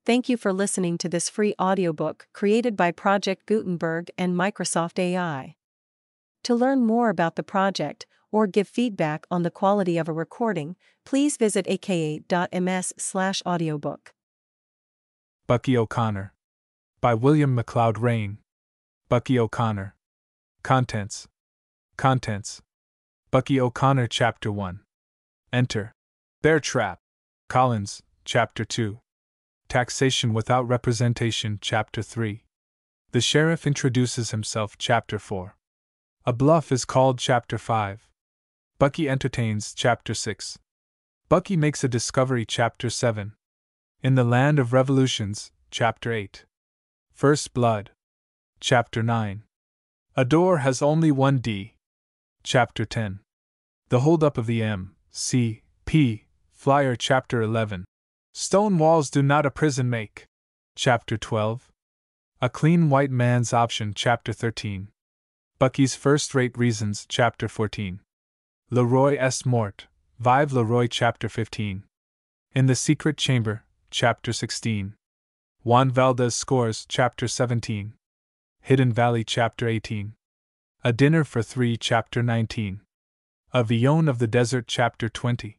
Thank you for listening to this free audiobook created by Project Gutenberg and Microsoft AI. To learn more about the project, or give feedback on the quality of a recording, please visit aka.ms/audiobook. Bucky O'Connor. By William MacLeod Rain. Bucky O'Connor. Contents. Bucky O'Connor Chapter 1. Enter. Bear Trap. Collins, Chapter 2. Taxation Without Representation Chapter 3. The Sheriff Introduces Himself Chapter 4. A Bluff is Called Chapter 5. Bucky Entertains Chapter 6. Bucky Makes a Discovery Chapter 7. In the Land of Revolutions Chapter 8. First Blood Chapter 9. A Door Has Only One D. Chapter 10. The Holdup of the M.C.P. Flyer Chapter 11. Stone Walls Do Not a Prison Make. Chapter 12. A Clean White Man's Option Chapter 13. Bucky's First-Rate Reasons Chapter 14. Leroy est mort, vive Leroy Chapter 15. In the Secret Chamber Chapter 16. Juan Valdez Scores Chapter 17. Hidden Valley Chapter 18. A Dinner for Three Chapter 19. A Villon of the Desert Chapter 20.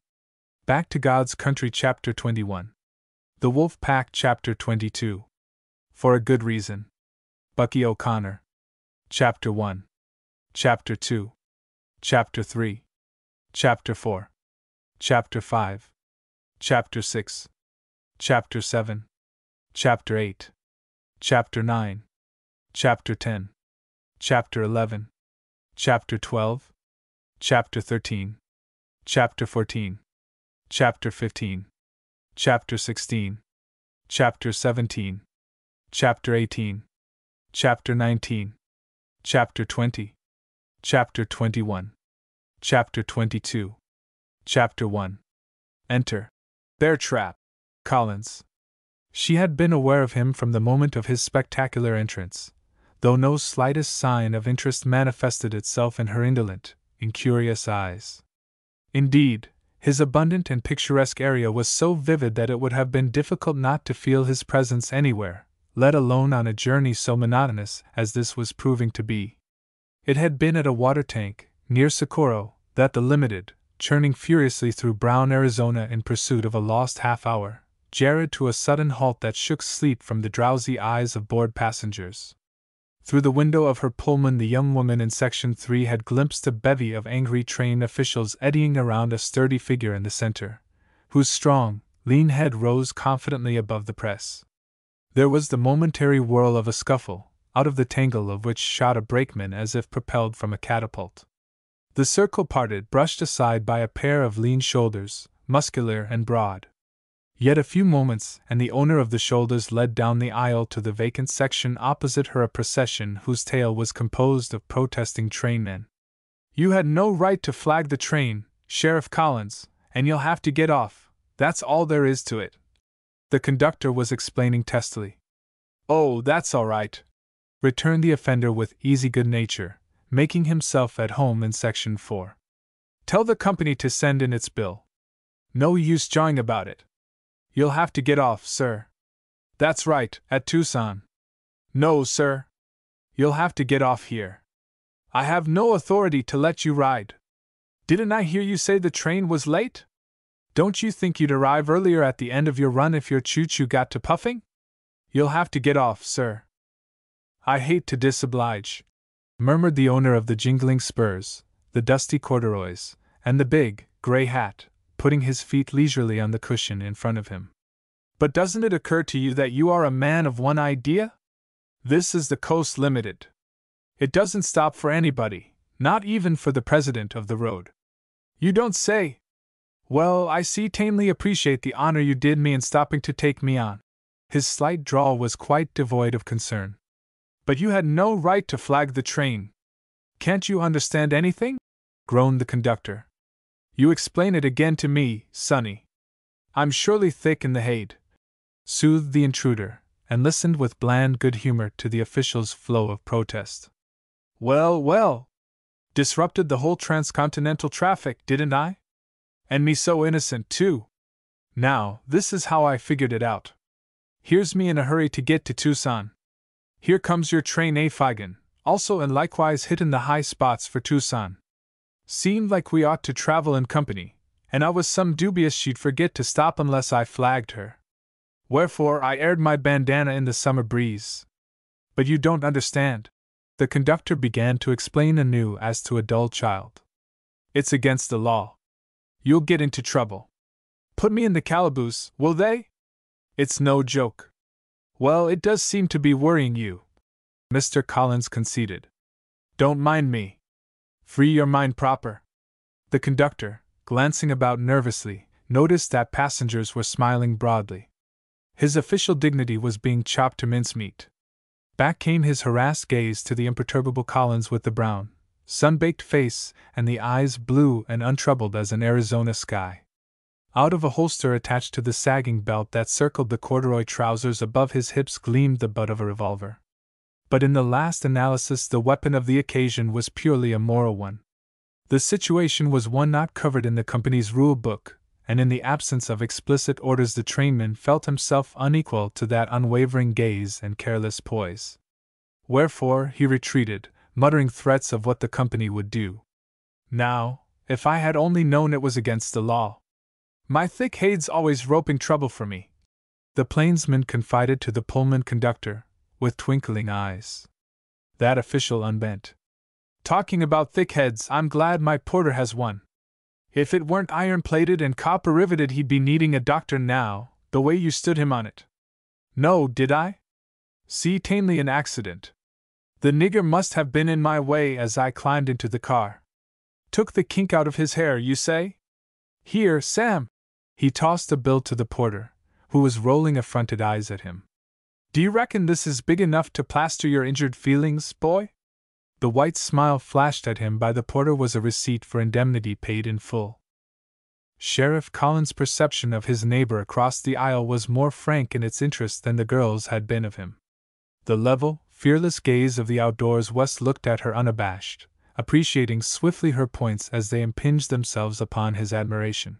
Back to God's Country Chapter 21. The Wolf Pack Chapter 22. For a Good Reason. Bucky O'Connor. Chapter 1. Chapter 2. Chapter 3. Chapter 4. Chapter 5. Chapter 6. Chapter 7. Chapter 8. Chapter 9. Chapter 10. Chapter 11. Chapter 12. Chapter 13. Chapter 14. Chapter 15. Chapter 16. Chapter 17. Chapter 18. Chapter 19. Chapter 20. Chapter 21. Chapter 22. Chapter 1. Enter. Bear Trap. Collins. She had been aware of him from the moment of his spectacular entrance, though no slightest sign of interest manifested itself in her indolent, incurious eyes. Indeed, his abundant and picturesque area was so vivid that it would have been difficult not to feel his presence anywhere, let alone on a journey so monotonous as this was proving to be. It had been at a water tank, near Socorro, that the Limited, churning furiously through brown Arizona in pursuit of a lost half-hour, jarred to a sudden halt that shook sleep from the drowsy eyes of bored passengers. Through the window of her Pullman the young woman in Section 3 had glimpsed a bevy of angry train officials eddying around a sturdy figure in the center, whose strong, lean head rose confidently above the press. There was the momentary whirl of a scuffle, out of the tangle of which shot a brakeman as if propelled from a catapult. The circle parted, brushed aside by a pair of lean shoulders, muscular and broad. Yet a few moments, and the owner of the shoulders led down the aisle to the vacant section opposite her, a procession whose tail was composed of protesting trainmen. "You had no right to flag the train, Sheriff Collins, and you'll have to get off, that's all there is to it," the conductor was explaining testily. "Oh, that's all right," returned the offender with easy good nature, making himself at home in Section 4. "Tell the company to send in its bill. No use jawing about it. You'll have to get off, sir." "That's right, at Tucson." "No, sir. You'll have to get off here. I have no authority to let you ride. Didn't I hear you say the train was late? Don't you think you'd arrive earlier at the end of your run if your choo-choo got to puffing? You'll have to get off, sir." "I hate to disoblige," murmured the owner of the jingling spurs, the dusty corduroys, and the big, gray hat, putting his feet leisurely on the cushion in front of him. "But doesn't it occur to you that you are a man of one idea? This is the Coast Limited. It doesn't stop for anybody, not even for the president of the road." "You don't say? Well, I tamely appreciate the honor you did me in stopping to take me on." His slight drawl was quite devoid of concern. "But you had no right to flag the train. Can't you understand anything?" groaned the conductor. "You explain it again to me, sonny. I'm surely thick in the head," soothed the intruder, and listened with bland good humor to the official's flow of protest. Well, disrupted the whole transcontinental traffic, didn't I? And me so innocent, too. Now, this is how I figured it out. Here's me in a hurry to get to Tucson. Here comes your train, Feigen, also and likewise hittin' the high spots for Tucson. Seemed like we ought to travel in company, and I was some dubious she'd forget to stop unless I flagged her. Wherefore I aired my bandana in the summer breeze. But you don't understand. The conductor began to explain anew as to a dull child. It's against the law. You'll get into trouble. Put me in the calaboose, will they? It's no joke. Well, it does seem to be worrying you, Mr. Collins conceded. Don't mind me. Free your mind proper. The conductor, glancing about nervously, noticed that passengers were smiling broadly. His official dignity was being chopped to mincemeat. Back came his harassed gaze to the imperturbable Collins with the brown, sun-baked face and the eyes blue and untroubled as an Arizona sky. Out of a holster attached to the sagging belt that circled the corduroy trousers above his hips gleamed the butt of a revolver. But in the last analysis the weapon of the occasion was purely a moral one. The situation was one not covered in the company's rule book, and in the absence of explicit orders the trainman felt himself unequal to that unwavering gaze and careless poise. Wherefore he retreated, muttering threats of what the company would do. Now, if I had only known it was against the law. My thick head's always roping trouble for me, the plainsman confided to the Pullman conductor, with twinkling eyes. That official unbent. Talking about thick heads, I'm glad my porter has one. If it weren't iron-plated and copper-riveted he'd be needing a doctor now, the way you stood him on it. No, did I? See, tainly an accident. The nigger must have been in my way as I climbed into the car. Took the kink out of his hair, you say? Here, Sam! He tossed a bill to the porter, who was rolling affronted eyes at him. Do you reckon this is big enough to plaster your injured feelings, boy? The white smile flashed at him by the porter was a receipt for indemnity paid in full. Sheriff Collins' perception of his neighbor across the aisle was more frank in its interest than the girl's had been of him. The level, fearless gaze of the outdoors West looked at her unabashed, appreciating swiftly her points as they impinged themselves upon his admiration.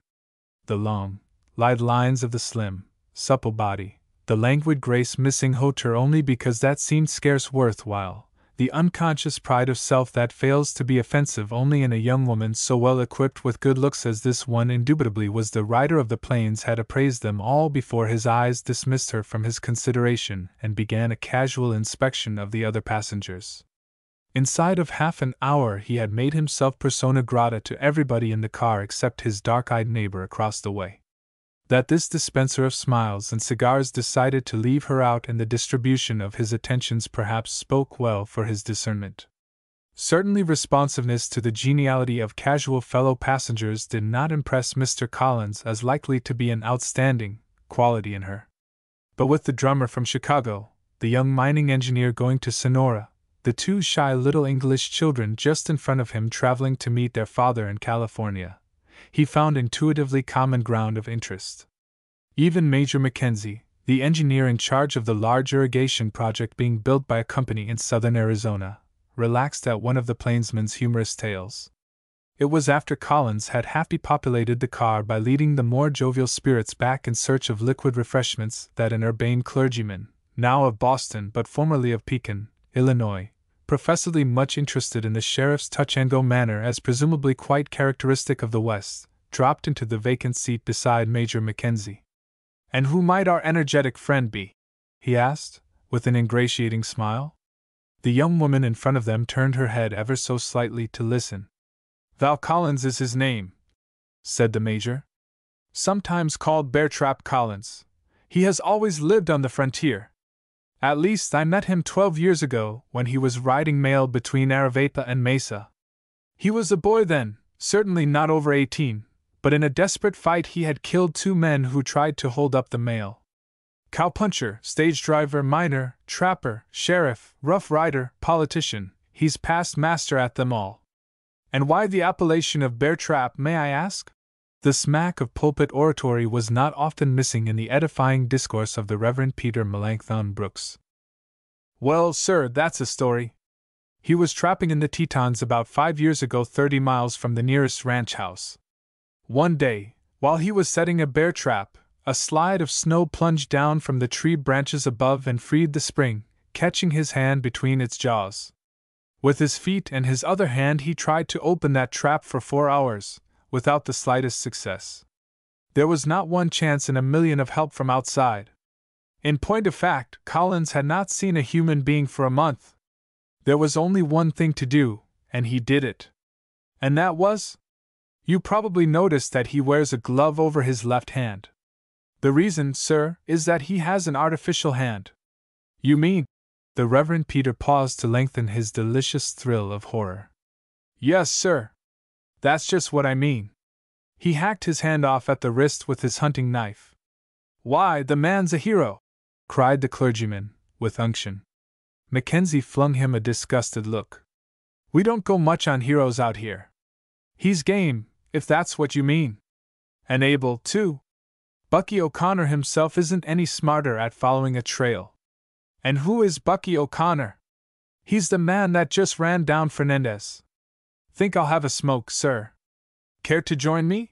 The long, lithe lines of the slim, supple body, the languid grace missing hauteur only because that seemed scarce worthwhile, the unconscious pride of self that fails to be offensive only in a young woman so well equipped with good looks as this one indubitably was the rider of the plains had appraised them all before his eyes dismissed her from his consideration and began a casual inspection of the other passengers. Inside of half an hour he had made himself persona grata to everybody in the car except his dark-eyed neighbor across the way. That this dispenser of smiles and cigars decided to leave her out in the distribution of his attentions perhaps spoke well for his discernment. Certainly responsiveness to the geniality of casual fellow passengers did not impress Mr. Collins as likely to be an outstanding quality in her. But with the drummer from Chicago, the young mining engineer going to Sonora, the two shy little English children just in front of him traveling to meet their father in California, he found intuitively common ground of interest. Even Major Mackenzie, the engineer in charge of the large irrigation project being built by a company in southern Arizona, relaxed at one of the plainsman's humorous tales. It was after Collins had half depopulated the car by leading the more jovial spirits back in search of liquid refreshments that an urbane clergyman, now of Boston but formerly of Pekin, Illinois, professedly much interested in the sheriff's touch-and-go manner as presumably quite characteristic of the West, dropped into the vacant seat beside Major Mackenzie. And who might our energetic friend be? He asked, with an ingratiating smile. The young woman in front of them turned her head ever so slightly to listen. Val Collins is his name, said the Major. Sometimes called Bear Trap Collins. He has always lived on the frontier. At least I met him 12 years ago when he was riding mail between Aravaipa and Mesa. He was a boy then, certainly not over 18, but in a desperate fight he had killed 2 men who tried to hold up the mail. Cowpuncher, stage driver, miner, trapper, sheriff, rough rider, politician, he's past master at them all. And why the appellation of Bear Trap, may I ask? The smack of pulpit oratory was not often missing in the edifying discourse of the Reverend Peter Melanchthon Brooks. Well, sir, that's a story. He was trapping in the Tetons about 5 years ago 30 miles from the nearest ranch house. One day, while he was setting a bear trap, A slide of snow plunged down from the tree branches above and freed the spring, catching his hand between its jaws. With his feet and his other hand he tried to open that trap for 4 hours, without the slightest success. There was not one chance in a million of help from outside. In point of fact, Collins had not seen a human being for a month. There was only one thing to do, and he did it. And that was? You probably noticed that he wears a glove over his left hand. The reason, sir, is that he has an artificial hand. You mean? The Reverend Peter paused to lengthen his delicious thrill of horror. Yes, sir. That's just what I mean. He hacked his hand off at the wrist with his hunting knife. Why, the man's a hero! Cried the clergyman, with unction. Mackenzie flung him a disgusted look. We don't go much on heroes out here. He's game, if that's what you mean. And able, too. Bucky O'Connor himself isn't any smarter at following a trail. And who is Bucky O'Connor? He's the man that just ran down Fernandez. Think I'll have a smoke, sir. Care to join me?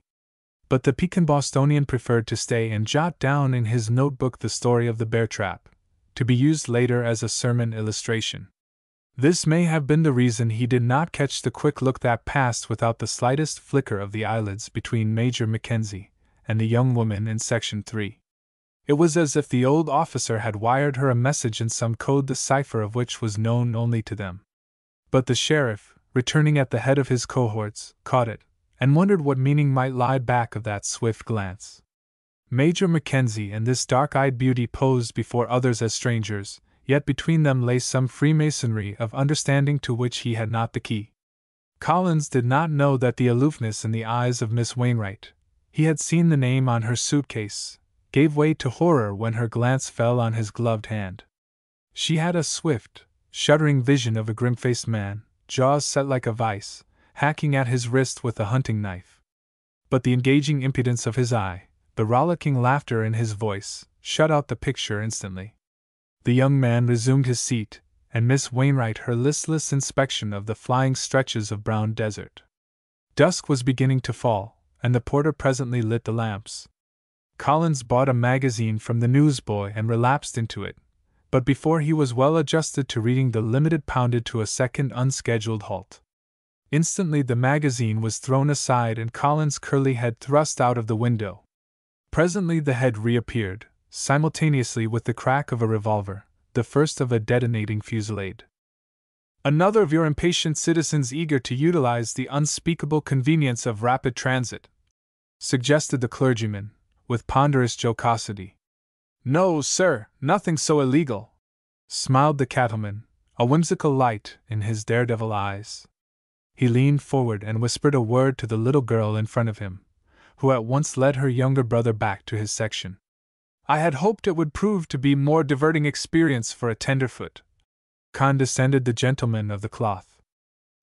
But the Pekin Bostonian preferred to stay and jot down in his notebook the story of the bear trap, to be used later as a sermon illustration. This may have been the reason he did not catch the quick look that passed without the slightest flicker of the eyelids between Major Mackenzie and the young woman in Section 3. It was as if the old officer had wired her a message in some code the cipher of which was known only to them. But the sheriff, returning at the head of his cohorts, caught it, and wondered what meaning might lie back of that swift glance. Major Mackenzie and this dark-eyed beauty posed before others as strangers, yet between them lay some freemasonry of understanding to which he had not the key. Collins did not know that the aloofness in the eyes of Miss Wainwright, he had seen the name on her suitcase, gave way to horror when her glance fell on his gloved hand. She had a swift, shuddering vision of a grim-faced man, jaws set like a vice, hacking at his wrist with a hunting knife. But the engaging impudence of his eye, the rollicking laughter in his voice, shut out the picture instantly. The young man resumed his seat, and Miss Wainwright her listless inspection of the flying stretches of brown desert. Dusk was beginning to fall, and the porter presently lit the lamps. Collins bought a magazine from the newsboy and relapsed into it, but before he was well adjusted to reading the limited pounded to a second unscheduled halt. Instantly the magazine was thrown aside and Collins' curly head thrust out of the window. Presently the head reappeared, simultaneously with the crack of a revolver, the first of a detonating fusillade. Another of your impatient citizens eager to utilize the unspeakable convenience of rapid transit, suggested the clergyman, with ponderous jocosity. No, sir, nothing so illegal, smiled the cattleman, a whimsical light in his daredevil eyes. He leaned forward and whispered a word to the little girl in front of him, who at once led her younger brother back to his section. I had hoped it would prove to be more diverting experience for a tenderfoot, condescended the gentleman of the cloth.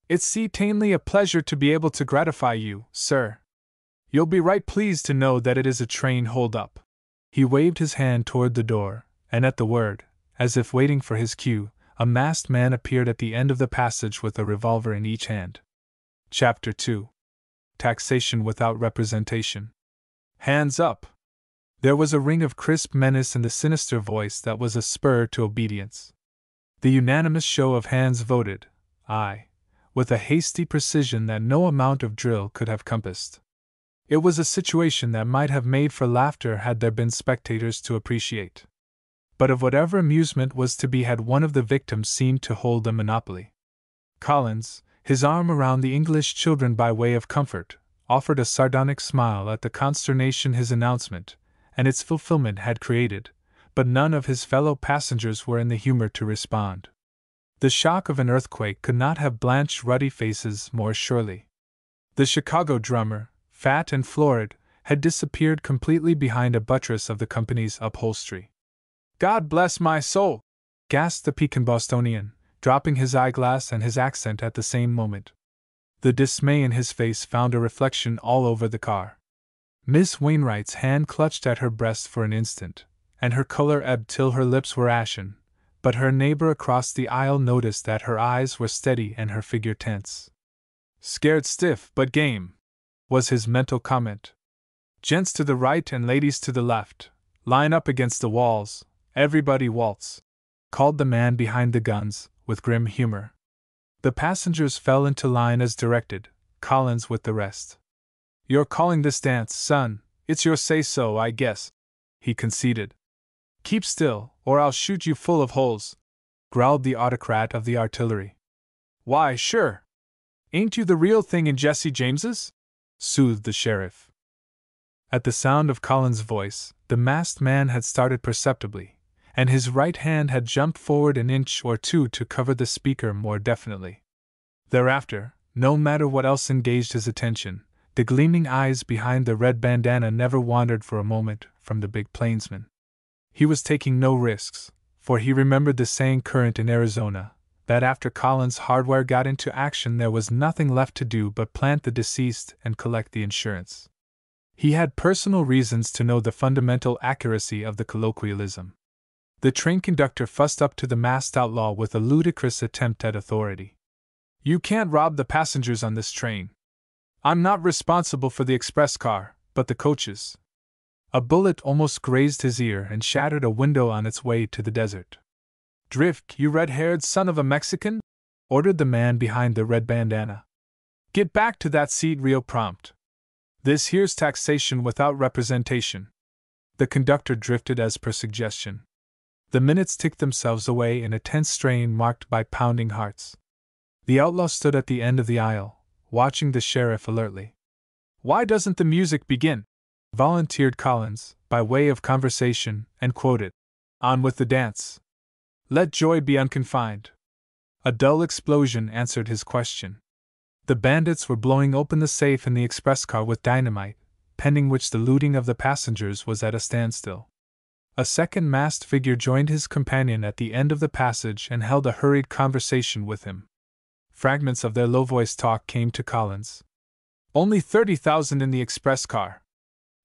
It's certainly a pleasure to be able to gratify you, sir. You'll be right pleased to know that it is a train hold-up. He waved his hand toward the door, and at the word, as if waiting for his cue, a masked man appeared at the end of the passage with a revolver in each hand. Chapter 2. Taxation Without Representation. Hands up! There was a ring of crisp menace in the sinister voice that was a spur to obedience. The unanimous show of hands voted, aye, with a hasty precision that no amount of drill could have compassed. It was a situation that might have made for laughter had there been spectators to appreciate. But of whatever amusement was to be had, one of the victims seemed to hold the monopoly. Collins, his arm around the English children by way of comfort, offered a sardonic smile at the consternation his announcement and its fulfillment had created, but none of his fellow passengers were in the humor to respond. The shock of an earthquake could not have blanched ruddy faces more surely. The Chicago drummer, fat and florid, had disappeared completely behind a buttress of the company's upholstery. God bless my soul! Gasped the Pekin Bostonian, dropping his eyeglass and his accent at the same moment. The dismay in his face found a reflection all over the car. Miss Wainwright's hand clutched at her breast for an instant, and her color ebbed till her lips were ashen, but her neighbor across the aisle noticed that her eyes were steady and her figure tense. Scared stiff but game, was his mental comment. Gents to the right and ladies to the left. Line up against the walls. Everybody waltz," called the man behind the guns, with grim humor. The passengers fell into line as directed, Collins with the rest. "You're calling this dance, son, it's your say-so, I guess," he conceded. "Keep still, or I'll shoot you full of holes," growled the autocrat of the artillery. "Why, sure. Ain't you the real thing in Jesse James's?" soothed the sheriff. At the sound of Collins' voice, the masked man had started perceptibly, and his right hand had jumped forward an inch or two to cover the speaker more definitely. Thereafter, no matter what else engaged his attention, the gleaming eyes behind the red bandana never wandered for a moment from the big plainsman. He was taking no risks, for he remembered the saying current in Arizona, that after Collins' hardware got into action there was nothing left to do but plant the deceased and collect the insurance. He had personal reasons to know the fundamental accuracy of the colloquialism. The train conductor fussed up to the masked outlaw with a ludicrous attempt at authority. "You can't rob the passengers on this train. I'm not responsible for the express car, but the coaches." A bullet almost grazed his ear and shattered a window on its way to the desert. "Drift, you red-haired son of a Mexican!" ordered the man behind the red bandana. "Get back to that seat real prompt. This here's taxation without representation." The conductor drifted as per suggestion. The minutes ticked themselves away in a tense strain marked by pounding hearts. The outlaw stood at the end of the aisle, watching the sheriff alertly. "Why doesn't the music begin?" volunteered Collins, by way of conversation, and quoted, "On with the dance. Let joy be unconfined." A dull explosion answered his question. The bandits were blowing open the safe in the express car with dynamite, pending which the looting of the passengers was at a standstill. A second masked figure joined his companion at the end of the passage and held a hurried conversation with him. Fragments of their low-voiced talk came to Collins. "Only 30,000 in the express car.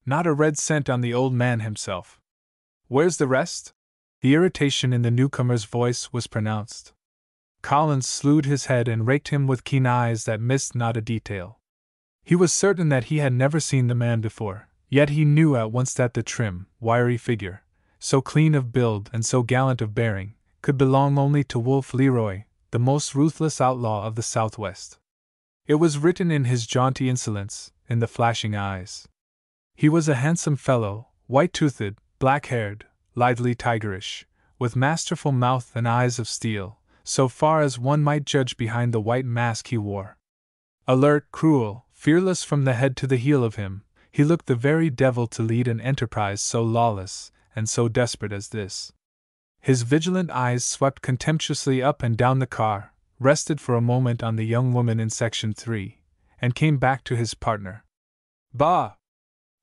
Not a red cent on the old man himself. Where's the rest?" The irritation in the newcomer's voice was pronounced. Collins slewed his head and raked him with keen eyes that missed not a detail. He was certain that he had never seen the man before, yet he knew at once that the trim, wiry figure, so clean of build and so gallant of bearing, could belong only to Wolf Leroy, the most ruthless outlaw of the Southwest. It was written in his jaunty insolence, in the flashing eyes. He was a handsome fellow, white-toothed, black-haired, lithely tigerish, with masterful mouth and eyes of steel, so far as one might judge behind the white mask he wore. Alert, cruel, fearless from the head to the heel of him, he looked the very devil to lead an enterprise so lawless and so desperate as this. His vigilant eyes swept contemptuously up and down the car, rested for a moment on the young woman in Section 3, and came back to his partner. "Bah!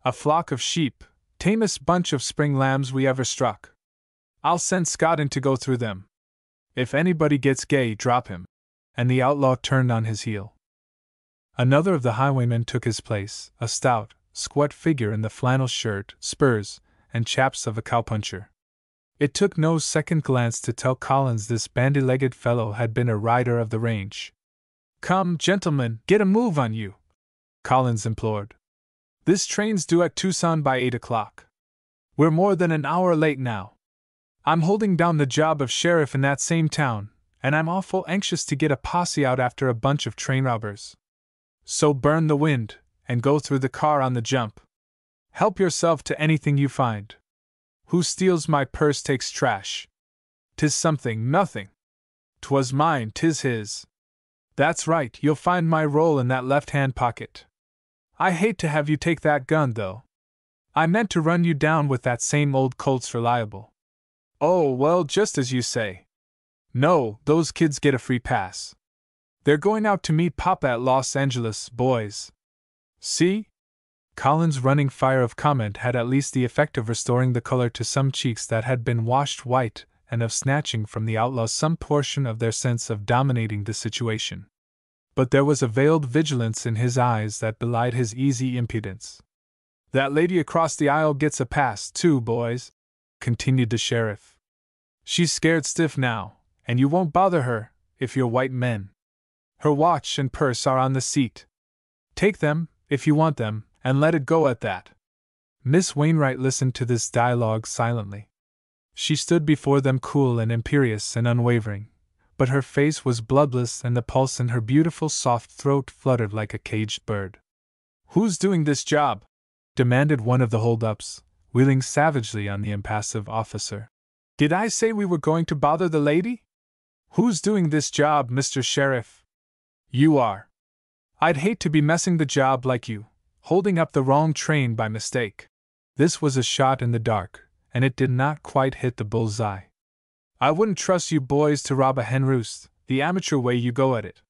A flock of sheep, tamest bunch of spring lambs we ever struck. I'll send Scott in to go through them. If anybody gets gay, drop him." And the outlaw turned on his heel. Another of the highwaymen took his place, a stout, squat figure in the flannel shirt, spurs, and chaps of a cowpuncher. It took no second glance to tell Collins this bandy-legged fellow had been a rider of the range. "Come, gentlemen, get a move on you," Collins implored. "This train's due at Tucson by 8 o'clock. We're more than an hour late now. I'm holding down the job of sheriff in that same town, and I'm awful anxious to get a posse out after a bunch of train robbers. So burn the wind, and go through the car on the jump. Help yourself to anything you find. Who steals my purse takes trash. 'Tis something, nothing. 'Twas mine, 'tis his. That's right, you'll find my roll in that left-hand pocket. I hate to have you take that gun, though. I meant to run you down with that same old Colt's Reliable. Oh, well, just as you say. No, those kids get a free pass. They're going out to meet Papa at Los Angeles, boys. See?" Collins' running fire of comment had at least the effect of restoring the color to some cheeks that had been washed white and of snatching from the outlaws some portion of their sense of dominating the situation. But there was a veiled vigilance in his eyes that belied his easy impudence. "That lady across the aisle gets a pass, too, boys," continued the sheriff. "She's scared stiff now, and you won't bother her, if you're white men. Her watch and purse are on the seat. Take them, if you want them, and let it go at that. Miss Wainwright listened to this dialogue silently. She stood before them cool and imperious and unwavering, but her face was bloodless and the pulse in her beautiful soft throat fluttered like a caged bird. "Who's doing this job?" demanded one of the hold-ups, wheeling savagely on the impassive officer. "Did I say we were going to bother the lady? Who's doing this job, Mr. Sheriff?" "You are. I'd hate to be messing the job like you, holding up the wrong train by mistake." This was a shot in the dark, and it did not quite hit the bull's-eye. "I wouldn't trust you boys to rob a hen roost, the amateur way you go at it.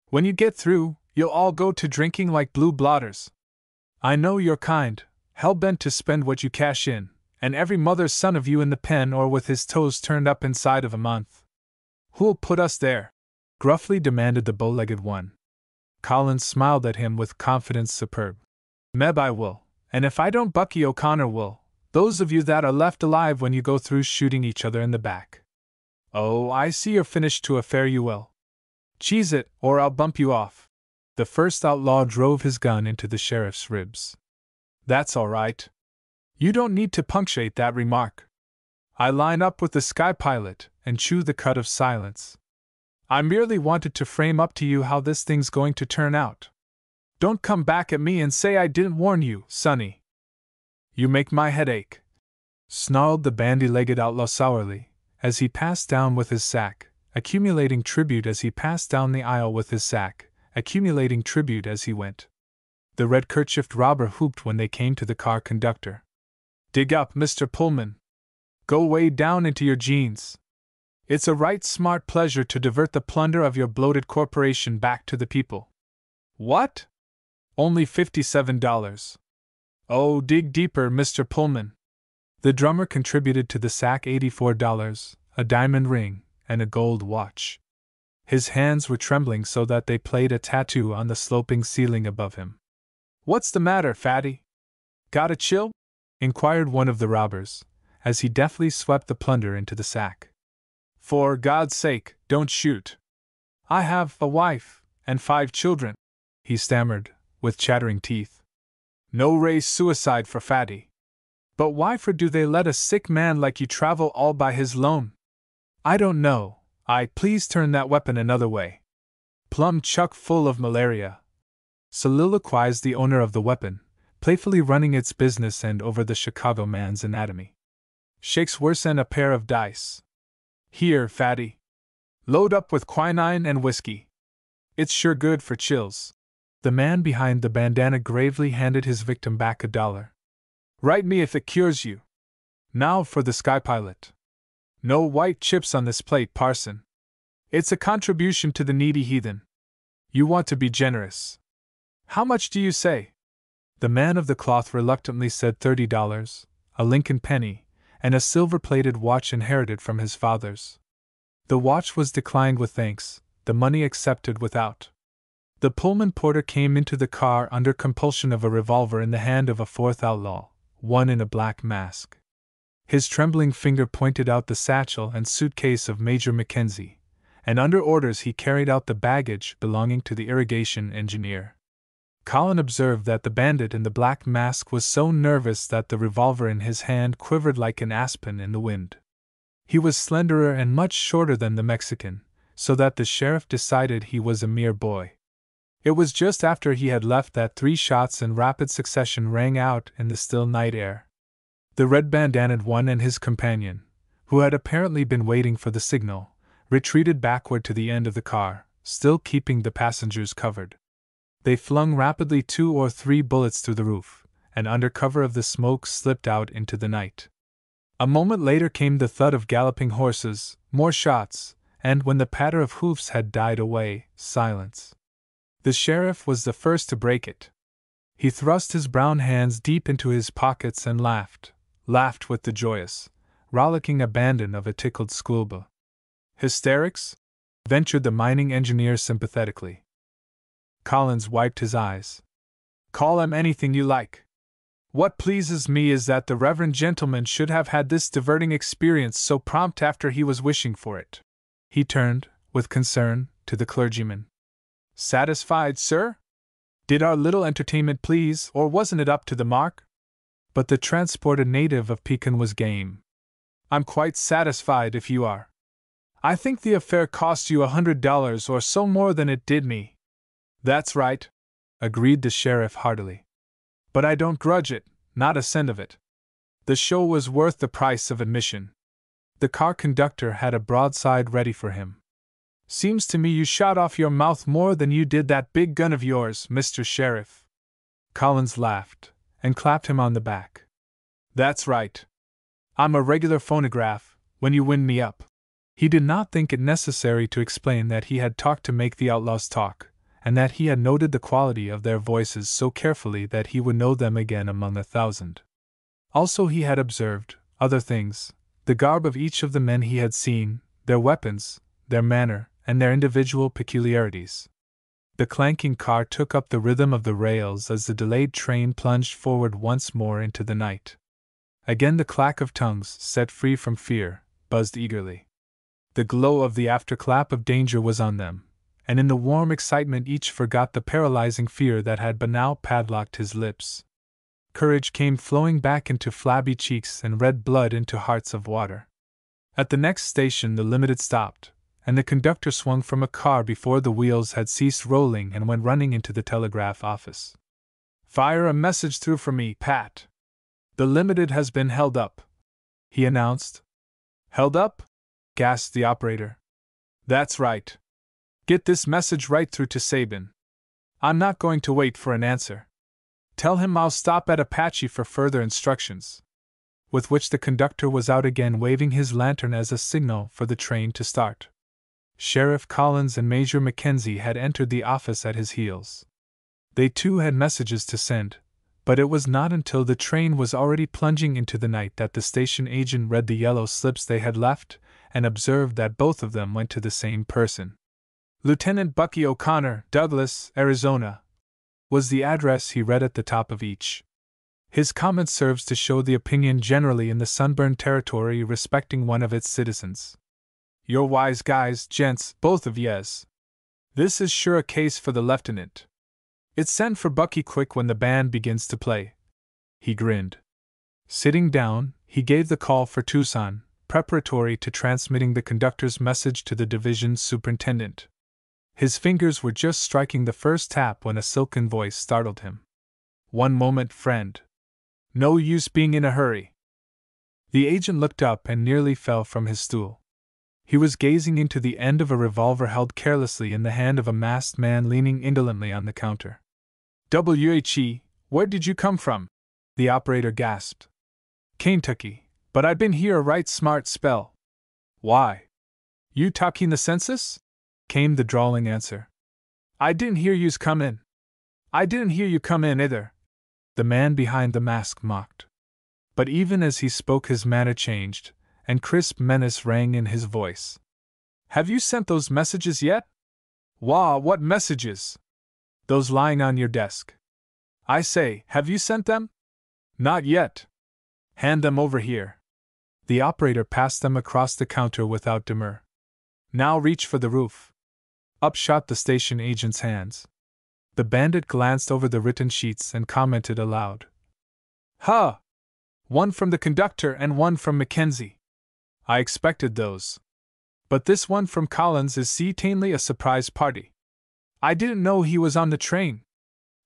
When you get through, you'll all go to drinking like blue blotters. I know you're kind, hell-bent to spend what you cash in, and every mother's son of you in the pen or with his toes turned up inside of a month. Who'll put us there?" gruffly demanded the bow-legged one. Collins smiled at him with confidence superb. "Meb, I will, and if I don't, Bucky O'Connor will, those of you that are left alive when you go through shooting each other in the back. Oh, I see you're finished to a fare you will. Cheese it, or I'll bump you off." The first outlaw drove his gun into the sheriff's ribs. "That's all right. You don't need to punctuate that remark. I line up with the Sky Pilot and chew the cud of silence. I merely wanted to frame up to you how this thing's going to turn out. Don't come back at me and say I didn't warn you, Sonny. You make my head ache," snarled the bandy-legged outlaw sourly, as he passed down with his sack, accumulating tribute as he passed down the aisle with his sack, accumulating tribute as he went. The red-kerchiefed robber whooped when they came to the car conductor. "Dig up, Mr. Pullman. Go way down into your jeans. It's a right smart pleasure to divert the plunder of your bloated corporation back to the people." "What? Only $57. Oh, dig deeper, Mr. Pullman." The drummer contributed to the sack $84, a diamond ring, and a gold watch. His hands were trembling so that they played a tattoo on the sloping ceiling above him. "What's the matter, fatty? Got a chill?" inquired one of the robbers, as he deftly swept the plunder into the sack. "For God's sake, don't shoot. I have a wife and 5 children," he stammered, with chattering teeth. "No race suicide for fatty. But why for do they let a sick man like you travel all by his lone?" "I don't know. Please turn that weapon another way. Plumb chuck full of malaria," soliloquized the owner of the weapon, playfully running its business end over the Chicago man's anatomy. "Shakes worse'n a pair of dice. Here, fatty. Load up with quinine and whiskey. It's sure good for chills." The man behind the bandana gravely handed his victim back $1. "Write me if it cures you. Now for the Sky Pilot. No white chips on this plate, parson. It's a contribution to the needy heathen. You want to be generous. How much do you say?" The man of the cloth reluctantly said $30, a Lincoln penny, and a silver-plated watch inherited from his fathers. The watch was declined with thanks, the money accepted without. The Pullman porter came into the car under compulsion of a revolver in the hand of a 4th outlaw, one in a black mask. His trembling finger pointed out the satchel and suitcase of Major Mackenzie, and under orders he carried out the baggage belonging to the irrigation engineer. Colin observed that the bandit in the black mask was so nervous that the revolver in his hand quivered like an aspen in the wind. He was slenderer and much shorter than the Mexican, so that the sheriff decided he was a mere boy. It was just after he had left that 3 shots in rapid succession rang out in the still night air. The red-bandanaed one and his companion, who had apparently been waiting for the signal, retreated backward to the end of the car, still keeping the passengers covered. They flung rapidly 2 or 3 bullets through the roof, and under cover of the smoke slipped out into the night. A moment later came the thud of galloping horses, more shots, and when the patter of hoofs had died away, silence. The sheriff was the first to break it. He thrust his brown hands deep into his pockets and laughed with the joyous, rollicking abandon of a tickled schoolboy. "Hysterics?" ventured the mining engineer sympathetically. Collins wiped his eyes. "Call 'em anything you like. What pleases me is that the reverend gentleman should have had this diverting experience so prompt after he was wishing for it." He turned, with concern, to the clergyman. "Satisfied, sir? Did our little entertainment please, or wasn't it up to the mark?" but the transported native of Pekin was game. I'm quite satisfied if you are. I think the affair cost you $100 or so more than it did me. That's right, agreed the sheriff heartily. But I don't grudge it, not a cent of it. The show was worth the price of admission. The car conductor had a broadside ready for him. Seems to me you shot off your mouth more than you did that big gun of yours, Mr. Sheriff. Collins laughed and clapped him on the back. That's right. I'm a regular phonograph when you wind me up. He did not think it necessary to explain that he had talked to make the outlaws talk, and that he had noted the quality of their voices so carefully that he would know them again among 1,000. Also, he had observed other things: the garb of each of the men he had seen, their weapons, their manner, and their individual peculiarities. The clanking car took up the rhythm of the rails as the delayed train plunged forward once more into the night. Again the clack of tongues, set free from fear, buzzed eagerly. The glow of the afterclap of danger was on them, and in the warm excitement each forgot the paralyzing fear that had but now padlocked his lips. Courage came flowing back into flabby cheeks and red blood into hearts of water. At the next station the Limited stopped, and the conductor swung from a car before the wheels had ceased rolling and went running into the telegraph office. Fire a message through for me, Pat. The Limited has been held up, he announced. Held up? Gasped the operator. That's right. Get this message right through to Sabin. I'm not going to wait for an answer. Tell him I'll stop at Apache for further instructions. With which the conductor was out again, waving his lantern as a signal for the train to start. Sheriff Collins and Major Mackenzie had entered the office at his heels. They too had messages to send, but it was not until the train was already plunging into the night that the station agent read the yellow slips they had left and observed that both of them went to the same person. Lieutenant Bucky O'Connor, Douglas, Arizona, was the address he read at the top of each. His comment serves to show the opinion generally in the sunburned territory respecting one of its citizens. You're wise guys, gents, both of yez. This is sure a case for the lieutenant. It's send for Bucky quick when the band begins to play. He grinned. Sitting down, he gave the call for Tucson, preparatory to transmitting the conductor's message to the division's superintendent. His fingers were just striking the first tap when a silken voice startled him. One moment, friend. No use being in a hurry. The agent looked up and nearly fell from his stool. He was gazing into the end of a revolver held carelessly in the hand of a masked man leaning indolently on the counter. "W.H.E., where did you come from?" the operator gasped. "Kentucky, but I've been here a right smart spell." "Why? You talking the census?" came the drawling answer. "I didn't hear yous come in." "I didn't hear you come in either," the man behind the mask mocked. But even as he spoke his manner changed, and crisp menace rang in his voice. "Have you sent those messages yet?" "Wah, what messages?" "Those lying on your desk." "I say, have you sent them?" "Not yet." "Hand them over here." The operator passed them across the counter without demur. "Now reach for the roof." Up shot the station agent's hands. The bandit glanced over the written sheets and commented aloud. "Huh! One from the conductor and one from Mackenzie. I expected those. But this one from Collins is certainly a surprise party. I didn't know he was on the train.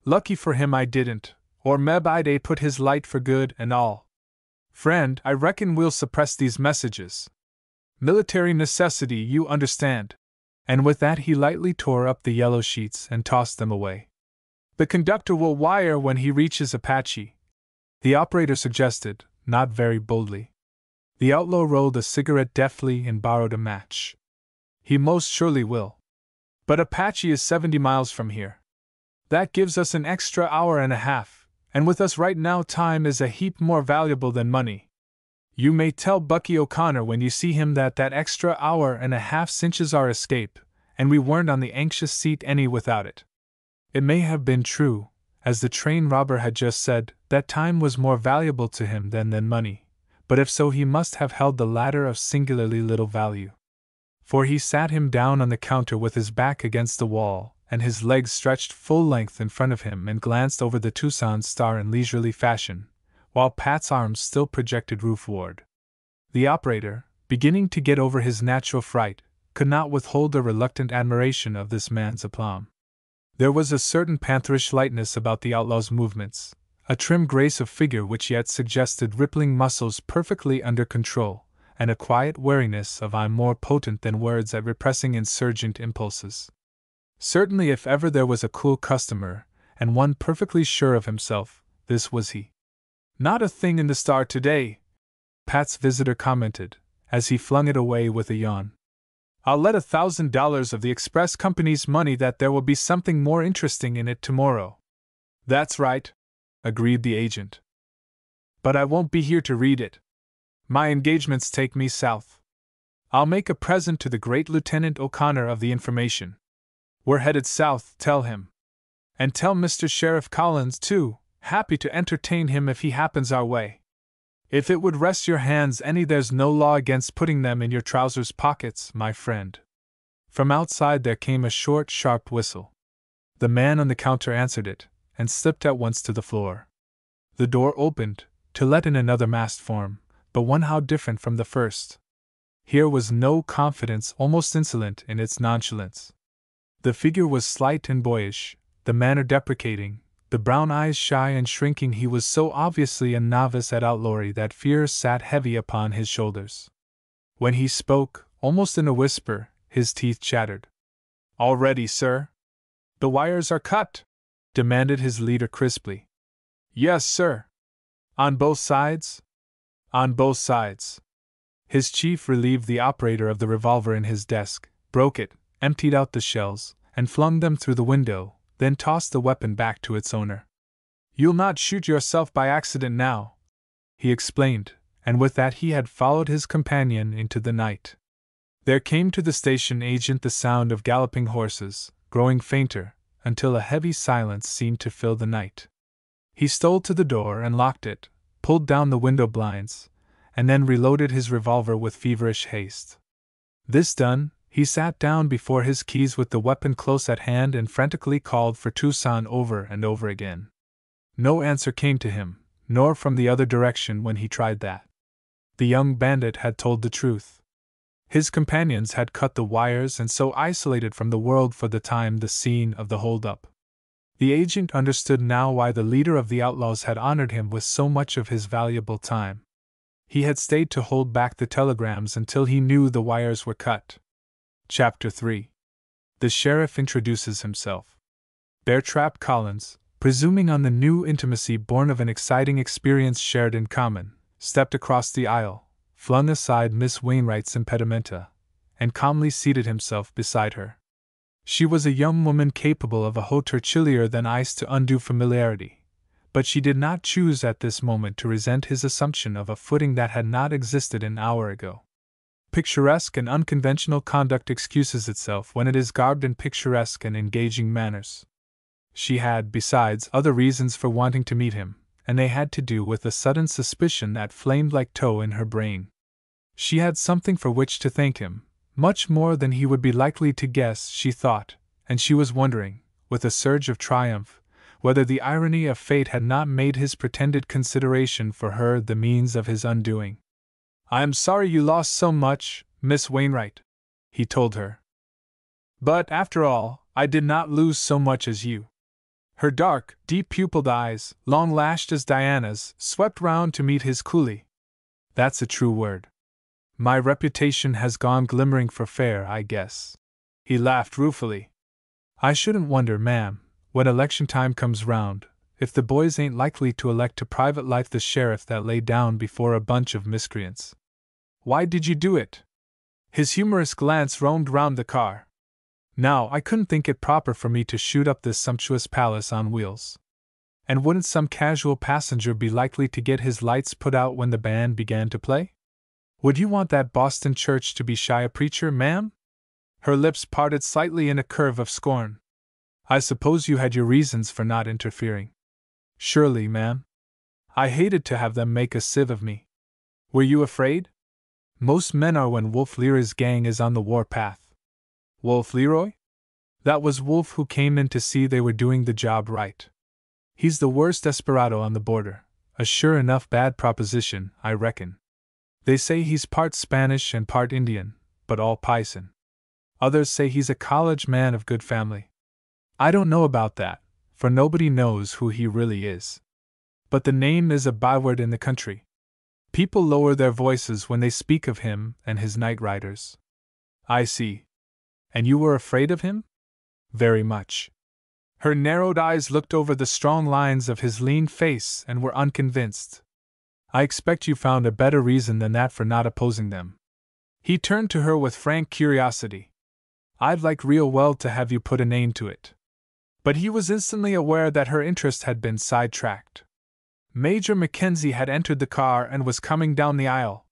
Lucky for him I didn't, or meb I'd put his light for good and all. Friend, I reckon we'll suppress these messages. Military necessity, you understand." And with that he lightly tore up the yellow sheets and tossed them away. "The conductor will wire when he reaches Apache," the operator suggested, not very boldly. The outlaw rolled a cigarette deftly and borrowed a match. "He most surely will. But Apache is 70 miles from here. That gives us an extra hour and a half, and with us right now time is a heap more valuable than money. You may tell Bucky O'Connor when you see him that extra hour and a half cinches our escape, and we weren't on the anxious seat any without it." It may have been true, as the train robber had just said, that time was more valuable to him than money, but if so he must have held the latter of singularly little value. For he sat him down on the counter with his back against the wall, and his legs stretched full length in front of him, and glanced over the Tucson Star in leisurely fashion, while Pat's arms still projected roofward. The operator, beginning to get over his natural fright, could not withhold a reluctant admiration of this man's aplomb. There was a certain pantherish lightness about the outlaw's movements, a trim grace of figure which yet suggested rippling muscles perfectly under control, and a quiet wariness of eye more potent than words at repressing insurgent impulses. Certainly, if ever there was a cool customer, and one perfectly sure of himself, this was he. "Not a thing in the Star today," Pat's visitor commented, as he flung it away with a yawn. "I'll let $1,000 of the express company's money that there will be something more interesting in it tomorrow." "That's right," agreed the agent. "But I won't be here to read it. My engagements take me south. I'll make a present to the great Lieutenant O'Connor of the information. We're headed south, tell him. And tell Mr. Sheriff Collins, too, happy to entertain him if he happens our way. If it would rest your hands any, there's no law against putting them in your trousers pockets, my friend." From outside there came a short, sharp whistle. The man on the counter answered it, and slipped at once to the floor. The door opened, to let in another masked form, but one how different from the first. Here was no confidence, almost insolent in its nonchalance. The figure was slight and boyish, the manner deprecating, the brown eyes shy and shrinking. He was so obviously a novice at outlawry that fear sat heavy upon his shoulders. When he spoke, almost in a whisper, his teeth chattered. "All ready, sir?" "The wires are cut?" demanded his leader crisply. "Yes, sir." "On both sides?" "On both sides." His chief relieved the operator of the revolver in his desk, broke it, emptied out the shells, and flung them through the window, then tossed the weapon back to its owner. "You'll not shoot yourself by accident now," he explained, and with that he had followed his companion into the night. There came to the station agent the sound of galloping horses, growing fainter, until a heavy silence seemed to fill the night. He stole to the door and locked it, pulled down the window blinds, and then reloaded his revolver with feverish haste. This done, he sat down before his keys with the weapon close at hand and frantically called for Tucson over and over again. No answer came to him, nor from the other direction when he tried that. The young bandit had told the truth. His companions had cut the wires and so isolated from the world for the time the scene of the hold-up. The agent understood now why the leader of the outlaws had honored him with so much of his valuable time. He had stayed to hold back the telegrams until he knew the wires were cut. Chapter 3. The sheriff introduces himself. Bear-Trap Collins, presuming on the new intimacy born of an exciting experience shared in common, stepped across the aisle, flung aside Miss Wainwright's impedimenta, and calmly seated himself beside her. She was a young woman capable of a hauteur chillier than ice to undue familiarity, but she did not choose at this moment to resent his assumption of a footing that had not existed an hour ago. Picturesque and unconventional conduct excuses itself when it is garbed in picturesque and engaging manners. She had, besides, other reasons for wanting to meet him, and they had to do with a sudden suspicion that flamed like tow in her brain. She had something for which to thank him, much more than he would be likely to guess, she thought, and she was wondering, with a surge of triumph, whether the irony of fate had not made his pretended consideration for her the means of his undoing. "I am sorry you lost so much, Miss Wainwright," he told her. "But, after all, I did not lose so much as you." Her dark, deep-pupilled eyes, long lashed as Diana's, swept round to meet his coolly. "That's a true word. My reputation has gone glimmering for fair, I guess." He laughed ruefully. "I shouldn't wonder, ma'am, when election time comes round, if the boys ain't likely to elect to private life the sheriff that lay down before a bunch of miscreants. Why did you do it?" His humorous glance roamed round the car. "Now, I couldn't think it proper for me to shoot up this sumptuous palace on wheels. And wouldn't some casual passenger be likely to get his lights put out when the band began to play? Would you want that Boston church to be shy a preacher, ma'am?" Her lips parted slightly in a curve of scorn. "I suppose you had your reasons for not interfering." "Surely, ma'am. I hated to have them make a sieve of me." "Were you afraid?" "Most men are when Wolf Leroy's gang is on the warpath." "Wolf Leroy?" "That was Wolf who came in to see they were doing the job right. He's the worst desperado on the border, A sure enough bad proposition, I reckon. They say he's part Spanish and part Indian, but all pison. Others say he's a college man of good family. I don't know about that, for nobody knows who he really is. But the name is a byword in the country. People lower their voices when they speak of him and his night riders. I see. And you were afraid of him? Very much. Her narrowed eyes looked over the strong lines of his lean face and were unconvinced. I expect you found a better reason than that for not opposing them. He turned to her with frank curiosity. I'd like real well to have you put a name to it. But he was instantly aware that her interest had been sidetracked. Major Mackenzie had entered the car and was coming down the aisle.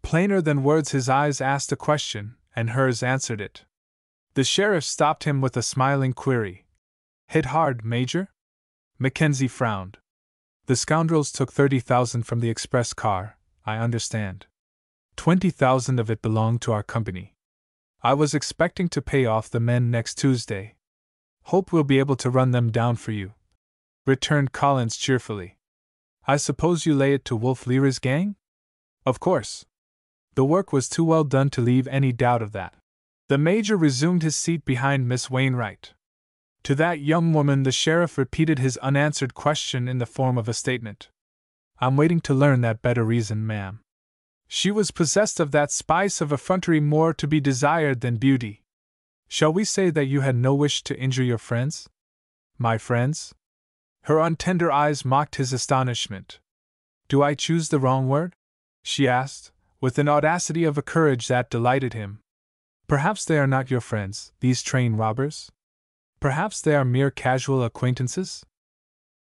Plainer than words his eyes asked a question, and hers answered it. The sheriff stopped him with a smiling query. Hit hard, Major? Mackenzie frowned. The scoundrels took 30,000 from the express car, I understand. 20,000 of it belonged to our company. I was expecting to pay off the men next Tuesday. Hope we'll be able to run them down for you, returned Collins cheerfully. I suppose you lay it to Wolf Leary's gang? Of course. The work was too well done to leave any doubt of that. The Major resumed his seat behind Miss Wainwright. To that young woman the sheriff repeated his unanswered question in the form of a statement. I'm waiting to learn that better reason, ma'am. She was possessed of that spice of effrontery more to be desired than beauty. Shall we say that you had no wish to injure your friends? My friends? Her untender eyes mocked his astonishment. Do I choose the wrong word? She asked, with an audacity of a courage that delighted him. Perhaps they are not your friends, these train robbers? Perhaps they are mere casual acquaintances?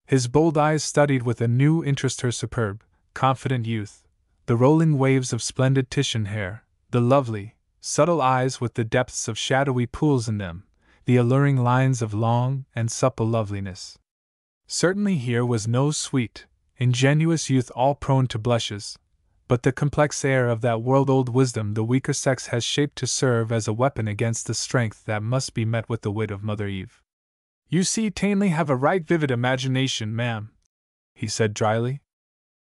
His bold eyes studied with a new interest her superb, confident youth, the rolling waves of splendid Titian hair, the lovely, subtle eyes with the depths of shadowy pools in them, the alluring lines of long and supple loveliness. Certainly here was no sweet, ingenuous youth all prone to blushes, but the complex air of that world-old wisdom the weaker sex has shaped to serve as a weapon against the strength that must be met with the wit of Mother Eve. You see Tainley have a right vivid imagination, ma'am, he said dryly.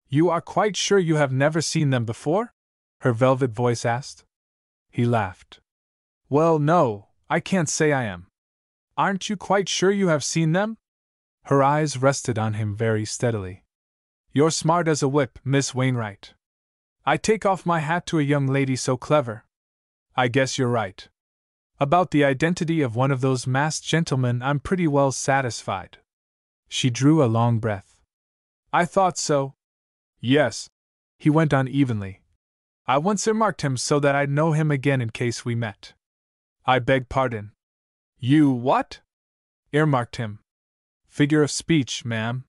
You are quite sure you have never seen them before? Her velvet voice asked. He laughed. Well, no, I can't say I am. Aren't you quite sure you have seen them? Her eyes rested on him very steadily. You're smart as a whip, Miss Wainwright. I take off my hat to a young lady so clever. I guess you're right. About the identity of one of those masked gentlemen I'm pretty well satisfied. She drew a long breath. I thought so. Yes, he went on evenly. I once earmarked him so that I'd know him again in case we met. I beg pardon. You what? Earmarked him. Figure of speech, ma'am.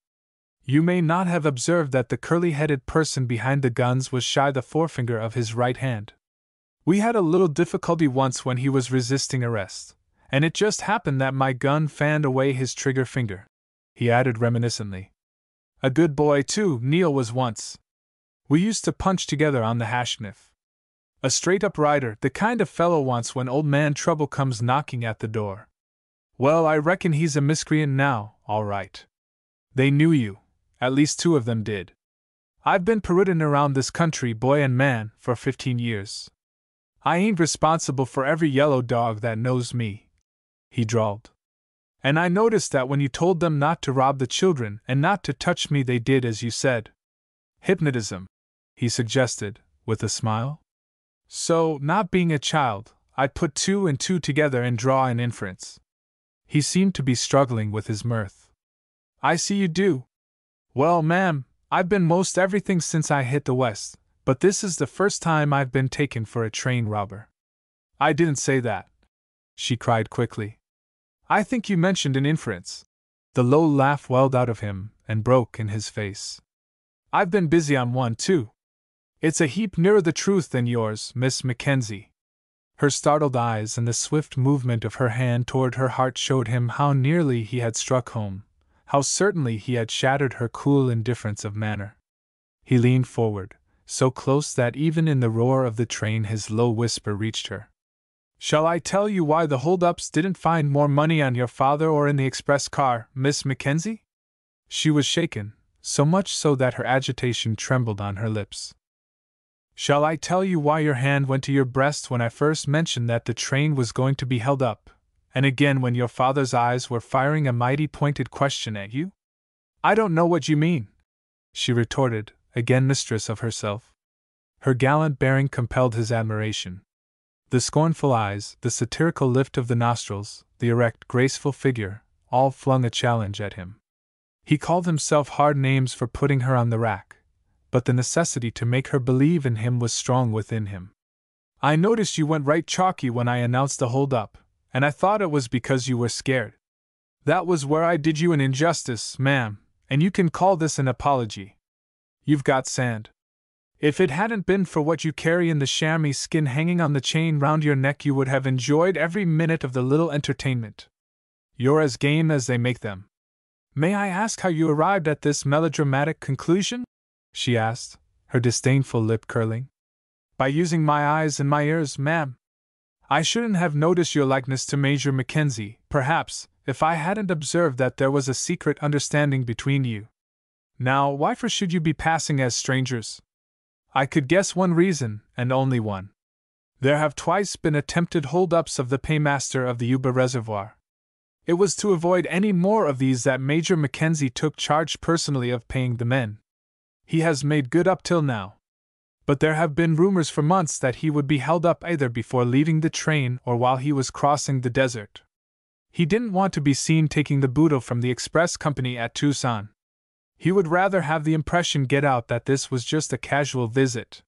You may not have observed that the curly-headed person behind the guns was shy the forefinger of his right hand. We had a little difficulty once when he was resisting arrest, and it just happened that my gun fanned away his trigger finger, he added reminiscently. A good boy, too, Neil was once. We used to punch together on the Hashniff. A straight-up rider, the kind of fellow wants when old man Trouble comes knocking at the door. Well, I reckon he's a miscreant now, all right. They knew you. At least 2 of them did. I've been parootin' around this country, boy and man, for 15 years. I ain't responsible for every yellow dog that knows me, he drawled. And I noticed that when you told them not to rob the children and not to touch me, they did as you said. Hypnotism, he suggested, with a smile. So, not being a child, I'd put 2 and 2 together and draw an inference. He seemed to be struggling with his mirth. I see you do. Well, ma'am, I've been most everything since I hit the West, but this is the first time I've been taken for a train robber. I didn't say that, she cried quickly. I think you mentioned an inference. The low laugh welled out of him and broke in his face. I've been busy on one, too. It's a heap nearer the truth than yours, Miss Mackenzie. Her startled eyes and the swift movement of her hand toward her heart showed him how nearly he had struck home. How certainly he had shattered her cool indifference of manner. He leaned forward, so close that even in the roar of the train his low whisper reached her. Shall I tell you why the hold-ups didn't find more money on your father or in the express car, Miss Mackenzie? She was shaken, so much so that her agitation trembled on her lips. "Shall I tell you why your hand went to your breast when I first mentioned that the train was going to be held up, and again when your father's eyes were firing a mighty pointed question at you?" "I don't know what you mean," she retorted, again mistress of herself. Her gallant bearing compelled his admiration. The scornful eyes, the satirical lift of the nostrils, the erect, graceful figure, all flung a challenge at him. He called himself hard names for putting her on the rack, but the necessity to make her believe in him was strong within him. "I noticed you went right chalky when I announced the hold-up, and I thought it was because you were scared. That was where I did you an injustice, ma'am, and you can call this an apology. You've got sand. If it hadn't been for what you carry in the chamois skin hanging on the chain round your neck, you would have enjoyed every minute of the little entertainment. You're as game as they make them." "May I ask how you arrived at this melodramatic conclusion?" she asked, her disdainful lip curling. "By using my eyes and my ears, ma'am. I shouldn't have noticed your likeness to Major Mackenzie, perhaps, if I hadn't observed that there was a secret understanding between you. Now, why for should you be passing as strangers? I could guess one reason, and only one. There have twice been attempted hold-ups of the paymaster of the Yuba Reservoir. It was to avoid any more of these that Major Mackenzie took charge personally of paying the men. He has made good up till now. But there have been rumors for months that he would be held up either before leaving the train or while he was crossing the desert. He didn't want to be seen taking the boodle from the express company at Tucson. He would rather have the impression get out that this was just a casual visit.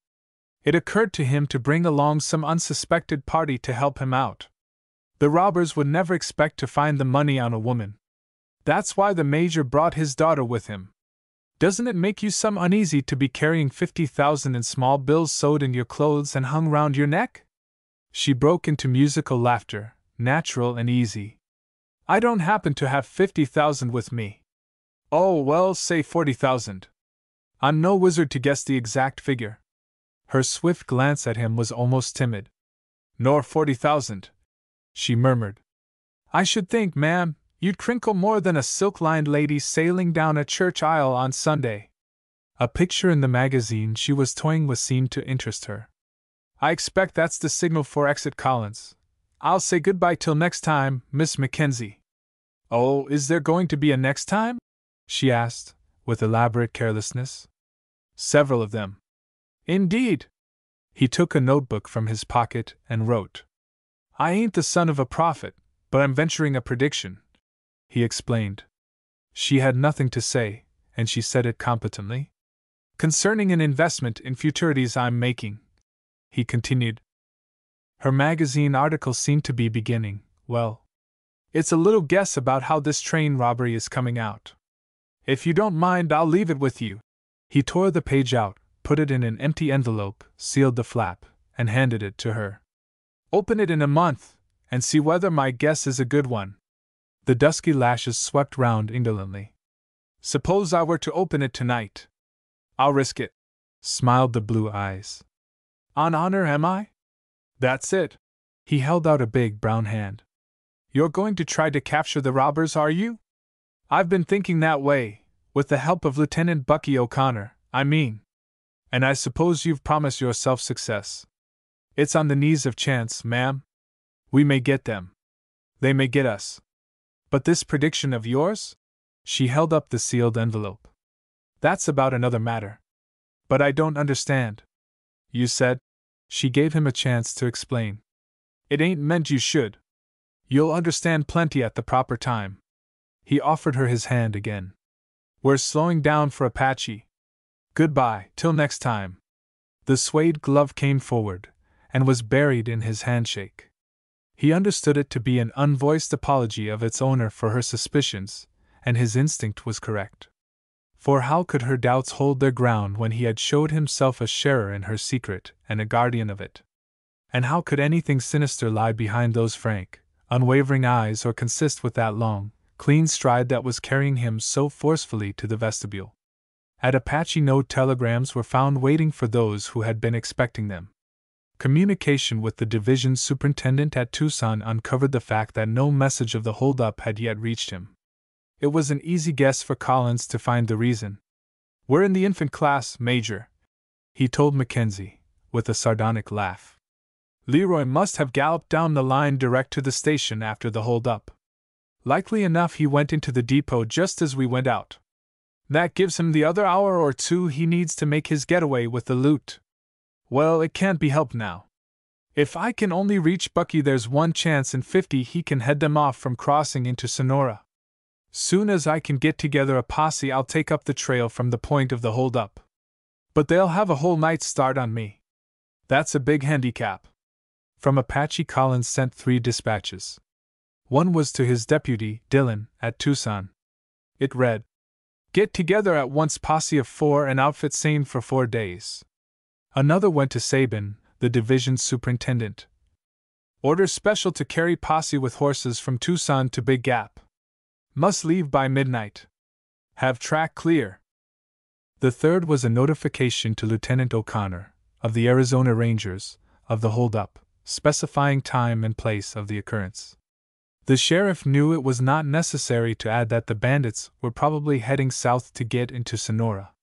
It occurred to him to bring along some unsuspected party to help him out. The robbers would never expect to find the money on a woman. That's why the Major brought his daughter with him. Doesn't it make you some uneasy to be carrying 50,000 in small bills sewed in your clothes and hung round your neck?" She broke into musical laughter, natural and easy. "I don't happen to have 50,000 with me. Oh, well, say 40,000. I'm no wizard to guess the exact figure." Her swift glance at him was almost timid. "Nor 40,000," she murmured. "I should think, ma'am, you'd crinkle more than a silk-lined lady sailing down a church aisle on Sunday." A picture in the magazine she was toying with seemed to interest her. "I expect that's the signal for exit, Collins. I'll say goodbye till next time, Miss Mackenzie." "Oh, is there going to be a next time?" she asked, with elaborate carelessness. "Several of them." "Indeed?" He took a notebook from his pocket and wrote. "I ain't the son of a prophet, but I'm venturing a prediction," he explained. She had nothing to say, and she said it competently. "Concerning an investment in futurities I'm making," he continued. Her magazine article seemed to be beginning, well. "It's a little guess about how this train robbery is coming out. If you don't mind, I'll leave it with you." He tore the page out, put it in an empty envelope, sealed the flap, and handed it to her. "Open it in a month, and see whether my guess is a good one." The dusky lashes swept round indolently. "Suppose I were to open it tonight?" "I'll risk it," smiled the blue eyes. "On honor, am I?" "That's it." He held out a big brown hand. "You're going to try to capture the robbers, are you?" "I've been thinking that way, with the help of Lieutenant Bucky O'Connor, I mean. And I suppose you've promised yourself success." "It's on the knees of chance, ma'am. We may get them. They may get us. But this prediction of yours?" She held up the sealed envelope. "That's about another matter." "But I don't understand." "You said—" She gave him a chance to explain. "It ain't meant you should. You'll understand plenty at the proper time." He offered her his hand again. "We're slowing down for Apache. Goodbye, till next time." The suede glove came forward, and was buried in his handshake. He understood it to be an unvoiced apology of its owner for her suspicions, and his instinct was correct. For how could her doubts hold their ground when he had showed himself a sharer in her secret and a guardian of it? And how could anything sinister lie behind those frank, unwavering eyes or consist with that long, clean stride that was carrying him so forcefully to the vestibule? At Apache, no telegrams were found waiting for those who had been expecting them. Communication with the division superintendent at Tucson uncovered the fact that no message of the hold-up had yet reached him. It was an easy guess for Collins to find the reason. We're in the infant class, Major, he told Mackenzie, with a sardonic laugh. Leroy must have galloped down the line direct to the station after the hold-up. Likely enough he went into the depot just as we went out. That gives him the other hour or two he needs to make his getaway with the loot. Well, it can't be helped now. If I can only reach Bucky, there's 1 chance in 50 he can head them off from crossing into Sonora. Soon as I can get together a posse, I'll take up the trail from the point of the hold-up. But they'll have a whole night's start on me. That's a big handicap. From Apache, Collins sent 3 dispatches. One was to his deputy, Dillon, at Tucson. It read, "Get together at once, posse of 4 and outfit sane for 4 days." Another went to Sabin, the division superintendent. "Order special to carry posse with horses from Tucson to Big Gap. Must leave by midnight. Have track clear." The third was a notification to Lieutenant O'Connor, of the Arizona Rangers, of the hold-up, specifying time and place of the occurrence. The sheriff knew it was not necessary to add that the bandits were probably heading south to get into Sonora.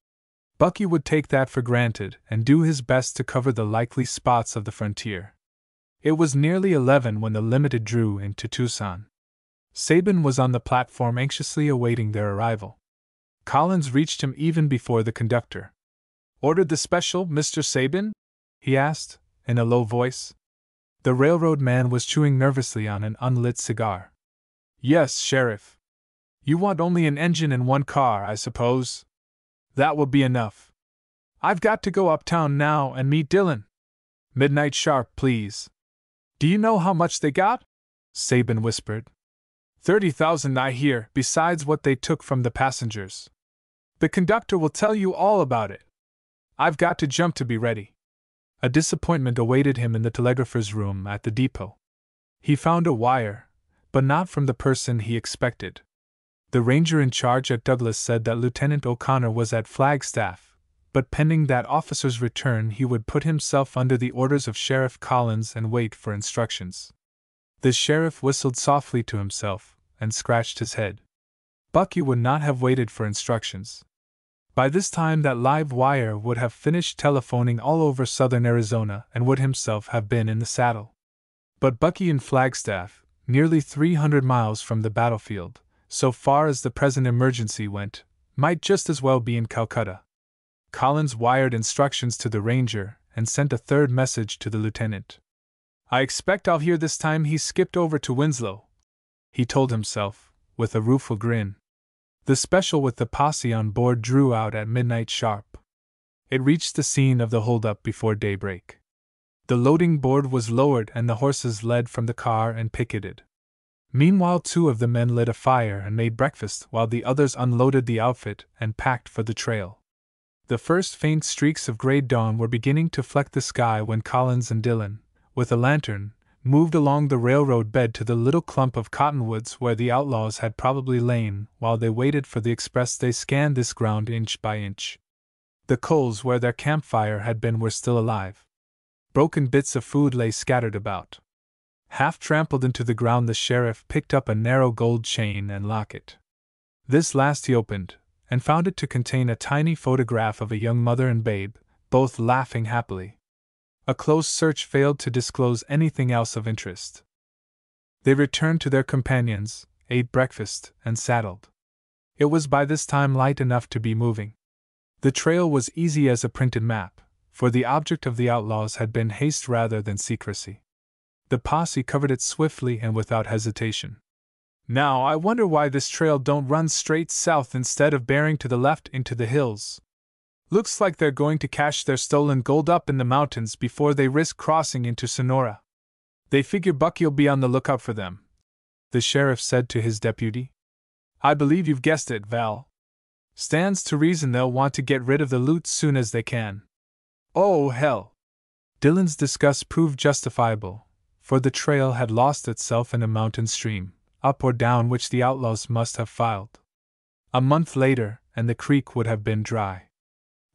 Bucky would take that for granted and do his best to cover the likely spots of the frontier. It was nearly 11 when the Limited drew into Tucson. Sabin was on the platform anxiously awaiting their arrival. Collins reached him even before the conductor. "Ordered the special, Mr. Sabin?" he asked, in a low voice. The railroad man was chewing nervously on an unlit cigar. "Yes, Sheriff. You want only an engine and 1 car, I suppose? That will be enough. I've got to go uptown now and meet Dillon. Midnight sharp, please." "Do you know how much they got?" Sabin whispered. 30,000, I hear, besides what they took from the passengers. The conductor will tell you all about it. I've got to jump to be ready." A disappointment awaited him in the telegrapher's room at the depot. He found a wire, but not from the person he expected. The ranger in charge at Douglas said that Lieutenant O'Connor was at Flagstaff, but pending that officer's return he would put himself under the orders of Sheriff Collins and wait for instructions. The sheriff whistled softly to himself and scratched his head. Bucky would not have waited for instructions. By this time that live wire would have finished telephoning all over southern Arizona and would himself have been in the saddle. But Bucky in Flagstaff, nearly 300 miles from the battlefield, so far as the present emergency went, might just as well be in Calcutta. Collins wired instructions to the ranger and sent a third message to the lieutenant. "I expect I'll hear this time he's skipped over to Winslow," he told himself, with a rueful grin. The special with the posse on board drew out at midnight sharp. It reached the scene of the holdup before daybreak. The loading board was lowered and the horses led from the car and picketed. Meanwhile 2 of the men lit a fire and made breakfast while the others unloaded the outfit and packed for the trail. The first faint streaks of gray dawn were beginning to fleck the sky when Collins and Dillon, with a lantern, moved along the railroad bed to the little clump of cottonwoods where the outlaws had probably lain while they waited for the express. They scanned this ground inch by inch. The coals where their campfire had been were still alive. Broken bits of food lay scattered about. Half trampled into the ground, the sheriff picked up a narrow gold chain and locket. This last he opened, and found it to contain a tiny photograph of a young mother and babe, both laughing happily. A close search failed to disclose anything else of interest. They returned to their companions, ate breakfast, and saddled. It was by this time light enough to be moving. The trail was easy as a printed map, for the object of the outlaws had been haste rather than secrecy. The posse covered it swiftly and without hesitation. "Now I wonder why this trail don't run straight south instead of bearing to the left into the hills. Looks like they're going to cache their stolen gold up in the mountains before they risk crossing into Sonora. They figure Bucky'll be on the lookout for them," the sheriff said to his deputy. "I believe you've guessed it, Val. Stands to reason they'll want to get rid of the loot soon as they can." "Oh, hell!" Dillon's disgust proved justifiable, for the trail had lost itself in a mountain stream, up or down which the outlaws must have filed. A month later, and the creek would have been dry.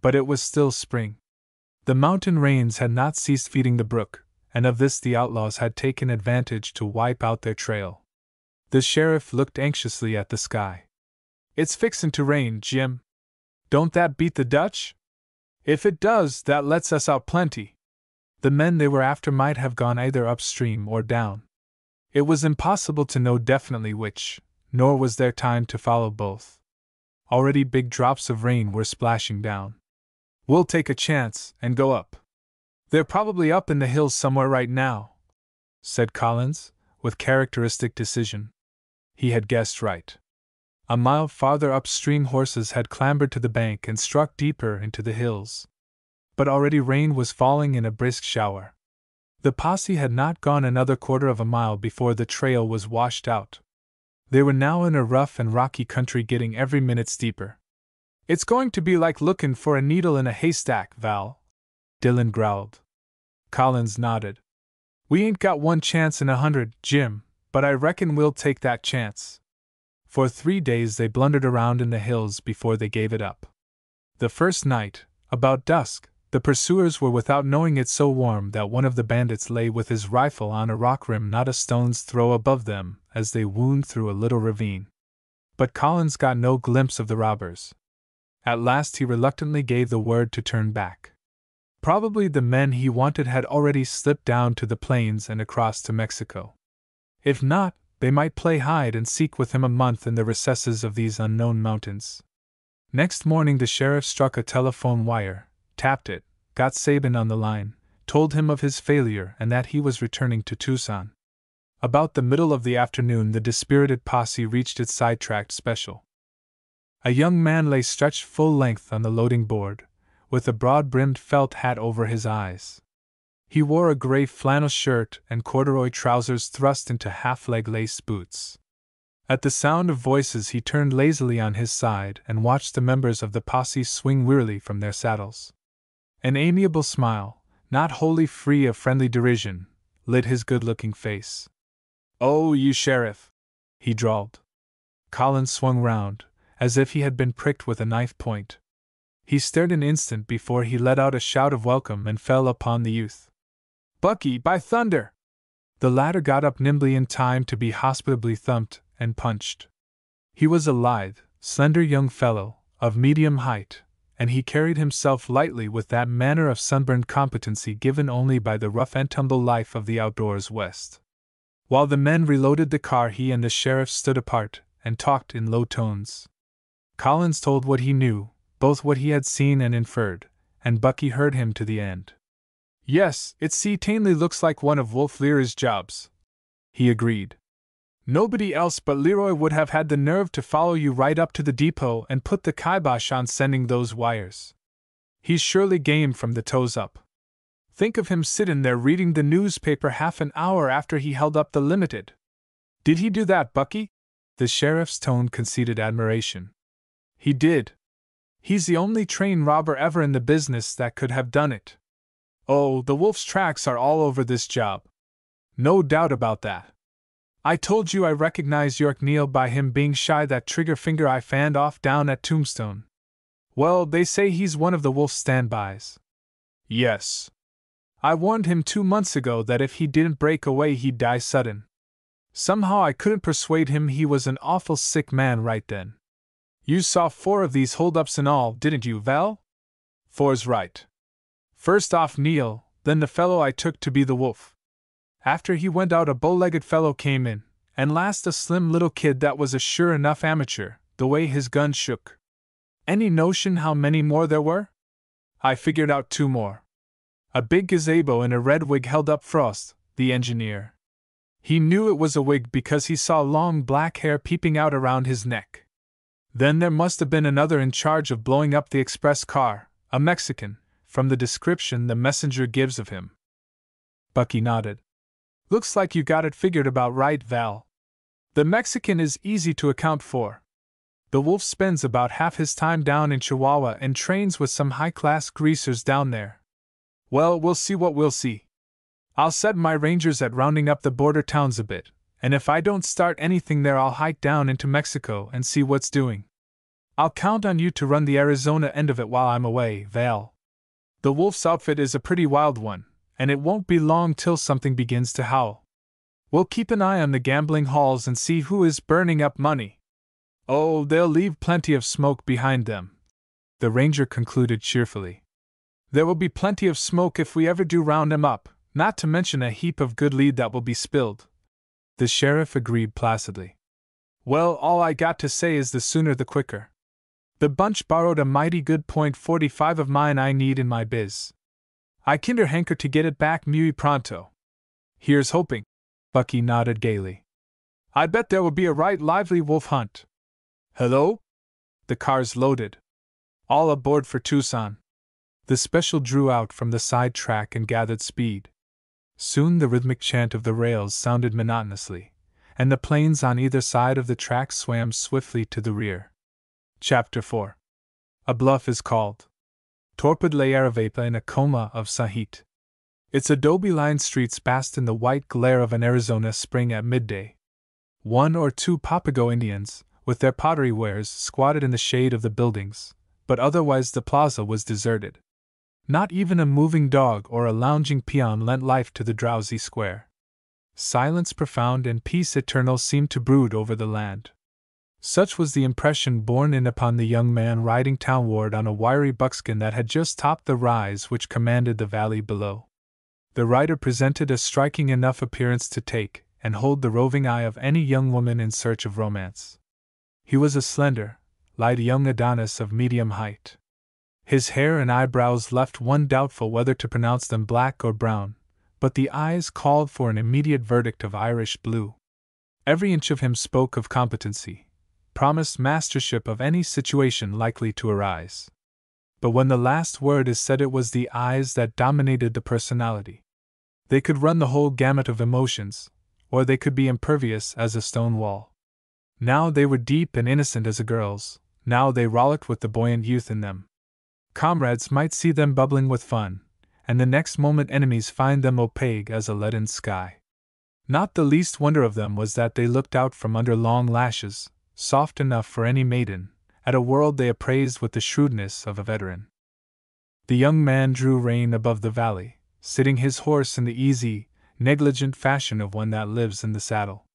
But it was still spring. The mountain rains had not ceased feeding the brook, and of this the outlaws had taken advantage to wipe out their trail. The sheriff looked anxiously at the sky. "It's fixin' to rain, Jim." Don't that beat the Dutch? If it does, that lets us out plenty. The men they were after might have gone either upstream or down. It was impossible to know definitely which, nor was there time to follow both. Already big drops of rain were splashing down. We'll take a chance and go up. They're probably up in the hills somewhere right now, said Collins, with characteristic decision. He had guessed right. A mile farther upstream horses had clambered to the bank and struck deeper into the hills. But already rain was falling in a brisk shower. The posse had not gone another quarter of a mile before the trail was washed out. They were now in a rough and rocky country getting every minute steeper. It's going to be like looking for a needle in a haystack, Val, Dillon growled. Collins nodded. We ain't got one chance in 100, Jim, but I reckon we'll take that chance. For 3 days they blundered around in the hills before they gave it up. The first night, about dusk, the pursuers were without knowing it so warm that one of the bandits lay with his rifle on a rock rim not a stone's throw above them as they wound through a little ravine. But Collins got no glimpse of the robbers. At last he reluctantly gave the word to turn back. Probably the men he wanted had already slipped down to the plains and across to Mexico. If not, they might play hide and seek with him a month in the recesses of these unknown mountains. Next morning the sheriff struck a telephone wire, tapped it, got Sabin on the line, told him of his failure and that he was returning to Tucson. About the middle of the afternoon the dispirited posse reached its sidetracked special. A young man lay stretched full length on the loading board, with a broad-brimmed felt hat over his eyes. He wore a gray flannel shirt and corduroy trousers thrust into half-leg lace boots. At the sound of voices he turned lazily on his side and watched the members of the posse swing wearily from their saddles. An amiable smile, not wholly free of friendly derision, lit his good-looking face. "Oh, you sheriff," he drawled. Collins swung round, as if he had been pricked with a knife point. He stared an instant before he let out a shout of welcome and fell upon the youth. "Bucky, by thunder!" The latter got up nimbly in time to be hospitably thumped and punched. He was a lithe, slender young fellow, of medium height, and he carried himself lightly with that manner of sunburned competency given only by the rough-and-tumble life of the outdoors West. While the men reloaded the car he and the sheriff stood apart and talked in low tones. Collins told what he knew, both what he had seen and inferred, and Bucky heard him to the end. "Yes, it certainly looks like one of Wolf Leary's jobs," he agreed. "Nobody else but Leroy would have had the nerve to follow you right up to the depot and put the kibosh on sending those wires. He's surely game from the toes up. Think of him sitting there reading the newspaper half an hour after he held up the Limited. Did he do that, Bucky?" The sheriff's tone conceded admiration. "He did. He's the only train robber ever in the business that could have done it. Oh, the wolf's tracks are all over this job. No doubt about that. I told you I recognized York Neal by him being shy that trigger finger I fanned off down at Tombstone. Well, they say he's one of the wolf's standbys." "Yes. I warned him 2 months ago that if he didn't break away he'd die sudden. Somehow I couldn't persuade him he was an awful sick man right then. You saw 4 of these holdups in all, didn't you, Val?" "4's right. First off Neal, then the fellow I took to be the wolf. After he went out a bow-legged fellow came in, and last a slim little kid that was a sure enough amateur, the way his gun shook. Any notion how many more there were?" "I figured out 2 more. A big gazebo in a red wig held up Frost, the engineer. He knew it was a wig because he saw long black hair peeping out around his neck. Then there must have been another in charge of blowing up the express car, a Mexican, from the description the messenger gives of him." Bucky nodded. "Looks like you got it figured about right, Val. The Mexican is easy to account for. The wolf spends about half his time down in Chihuahua and trains with some high-class greasers down there. Well, we'll see what we'll see. I'll set my rangers at rounding up the border towns a bit, and if I don't start anything there I'll hike down into Mexico and see what's doing. I'll count on you to run the Arizona end of it while I'm away, Val. The wolf's outfit is a pretty wild one, and it won't be long till something begins to howl. We'll keep an eye on the gambling halls and see who is burning up money. Oh, they'll leave plenty of smoke behind them." the ranger concluded cheerfully. There will be plenty of smoke if we ever do round him up, not to mention a heap of good lead that will be spilled. The sheriff agreed placidly. Well, all I got to say is the sooner the quicker. The bunch borrowed a mighty good .45 of mine I need in my biz. I kinder hanker to get it back muy pronto. Here's hoping. Bucky nodded gaily. I bet there will be a right lively wolf hunt. Hello? The car's loaded. All aboard for Tucson. The special drew out from the side track and gathered speed. Soon the rhythmic chant of the rails sounded monotonously, and the planes on either side of the track swam swiftly to the rear. Chapter 4. A bluff is called. Torpid lay Aravaipa in a coma of Sahit. Its adobe-lined streets basked in the white glare of an Arizona spring at midday. One or two Papago Indians, with their pottery wares, squatted in the shade of the buildings, but otherwise the plaza was deserted. Not even a moving dog or a lounging peon lent life to the drowsy square. Silence profound and peace eternal seemed to brood over the land. Such was the impression borne in upon the young man riding townward on a wiry buckskin that had just topped the rise which commanded the valley below. The rider presented a striking enough appearance to take and hold the roving eye of any young woman in search of romance. He was a slender, light young Adonis of medium height. His hair and eyebrows left one doubtful whether to pronounce them black or brown, but the eyes called for an immediate verdict of Irish blue. Every inch of him spoke of competency, promised mastership of any situation likely to arise. But when the last word is said, it was the eyes that dominated the personality. They could run the whole gamut of emotions, or they could be impervious as a stone wall. Now they were deep and innocent as a girl's, now they rollicked with the buoyant youth in them. Comrades might see them bubbling with fun, and the next moment enemies find them opaque as a leaden sky. Not the least wonder of them was that they looked out from under long lashes, soft enough for any maiden, at a world they appraised with the shrewdness of a veteran. The young man drew rein above the valley, sitting his horse in the easy, negligent fashion of one that lives in the saddle.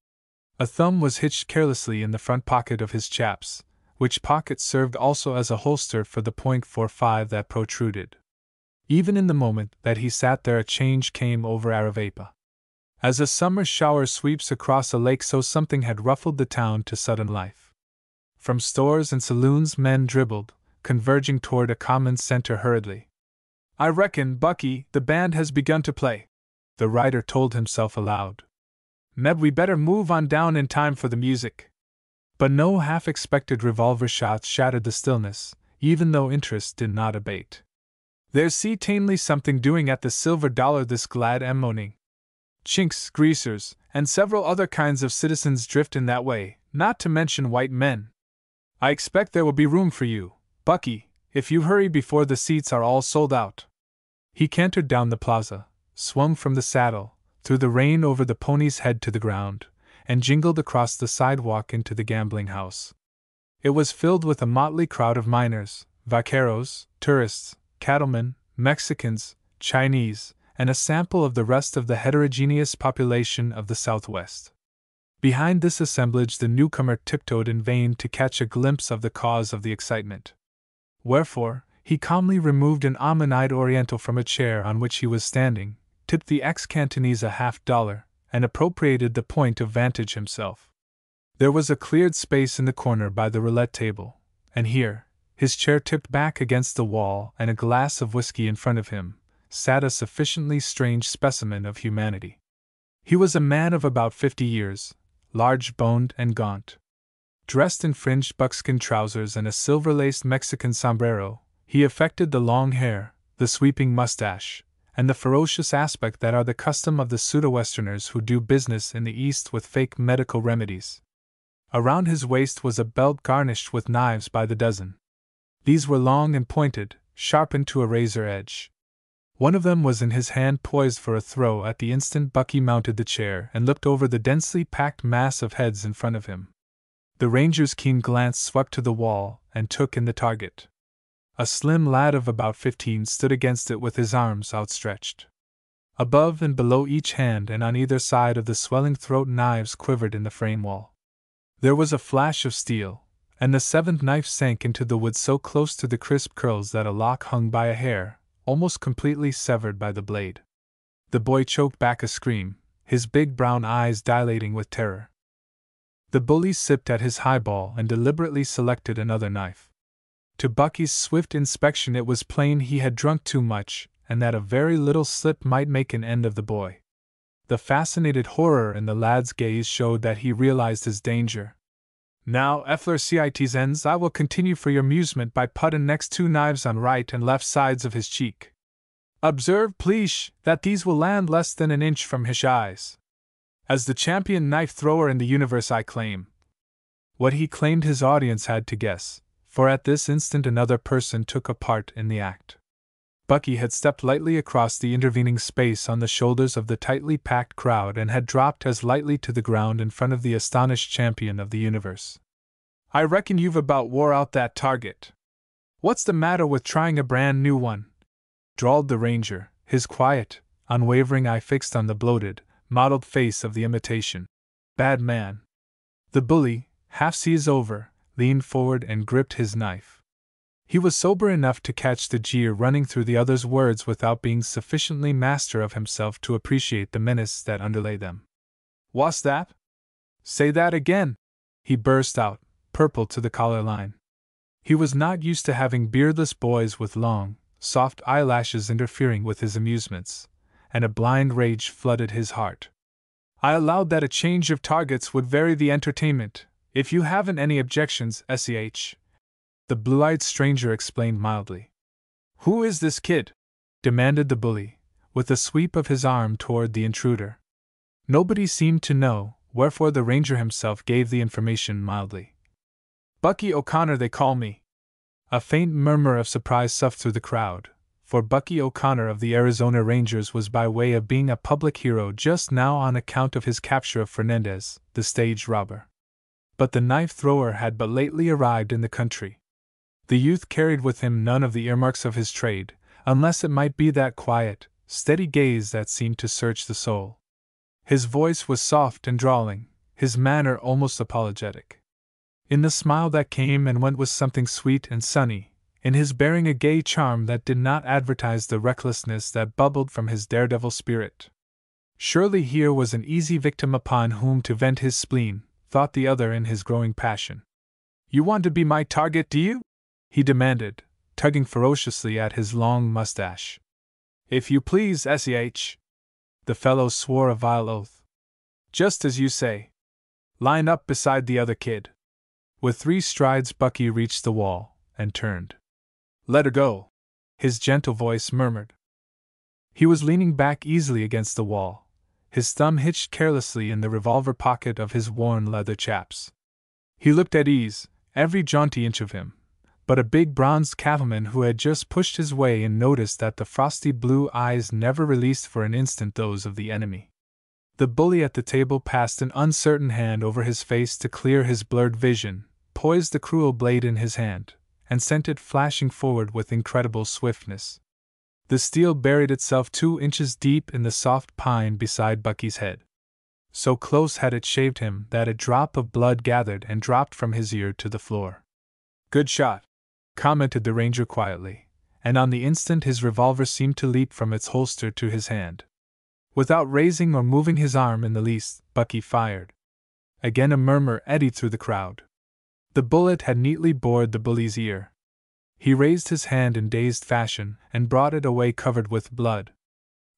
A thumb was hitched carelessly in the front pocket of his chaps, which pocket served also as a holster for the .45 that protruded. Even in the moment that he sat there, a change came over Aravaipa. As a summer shower sweeps across a lake, so something had ruffled the town to sudden life. From stores and saloons men dribbled, converging toward a common center hurriedly. I reckon, Bucky, the band has begun to play, the rider told himself aloud. Meb, we better move on down in time for the music. But no half-expected revolver shots shattered the stillness, even though interest did not abate. There's certainly something doing at the Silver Dollar this glad morning. Chinks, greasers, and several other kinds of citizens drift in that way, not to mention white men. I expect there will be room for you, Bucky, if you hurry before the seats are all sold out. He cantered down the plaza, swung from the saddle, threw the rein over the pony's head to the ground, and jingled across the sidewalk into the gambling house. It was filled with a motley crowd of miners, vaqueros, tourists, cattlemen, Mexicans, Chinese, and a sample of the rest of the heterogeneous population of the Southwest. Behind this assemblage the newcomer tiptoed in vain to catch a glimpse of the cause of the excitement. Wherefore, he calmly removed an almond-eyed Oriental from a chair on which he was standing, tipped the ex-Cantonese $50, and appropriated the point of vantage himself. There was a cleared space in the corner by the roulette table, and here, his chair tipped back against the wall and a glass of whiskey in front of him, sat a sufficiently strange specimen of humanity. He was a man of about 50 years, large-boned and gaunt. Dressed in fringed buckskin trousers and a silver-laced Mexican sombrero, he affected the long hair, the sweeping mustache, and the ferocious aspect that are the custom of the pseudo-Westerners who do business in the East with fake medical remedies. Around his waist was a belt garnished with knives by the dozen. These were long and pointed, sharpened to a razor edge. One of them was in his hand, poised for a throw at the instant Bucky mounted the chair and looked over the densely packed mass of heads in front of him. The ranger's keen glance swept to the wall and took in the target. A slim lad of about 15 stood against it with his arms outstretched. Above and below each hand and on either side of the swelling throat knives quivered in the frame wall. There was a flash of steel, and the seventh knife sank into the wood so close to the crisp curls that a lock hung by a hair, almost completely severed by the blade. The boy choked back a scream, his big brown eyes dilating with terror. The bully sipped at his highball and deliberately selected another knife. To Bucky's swift inspection, it was plain he had drunk too much, and that a very little slip might make an end of the boy. The fascinated horror in the lad's gaze showed that he realized his danger. Now, citizens, I will continue for your amusement by putting next two knives on right and left sides of his cheek. Observe, please, that these will land less than an inch from his eyes. As the champion knife thrower in the universe, I claim. What he claimed his audience had to guess, for at this instant another person took a part in the act. Bucky had stepped lightly across the intervening space on the shoulders of the tightly packed crowd and had dropped as lightly to the ground in front of the astonished champion of the universe. I reckon you've about wore out that target. What's the matter with trying a brand new one? Drawled the ranger, his quiet, unwavering eye fixed on the bloated, mottled face of the imitation. Bad man. The bully, half seas over, leaned forward and gripped his knife. He was sober enough to catch the jeer running through the other's words without being sufficiently master of himself to appreciate the menace that underlay them. What's that? Say that again! He burst out, purple to the collar line. He was not used to having beardless boys with long, soft eyelashes interfering with his amusements, and a blind rage flooded his heart. I allowed that a change of targets would vary the entertainment, if you haven't any objections, SEH. The blue-eyed stranger explained mildly. Who is this kid? Demanded the bully, with a sweep of his arm toward the intruder. Nobody seemed to know, wherefore the ranger himself gave the information mildly. Bucky O'Connor they call me. A faint murmur of surprise soughed through the crowd, for Bucky O'Connor of the Arizona Rangers was by way of being a public hero just now on account of his capture of Fernandez, the stage robber. But the knife thrower had but lately arrived in the country. The youth carried with him none of the earmarks of his trade, unless it might be that quiet, steady gaze that seemed to search the soul. His voice was soft and drawling, his manner almost apologetic. In the smile that came and went was something sweet and sunny, in his bearing a gay charm that did not advertise the recklessness that bubbled from his daredevil spirit. Surely here was an easy victim upon whom to vent his spleen, thought the other in his growing passion. You want to be my target, do you? He demanded, tugging ferociously at his long mustache. If you please, SEH. The fellow swore a vile oath. Just as you say. Line up beside the other kid. With 3 strides Bucky reached the wall, and turned. Let her go, his gentle voice murmured. He was leaning back easily against the wall, his thumb hitched carelessly in the revolver pocket of his worn leather chaps. He looked at ease, every jaunty inch of him, but a big bronzed cattleman who had just pushed his way in noticed that the frosty blue eyes never released for an instant those of the enemy. The bully at the table passed an uncertain hand over his face to clear his blurred vision, poised the cruel blade in his hand, and sent it flashing forward with incredible swiftness. The steel buried itself 2 inches deep in the soft pine beside Bucky's head. So close had it shaved him that a drop of blood gathered and dropped from his ear to the floor. Good shot, commented the ranger quietly, and on the instant his revolver seemed to leap from its holster to his hand. Without raising or moving his arm in the least, Bucky fired. Again a murmur eddied through the crowd. The bullet had neatly bored the bully's ear. He raised his hand in dazed fashion and brought it away covered with blood.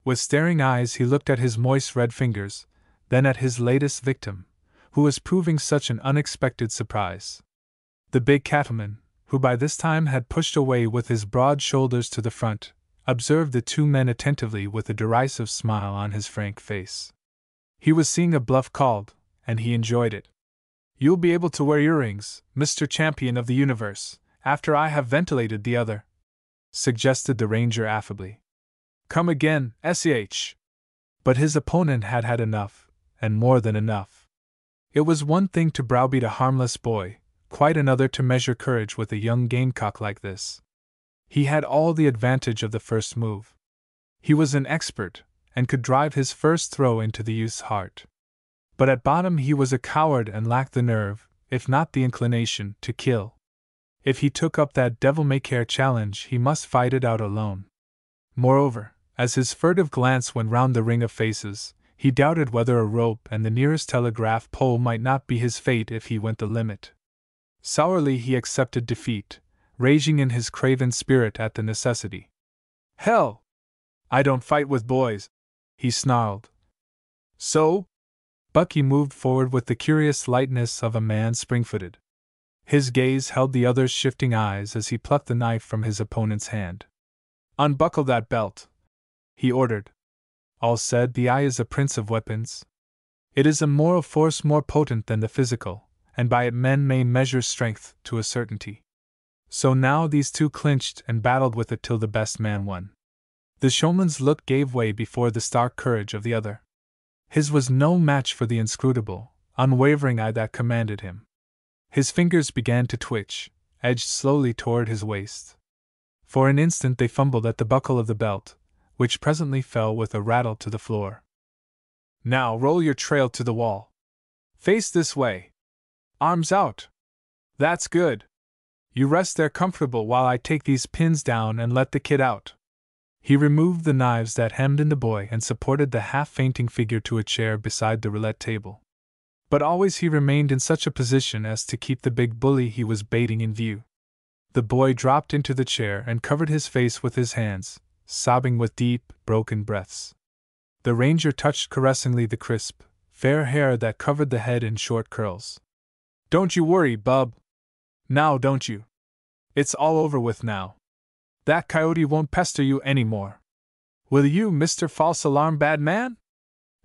With staring eyes he looked at his moist red fingers, then at his latest victim, who was proving such an unexpected surprise. The big cattleman, who by this time had pushed away with his broad shoulders to the front, observed the 2 men attentively with a derisive smile on his frank face. He was seeing a bluff called, and he enjoyed it. You'll be able to wear earrings, Mr. Champion of the Universe, after I have ventilated the other, suggested the ranger affably. Come again, SEH. But his opponent had had enough, and more than enough. It was one thing to browbeat a harmless boy, quite another to measure courage with a young gamecock like this. He had all the advantage of the first move. He was an expert, and could drive his first throw into the youth's heart. But at bottom he was a coward and lacked the nerve, if not the inclination, to kill. If he took up that devil-may-care challenge, he must fight it out alone. Moreover, as his furtive glance went round the ring of faces, he doubted whether a rope and the nearest telegraph pole might not be his fate if he went the limit. Sourly he accepted defeat, raging in his craven spirit at the necessity. "Hell! I don't fight with boys," he snarled. "So?" Bucky moved forward with the curious lightness of a man spring-footed. His gaze held the other's shifting eyes as he plucked the knife from his opponent's hand. "Unbuckle that belt," he ordered. All said, the eye is a prince of weapons. It is a moral force more potent than the physical, and by it men may measure strength to a certainty. So now these two clinched and battled with it till the best man won. The showman's look gave way before the stark courage of the other. His was no match for the inscrutable, unwavering eye that commanded him. His fingers began to twitch, edged slowly toward his waist. For an instant they fumbled at the buckle of the belt, which presently fell with a rattle to the floor. "Now roll your trail to the wall. Face this way. Arms out. That's good. You rest there comfortable while I take these pins down and let the kid out." He removed the knives that hemmed in the boy and supported the half-fainting figure to a chair beside the roulette table. But always he remained in such a position as to keep the big bully he was baiting in view. The boy dropped into the chair and covered his face with his hands, sobbing with deep, broken breaths. The ranger touched caressingly the crisp, fair hair that covered the head in short curls. "Don't you worry, bub. Now don't you? It's all over with now. That coyote won't pester you any more. Will you, Mr. False Alarm Bad Man?"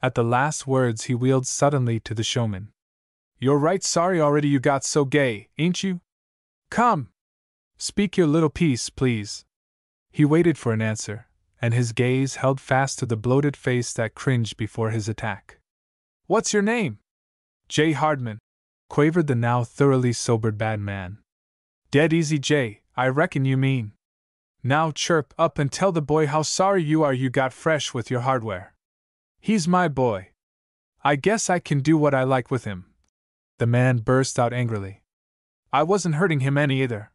At the last words he wheeled suddenly to the showman. "You're right sorry already you got so gay, ain't you? Come! Speak your little piece, please." He waited for an answer, and his gaze held fast to the bloated face that cringed before his attack. "What's your name?" "J. Hardman," quavered the now thoroughly sobered bad man. "Dead easy, J, I reckon you mean. Now chirp up and tell the boy how sorry you are you got fresh with your hardware. He's my boy. I guess I can do what I like with him." The man burst out angrily. "I wasn't hurting him any either.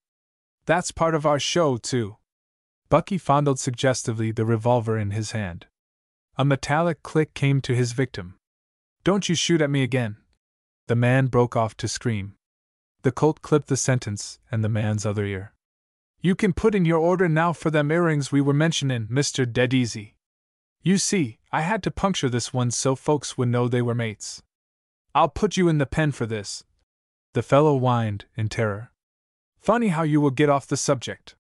That's part of our show, too." Bucky fondled suggestively the revolver in his hand. A metallic click came to his victim. "Don't you shoot at me again." The man broke off to scream. The Colt clipped the sentence and the man's other ear. "You can put in your order now for them earrings we were mentionin', Mr. Dead Easy. You see, I had to puncture this one so folks would know they were mates. I'll put you in the pen for this." The fellow whined, in terror. "Funny how you will get off the subject.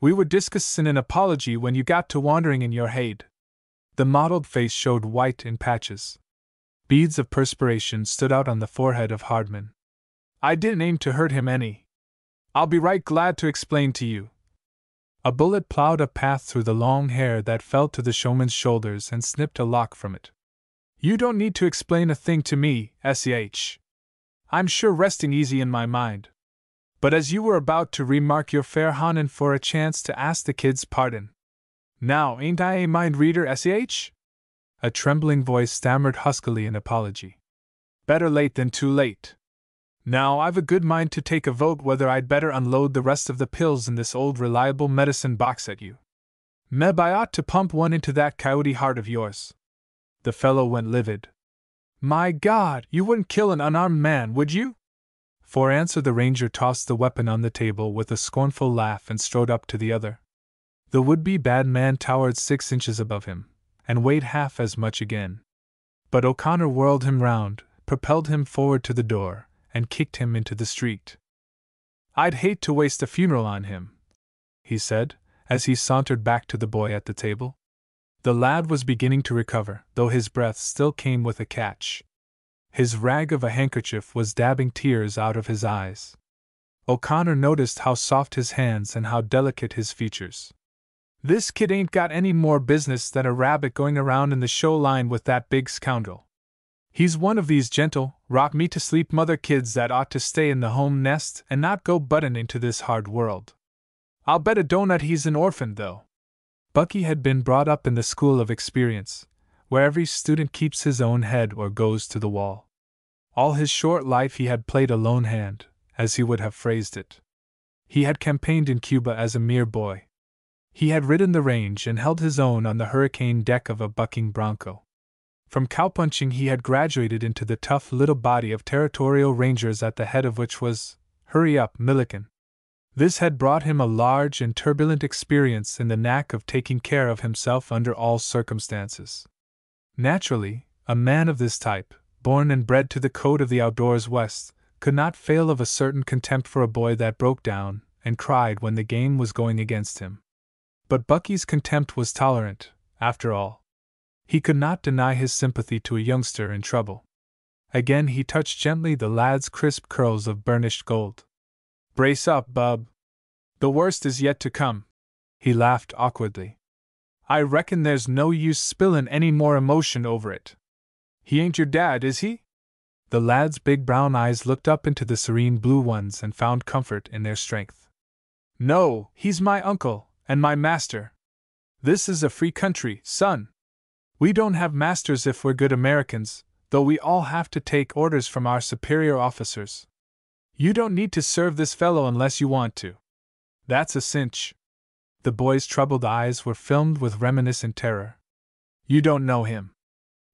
We were discussin' an apology when you got to wandering in your haid." The mottled face showed white in patches. Beads of perspiration stood out on the forehead of Hardman. "I didn't aim to hurt him any. I'll be right glad to explain to you." A bullet plowed a path through the long hair that fell to the showman's shoulders and snipped a lock from it. "You don't need to explain a thing to me, S.H. I'm sure resting easy in my mind. But as you were about to remark your fair honin' for a chance to ask the kid's pardon. Now ain't I a mind reader, S.H.? A trembling voice stammered huskily in apology. "Better late than too late. Now I've a good mind to take a vote whether I'd better unload the rest of the pills in this old reliable medicine box at you. Meb I ought to pump one into that coyote heart of yours." The fellow went livid. "My God, you wouldn't kill an unarmed man, would you?" For answer the ranger tossed the weapon on the table with a scornful laugh and strode up to the other. The would-be bad man towered 6 inches above him, and weighed half as much again. But O'Connor whirled him round, propelled him forward to the door, and kicked him into the street. "I'd hate to waste a funeral on him," he said, as he sauntered back to the boy at the table. The lad was beginning to recover, though his breath still came with a catch. His rag of a handkerchief was dabbing tears out of his eyes. O'Connor noticed how soft his hands and how delicate his features. "This kid ain't got any more business than a rabbit going around in the show line with that big scoundrel. He's one of these gentle, rock-me-to-sleep mother kids that ought to stay in the home nest and not go buttin' into this hard world. I'll bet a donut he's an orphan, though." Bucky had been brought up in the school of experience, where every student keeps his own head or goes to the wall. All his short life he had played a lone hand, as he would have phrased it. He had campaigned in Cuba as a mere boy. He had ridden the range and held his own on the hurricane deck of a bucking bronco. From cowpunching he had graduated into the tough little body of territorial rangers at the head of which was, Hurry Up, Milliken. This had brought him a large and turbulent experience in the knack of taking care of himself under all circumstances. Naturally, a man of this type, born and bred to the code of the outdoors West, could not fail of a certain contempt for a boy that broke down and cried when the game was going against him. But Bucky's contempt was tolerant, after all. He could not deny his sympathy to a youngster in trouble. Again he touched gently the lad's crisp curls of burnished gold. "Brace up, bub. The worst is yet to come." He laughed awkwardly. "I reckon there's no use spillin' any more emotion over it. He ain't your dad, is he?" The lad's big brown eyes looked up into the serene blue ones and found comfort in their strength. "No, he's my uncle, and my master. This is a free country, son. We don't have masters if we're good Americans, though we all have to take orders from our superior officers. You don't need to serve this fellow unless you want to. That's a cinch." The boy's troubled eyes were filmed with reminiscent terror. "You don't know him.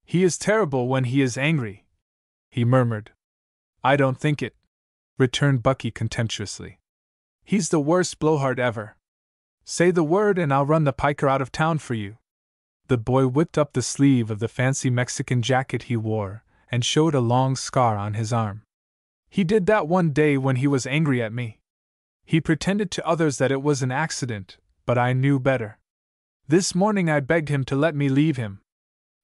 He is terrible when he is angry," he murmured. "I don't think it," returned Bucky contemptuously. "He's the worst blowhard ever. Say the word and I'll run the piker out of town for you." The boy whipped up the sleeve of the fancy Mexican jacket he wore and showed a long scar on his arm. "He did that one day when he was angry at me. He pretended to others that it was an accident, but I knew better. This morning I begged him to let me leave him.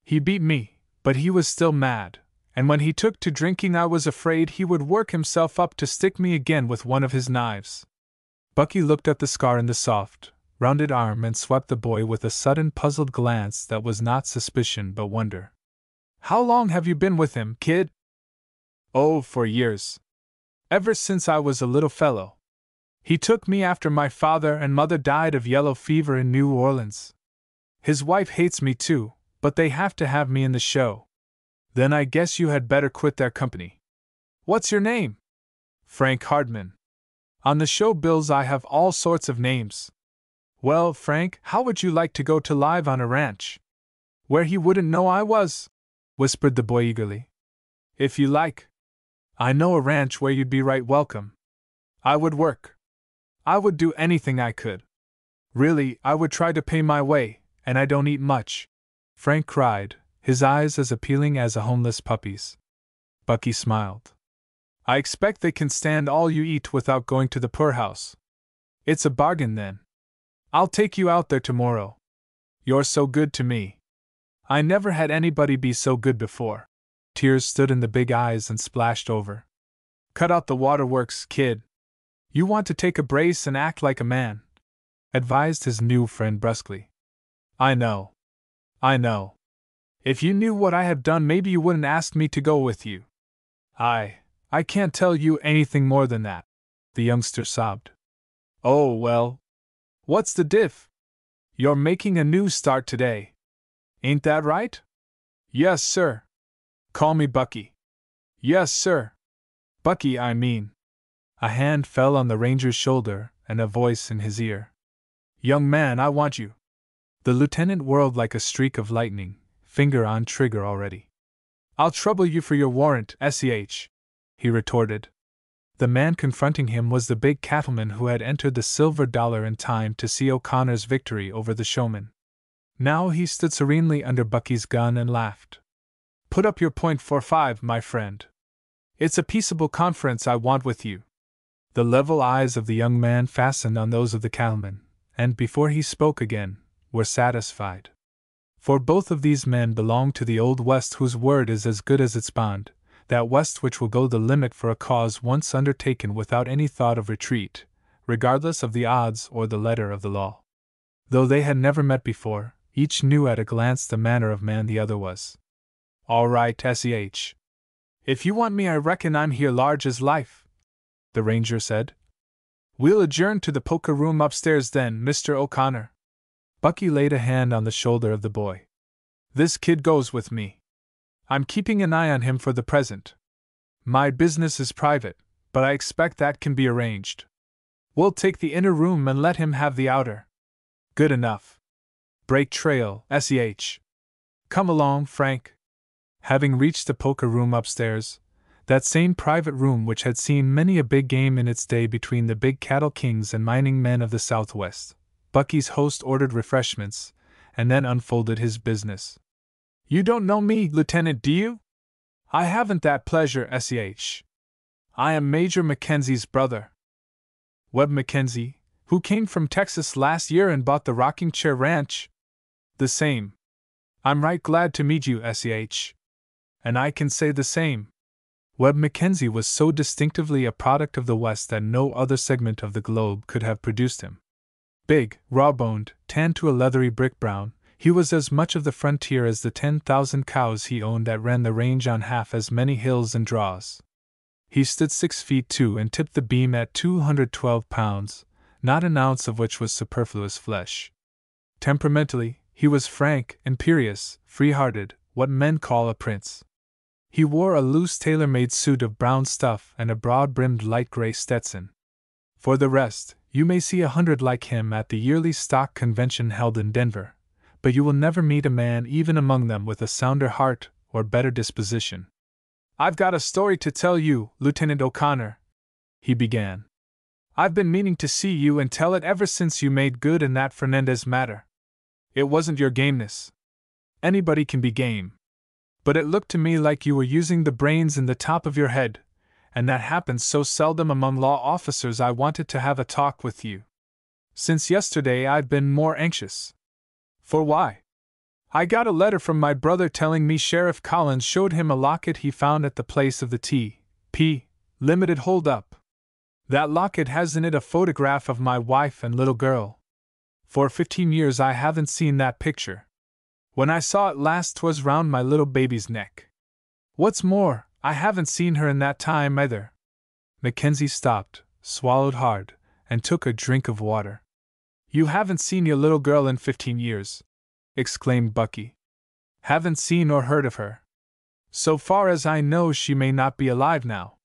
He beat me, but he was still mad, and when he took to drinking I was afraid he would work himself up to stick me again with one of his knives." Bucky looked at the scar in the soft, rounded arm and swept the boy with a sudden puzzled glance that was not suspicion but wonder. "How long have you been with him, kid?" "Oh, for years. Ever since I was a little fellow. He took me after my father and mother died of yellow fever in New Orleans. His wife hates me too, but they have to have me in the show. Then I guess you had better quit their company." "What's your name?" "Frank Hardman. On the show bills I have all sorts of names." "Well, Frank, how would you like to go to live on a ranch? Where he wouldn't know I was?" whispered the boy eagerly. "If you like. I know a ranch where you'd be right welcome. I would work. I would do anything I could. Really, I would try to pay my way, and I don't eat much," Frank cried, his eyes as appealing as a homeless puppy's. Bucky smiled. "I expect they can stand all you eat without going to the poorhouse. It's a bargain then. I'll take you out there tomorrow. You're so good to me. I never had anybody be so good before." Tears stood in the big eyes and splashed over. "Cut out the waterworks, kid. You want to take a brace and act like a man," advised his new friend brusquely. I know. If you knew what I have done, maybe you wouldn't ask me to go with you." I can't tell you anything more than that," the youngster sobbed. "Oh, well. What's the diff? You're making a new start today. Ain't that right?" "Yes, sir." "Call me Bucky." "Yes, sir. Bucky, I mean." A hand fell on the ranger's shoulder and a voice in his ear. "Young man, I want you." The lieutenant whirled like a streak of lightning, finger on trigger already. "I'll trouble you for your warrant, SEH," he retorted. The man confronting him was the big cattleman who had entered the Silver Dollar in time to see O'Connor's victory over the showman. Now he stood serenely under Bucky's gun and laughed. "Put up your .45, my friend. It's a peaceable conference I want with you." The level eyes of the young man fastened on those of the cattleman, and before he spoke again, were satisfied. For both of these men belonged to the Old West whose word is as good as its bond, that West which will go the limit for a cause once undertaken without any thought of retreat, regardless of the odds or the letter of the law. Though they had never met before, each knew at a glance the manner of man the other was. "All right, SEH. If you want me, I reckon I'm here large as life," the ranger said. "We'll adjourn to the poker room upstairs then, Mr. O'Connor." Bucky laid a hand on the shoulder of the boy. "This kid goes with me. I'm keeping an eye on him for the present. My business is private, but I expect that can be arranged. We'll take the inner room and let him have the outer. Good enough. Break trail, SEH. Come along, Frank. Having reached the poker room upstairs, that same private room which had seen many a big game in its day between the big cattle kings and mining men of the Southwest, Bucky's host ordered refreshments, and then unfolded his business. You don't know me, Lieutenant, do you? I haven't that pleasure, SEH. I am Major Mackenzie's brother. Webb Mackenzie, who came from Texas last year and bought the Rocking Chair Ranch? The same. I'm right glad to meet you, SEH. And I can say the same. Webb Mackenzie was so distinctively a product of the West that no other segment of the globe could have produced him. Big, raw-boned, tanned to a leathery brick brown, he was as much of the frontier as the 10,000 cows he owned that ran the range on half as many hills and draws. He stood 6 feet 2 and tipped the beam at 212 pounds, not an ounce of which was superfluous flesh. Temperamentally, he was frank, imperious, free-hearted, what men call a prince. He wore a loose tailor-made suit of brown stuff and a broad-brimmed light gray Stetson. For the rest, you may see 100 like him at the yearly stock convention held in Denver, but you will never meet a man even among them with a sounder heart or better disposition. I've got a story to tell you, Lieutenant O'Connor, he began. I've been meaning to see you and tell it ever since you made good in that Fernandez matter. It wasn't your gameness. Anybody can be game. But it looked to me like you were using the brains in the top of your head, and that happens so seldom among law officers. I wanted to have a talk with you. Since yesterday I've been more anxious. For why? I got a letter from my brother telling me Sheriff Collins showed him a locket he found at the place of the T.P. Limited hold-up. That locket has in it a photograph of my wife and little girl. For 15 years I haven't seen that picture. When I saw it last 'twas round my little baby's neck. What's more, I haven't seen her in that time either. Mackenzie stopped, swallowed hard, and took a drink of water. You haven't seen your little girl in 15 years, exclaimed Bucky. Haven't seen or heard of her. So far as I know, she may not be alive now.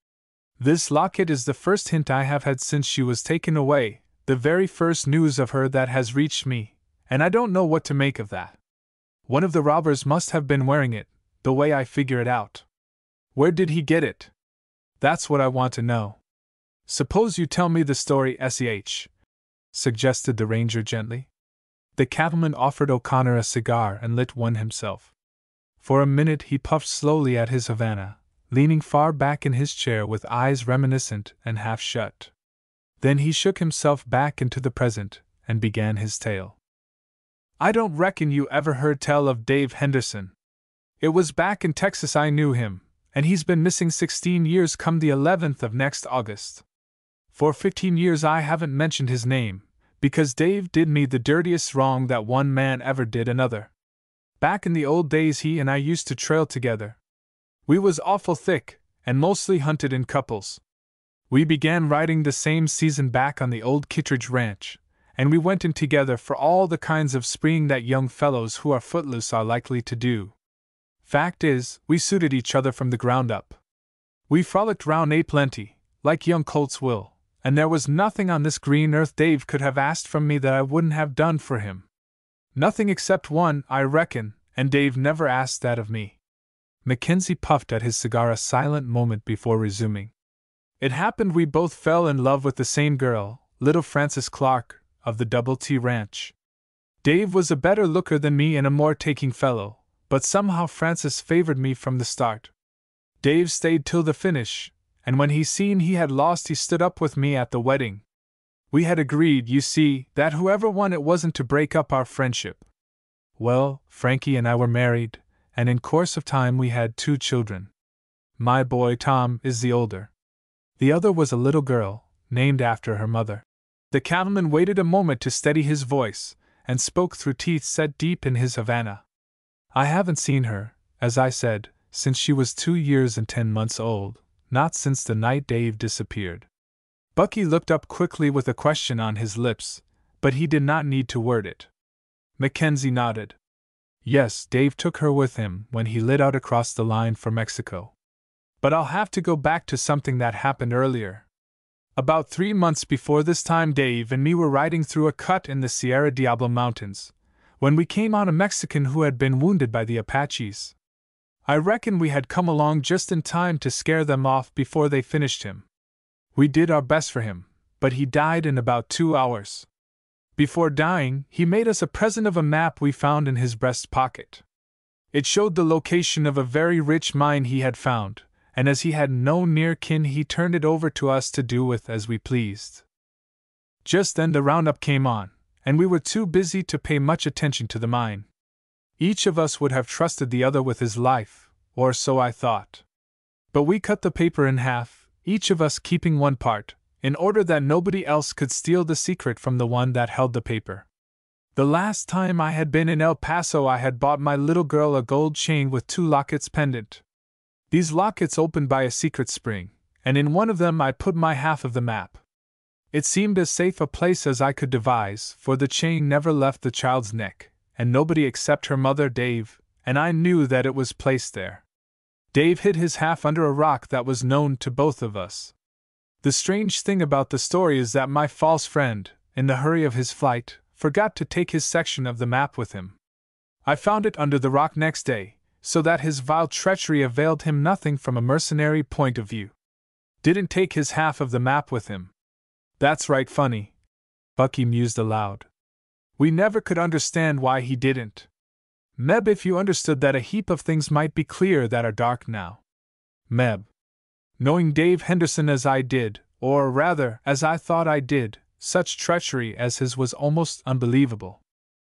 This locket is the first hint I have had since she was taken away, the very first news of her that has reached me, and I don't know what to make of that. One of the robbers must have been wearing it, the way I figure it out. Where did he get it? That's what I want to know. Suppose you tell me the story, SEH, suggested the ranger gently. The cattleman offered O'Connor a cigar and lit one himself. For a minute he puffed slowly at his Havana, leaning far back in his chair with eyes reminiscent and half shut. Then he shook himself back into the present and began his tale. I don't reckon you ever heard tell of Dave Henderson. It was back in Texas I knew him, and he's been missing 16 years come the 11th of next August. For 15 years I haven't mentioned his name, because Dave did me the dirtiest wrong that one man ever did another. Back in the old days he and I used to trail together. We was awful thick, and mostly hunted in couples. We began riding the same season back on the old Kittredge Ranch, and we went in together for all the kinds of spreeing that young fellows who are footloose are likely to do. Fact is, we suited each other from the ground up. We frolicked round a plenty, like young colts will, and there was nothing on this green earth Dave could have asked from me that I wouldn't have done for him. Nothing except one, I reckon, and Dave never asked that of me. Mackenzie puffed at his cigar a silent moment before resuming. It happened we both fell in love with the same girl, little Frances Clark, of the Double T Ranch. Dave was a better looker than me and a more taking fellow, but somehow Frances favored me from the start. Dave stayed till the finish, and when he seen he had lost he stood up with me at the wedding. We had agreed, you see, that whoever won it wasn't to break up our friendship. Well, Frankie and I were married, and in course of time we had 2 children. My boy Tom is the older. The other was a little girl, named after her mother. The cattleman waited a moment to steady his voice, and spoke through teeth set deep in his Havana. I haven't seen her, as I said, since she was 2 years and 10 months old, not since the night Dave disappeared. Bucky looked up quickly with a question on his lips, but he did not need to word it. Mackenzie nodded. Yes, Dave took her with him when he lit out across the line for Mexico. But I'll have to go back to something that happened earlier. About 3 months before this time, Dave and me were riding through a cut in the Sierra Diablo Mountains, when we came on a Mexican who had been wounded by the Apaches. I reckon we had come along just in time to scare them off before they finished him. We did our best for him, but he died in about 2 hours. Before dying, he made us a present of a map we found in his breast pocket. It showed the location of a very rich mine he had found, and as he had no near kin, he turned it over to us to do with as we pleased. Just then the roundup came on, and we were too busy to pay much attention to the mine. Each of us would have trusted the other with his life, or so I thought. But we cut the paper in half, each of us keeping one part, in order that nobody else could steal the secret from the one that held the paper. The last time I had been in El Paso, I had bought my little girl a gold chain with 2 lockets pendant. These lockets opened by a secret spring, and in one of them I put my half of the map. It seemed as safe a place as I could devise, for the chain never left the child's neck, and nobody except her mother, Dave, and I knew that it was placed there. Dave hid his half under a rock that was known to both of us. The strange thing about the story is that my false friend, in the hurry of his flight, forgot to take his section of the map with him. I found it under the rock next day, so that his vile treachery availed him nothing from a mercenary point of view. Didn't take his half of the map with him. That's right funny. Bucky mused aloud. We never could understand why he didn't. Meb, if you understood that, a heap of things might be clear that are dark now. Meb. Knowing Dave Henderson as I did, or rather, as I thought I did, such treachery as his was almost unbelievable.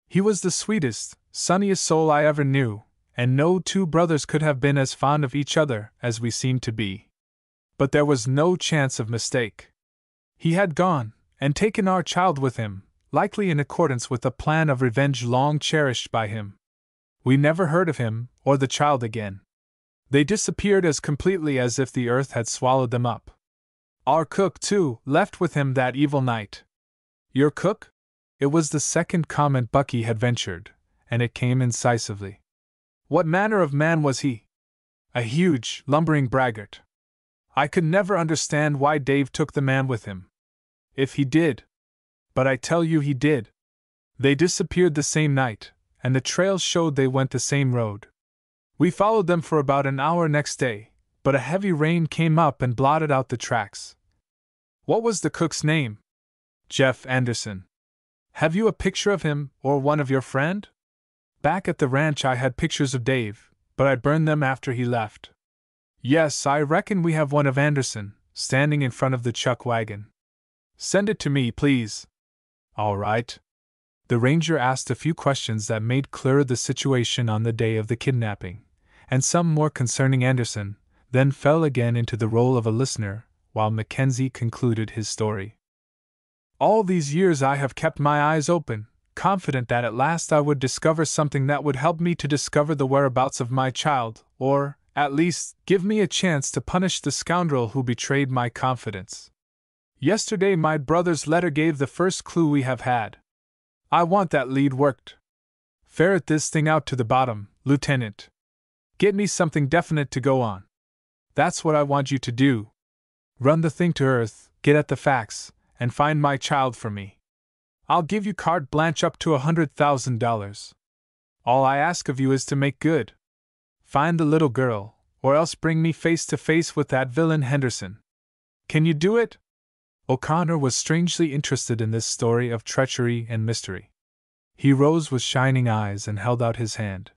He was the sweetest, sunniest soul I ever knew, and no 2 brothers could have been as fond of each other as we seemed to be. But there was no chance of mistake. He had gone, and taken our child with him, likely in accordance with a plan of revenge long cherished by him. We never heard of him, or the child again. They disappeared as completely as if the earth had swallowed them up. Our cook, too, left with him that evil night. Your cook? It was the second comment Bucky had ventured, and it came incisively. What manner of man was he? A huge, lumbering braggart. I could never understand why Dave took the man with him. If he did. But I tell you he did. They disappeared the same night, and the trails showed they went the same road. We followed them for about an hour next day, but a heavy rain came up and blotted out the tracks. What was the cook's name? Jeff Anderson. Have you a picture of him, or one of your friend? Back at the ranch I had pictures of Dave, but I burned them after he left. Yes, I reckon we have one of Anderson, standing in front of the chuck wagon. Send it to me, please. All right. The ranger asked a few questions that made clearer the situation on the day of the kidnapping, and some more concerning Anderson, then fell again into the role of a listener, while Mackenzie concluded his story. All these years I have kept my eyes open, confident that at last I would discover something that would help me to discover the whereabouts of my child, or, at least, give me a chance to punish the scoundrel who betrayed my confidence. Yesterday my brother's letter gave the first clue we have had. I want that lead worked. Ferret this thing out to the bottom, Lieutenant. Get me something definite to go on. That's what I want you to do. Run the thing to earth, get at the facts, and find my child for me. I'll give you carte blanche up to $100,000. All I ask of you is to make good. Find the little girl, or else bring me face to face with that villain Henderson. Can you do it? O'Connor was strangely interested in this story of treachery and mystery. He rose with shining eyes and held out his hand.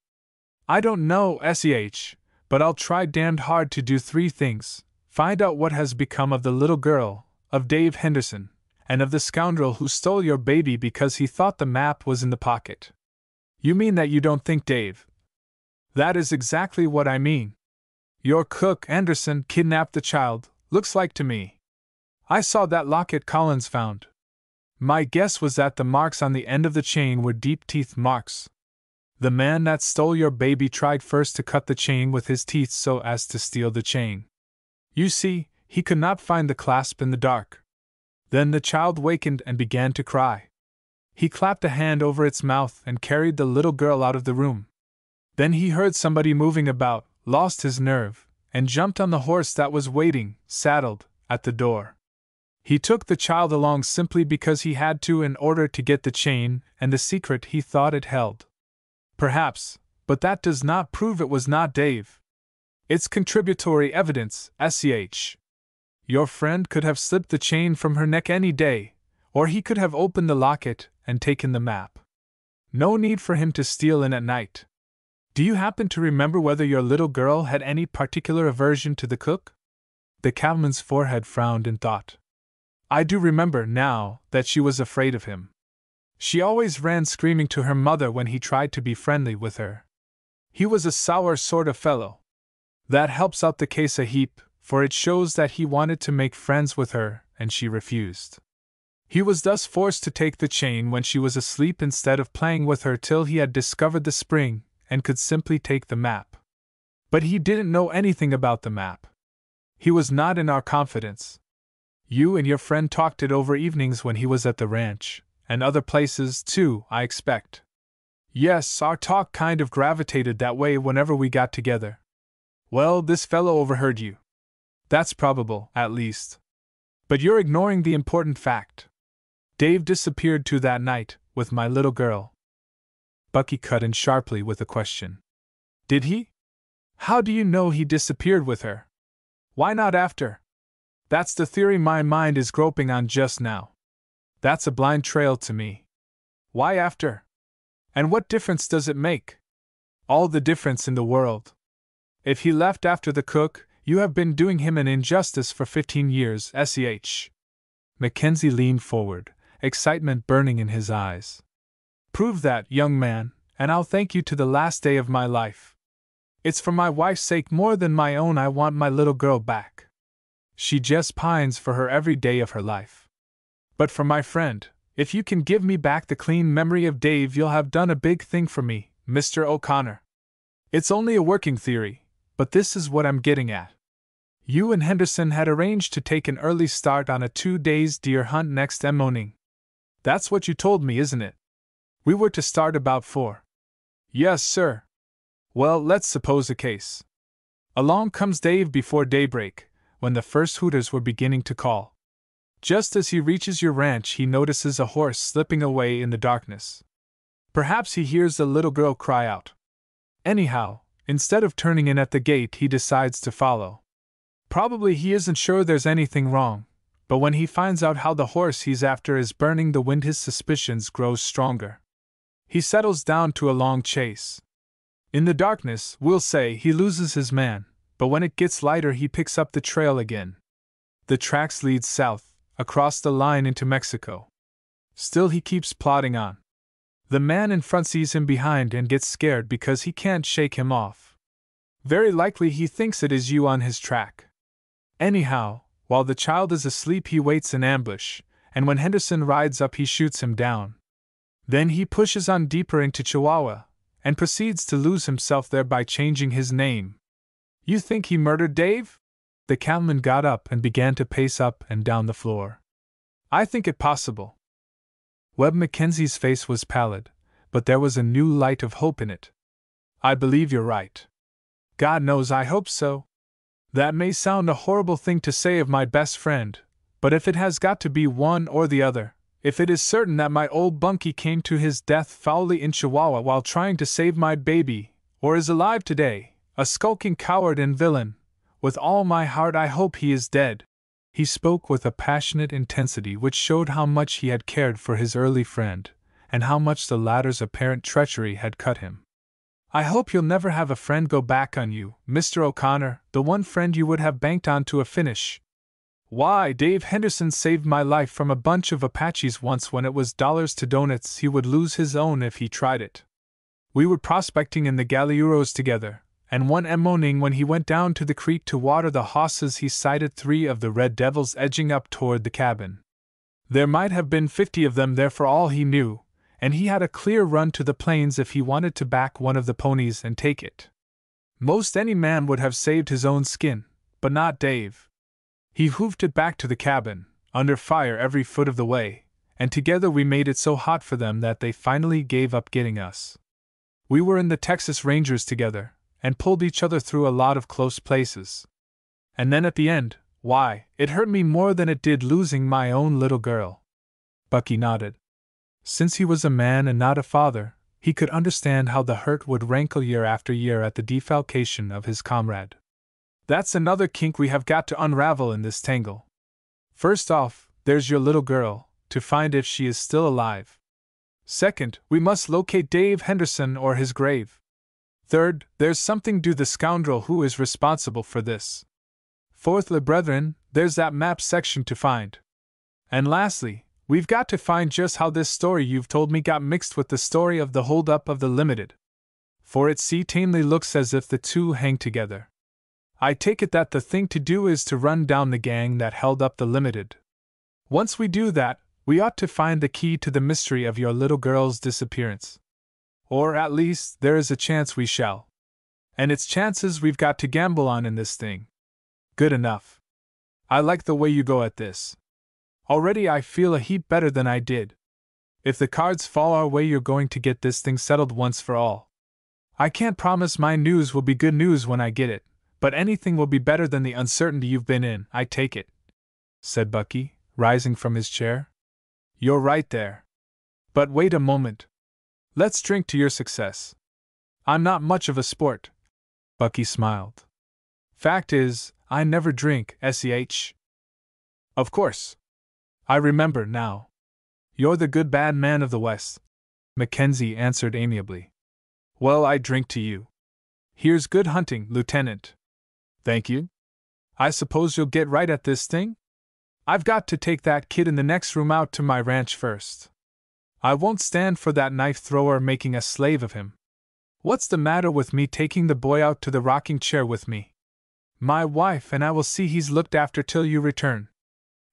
I don't know, SEH, but I'll try damned hard to do 3 things. Find out what has become of the little girl, of Dave Henderson, and of the scoundrel who stole your baby because he thought the map was in the pocket. You mean that you don't think Dave? That is exactly what I mean. Your cook, Anderson, kidnapped the child, looks like to me. I saw that locket Collins found. My guess was that the marks on the end of the chain were deep-teeth marks. The man that stole your baby tried first to cut the chain with his teeth so as to steal the chain. You see, he could not find the clasp in the dark. Then the child wakened and began to cry. He clapped a hand over its mouth and carried the little girl out of the room. Then he heard somebody moving about, lost his nerve, and jumped on the horse that was waiting, saddled, at the door. He took the child along simply because he had to in order to get the chain and the secret he thought it held. Perhaps, but that does not prove it was not Dave. It's contributory evidence, sh. Your friend could have slipped the chain from her neck any day, or he could have opened the locket and taken the map. No need for him to steal in at night. Do you happen to remember whether your little girl had any particular aversion to the cook? The cattleman's forehead frowned in thought. I do remember, now, that she was afraid of him. She always ran screaming to her mother when he tried to be friendly with her. He was a sour sort of fellow. That helps out the case a heap, for it shows that he wanted to make friends with her, and she refused. He was thus forced to take the chain when she was asleep instead of playing with her till he had discovered the spring, and could simply take the map. But he didn't know anything about the map. He was not in our confidence. You and your friend talked it over evenings when he was at the ranch, and other places too, I expect. Yes, our talk kind of gravitated that way whenever we got together. Well, this fellow overheard you. That's probable, at least. But you're ignoring the important fact. Dave disappeared too that night, with my little girl. Bucky cut in sharply with a question. Did he? How do you know he disappeared with her? Why not after? That's the theory my mind is groping on just now. That's a blind trail to me. Why after? And what difference does it make? All the difference in the world. If he left after the cook, you have been doing him an injustice for 15 years, sh. Mackenzie leaned forward, excitement burning in his eyes. Prove that, young man, and I'll thank you to the last day of my life. It's for my wife's sake more than my own I want my little girl back. She just pines for her every day of her life. But for my friend, if you can give me back the clean memory of Dave, you'll have done a big thing for me, Mr. O'Connor. It's only a working theory, but this is what I'm getting at. You and Henderson had arranged to take an early start on a 2-day deer hunt next morning. That's what you told me, isn't it? We were to start about 4. Yes, sir. Well, let's suppose a case. Along comes Dave before daybreak, when the first hooters were beginning to call. Just as he reaches your ranch, he notices a horse slipping away in the darkness. Perhaps he hears the little girl cry out. Anyhow, instead of turning in at the gate, he decides to follow. Probably he isn't sure there's anything wrong, but when he finds out how the horse he's after is burning the wind, his suspicions grow stronger. He settles down to a long chase. In the darkness, we'll say, he loses his man, but when it gets lighter he picks up the trail again. The tracks lead south, across the line into Mexico. Still he keeps plodding on. The man in front sees him behind and gets scared because he can't shake him off. Very likely he thinks it is you on his track. Anyhow, while the child is asleep he waits in ambush, and when Henderson rides up he shoots him down. Then he pushes on deeper into Chihuahua, and proceeds to lose himself there by changing his name. You think he murdered Dave? The cattleman got up and began to pace up and down the floor. I think it possible. Webb Mackenzie's face was pallid, but there was a new light of hope in it. I believe you're right. God knows I hope so. That may sound a horrible thing to say of my best friend, but if it has got to be one or the other, if it is certain that my old Bucky came to his death foully in Chihuahua while trying to save my baby, or is alive today, a skulking coward and villain, with all my heart I hope he is dead. He spoke with a passionate intensity which showed how much he had cared for his early friend, and how much the latter's apparent treachery had cut him. I hope you'll never have a friend go back on you, Mr. O'Connor, the one friend you would have banked on to a finish. Why, Dave Henderson saved my life from a bunch of Apaches once when it was dollars to donuts. He would lose his own if he tried it. We were prospecting in the Galliuros together, and one morning when he went down to the creek to water the hosses he sighted 3 of the red devils edging up toward the cabin. There might have been 50 of them there for all he knew, and he had a clear run to the plains if he wanted to back one of the ponies and take it. Most any man would have saved his own skin, but not Dave. He hoofed it back to the cabin, under fire every foot of the way, and together we made it so hot for them that they finally gave up getting us. We were in the Texas Rangers together, and pulled each other through a lot of close places. And then at the end, why, it hurt me more than it did losing my own little girl. Bucky nodded. Since he was a man and not a father, he could understand how the hurt would rankle year after year at the defalcation of his comrade. That's another kink we have got to unravel in this tangle. First off, there's your little girl, to find if she is still alive. Second, we must locate Dave Henderson or his grave. Third, there's something due the scoundrel who is responsible for this. Fourthly, brethren, there's that map section to find. And lastly, we've got to find just how this story you've told me got mixed with the story of the hold-up of the Limited. For it tamely looks as if the two hang together. I take it that the thing to do is to run down the gang that held up the Limited. Once we do that, we ought to find the key to the mystery of your little girl's disappearance. Or at least, there is a chance we shall. And it's chances we've got to gamble on in this thing. Good enough. I like the way you go at this. Already I feel a heap better than I did. If the cards fall our way, you're going to get this thing settled once for all. I can't promise my news will be good news when I get it, but anything will be better than the uncertainty you've been in, I take it," said Bucky, rising from his chair. "You're right there. But wait a moment. Let's drink to your success. I'm not much of a sport." Bucky smiled. "Fact is, I never drink, SEH. Of course. I remember now. You're the good bad man of the West," Mackenzie answered amiably. "Well, I drink to you. Here's good hunting, Lieutenant." "Thank you. I suppose you'll get right at this thing? I've got to take that kid in the next room out to my ranch first. I won't stand for that knife thrower making a slave of him. What's the matter with me taking the boy out to the rocking chair with me? My wife and I will see he's looked after till you return.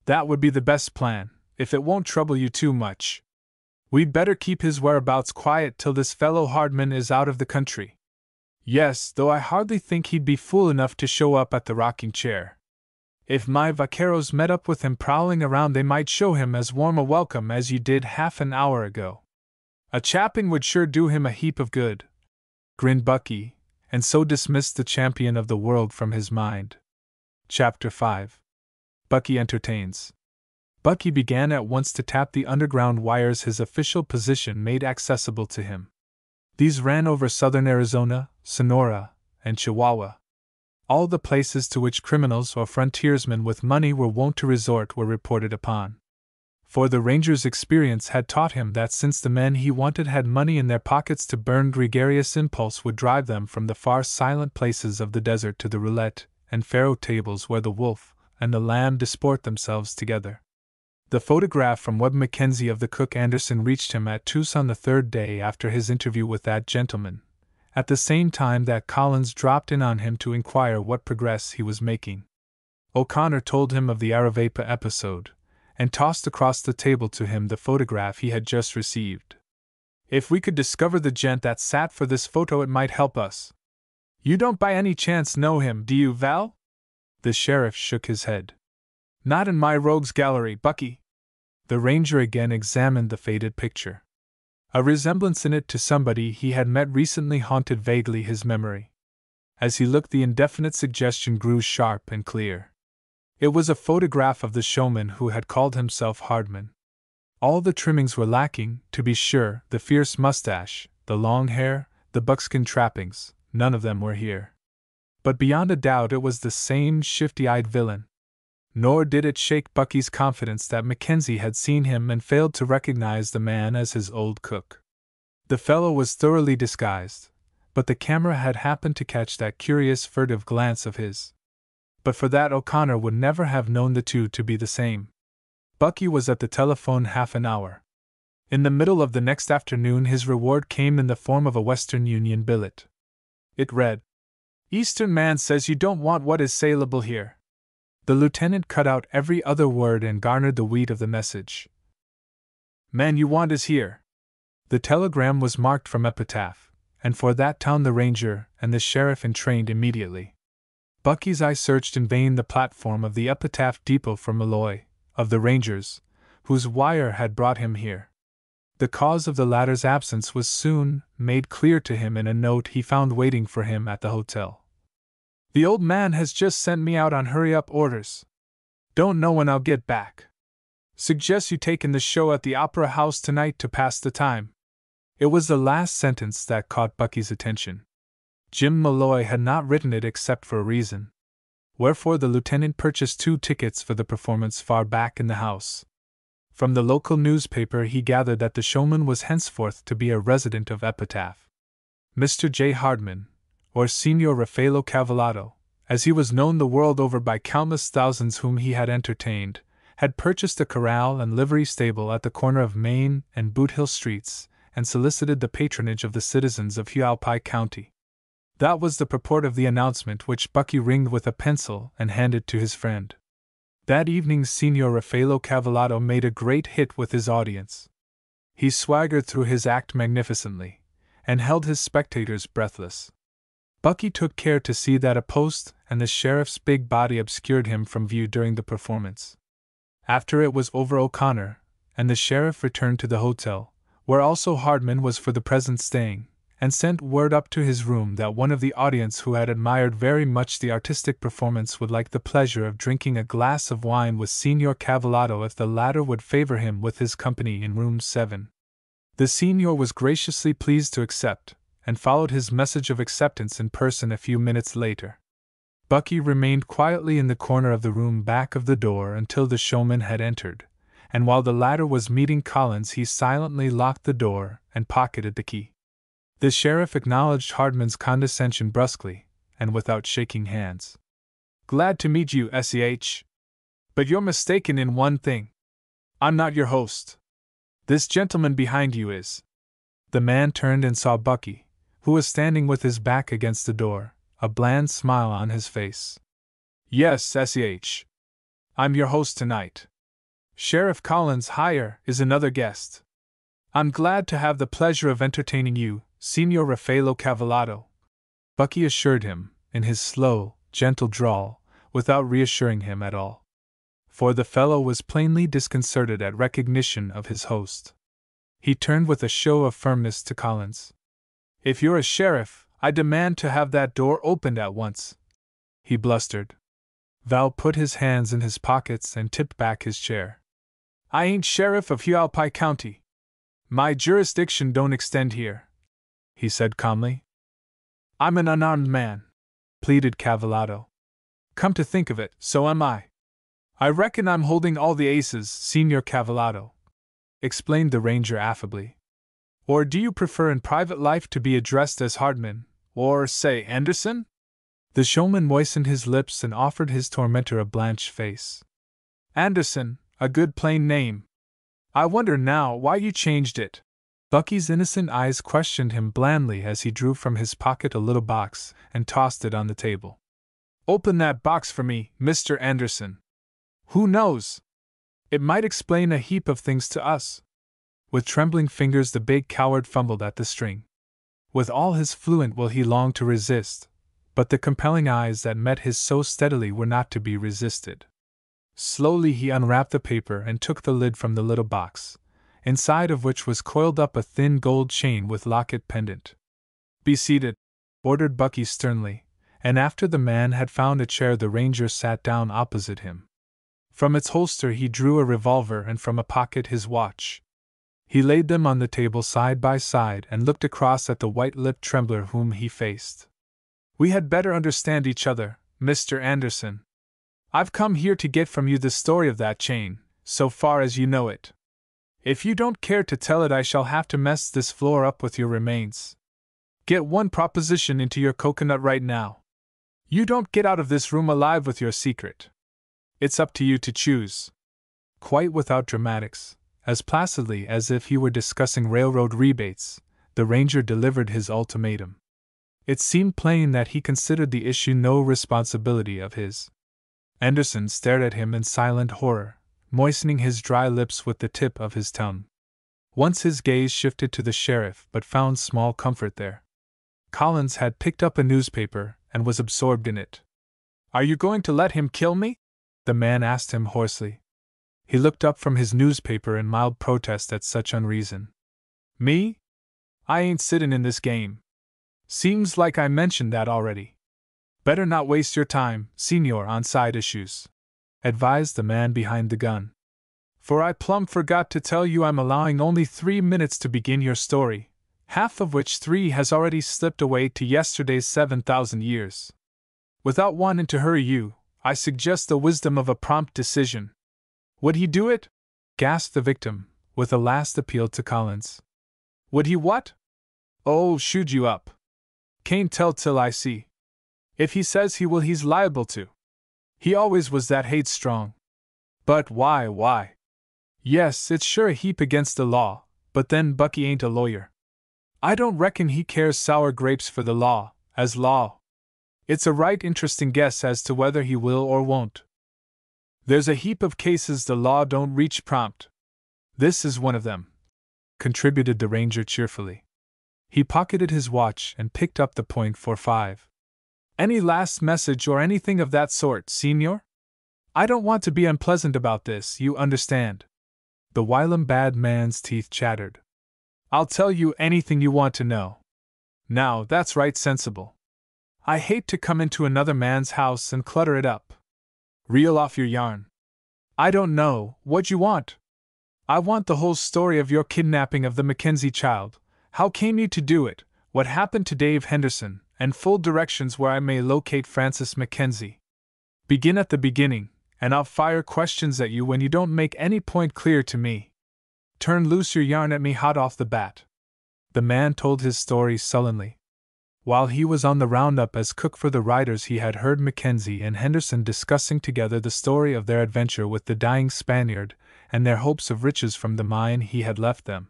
That would be the best plan, if it won't trouble you too much. We'd better keep his whereabouts quiet till this fellow Hardman is out of the country. Yes, though I hardly think he'd be fool enough to show up at the rocking chair. If my vaqueros met up with him prowling around, they might show him as warm a welcome as you did half an hour ago. A chapping would sure do him a heap of good," grinned Bucky, and so dismissed the champion of the world from his mind. Chapter 5. Bucky Entertains. Bucky began at once to tap the underground wires his official position made accessible to him. These ran over southern Arizona, Sonora, and Chihuahua. All the places to which criminals or frontiersmen with money were wont to resort were reported upon. For the ranger's experience had taught him that since the men he wanted had money in their pockets to burn, gregarious impulse would drive them from the far silent places of the desert to the roulette and faro tables where the wolf and the lamb disport themselves together. The photograph from Webb Mackenzie of the cook Anderson reached him at Tucson the third day after his interview with that gentleman, at the same time that Collins dropped in on him to inquire what progress he was making. O'Connor told him of the Aravaipa episode, and tossed across the table to him the photograph he had just received. "If we could discover the gent that sat for this photo, it might help us. You don't by any chance know him, do you, Val?" The sheriff shook his head. "Not in my rogues gallery, Bucky." The ranger again examined the faded picture. A resemblance in it to somebody he had met recently haunted vaguely his memory. As he looked, the indefinite suggestion grew sharp and clear. It was a photograph of the showman who had called himself Hardman. All the trimmings were lacking, to be sure, the fierce mustache, the long hair, the buckskin trappings, none of them were here. But beyond a doubt it was the same shifty-eyed villain. Nor did it shake Bucky's confidence that Mackenzie had seen him and failed to recognize the man as his old cook. The fellow was thoroughly disguised, but the camera had happened to catch that curious furtive glance of his. But for that, O'Connor would never have known the two to be the same. Bucky was at the telephone half an hour. In the middle of the next afternoon his reward came in the form of a Western Union billet. It read, "Eastern man says you don't want what is saleable here." The lieutenant cut out every other word and garnered the wheat of the message. "Man you want is here." The telegram was marked from Epitaph, and for that town the ranger and the sheriff entrained immediately. Bucky's eye searched in vain the platform of the Epitaph depot for Malloy, of the Rangers, whose wire had brought him here. The cause of the latter's absence was soon made clear to him in a note he found waiting for him at the hotel. The old man has just sent me out on hurry-up orders. Don't know when I'll get back. Suggests you take in the show at the Opera House tonight to pass the time. It was the last sentence that caught Bucky's attention. Jim Malloy had not written it except for a reason. Wherefore the lieutenant purchased 2 tickets for the performance far back in the house. From the local newspaper he gathered that the showman was henceforth to be a resident of Epitaph. Mr. J. Hardman, or Signor Raffaello Cavallado, as he was known the world over by countless thousands whom he had entertained, had purchased a corral and livery stable at the corner of Main and Boot Hill Streets, and solicited the patronage of the citizens of Hualpai County. That was the purport of the announcement, which Bucky ringed with a pencil and handed to his friend. That evening Signor Raffaello Cavallado made a great hit with his audience. He swaggered through his act magnificently, and held his spectators breathless. Bucky took care to see that a post and the sheriff's big body obscured him from view during the performance. After it was over, O'Connor and the sheriff returned to the hotel, where also Hardman was for the present staying, and sent word up to his room that one of the audience who had admired very much the artistic performance would like the pleasure of drinking a glass of wine with Signor Cavallado if the latter would favor him with his company in room 7. The Signor was graciously pleased to accept, and followed his message of acceptance in person a few minutes later. Bucky remained quietly in the corner of the room back of the door until the showman had entered, and while the latter was meeting Collins he silently locked the door and pocketed the key. The sheriff acknowledged Hardman's condescension brusquely, and without shaking hands. "Glad to meet you, S.E.H. But you're mistaken in one thing. I'm not your host. This gentleman behind you is." The man turned and saw Bucky, who was standing with his back against the door, a bland smile on his face. "Yes, S.E.H. I'm your host tonight. Sheriff Collins Hire is another guest. I'm glad to have the pleasure of entertaining you, Signor Raffaello Cavallado," Bucky assured him, in his slow, gentle drawl, without reassuring him at all. For the fellow was plainly disconcerted at recognition of his host. He turned with a show of firmness to Collins. "If you're a sheriff, I demand to have that door opened at once," he blustered. Val put his hands in his pockets and tipped back his chair. "I ain't sheriff of Hualpai County. My jurisdiction don't extend here," he said calmly. "I'm an unarmed man," pleaded Cavallado. "Come to think of it, so am I. I reckon I'm holding all the aces, Signor Cavallado," explained the ranger affably. "Or do you prefer in private life to be addressed as Hardman, or, say, Anderson?" The showman moistened his lips and offered his tormentor a blanched face. "Anderson, a good plain name. I wonder now why you changed it." Bucky's innocent eyes questioned him blandly as he drew from his pocket a little box and tossed it on the table. "Open that box for me, Mr. Anderson. Who knows? It might explain a heap of things to us." With trembling fingers the big coward fumbled at the string. With all his fluent will he longed to resist, but the compelling eyes that met his so steadily were not to be resisted. Slowly he unwrapped the paper and took the lid from the little box, inside of which was coiled up a thin gold chain with locket pendant. "Be seated," ordered Bucky sternly, and after the man had found a chair the ranger sat down opposite him. From its holster he drew a revolver and from a pocket his watch. He laid them on the table side by side and looked across at the white-lipped trembler whom he faced. "We had better understand each other, Mr. Anderson. I've come here to get from you the story of that chain, so far as you know it. If you don't care to tell it, I shall have to mess this floor up with your remains. Get one proposition into your coconut right now. You don't get out of this room alive with your secret. It's up to you to choose." Quite without dramatics, as placidly as if he were discussing railroad rebates, the ranger delivered his ultimatum. It seemed plain that he considered the issue no responsibility of his. Anderson stared at him in silent horror, moistening his dry lips with the tip of his tongue. Once his gaze shifted to the sheriff, but found small comfort there. Collins had picked up a newspaper and was absorbed in it. "Are you going to let him kill me?" the man asked him hoarsely. He looked up from his newspaper in mild protest at such unreason. Me? I ain't sittin' in this game. Seems like I mentioned that already. Better not waste your time, senor, on side issues, advised the man behind the gun. For I plumb forgot to tell you I'm allowing only 3 minutes to begin your story, half of which 3 has already slipped away to yesterday's 7,000 years. Without wanting to hurry you, I suggest the wisdom of a prompt decision. Would he do it? Gasped the victim, with a last appeal to Collins. Would he what? Oh, shoot you up. Can't tell till I see. If he says he will, he's liable to. He always was that headstrong. But why? Yes, it's sure a heap against the law, but then Bucky ain't a lawyer. I don't reckon he cares sour grapes for the law, as law. It's a right interesting guess as to whether he will or won't. There's a heap of cases the law don't reach prompt. This is one of them, contributed the ranger cheerfully. He pocketed his watch and picked up the .45. Any last message or anything of that sort, senor? I don't want to be unpleasant about this, you understand. The whilom bad man's teeth chattered. I'll tell you anything you want to know. Now, that's right sensible. I hate to come into another man's house and clutter it up. Reel off your yarn. I don't know what you want. I want the whole story of your kidnapping of the Mackenzie child. How came you to do it? What happened to Dave Henderson? And full directions where I may locate Francis Mackenzie. Begin at the beginning, and I'll fire questions at you when you don't make any point clear to me. Turn loose your yarn at me hot off the bat. The man told his story sullenly. While he was on the roundup as cook for the riders, he had heard Mackenzie and Henderson discussing together the story of their adventure with the dying Spaniard and their hopes of riches from the mine he had left them.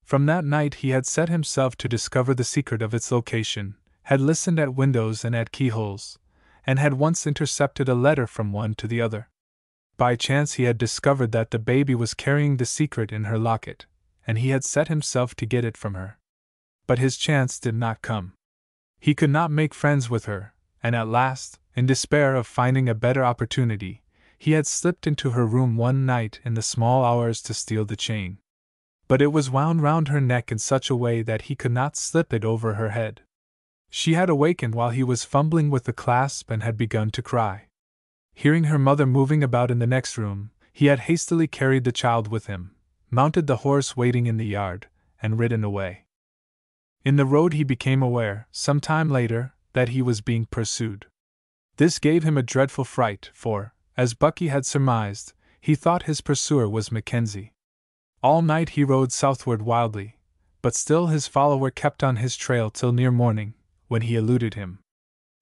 From that night he had set himself to discover the secret of its location, had listened at windows and at keyholes, and had once intercepted a letter from one to the other. By chance he had discovered that the baby was carrying the secret in her locket, and he had set himself to get it from her. But his chance did not come. He could not make friends with her, and at last, in despair of finding a better opportunity, he had slipped into her room one night in the small hours to steal the chain. But it was wound round her neck in such a way that he could not slip it over her head. She had awakened while he was fumbling with the clasp and had begun to cry. Hearing her mother moving about in the next room, he had hastily carried the child with him, mounted the horse waiting in the yard, and ridden away. In the road he became aware, some time later, that he was being pursued. This gave him a dreadful fright, for, as Bucky had surmised, he thought his pursuer was Mackenzie. All night he rode southward wildly, but still his follower kept on his trail till near morning, when he eluded him.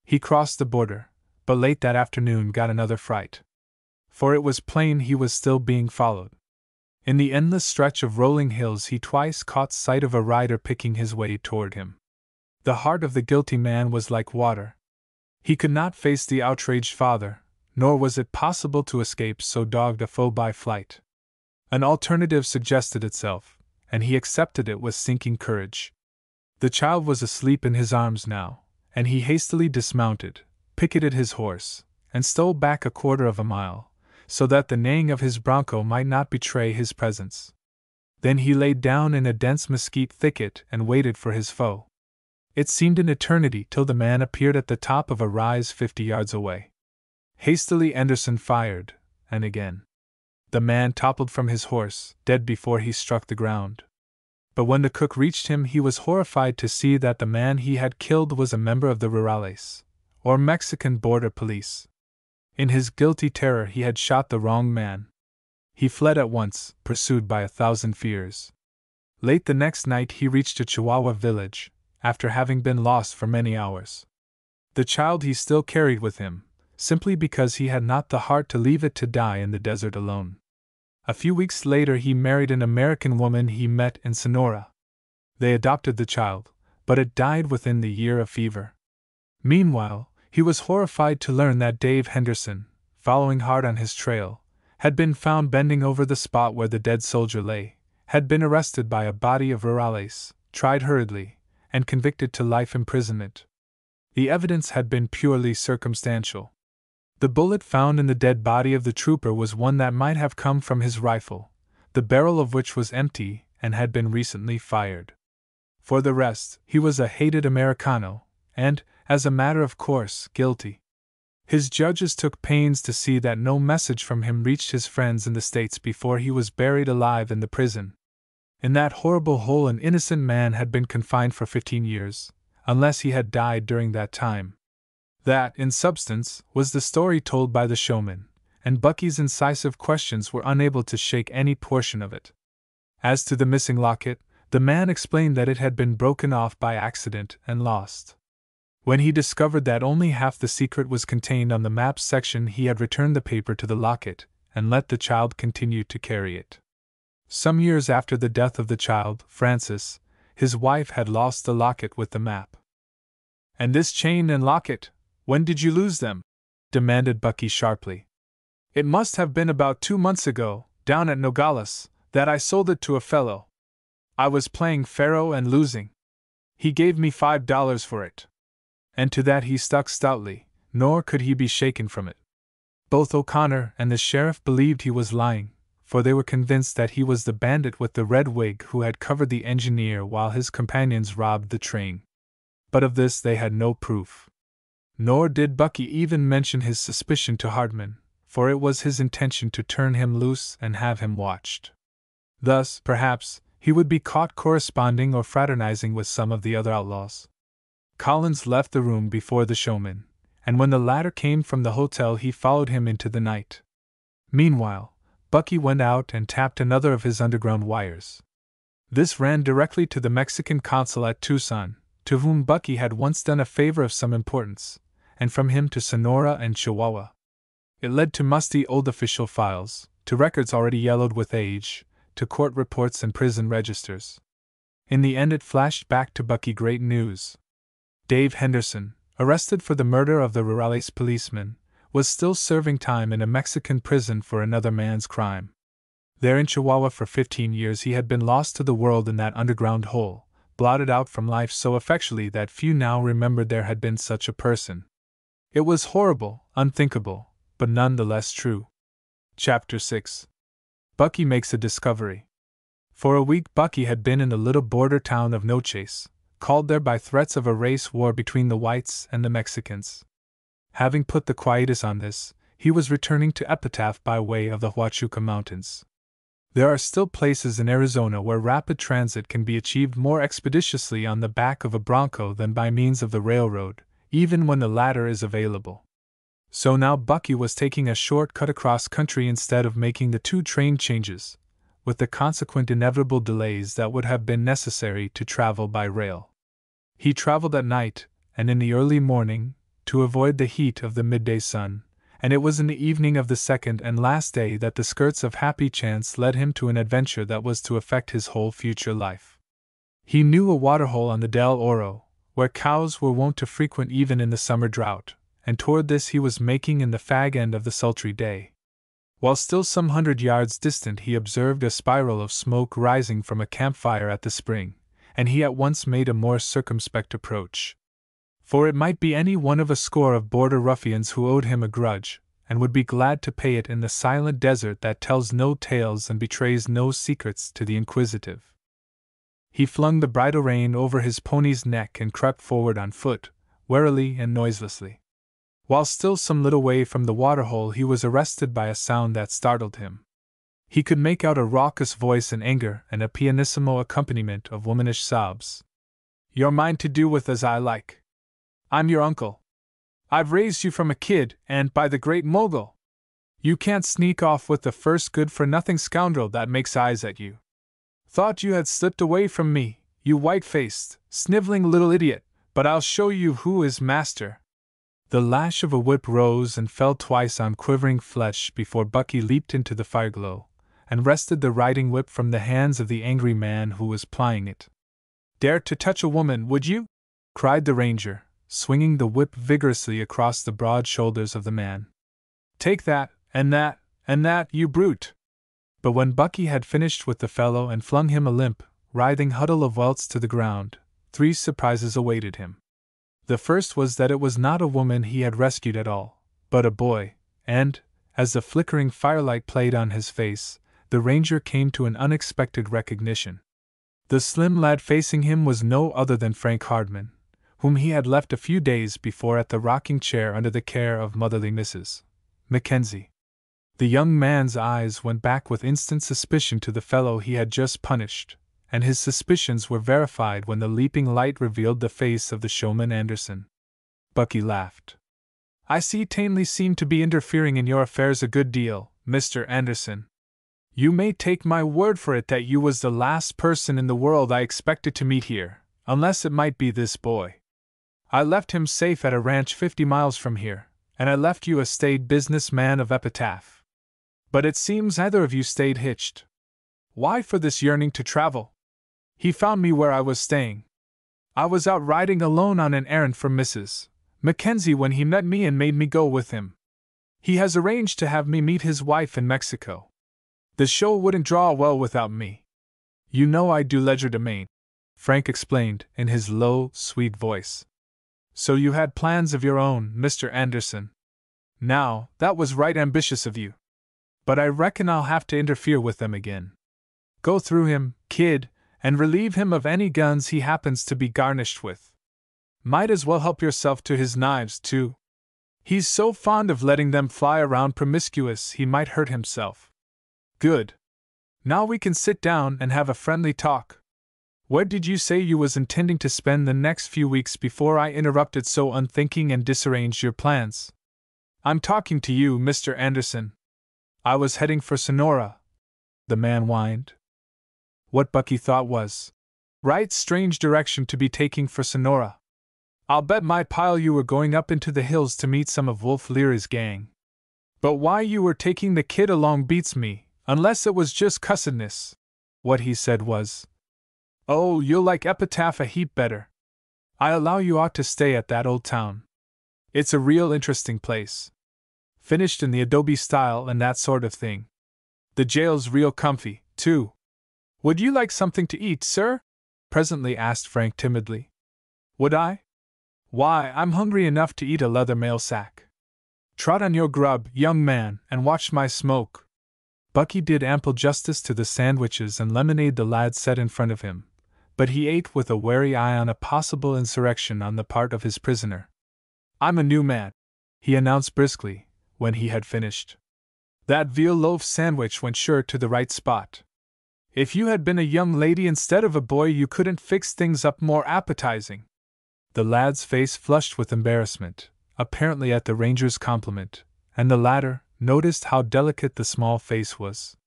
He crossed the border, but late that afternoon got another fright. For it was plain he was still being followed. In the endless stretch of rolling hills he twice caught sight of a rider picking his way toward him. The heart of the guilty man was like water. He could not face the outraged father, nor was it possible to escape so dogged a foe by flight. An alternative suggested itself, and he accepted it with sinking courage. The child was asleep in his arms now, and he hastily dismounted, picketed his horse, and stole back a quarter of a mile, so that the neighing of his bronco might not betray his presence. Then he lay down in a dense mesquite thicket and waited for his foe. It seemed an eternity till the man appeared at the top of a rise 50 yards away. Hastily Anderson fired, and again. The man toppled from his horse, dead before he struck the ground. But when the cook reached him, he was horrified to see that the man he had killed was a member of the Rurales, or Mexican border police. In his guilty terror he had shot the wrong man. He fled at once, pursued by 1,000 fears. Late the next night he reached a Chihuahua village, after having been lost for many hours. The child he still carried with him, simply because he had not the heart to leave it to die in the desert alone. A few weeks later he married an American woman he met in Sonora. They adopted the child, but it died within the year of fever. Meanwhile, he was horrified to learn that Dave Henderson, following hard on his trail, had been found bending over the spot where the dead soldier lay, had been arrested by a body of Rurales, tried hurriedly, and convicted to life imprisonment. The evidence had been purely circumstantial. The bullet found in the dead body of the trooper was one that might have come from his rifle, the barrel of which was empty and had been recently fired. For the rest, he was a hated Americano, and, as a matter of course, guilty. His judges took pains to see that no message from him reached his friends in the States before he was buried alive in the prison. In that horrible hole an innocent man had been confined for 15 years, unless he had died during that time. That, in substance, was the story told by the showman, and Bucky's incisive questions were unable to shake any portion of it. As to the missing locket, the man explained that it had been broken off by accident and lost. When he discovered that only half the secret was contained on the maps section, he had returned the paper to the locket and let the child continue to carry it. Some years after the death of the child, Francis, his wife had lost the locket with the map. "And this chain and locket, when did you lose them?" demanded Bucky sharply. "It must have been about 2 months ago, down at Nogales, that I sold it to a fellow. I was playing faro and losing. He gave me $5 for it." And to that he stuck stoutly, nor could he be shaken from it. Both O'Connor and the sheriff believed he was lying, for they were convinced that he was the bandit with the red wig who had covered the engineer while his companions robbed the train. But of this they had no proof. Nor did Bucky even mention his suspicion to Hardman, for it was his intention to turn him loose and have him watched. Thus, perhaps, he would be caught corresponding or fraternizing with some of the other outlaws. Collins left the room before the showman, and when the latter came from the hotel he followed him into the night. Meanwhile, Bucky went out and tapped another of his underground wires. This ran directly to the Mexican consul at Tucson, to whom Bucky had once done a favor of some importance, and from him to Sonora and Chihuahua. It led to musty old official files, to records already yellowed with age, to court reports and prison registers. In the end it flashed back to Bucky great news. Dave Henderson, arrested for the murder of the Rurales policeman, was still serving time in a Mexican prison for another man's crime. There in Chihuahua for 15 years he had been lost to the world in that underground hole, blotted out from life so effectually that few now remembered there had been such a person. It was horrible, unthinkable, but none the less true. Chapter 6. Bucky makes a discovery. For a week Bucky had been in the little border town of Noches, called there by threats of a race war between the whites and the Mexicans. Having put the quietus on this, he was returning to Epitaph by way of the Huachuca Mountains. There are still places in Arizona where rapid transit can be achieved more expeditiously on the back of a bronco than by means of the railroad, even when the latter is available. So now Bucky was taking a short cut across country instead of making the 2 train changes, with the consequent inevitable delays that would have been necessary to travel by rail. He traveled at night, and in the early morning, to avoid the heat of the midday sun, and it was in the evening of the second and last day that the skirts of happy chance led him to an adventure that was to affect his whole future life. He knew a waterhole on the Del Oro, where cows were wont to frequent even in the summer drought, and toward this he was making in the fag end of the sultry day. While still some 100 yards distant he observed a spiral of smoke rising from a campfire at the spring, and he at once made a more circumspect approach. For it might be any one of a score of border ruffians who owed him a grudge, and would be glad to pay it in the silent desert that tells no tales and betrays no secrets to the inquisitive. He flung the bridle rein over his pony's neck and crept forward on foot, warily and noiselessly. While still some little way from the waterhole he was arrested by a sound that startled him. He could make out a raucous voice in anger and a pianissimo accompaniment of womanish sobs. "You're mine to do with as I like. I'm your uncle. I've raised you from a kid, and, by the great mogul, you can't sneak off with the first good-for-nothing scoundrel that makes eyes at you. Thought you had slipped away from me, you white-faced, sniveling little idiot, but I'll show you who is master." The lash of a whip rose and fell twice on quivering flesh before Bucky leaped into the fireglow, and wrested the riding whip from the hands of the angry man who was plying it. "Dare to touch a woman, would you?" cried the ranger, swinging the whip vigorously across the broad shoulders of the man. "Take that, and that, and that, you brute!" But when Bucky had finished with the fellow and flung him a limp, writhing huddle of welts to the ground, 3 surprises awaited him. The first was that it was not a woman he had rescued at all, but a boy, and, as the flickering firelight played on his face, the ranger came to an unexpected recognition. The slim lad facing him was no other than Frank Hardman, whom he had left a few days before at the rocking chair under the care of motherly Mrs. Mackenzie. The young man's eyes went back with instant suspicion to the fellow he had just punished, and his suspicions were verified when the leaping light revealed the face of the showman Anderson. Bucky laughed. I see Tanley seemed to be interfering in your affairs a good deal, Mr. Anderson. You may take my word for it that you was the last person in the world I expected to meet here, unless it might be this boy. I left him safe at a ranch 50 miles from here, and I left you a staid businessman of epitaph. But it seems neither of you stayed hitched. Why for this yearning to travel? He found me where I was staying. I was out riding alone on an errand for Mrs. Mackenzie when he met me and made me go with him. He has arranged to have me meet his wife in Mexico. The show wouldn't draw well without me. You know I do legerdemain, Frank explained in his low, sweet voice. So you had plans of your own, Mr. Anderson. Now, that was right ambitious of you. But I reckon I'll have to interfere with them again. Go through him, kid, and relieve him of any guns he happens to be garnished with. Might as well help yourself to his knives, too. He's so fond of letting them fly around promiscuous he might hurt himself. Good. Now we can sit down and have a friendly talk. Where did you say you was intending to spend the next few weeks before I interrupted so unthinking and disarranged your plans? I'm talking to you, Mr. Anderson. I was heading for Sonora, the man whined. What Bucky thought was, right strange direction to be taking for Sonora. I'll bet my pile you were going up into the hills to meet some of Wolf Leary's gang. But why you were taking the kid along beats me. Unless it was just cussedness. What he said was, oh, you'll like Epitaph a heap better. I allow you ought to stay at that old town. It's a real interesting place. Finished in the adobe style and that sort of thing. The jail's real comfy, too. Would you like something to eat, sir? Presently asked Frank timidly. Would I? Why, I'm hungry enough to eat a leather mail sack. Trot on your grub, young man, and watch my smoke. Bucky did ample justice to the sandwiches and lemonade the lad set in front of him, but he ate with a wary eye on a possible insurrection on the part of his prisoner. I'm a new man, he announced briskly, when he had finished. That veal loaf sandwich went sure to the right spot. If you had been a young lady instead of a boy, you couldn't fix things up more appetizing. The lad's face flushed with embarrassment, apparently at the ranger's compliment, and the latter noticed how delicate the small face was.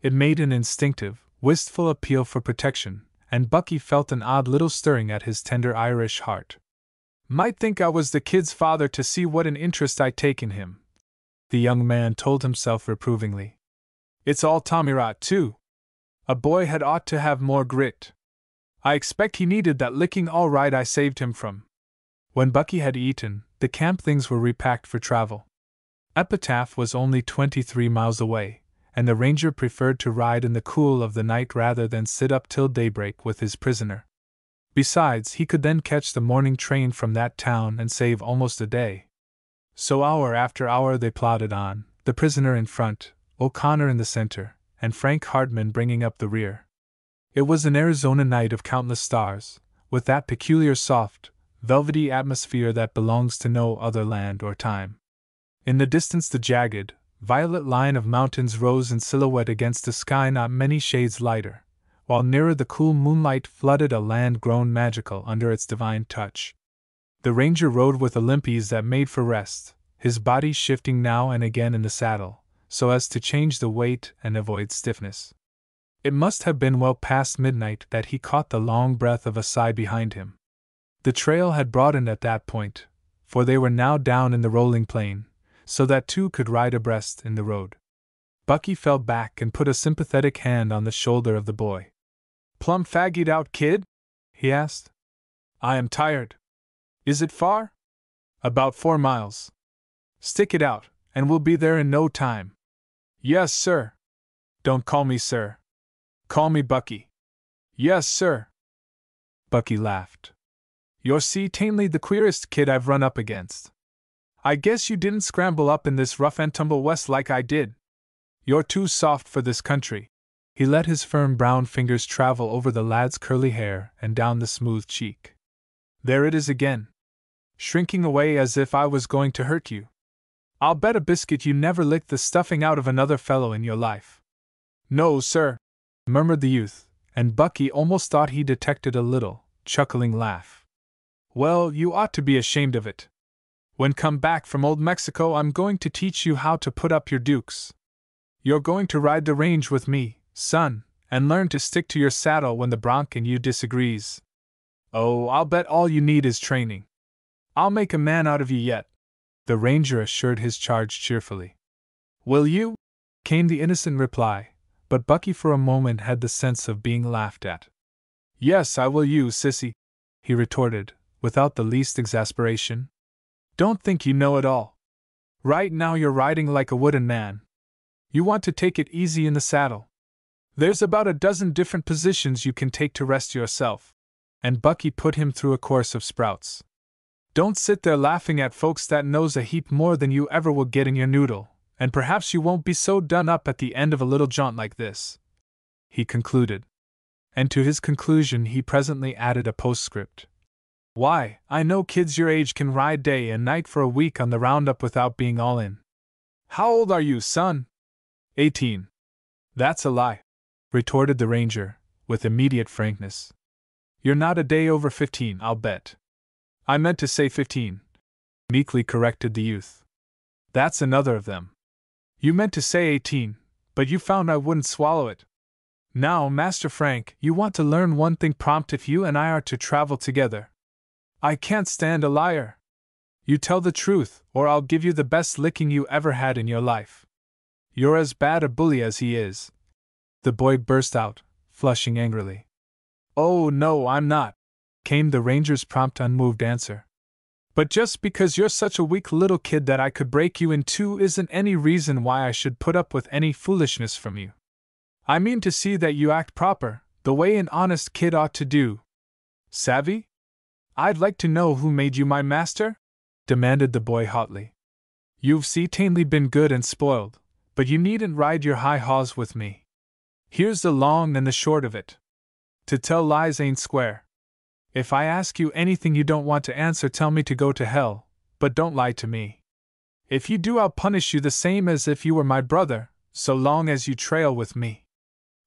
It made an instinctive, wistful appeal for protection, and Bucky felt an odd little stirring at his tender Irish heart. Might think I was the kid's father to see what an interest I take in him, the young man told himself reprovingly. It's all tommyrot, too. A boy had ought to have more grit. I expect he needed that licking all right I saved him from. When Bucky had eaten, the camp things were repacked for travel. Epitaph was only 23 miles away, and the ranger preferred to ride in the cool of the night rather than sit up till daybreak with his prisoner. Besides, he could then catch the morning train from that town and save almost a day. So hour after hour they plodded on, the prisoner in front, O'Connor in the center, and Frank Hardman bringing up the rear. It was an Arizona night of countless stars, with that peculiar soft, velvety atmosphere that belongs to no other land or time. In the distance the jagged, violet line of mountains rose in silhouette against a sky not many shades lighter, while nearer the cool moonlight flooded a land grown magical under its divine touch. The ranger rode with a limp ease that made for rest, his body shifting now and again in the saddle, so as to change the weight and avoid stiffness. It must have been well past midnight that he caught the long breath of a sigh behind him. The trail had broadened at that point, for they were now down in the rolling plain, so that two could ride abreast in the road. Bucky fell back and put a sympathetic hand on the shoulder of the boy. Plumb faggied out, kid? He asked. I am tired. Is it far? About 4 miles. Stick it out, and we'll be there in no time. Yes, sir. Don't call me sir. Call me Bucky. Yes, sir. Bucky laughed. You're Tanley the queerest kid I've run up against. I guess you didn't scramble up in this rough and tumble west like I did. You're too soft for this country. He let his firm brown fingers travel over the lad's curly hair and down the smooth cheek. There it is again. Shrinking away as if I was going to hurt you. I'll bet a biscuit you never licked the stuffing out of another fellow in your life. No, sir, murmured the youth, and Bucky almost thought he detected a little, chuckling laugh. Well, you ought to be ashamed of it. When come back from old Mexico, I'm going to teach you how to put up your dukes. You're going to ride the range with me, son, and learn to stick to your saddle when the bronc and you disagrees. Oh, I'll bet all you need is training. I'll make a man out of you yet, the ranger assured his charge cheerfully. Will you? Came the innocent reply, but Bucky for a moment had the sense of being laughed at. Yes, I will you, sissy, he retorted, without the least exasperation. Don't think you know it all. Right now you're riding like a wooden man. You want to take it easy in the saddle. There's about a dozen different positions you can take to rest yourself. And Bucky put him through a course of sprouts. Don't sit there laughing at folks that knows a heap more than you ever will get in your noodle, and perhaps you won't be so done up at the end of a little jaunt like this, he concluded. And to his conclusion he presently added a postscript. Why, I know kids your age can ride day and night for a week on the roundup without being all in. How old are you, son? 18. That's a lie, retorted the ranger, with immediate frankness. You're not a day over 15, I'll bet. I meant to say 15, meekly corrected the youth. That's another of them. You meant to say 18, but you found I wouldn't swallow it. Now, Master Frank, you want to learn one thing prompt if you and I are to travel together. I can't stand a liar. You tell the truth, or I'll give you the best licking you ever had in your life. You're as bad a bully as he is, the boy burst out, flushing angrily. Oh, no, I'm not, came the ranger's prompt, unmoved answer. But just because you're such a weak little kid that I could break you in two isn't any reason why I should put up with any foolishness from you. I mean to see that you act proper, the way an honest kid ought to do. Savvy? I'd like to know who made you my master? Demanded the boy hotly. You've certainly been good and spoiled, but you needn't ride your high haws with me. Here's the long and the short of it. To tell lies ain't square. If I ask you anything you don't want to answer, tell me to go to hell, but don't lie to me. If you do, I'll punish you the same as if you were my brother, so long as you trail with me.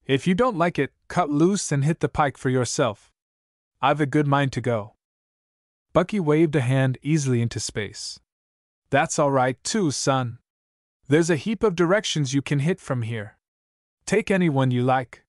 If you don't like it, cut loose and hit the pike for yourself. I've a good mind to go. Bucky waved a hand easily into space. That's all right too, son. There's a heap of directions you can hit from here. Take any one you like.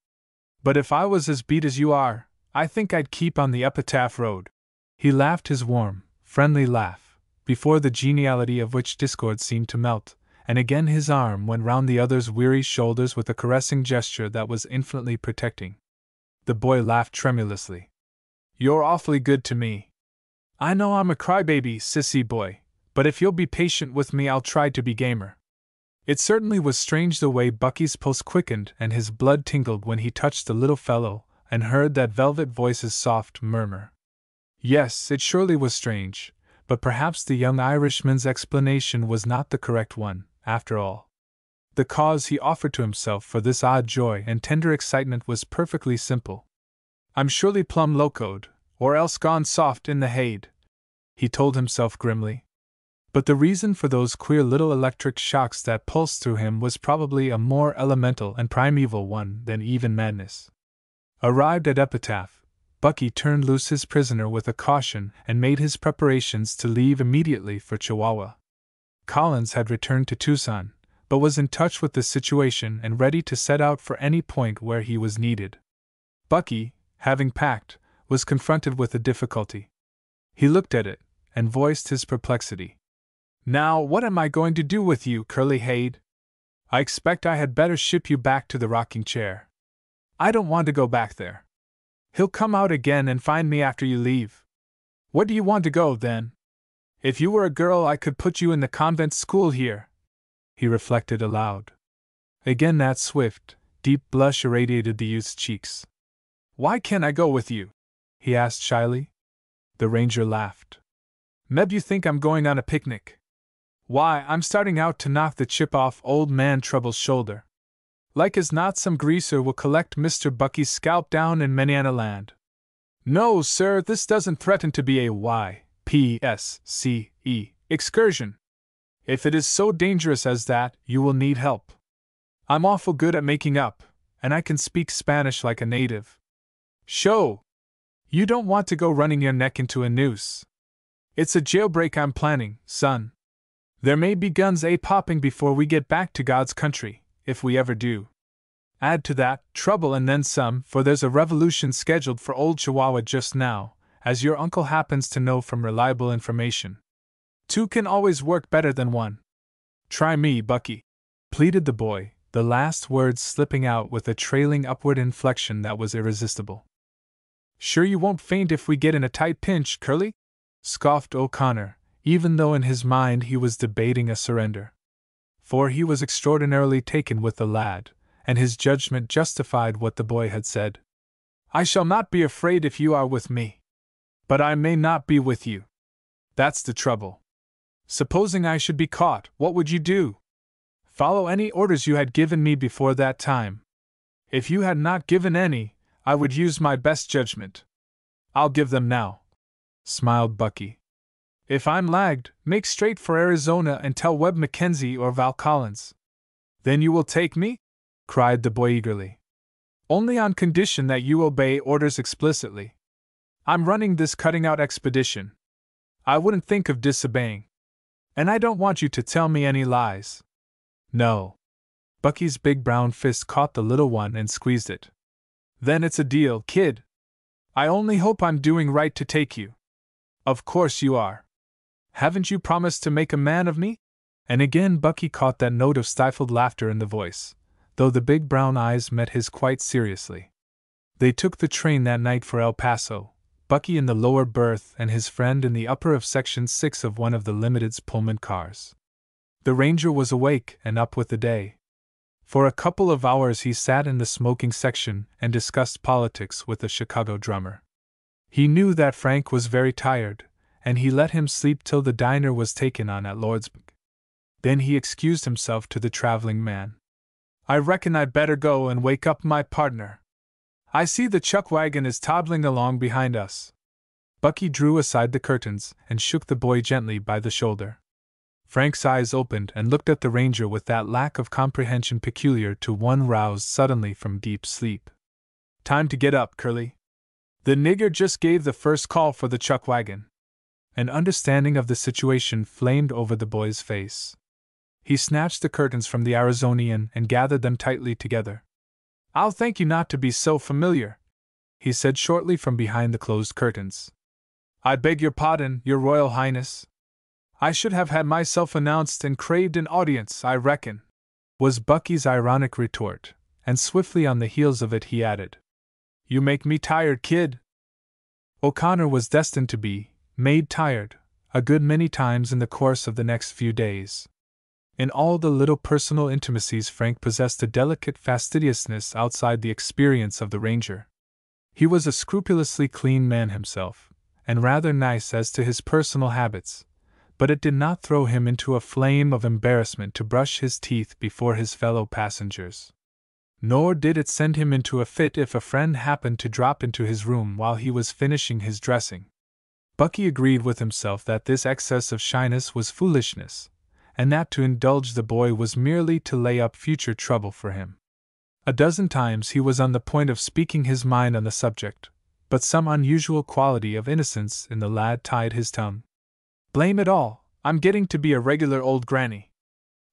But if I was as beat as you are, I think I'd keep on the Epitaph Road. He laughed his warm, friendly laugh, before the geniality of which discord seemed to melt, and again his arm went round the other's weary shoulders with a caressing gesture that was infinitely protecting. The boy laughed tremulously. You're awfully good to me. I know I'm a crybaby, sissy boy, but if you'll be patient with me, I'll try to be gamer. It certainly was strange the way Bucky's pulse quickened and his blood tingled when he touched the little fellow and heard that velvet voice's soft murmur. Yes, it surely was strange, but perhaps the young Irishman's explanation was not the correct one, after all. The cause he offered to himself for this odd joy and tender excitement was perfectly simple. I'm surely plumb locoed, or else gone soft in the haid, he told himself grimly. But the reason for those queer little electric shocks that pulsed through him was probably a more elemental and primeval one than even madness. Arrived at Epitaph, Bucky turned loose his prisoner with a caution and made his preparations to leave immediately for Chihuahua. Collins had returned to Tucson, but was in touch with the situation and ready to set out for any point where he was needed. Bucky, having packed, was confronted with a difficulty. He looked at it, and voiced his perplexity. Now, what am I going to do with you, Curly Haid? I expect I had better ship you back to the rocking chair. I don't want to go back there. He'll come out again and find me after you leave. Where do you want to go, then? If you were a girl, I could put you in the convent school here, he reflected aloud. Again that swift, deep blush irradiated the youth's cheeks. Why can't I go with you? He asked shyly. The ranger laughed. Meb, you think I'm going on a picnic? Why, I'm starting out to knock the chip off old man Trouble's shoulder. Like as not some greaser will collect Mr. Bucky's scalp down in Manana land. No, sir, this doesn't threaten to be a YPSCE excursion. If it is so dangerous as that, you will need help. I'm awful good at making up, and I can speak Spanish like a native. Show! You don't want to go running your neck into a noose. It's a jailbreak I'm planning, son. There may be guns a-popping before we get back to God's country, if we ever do. Add to that, trouble and then some, for there's a revolution scheduled for old Chihuahua just now, as your uncle happens to know from reliable information. Two can always work better than one. Try me, Bucky, pleaded the boy, the last words slipping out with a trailing upward inflection that was irresistible. Sure you won't faint if we get in a tight pinch, Curly? Scoffed O'Connor, even though in his mind he was debating a surrender. For he was extraordinarily taken with the lad, and his judgment justified what the boy had said. I shall not be afraid if you are with me. But I may not be with you. That's the trouble. Supposing I should be caught, what would you do? Follow any orders you had given me before that time. If you had not given any, I would use my best judgment. I'll give them now, smiled Bucky. If I'm lagged, make straight for Arizona and tell Webb Mackenzie or Val Collins. Then you will take me? Cried the boy eagerly. Only on condition that you obey orders explicitly. I'm running this cutting-out expedition. I wouldn't think of disobeying. And I don't want you to tell me any lies. No. Bucky's big brown fist caught the little one and squeezed it. Then it's a deal, kid. I only hope I'm doing right to take you. Of course you are. Haven't you promised to make a man of me? And again Bucky caught that note of stifled laughter in the voice, though the big brown eyes met his quite seriously. They took the train that night for El Paso, Bucky in the lower berth and his friend in the upper of Section 6 of one of the Limited's Pullman cars. The ranger was awake and up with the day. For a couple of hours he sat in the smoking section and discussed politics with the Chicago drummer. He knew that Frank was very tired, and he let him sleep till the diner was taken on at Lordsburg. Then he excused himself to the traveling man. I reckon I'd better go and wake up my partner. I see the chuck wagon is toddling along behind us. Bucky drew aside the curtains and shook the boy gently by the shoulder. Frank's eyes opened and looked at the ranger with that lack of comprehension peculiar to one roused suddenly from deep sleep. Time to get up, Curly. The nigger just gave the first call for the chuck wagon. An understanding of the situation flamed over the boy's face. He snatched the curtains from the Arizonian and gathered them tightly together. I'll thank you not to be so familiar, he said shortly from behind the closed curtains. I beg your pardon, your Royal Highness. I should have had myself announced and craved an audience, I reckon, was Bucky's ironic retort, and swiftly on the heels of it he added, You make me tired, kid. O'Connor was destined to be made tired a good many times in the course of the next few days. In all the little personal intimacies Frank possessed a delicate fastidiousness outside the experience of the ranger. He was a scrupulously clean man himself, and rather nice as to his personal habits, but it did not throw him into a flame of embarrassment to brush his teeth before his fellow passengers. Nor did it send him into a fit if a friend happened to drop into his room while he was finishing his dressing. Bucky agreed with himself that this excess of shyness was foolishness, and that to indulge the boy was merely to lay up future trouble for him. A dozen times he was on the point of speaking his mind on the subject, but some unusual quality of innocence in the lad tied his tongue. Blame it all, I'm getting to be a regular old granny.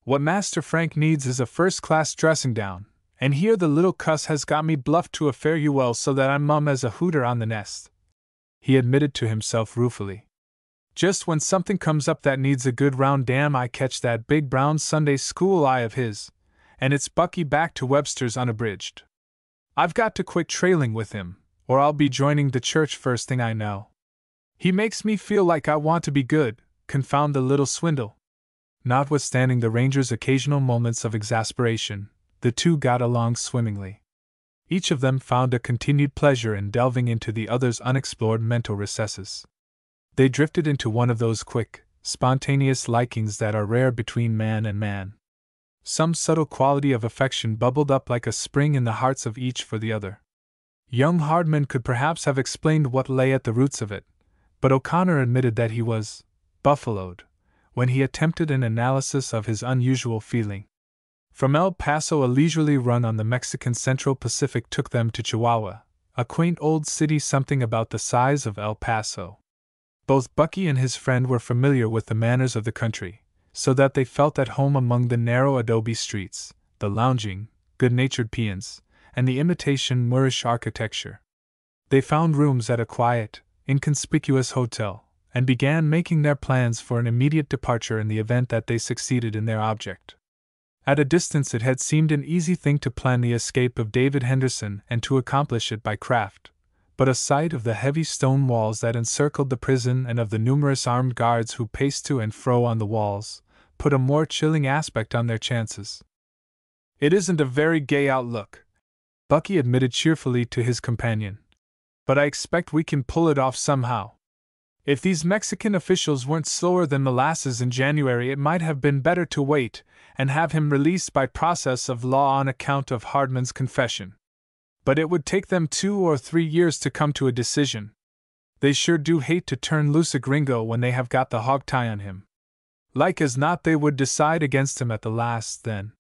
What Master Frank needs is a first-class dressing-down, and here the little cuss has got me bluffed to a fare-you-well so that I'm mum as a hooter on the nest, he admitted to himself ruefully. Just when something comes up that needs a good round damn I catch that big brown Sunday school eye of his, and it's Bucky back to Webster's unabridged. I've got to quit trailing with him, or I'll be joining the church first thing I know. He makes me feel like I want to be good, confound the little swindle. Notwithstanding the ranger's occasional moments of exasperation, the two got along swimmingly. Each of them found a continued pleasure in delving into the other's unexplored mental recesses. They drifted into one of those quick, spontaneous likings that are rare between man and man. Some subtle quality of affection bubbled up like a spring in the hearts of each for the other. Young Hardman could perhaps have explained what lay at the roots of it, but O'Connor admitted that he was buffaloed when he attempted an analysis of his unusual feeling. From El Paso, a leisurely run on the Mexican Central Pacific took them to Chihuahua, a quaint old city something about the size of El Paso. Both Bucky and his friend were familiar with the manners of the country, so that they felt at home among the narrow adobe streets, the lounging, good-natured peons, and the imitation Moorish architecture. They found rooms at a quiet, inconspicuous hotel, and began making their plans for an immediate departure in the event that they succeeded in their object. At a distance it had seemed an easy thing to plan the escape of David Henderson and to accomplish it by craft, but a sight of the heavy stone walls that encircled the prison and of the numerous armed guards who paced to and fro on the walls put a more chilling aspect on their chances. "It isn't a very gay outlook," Bucky admitted cheerfully to his companion, "but I expect we can pull it off somehow. If these Mexican officials weren't slower than molasses in January, it might have been better to wait and have him released by process of law on account of Hardman's confession. But it would take them 2 or 3 years to come to a decision. They sure do hate to turn loose a gringo when they have got the hog tie on him. Like as not they would decide against him at the last then.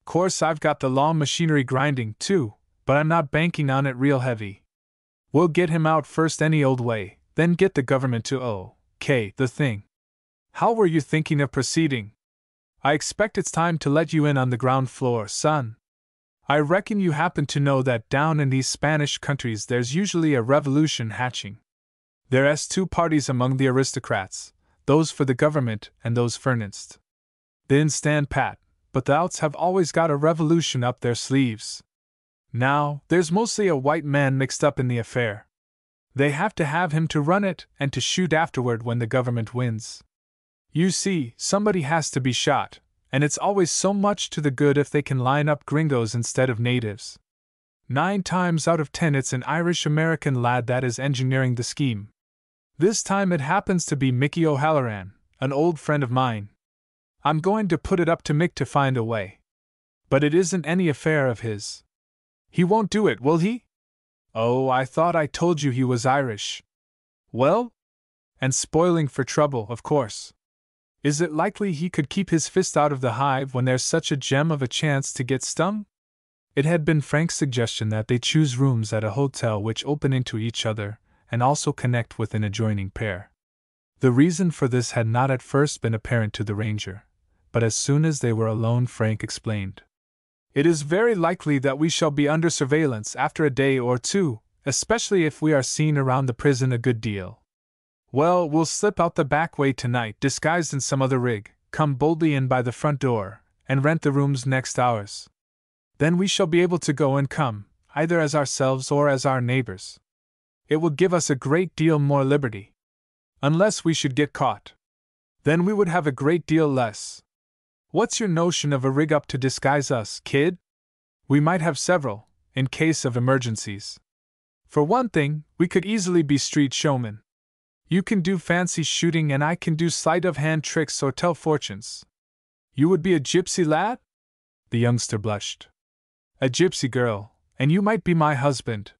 Course I've got the law machinery grinding, too, but I'm not banking on it real heavy. We'll get him out first any old way, then get the government to OK the thing. How were you thinking of proceeding? I expect it's time to let you in on the ground floor, son. I reckon you happen to know that down in these Spanish countries there's usually a revolution hatching. There's 2 parties among the aristocrats, those for the government and those furnanced. They didn't stand pat, but the outs have always got a revolution up their sleeves. Now, there's mostly a white man mixed up in the affair. They have to have him to run it and to shoot afterward when the government wins. You see, somebody has to be shot, and it's always so much to the good if they can line up gringos instead of natives. 9 times out of 10 it's an Irish-American lad that is engineering the scheme. This time it happens to be Mickey O'Halloran, an old friend of mine. I'm going to put it up to Mick to find a way. But it isn't any affair of his. He won't do it, will he? Oh, I thought I told you he was Irish. Well? And spoiling for trouble, of course. Is it likely he could keep his fist out of the hive when there's such a gem of a chance to get stung? It had been Frank's suggestion that they choose rooms at a hotel which open into each other and also connect with an adjoining pair. The reason for this had not at first been apparent to the ranger, but as soon as they were alone Frank explained. It is very likely that we shall be under surveillance after a day or 2, especially if we are seen around the prison a good deal. Well, we'll slip out the back way tonight disguised in some other rig, come boldly in by the front door, and rent the rooms next ours. Then we shall be able to go and come, either as ourselves or as our neighbors. It will give us a great deal more liberty. Unless we should get caught. Then we would have a great deal less. What's your notion of a rig up to disguise us, kid? We might have several, in case of emergencies. For one thing, we could easily be street showmen. You can do fancy shooting and I can do sleight-of-hand tricks or tell fortunes. You would be a gypsy lad? The youngster blushed. A gypsy girl, and you might be my husband.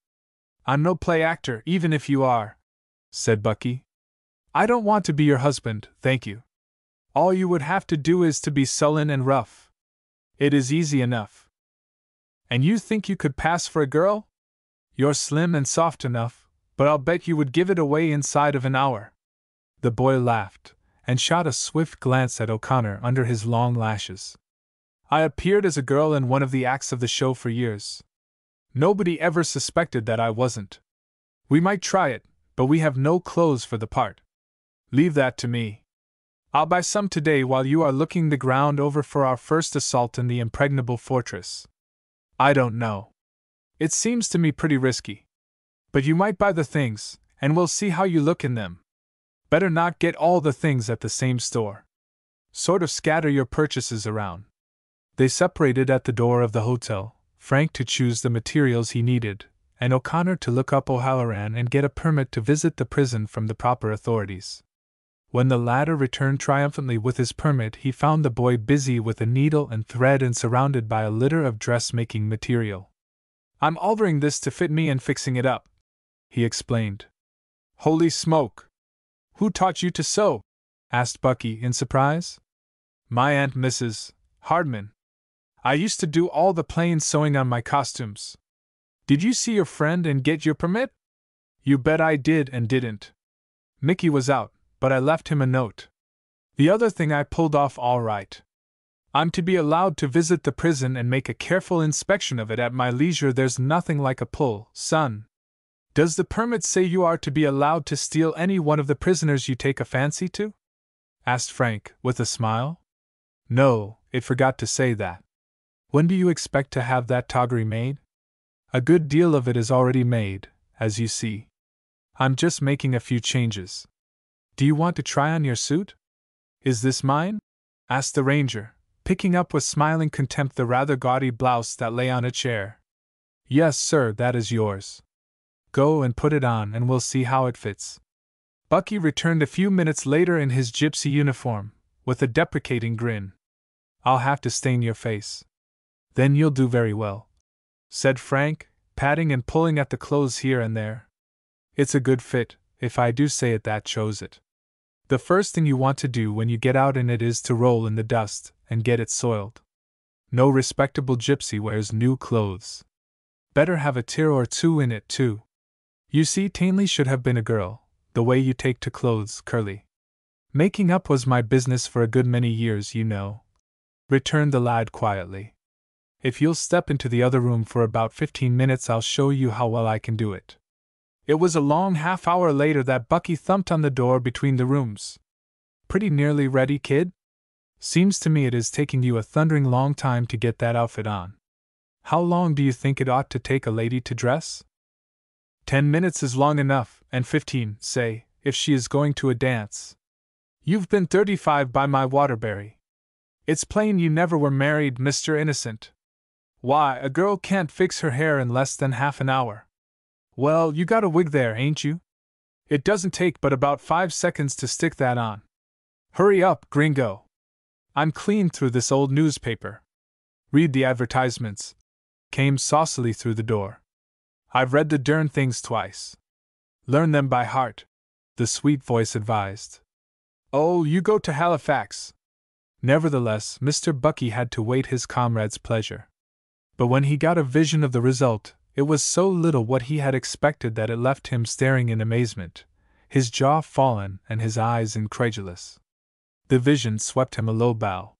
I'm no play actor, even if you are, said Bucky. I don't want to be your husband, thank you. All you would have to do is to be sullen and rough. It is easy enough. And you think you could pass for a girl? You're slim and soft enough, but I'll bet you would give it away inside of an hour. The boy laughed, and shot a swift glance at O'Connor under his long lashes. I appeared as a girl in one of the acts of the show for years. Nobody ever suspected that I wasn't. We might try it, but we have no clothes for the part. Leave that to me. I'll buy some today while you are looking the ground over for our first assault in the impregnable fortress. I don't know. It seems to me pretty risky. But you might buy the things, and we'll see how you look in them. Better not get all the things at the same store. Sort of scatter your purchases around. They separated at the door of the hotel, Frank to choose the materials he needed, and O'Connor to look up O'Halloran and get a permit to visit the prison from the proper authorities. When the latter returned triumphantly with his permit, he found the boy busy with a needle and thread and surrounded by a litter of dressmaking material. "I'm altering this to fit me and fixing it up," he explained. "Holy smoke! Who taught you to sew?" asked Bucky in surprise. "My Aunt Mrs. Hardman. I used to do all the plain sewing on my costumes. Did you see your friend and get your permit?" "You bet I did and didn't. Mickey was out, but I left him a note. The other thing I pulled off all right. I'm to be allowed to visit the prison and make a careful inspection of it at my leisure. There's nothing like a pull, son." "Does the permit say you are to be allowed to steal any one of the prisoners you take a fancy to?" asked Frank, with a smile. "No, it forgot to say that." "When do you expect to have that toggery made?" "A good deal of it is already made, as you see. I'm just making a few changes." "Do you want to try on your suit?" "Is this mine?" asked the ranger, picking up with smiling contempt the rather gaudy blouse that lay on a chair. "Yes, sir, that is yours. Go and put it on and we'll see how it fits." Bucky returned a few minutes later in his gypsy uniform, with a deprecating grin. "I'll have to stain your face." "Then you'll do very well," said Frank, patting and pulling at the clothes here and there. "It's a good fit, if I do say it that chose it. The first thing you want to do when you get out in it is to roll in the dust and get it soiled. No respectable gypsy wears new clothes. Better have a tear or two in it, too. You see, Tainley should have been a girl, the way you take to clothes, Curly." "Making up was my business for a good many years, you know," returned the lad quietly. "If you'll step into the other room for about 15 minutes, I'll show you how well I can do it." It was a long half-hour later that Bucky thumped on the door between the rooms. "Pretty nearly ready, kid? Seems to me it is taking you a thundering long time to get that outfit on. How long do you think it ought to take a lady to dress?" 10 minutes is long enough, and 15, say, if she is going to a dance. You've been 35 by my Waterbury. It's plain you never were married, Mr. Innocent. Why, a girl can't fix her hair in less than half an hour. Well, you got a wig there, ain't you? It doesn't take but about 5 seconds to stick that on. Hurry up, gringo. I'm clean through this old newspaper. Read the advertisements," came saucily through the door. "I've read the darn things twice. Learn them by heart," the sweet voice advised. "Oh, you go to Halifax." Nevertheless, Mr. Bucky had to wait his comrade's pleasure. But when he got a vision of the result, it was so little what he had expected that it left him staring in amazement, his jaw fallen and his eyes incredulous. The vision swept him a low bow.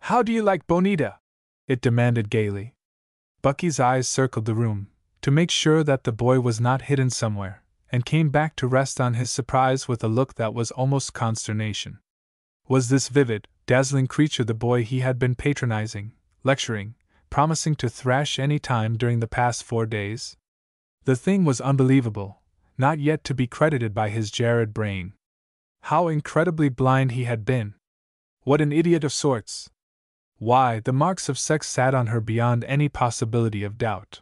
"How do you like Bonita?" it demanded gaily. Bucky's eyes circled the room, to make sure that the boy was not hidden somewhere, and came back to rest on his surprise with a look that was almost consternation. Was this vivid, dazzling creature the boy he had been patronizing, lecturing, promising to thrash any time during the past 4 days? The thing was unbelievable, not yet to be credited by his jarred brain. How incredibly blind he had been! What an idiot of sorts! Why, the marks of sex sat on her beyond any possibility of doubt.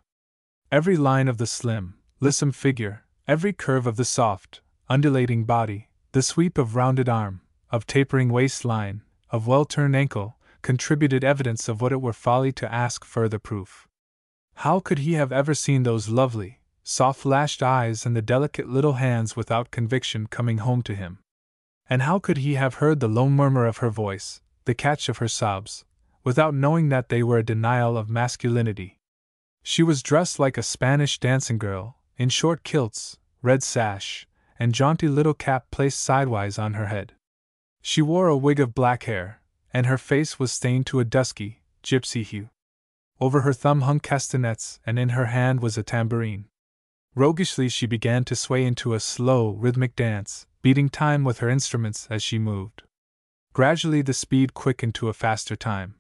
Every line of the slim, lissom figure, every curve of the soft, undulating body, the sweep of rounded arm, of tapering waistline, of well-turned ankle, contributed evidence of what it were folly to ask further proof. How could he have ever seen those lovely, soft-lashed eyes and the delicate little hands without conviction coming home to him? And how could he have heard the low murmur of her voice, the catch of her sobs, without knowing that they were a denial of masculinity? She was dressed like a Spanish dancing girl, in short kilts, red sash, and jaunty little cap placed sidewise on her head. She wore a wig of black hair, and her face was stained to a dusky, gypsy hue. Over her thumb hung castanets, and in her hand was a tambourine. Roguishly she began to sway into a slow, rhythmic dance, beating time with her instruments as she moved. Gradually the speed quickened to a faster time.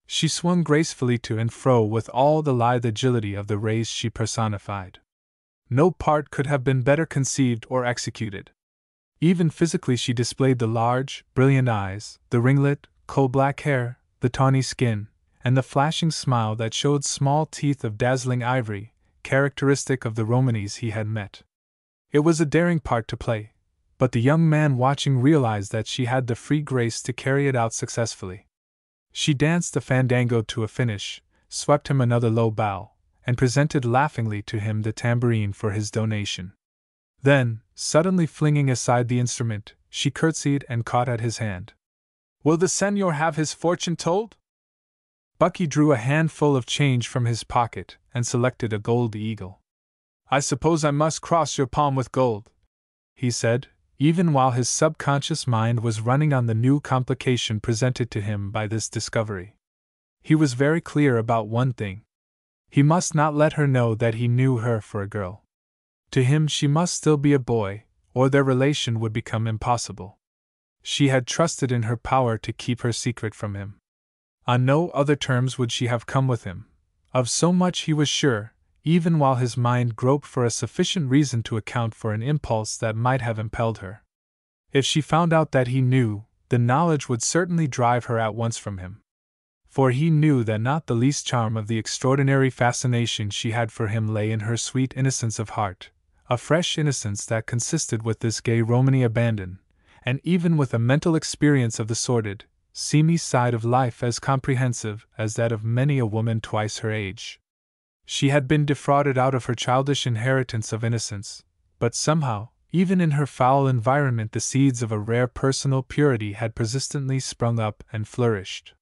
She swung gracefully to and fro with all the lithe agility of the race she personified. No part could have been better conceived or executed. Even physically she displayed the large, brilliant eyes, the ringlet, coal-black hair, the tawny skin, and the flashing smile that showed small teeth of dazzling ivory, characteristic of the Romanes he had met. It was a daring part to play, but the young man watching realized that she had the free grace to carry it out successfully. She danced the fandango to a finish, swept him another low bow, and presented laughingly to him the tambourine for his donation. Then, suddenly flinging aside the instrument, she curtsied and caught at his hand. "Will the senor have his fortune told?" Bucky drew a handful of change from his pocket and selected a gold eagle. "I suppose I must cross your palm with gold," he said, even while his subconscious mind was running on the new complication presented to him by this discovery. He was very clear about one thing. He must not let her know that he knew her for a girl. To him she must still be a boy, or their relation would become impossible. She had trusted in her power to keep her secret from him. On no other terms would she have come with him. Of so much he was sure, even while his mind groped for a sufficient reason to account for an impulse that might have impelled her. If she found out that he knew, the knowledge would certainly drive her at once from him. For he knew that not the least charm of the extraordinary fascination she had for him lay in her sweet innocence of heart, a fresh innocence that consisted with this gay Romany abandon, and even with a mental experience of the sordid, seamy side of life as comprehensive as that of many a woman twice her age. She had been defrauded out of her childish inheritance of innocence, but somehow, even in her foul environment, the seeds of a rare personal purity had persistently sprung up and flourished.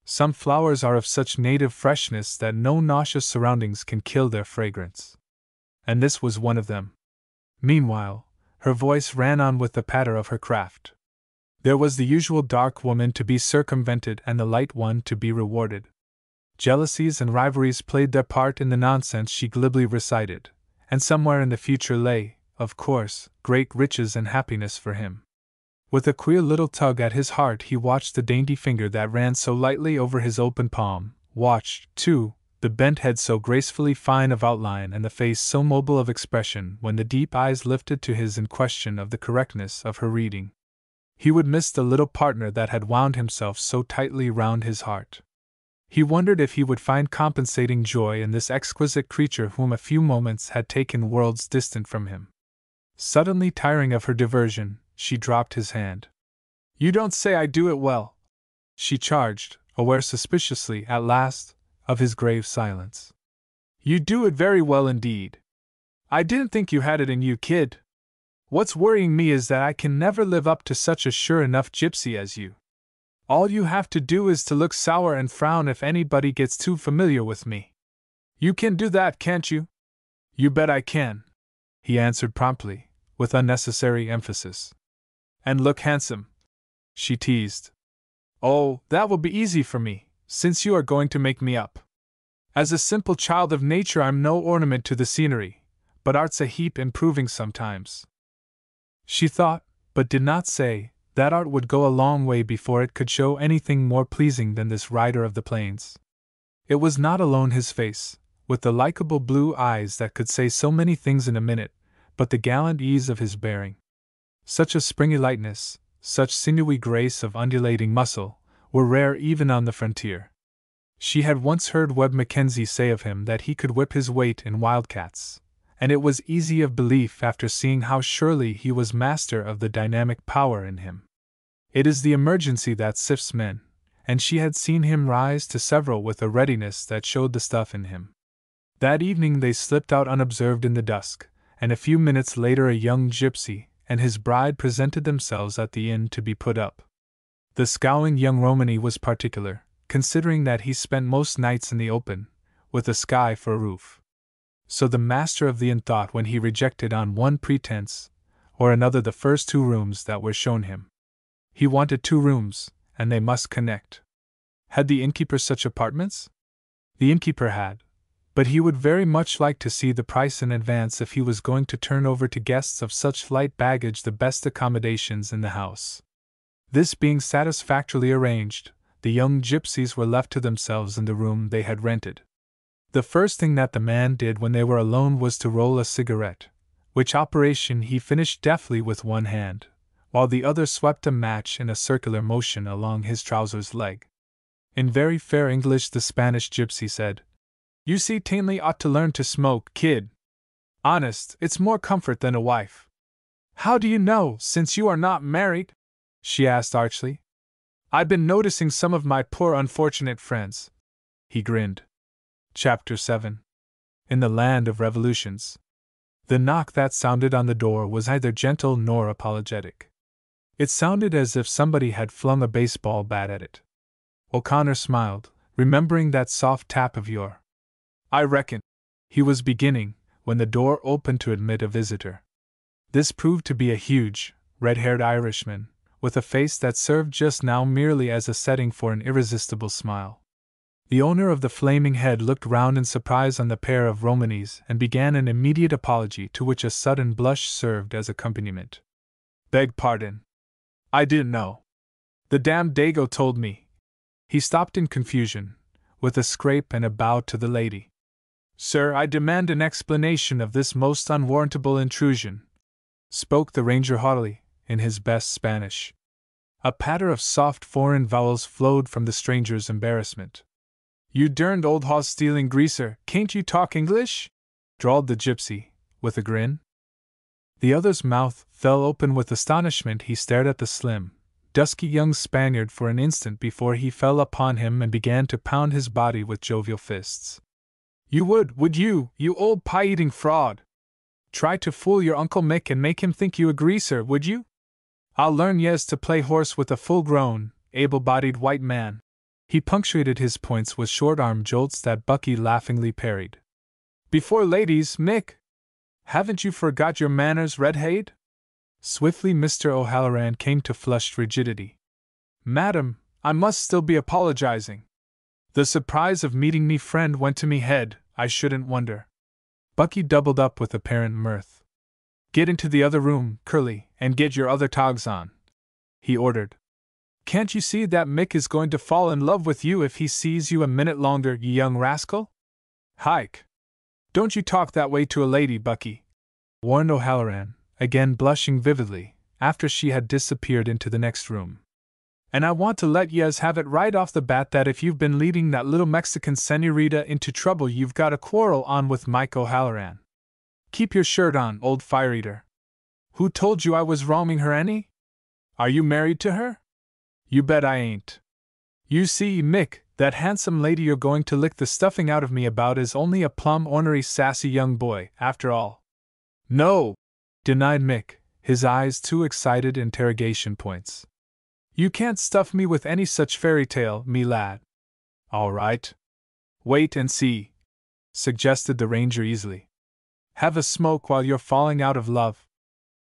Some flowers are of such native freshness that no nauseous surroundings can kill their fragrance. And this was one of them. Meanwhile, her voice ran on with the patter of her craft. There was the usual dark woman to be circumvented and the light one to be rewarded. Jealousies and rivalries played their part in the nonsense she glibly recited, and somewhere in the future lay, of course, great riches and happiness for him. With a queer little tug at his heart he watched the dainty finger that ran so lightly over his open palm, watched, too, the bent head so gracefully fine of outline and the face so mobile of expression when the deep eyes lifted to his in question of the correctness of her reading. He would miss the little partner that had wound himself so tightly round his heart. He wondered if he would find compensating joy in this exquisite creature whom a few moments had taken worlds distant from him. Suddenly tiring of her diversion, she dropped his hand. "You don't say I do it well," she charged, aware suspiciously, at last, of his grave silence. "You do it very well indeed. I didn't think you had it in you, kid. What's worrying me is that I can never live up to such a sure enough gypsy as you. All you have to do is to look sour and frown if anybody gets too familiar with me. You can do that, can't you?" "You bet I can," he answered promptly, with unnecessary emphasis. "And look handsome," she teased. "Oh, that will be easy for me, since you are going to make me up. As a simple child of nature I'm no ornament to the scenery, but art's a heap improving sometimes." She thought, but did not say, that art would go a long way before it could show anything more pleasing than this rider of the plains. It was not alone his face, with the likable blue eyes that could say so many things in a minute, but the gallant ease of his bearing. Such a springy lightness, such sinewy grace of undulating muscle, were rare even on the frontier. She had once heard Webb Mackenzie say of him that he could whip his weight in wildcats, and it was easy of belief after seeing how surely he was master of the dynamic power in him. It is the emergency that sifts men, and she had seen him rise to several with a readiness that showed the stuff in him. That evening they slipped out unobserved in the dusk, and a few minutes later a young gypsy and his bride presented themselves at the inn to be put up. The scowling young Romany was particular, considering that he spent most nights in the open, with the sky for a roof. So the master of the inn thought when he rejected on one pretense or another the first 2 rooms that were shown him. He wanted 2 rooms, and they must connect. Had the innkeeper such apartments? The innkeeper had, but he would very much like to see the price in advance if he was going to turn over to guests of such light baggage the best accommodations in the house. This being satisfactorily arranged, the young gypsies were left to themselves in the room they had rented. The first thing that the man did when they were alone was to roll a cigarette, which operation he finished deftly with one hand, while the other swept a match in a circular motion along his trousers leg. In very fair English the Spanish gypsy said, "You see, Tainley ought to learn to smoke, kid. Honest, it's more comfort than a wife. How do you know, since you are not married? She asked archly. I've been noticing some of my poor unfortunate friends. He grinned. Chapter 7. In the Land of Revolutions. The knock that sounded on the door was neither gentle nor apologetic. It sounded as if somebody had flung a baseball bat at it. O'Connor smiled, remembering that soft tap of yore. I reckon, he was beginning, when the door opened to admit a visitor. This proved to be a huge, red-haired Irishman, with a face that served just now merely as a setting for an irresistible smile. The owner of the flaming head looked round in surprise on the pair of Romanes and began an immediate apology to which a sudden blush served as accompaniment. Beg pardon. I didn't know. The damned Dago told me. He stopped in confusion, with a scrape and a bow to the lady. Sir, I demand an explanation of this most unwarrantable intrusion, spoke the ranger haughtily, in his best Spanish. A patter of soft foreign vowels flowed from the stranger's embarrassment. You derned old hoss-stealing greaser, can't you talk English? Drawled the gypsy, with a grin. The other's mouth fell open with astonishment. He stared at the slim, dusky young Spaniard for an instant before he fell upon him and began to pound his body with jovial fists. You would you old pie-eating fraud? Try to fool your Uncle Mick and make him think you a greaser, would you? I'll learn yez to play horse with a full-grown, able-bodied white man. He punctuated his points with short-arm jolts that Bucky laughingly parried. Before ladies, Mick! Haven't you forgot your manners, Redhead? Swiftly Mr. O'Halloran came to flushed rigidity. Madam, I must still be apologizing. The surprise of meeting me friend went to me head, I shouldn't wonder. Bucky doubled up with apparent mirth. Get into the other room, Curly, and get your other togs on, he ordered. Can't you see that Mick is going to fall in love with you if he sees you a minute longer, you young rascal? Hike! Don't you talk that way to a lady, Bucky, warned O'Halloran, again blushing vividly, after she had disappeared into the next room. And I want to let yez have it right off the bat that if you've been leading that little Mexican senorita into trouble, you've got a quarrel on with Mike O'Halloran. Keep your shirt on, old fire-eater. Who told you I was wronging her any? Are you married to her? You bet I ain't. You see, Mick, that handsome lady you're going to lick the stuffing out of me about is only a plumb ornery sassy young boy, after all. No, denied Mick, his eyes two excited interrogation points. You can't stuff me with any such fairy tale, me lad. All right. Wait and see, suggested the ranger easily. Have a smoke while you're falling out of love.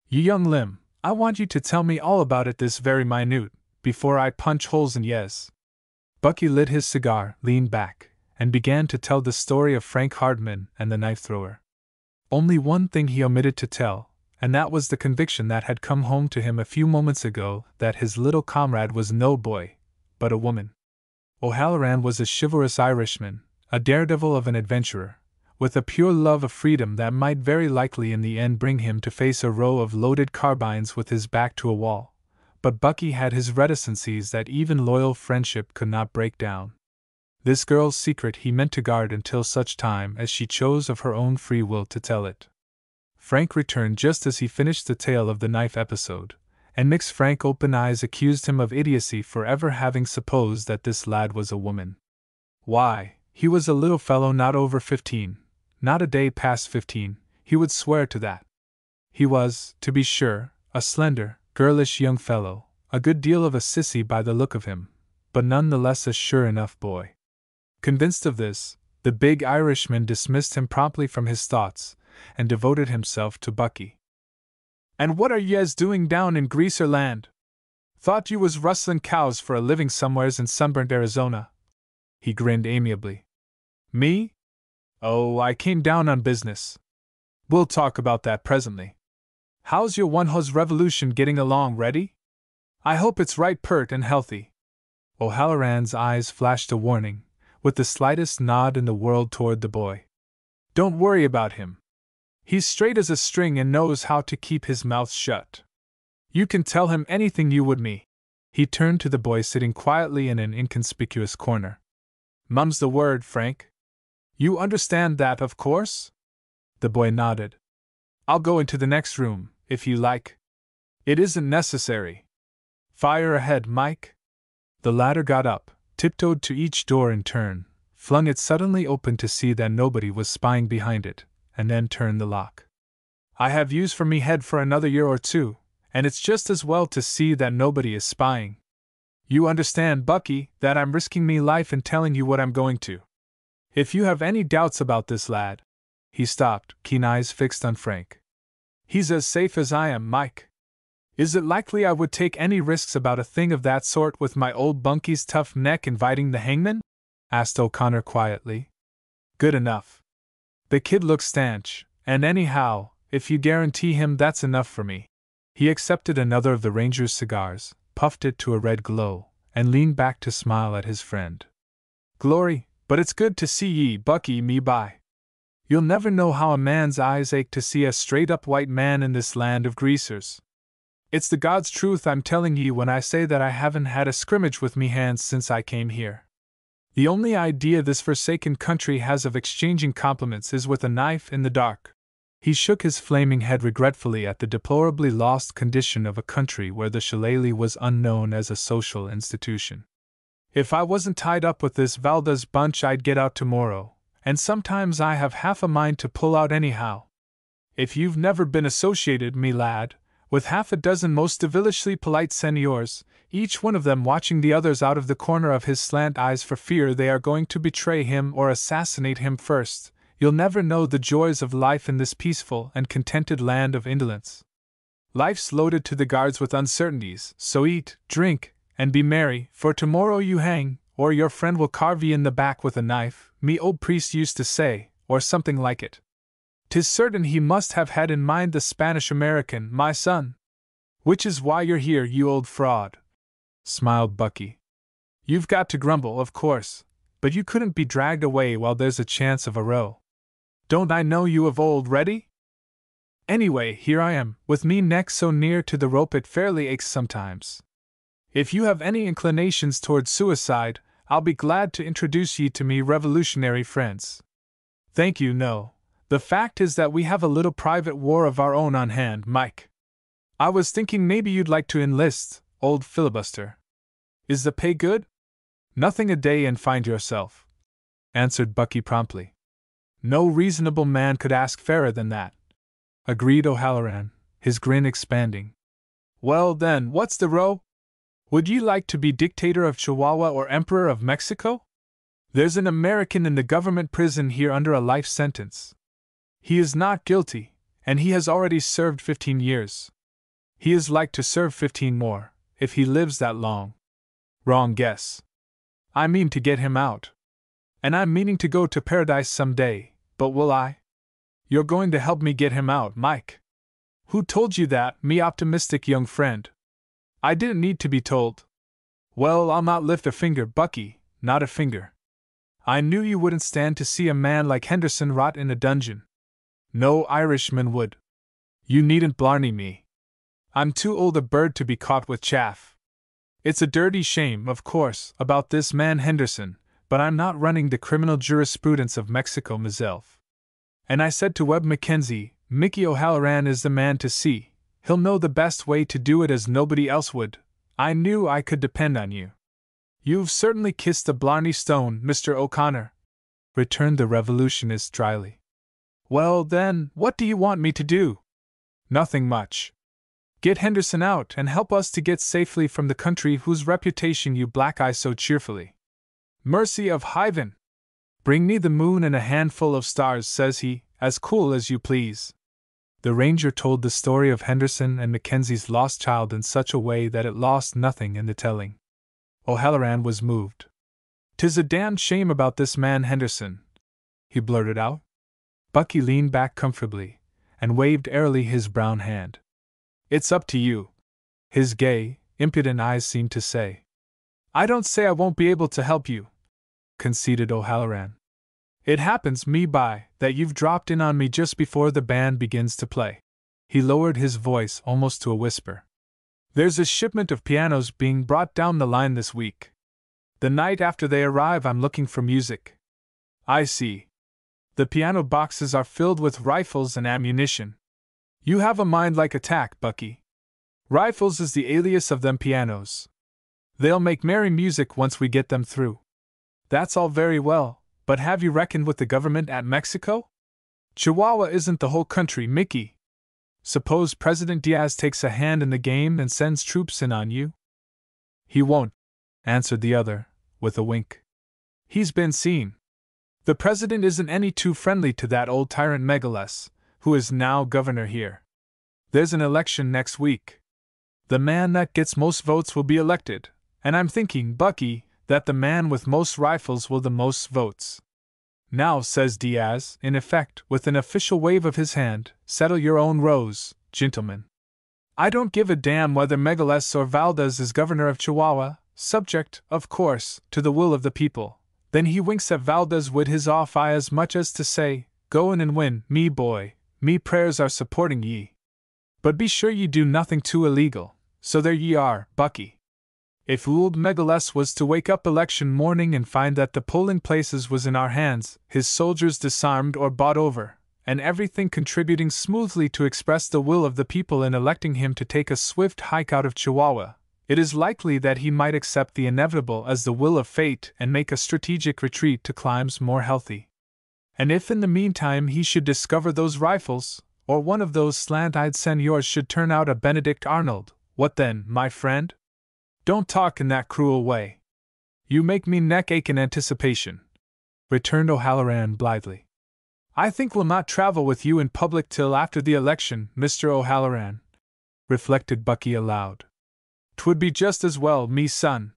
You young limb, I want you to tell me all about it this very minute, before I punch holes in yez. Bucky lit his cigar, leaned back, and began to tell the story of Frank Hardman and the knife thrower. Only one thing he omitted to tell, and that was the conviction that had come home to him a few moments ago that his little comrade was no boy, but a woman. O'Halloran was a chivalrous Irishman, a daredevil of an adventurer, with a pure love of freedom that might very likely in the end bring him to face a row of loaded carbines with his back to a wall. But Bucky had his reticencies that even loyal friendship could not break down. This girl's secret he meant to guard until such time as she chose of her own free will to tell it. Frank returned just as he finished the tale of the knife episode, and Mick's frank open eyes accused him of idiocy for ever having supposed that this lad was a woman. Why, he was a little fellow not over 15, not a day past 15, he would swear to that. He was, to be sure, a slender, girlish young fellow, a good deal of a sissy by the look of him, but none the less a sure enough boy. Convinced of this, the big Irishman dismissed him promptly from his thoughts, and devoted himself to Bucky. And what are yez doing down in Greaser land? Thought you was rustlin' cows for a living somewheres in sunburnt Arizona. He grinned amiably. Me? Oh, I came down on business. We'll talk about that presently. How's your one-hose revolution getting along, Reddy? I hope it's right pert and healthy. O'Halloran's eyes flashed a warning, with the slightest nod in the world toward the boy. Don't worry about him. He's straight as a string and knows how to keep his mouth shut. You can tell him anything you would me. He turned to the boy sitting quietly in an inconspicuous corner. Mum's the word, Frank. You understand that, of course? The boy nodded. I'll go into the next room, if you like, It isn't necessary. Fire ahead, Mike. The latter got up, tiptoed to each door in turn, flung it suddenly open to see that nobody was spying behind it, and then turned the lock. I have use for me head for another year or two, and it's just as well to see that nobody is spying. You understand, Bucky, that I'm risking me life in telling you what I'm going to. If you have any doubts about this lad— He stopped, keen eyes fixed on Frank. He's as safe as I am, Mike. Is it likely I would take any risks about a thing of that sort with my old bunky's tough neck inviting the hangman? Asked O'Connor quietly. Good enough. The kid looks stanch, and anyhow, if you guarantee him, that's enough for me. He accepted another of the ranger's cigars, puffed it to a red glow, and leaned back to smile at his friend. Glory, but it's good to see ye, Bucky, me by. You'll never know how a man's eyes ache to see a straight-up white man in this land of greasers. It's the God's truth I'm telling ye when I say that I haven't had a scrimmage with me hands since I came here. The only idea this forsaken country has of exchanging compliments is with a knife in the dark. He shook his flaming head regretfully at the deplorably lost condition of a country where the shillelagh was unknown as a social institution. If I wasn't tied up with this Valdez bunch, I'd get out tomorrow, and sometimes I have half a mind to pull out anyhow. If you've never been associated, me lad, with half a dozen most devilishly polite seniors, each one of them watching the others out of the corner of his slant eyes for fear they are going to betray him or assassinate him first, you'll never know the joys of life in this peaceful and contented land of indolence. Life's loaded to the guards with uncertainties, so eat, drink, and be merry, for tomorrow you hang, or your friend will carve ye in the back with a knife, me old priest used to say, or something like it. 'Tis certain he must have had in mind the Spanish-American, my son. Which is why you're here, you old fraud, smiled Bucky. You've got to grumble, of course, but you couldn't be dragged away while there's a chance of a row. Don't I know you of old, ready? Anyway, here I am, with me neck so near to the rope it fairly aches sometimes. If you have any inclinations toward suicide, I'll be glad to introduce ye to me revolutionary friends. Thank you, no. The fact is that we have a little private war of our own on hand, Mike. I was thinking maybe you'd like to enlist, old filibuster. Is the pay good? Nothing a day and find yourself, answered Bucky promptly. No reasonable man could ask fairer than that, agreed O'Halloran, his grin expanding. Well then, what's the row? Would ye like to be dictator of Chihuahua or emperor of Mexico? There's an American in the government prison here under a life sentence. He is not guilty, and he has already served 15 years. He is like to serve 15 more, if he lives that long. Wrong guess. I mean to get him out. And I'm meaning to go to paradise some day, but will I? You're going to help me get him out, Mike. Who told you that, me optimistic young friend? I didn't need to be told. Well, I'll not lift a finger, Bucky, not a finger. I knew you wouldn't stand to see a man like Henderson rot in a dungeon. No Irishman would. You needn't blarney me. I'm too old a bird to be caught with chaff. It's a dirty shame, of course, about this man Henderson, but I'm not running the criminal jurisprudence of Mexico myself. And I said to Webb Mackenzie, Mickey O'Halloran is the man to see. He'll know the best way to do it as nobody else would. I knew I could depend on you. You've certainly kissed the Blarney Stone, Mr. O'Connor, returned the revolutionist dryly. Well, then, what do you want me to do? Nothing much. Get Henderson out and help us to get safely from the country whose reputation you black-eye so cheerfully. Mercy of Heaven! Bring me the moon and a handful of stars, says he, as cool as you please. The ranger told the story of Henderson and Mackenzie's lost child in such a way that it lost nothing in the telling. O'Halloran was moved. "'Tis a damned shame about this man Henderson," he blurted out. Bucky leaned back comfortably, and waved airily his brown hand. "It's up to you," his gay, impudent eyes seemed to say. "I don't say I won't be able to help you," conceded O'Halloran. "It happens, me by, that you've dropped in on me just before the band begins to play." He lowered his voice almost to a whisper. "There's a shipment of pianos being brought down the line this week. The night after they arrive, I'm looking for music. I see. The piano boxes are filled with rifles and ammunition. You have a mind like attack, Bucky. Rifles is the alias of them pianos. They'll make merry music once we get them through. That's all very well, but have you reckoned with the government at Mexico? Chihuahua isn't the whole country, Mickey. Suppose President Diaz takes a hand in the game and sends troops in on you? He won't, answered the other, with a wink. He's been seen. The president isn't any too friendly to that old tyrant Megaless, who is now governor here. There's an election next week. The man that gets most votes will be elected, and I'm thinking, Bucky, that the man with most rifles will the most votes. Now, says Diaz, in effect, with an official wave of his hand, settle your own rows, gentlemen. I don't give a damn whether Megaless or Valdez is governor of Chihuahua, subject, of course, to the will of the people. Then he winks at Valdez with his off eye as much as to say, go in and win, me boy, me prayers are supporting ye. But be sure ye do nothing too illegal, so there ye are, Bucky. If old Megaless was to wake up election morning and find that the polling places was in our hands, his soldiers disarmed or bought over, and everything contributing smoothly to express the will of the people in electing him to take a swift hike out of Chihuahua, it is likely that he might accept the inevitable as the will of fate and make a strategic retreat to climes more healthy. And if in the meantime he should discover those rifles, or one of those slant-eyed seniors should turn out a Benedict Arnold, what then, my friend? Don't talk in that cruel way. You make me neck ache in anticipation, returned O'Halloran blithely. I think we'll not travel with you in public till after the election, Mr. O'Halloran, reflected Bucky aloud. 'Twould be just as well, me son.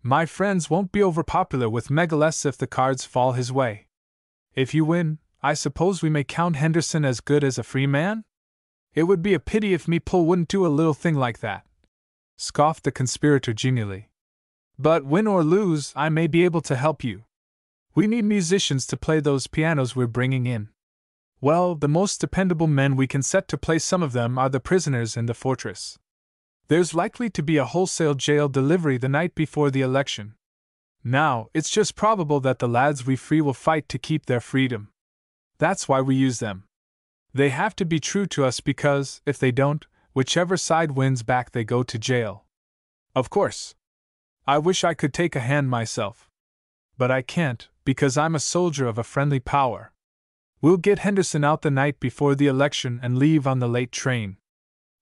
My friends won't be overpopular with Megaless if the cards fall his way. If you win, I suppose we may count Henderson as good as a free man? It would be a pity if me pull wouldn't do a little thing like that, scoffed the conspirator genially. But win or lose, I may be able to help you. We need musicians to play those pianos we're bringing in. Well, the most dependable men we can set to play some of them are the prisoners in the fortress. There's likely to be a wholesale jail delivery the night before the election. Now, it's just probable that the lads we free will fight to keep their freedom. That's why we use them. They have to be true to us because, if they don't, whichever side wins back they go to jail. Of course. I wish I could take a hand myself. But I can't, because I'm a soldier of a friendly power. We'll get Henderson out the night before the election and leave on the late train.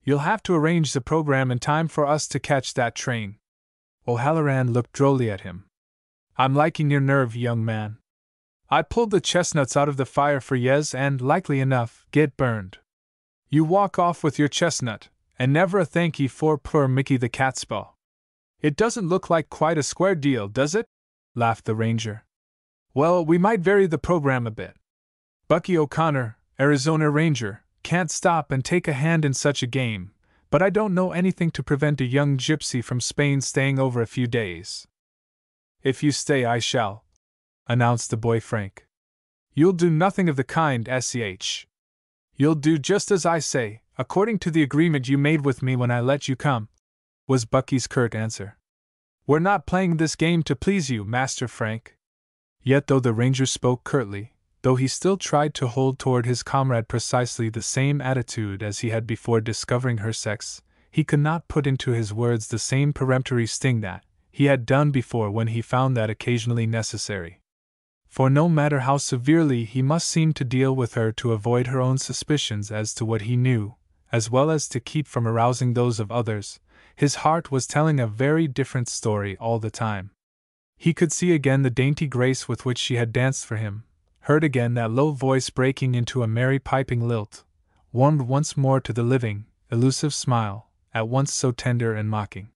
You'll have to arrange the program in time for us to catch that train. O'Halloran looked drolly at him. I'm liking your nerve, young man. I pulled the chestnuts out of the fire for yez and, likely enough, get burned. You walk off with your chestnut, and never a thank ye for poor Mickey the Catspaw. It doesn't look like quite a square deal, does it? Laughed the ranger. Well, we might vary the program a bit. Bucky O'Connor, Arizona Ranger, can't stop and take a hand in such a game, but I don't know anything to prevent a young gypsy from Spain staying over a few days. If you stay, I shall, announced the boy Frank. You'll do nothing of the kind, SCH. You'll do just as I say, according to the agreement you made with me when I let you come, was Bucky's curt answer. We're not playing this game to please you, Master Frank. Yet though the ranger spoke curtly, though he still tried to hold toward his comrade precisely the same attitude as he had before discovering her sex, he could not put into his words the same peremptory sting that he had done before when he found that occasionally necessary. For no matter how severely he must seem to deal with her to avoid her own suspicions as to what he knew, as well as to keep from arousing those of others, his heart was telling a very different story all the time. He could see again the dainty grace with which she had danced for him, heard again that low voice breaking into a merry piping lilt, warmed once more to the living, elusive smile, at once so tender and mocking.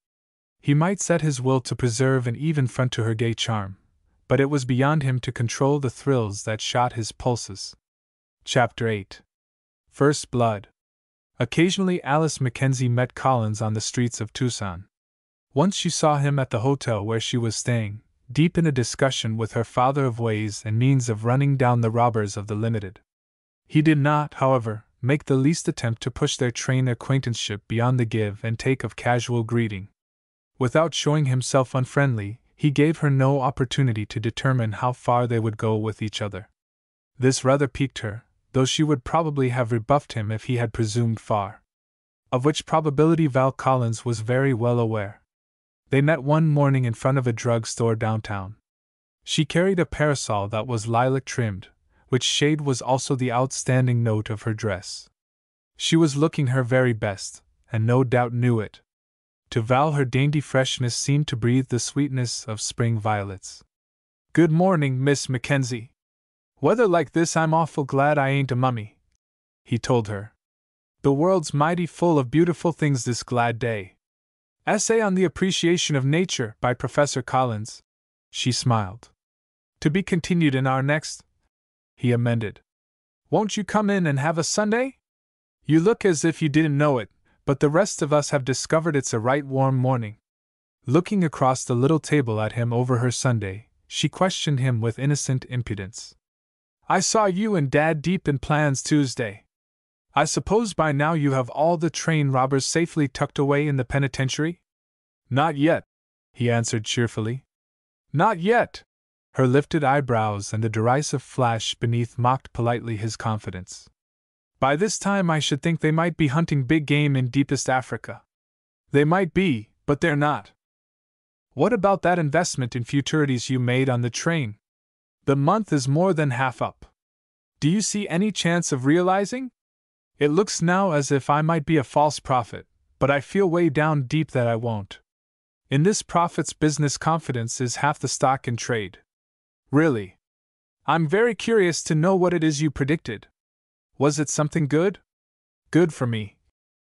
He might set his will to preserve an even front to her gay charm, but it was beyond him to control the thrills that shot his pulses. Chapter 8. First Blood. Occasionally Alice Mackenzie met Collins on the streets of Tucson. Once she saw him at the hotel where she was staying, deep in a discussion with her father of ways and means of running down the robbers of the Limited. He did not, however, make the least attempt to push their trained acquaintanceship beyond the give and take of casual greeting. Without showing himself unfriendly, he gave her no opportunity to determine how far they would go with each other. This rather piqued her, though she would probably have rebuffed him if he had presumed far. of which probability Val Collins was very well aware. They met one morning in front of a drug store downtown. She carried a parasol that was lilac trimmed, which shade was also the outstanding note of her dress. She was looking her very best, and no doubt knew it. To Val, her dainty freshness seemed to breathe the sweetness of spring violets. "Good morning, Miss Mackenzie. Weather like this, I'm awful glad I ain't a mummy," he told her. "The world's mighty full of beautiful things this glad day." Essay on the Appreciation of Nature by Professor Collins. She smiled. "To be continued in our next," he amended. "Won't you come in and have a sundae? You look as if you didn't know it, but the rest of us have discovered it's a right warm morning." Looking across the little table at him over her sundae, she questioned him with innocent impudence. "I saw you and Dad deep in plans Tuesday. I suppose by now you have all the train robbers safely tucked away in the penitentiary?" "Not yet," he answered cheerfully. "Not yet!" Her lifted eyebrows and the derisive flash beneath mocked politely his confidence. "By this time I should think they might be hunting big game in deepest Africa." "They might be, but they're not." "What about that investment in futurities you made on the train? The month is more than half up. Do you see any chance of realizing? It looks now as if I might be a false prophet, but I feel way down deep that I won't. In this prophet's business, confidence is half the stock in trade. Really. I'm very curious to know what it is you predicted. Was it something good?" "Good for me."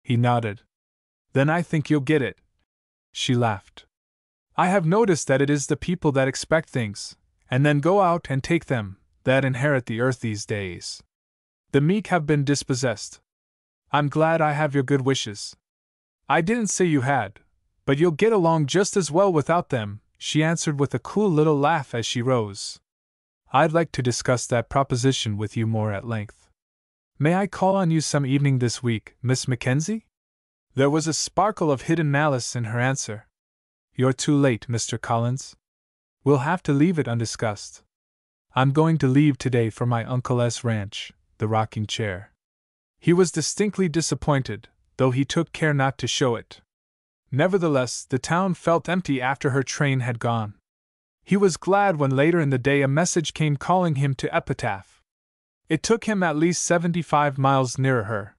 He nodded. "Then I think you'll get it." She laughed. "I have noticed that it is the people that expect things, and then go out and take them, that inherit the earth these days. The meek have been dispossessed. I'm glad I have your good wishes." "I didn't say you had, but you'll get along just as well without them," she answered with a cool little laugh as she rose. "I'd like to discuss that proposition with you more at length. May I call on you some evening this week, Miss Mackenzie?" There was a sparkle of hidden malice in her answer. "You're too late, Mr. Collins. We'll have to leave it undiscussed. I'm going to leave today for my uncle's ranch, the rocking chair." He was distinctly disappointed, though he took care not to show it. Nevertheless, the town felt empty after her train had gone. He was glad when later in the day a message came calling him to Epitaph. It took him at least 75 miles nearer her.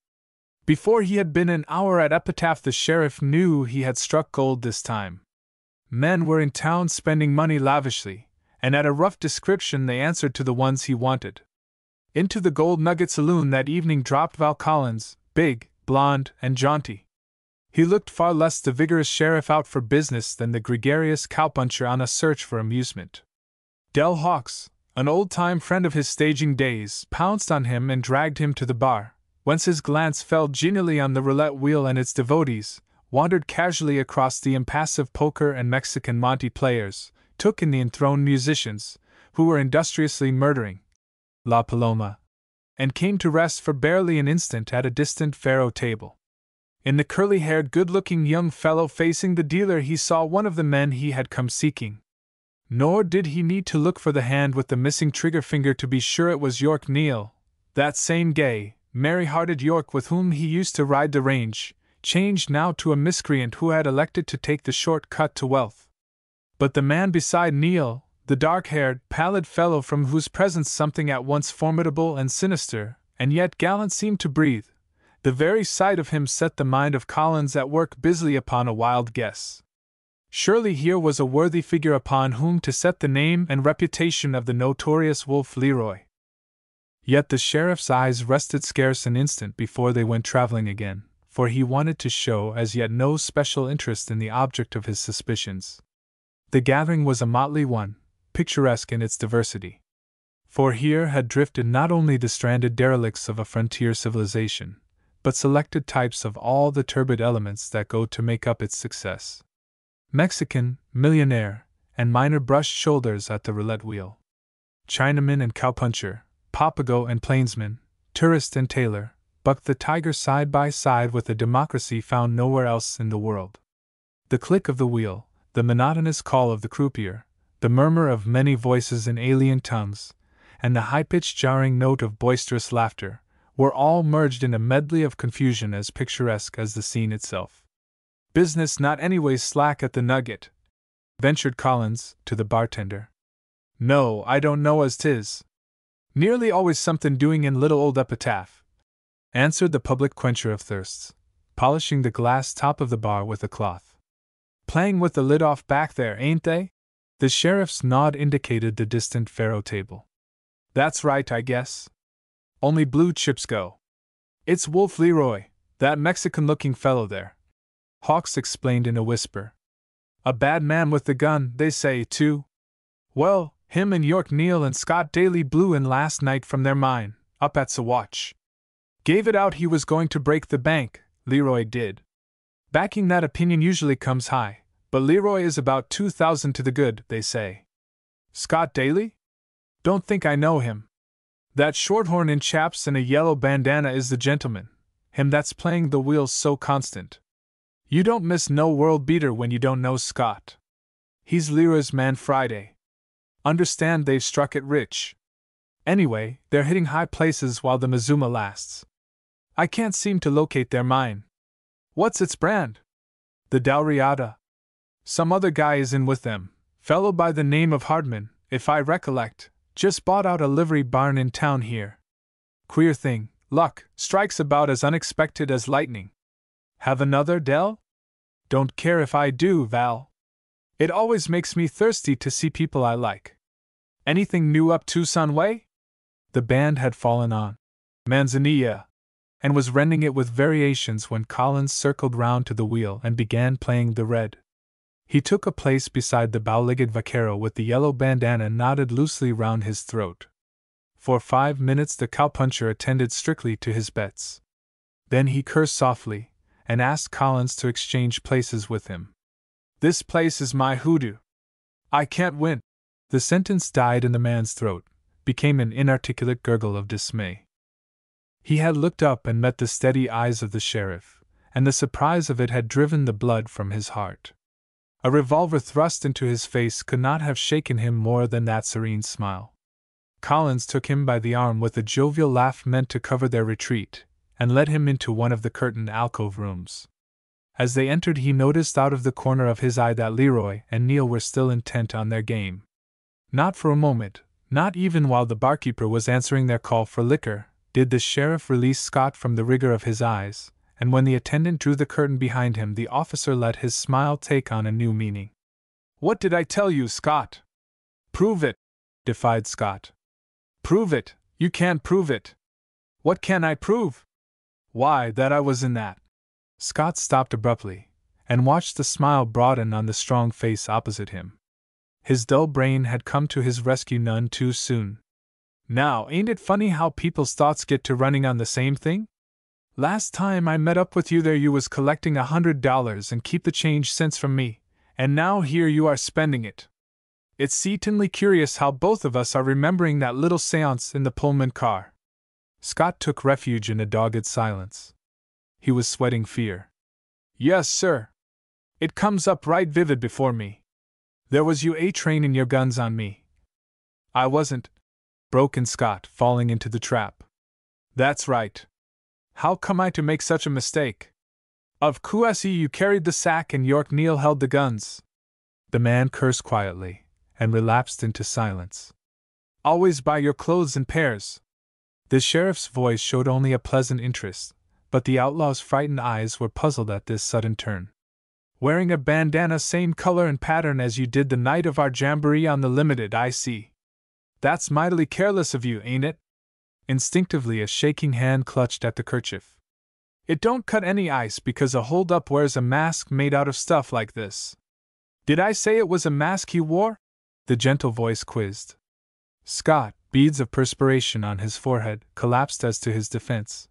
Before he had been an hour at Epitaph, the sheriff knew he had struck gold this time. Men were in town spending money lavishly, and at a rough description they answered to the ones he wanted. Into the Gold Nugget Saloon that evening dropped Val Collins, big, blond, and jaunty. He looked far less the vigorous sheriff out for business than the gregarious cowpuncher on a search for amusement. Del Hawkes, an old-time friend of his staging days, pounced on him and dragged him to the bar, whence his glance fell genially on the roulette wheel and its devotees, wandered casually across the impassive poker and Mexican Monte players, took in the enthroned musicians, who were industriously murdering La Paloma, and came to rest for barely an instant at a distant faro table. In the curly-haired, good-looking young fellow facing the dealer he saw one of the men he had come seeking. Nor did he need to look for the hand with the missing trigger finger to be sure it was York Neal, that same gay, merry-hearted York with whom he used to ride the range, changed now to a miscreant who had elected to take the short cut to wealth. But the man beside Neal, the dark-haired, pallid fellow from whose presence something at once formidable and sinister, and yet gallant seemed to breathe, the very sight of him set the mind of Collins at work busily upon a wild guess. Surely here was a worthy figure upon whom to set the name and reputation of the notorious Wolf Leroy. Yet the sheriff's eyes rested scarce an instant before they went traveling again, for he wanted to show as yet no special interest in the object of his suspicions. The gathering was a motley one, picturesque in its diversity. For here had drifted not only the stranded derelicts of a frontier civilization, but selected types of all the turbid elements that go to make up its success. Mexican, millionaire, and miner brushed shoulders at the roulette wheel. Chinaman and cowpuncher, Papago and plainsman, tourist and tailor, bucked the tiger side by side with a democracy found nowhere else in the world. The click of the wheel, the monotonous call of the croupier, the murmur of many voices in alien tongues, and the high-pitched jarring note of boisterous laughter, were all merged in a medley of confusion as picturesque as the scene itself. "Business not anyways slack at the Nugget," ventured Collins to the bartender. "No, I don't know as 'tis. Nearly always something doing in little old Epitaph," answered the public quencher of thirsts, polishing the glass top of the bar with a cloth. "Playing with the lid off back there, ain't they?" The sheriff's nod indicated the distant faro table. "That's right, I guess. Only blue chips go. It's Wolf Leroy, that Mexican-looking fellow there," Hawks explained in a whisper. "A bad man with the gun, they say, too. Well, him and York Neal and Scott Daly blew in last night from their mine, up at Saguache. Gave it out he was going to break the bank, Leroy did. Backing that opinion usually comes high, but Leroy is about 2,000 to the good, they say." "Scott Daly? Don't think I know him. That shorthorn in chaps and a yellow bandana is the gentleman, him that's playing the wheels so constant. You don't miss no world beater when you don't know Scott. He's Leroy's man Friday. Understand they've struck it rich. Anyway, they're hitting high places while the Mazuma lasts. I can't seem to locate their mine. What's its brand?" "The Dalriada. Some other guy is in with them, fellow by the name of Hardman, if I recollect, just bought out a livery barn in town here. Queer thing, luck strikes about as unexpected as lightning. Have another, Del?" "Don't care if I do, Val. It always makes me thirsty to see people I like. Anything new up Tucson way?" The band had fallen on Manzanilla, and was rending it with variations when Collins circled round to the wheel and began playing the red. He took a place beside the bow-legged vaquero with the yellow bandana knotted loosely round his throat. For 5 minutes the cowpuncher attended strictly to his bets. Then he cursed softly, and asked Collins to exchange places with him. "This place is my hoodoo. I can't win." The sentence died in the man's throat, became an inarticulate gurgle of dismay. He had looked up and met the steady eyes of the sheriff, and the surprise of it had driven the blood from his heart. A revolver thrust into his face could not have shaken him more than that serene smile. Collins took him by the arm with a jovial laugh meant to cover their retreat, and led him into one of the curtained alcove rooms. As they entered, he noticed out of the corner of his eye that Leroy and Neal were still intent on their game. Not for a moment, not even while the barkeeper was answering their call for liquor, did the sheriff release Scott from the rigor of his eyes, and when the attendant drew the curtain behind him, the officer let his smile take on a new meaning. "What did I tell you, Scott?" "Prove it," defied Scott. "Prove it, you can't prove it." "What can I prove?" "Why, that I was in that." Scott stopped abruptly, and watched the smile broaden on the strong face opposite him. His dull brain had come to his rescue none too soon. "Now, ain't it funny how people's thoughts get to running on the same thing? Last time I met up with you there you was collecting $100 and keep the change cents from me, and now here you are spending it. It's ceatin'ly curious how both of us are remembering that little seance in the Pullman car." Scott took refuge in a dogged silence. He was sweating fear. "Yes, sir. It comes up right vivid before me. There was you training your guns on me." "I wasn't," broke in Scott, falling into the trap. "That's right. How come I to make such a mistake? Of course you carried the sack and York Neal held the guns." The man cursed quietly, and relapsed into silence. "Always buy your clothes in pairs." The sheriff's voice showed only a pleasant interest, but the outlaw's frightened eyes were puzzled at this sudden turn. "Wearing a bandana same color and pattern as you did the night of our jamboree on the Limited, I see. That's mightily careless of you, ain't it?" Instinctively a shaking hand clutched at the kerchief. "It don't cut any ice because a hold-up wears a mask made out of stuff like this." "Did I say it was a mask he wore?" the gentle voice quizzed. Scott, beads of perspiration on his forehead, collapsed as to his defense.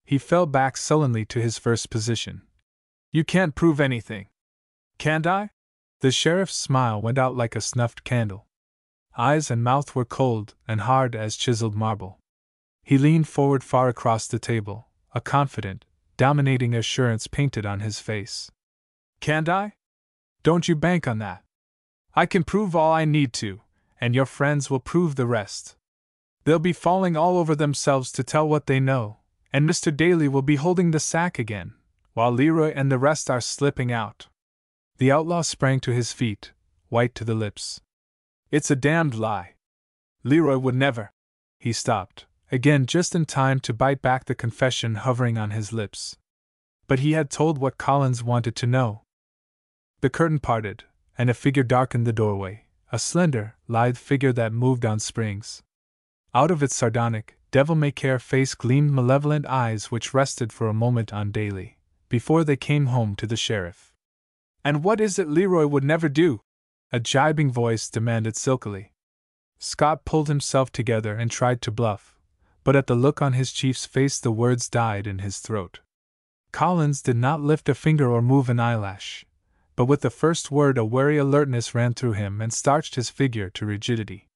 He fell back sullenly to his first position. "You can't prove anything." "Can't I?" The sheriff's smile went out like a snuffed candle. Eyes and mouth were cold and hard as chiseled marble. He leaned forward far across the table, a confident, dominating assurance painted on his face. "Can't I? Don't you bank on that. I can prove all I need to, and your friends will prove the rest." They'll be falling all over themselves to tell what they know, and Mr. Daly will be holding the sack again, while Leroy and the rest are slipping out." The outlaw sprang to his feet, white to the lips. "It's a damned lie. Leroy would never." He stopped, again just in time to bite back the confession hovering on his lips. But he had told what Collins wanted to know. The curtain parted, and a figure darkened the doorway, a slender, lithe figure that moved on springs. Out of its sardonic, devil-may-care face gleamed malevolent eyes which rested for a moment on Daly, before they came home to the sheriff. "And what is it Leroy would never do?" a gibing voice demanded silkily. Scott pulled himself together and tried to bluff, but at the look on his chief's face the words died in his throat. Collins did not lift a finger or move an eyelash, but with the first word a wary alertness ran through him and starched his figure to rigidity.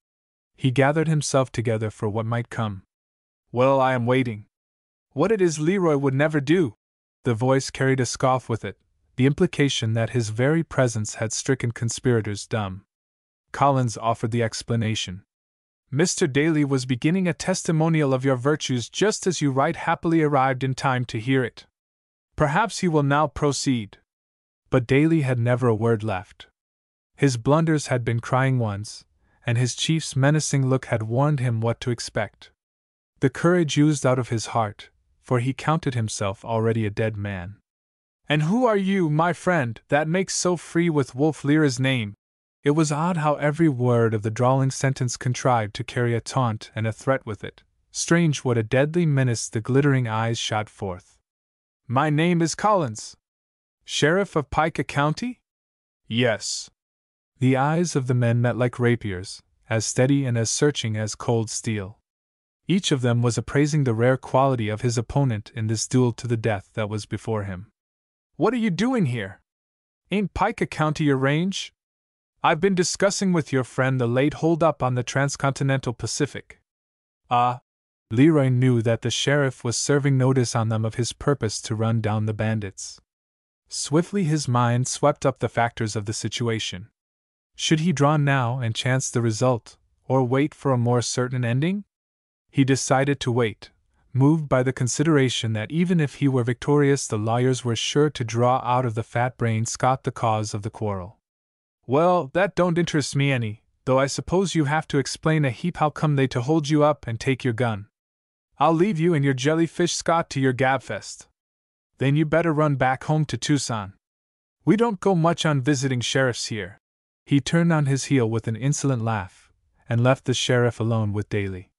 He gathered himself together for what might come. "Well, I am waiting. What it is Leroy would never do." The voice carried a scoff with it, the implication that his very presence had stricken conspirators dumb. Collins offered the explanation. "Mr. Daly was beginning a testimonial of your virtues just as you right happily arrived in time to hear it. Perhaps he will now proceed." But Daly had never a word left. His blunders had been crying ones, and his chief's menacing look had warned him what to expect. The courage oozed out of his heart, for he counted himself already a dead man. "And who are you, my friend, that makes so free with Wolf Lear's name?" It was odd how every word of the drawling sentence contrived to carry a taunt and a threat with it. Strange what a deadly menace the glittering eyes shot forth. "My name is Collins. Sheriff of Pika County?" "Yes." The eyes of the men met like rapiers, as steady and as searching as cold steel. Each of them was appraising the rare quality of his opponent in this duel to the death that was before him. "What are you doing here? Ain't Pika County your range? I've been discussing with your friend the late hold-up on the transcontinental Pacific." "Ah." Leroy knew that the sheriff was serving notice on them of his purpose to run down the bandits. Swiftly his mind swept up the factors of the situation. Should he draw now and chance the result, or wait for a more certain ending? He decided to wait, moved by the consideration that even if he were victorious the lawyers were sure to draw out of the fat-brained Scott the cause of the quarrel. "Well, that don't interest me any, though I suppose you have to explain a heap how come they to hold you up and take your gun. I'll leave you and your jellyfish Scott to your gabfest. Then you better run back home to Tucson. We don't go much on visiting sheriffs here." He turned on his heel with an insolent laugh, and left the sheriff alone with Daly.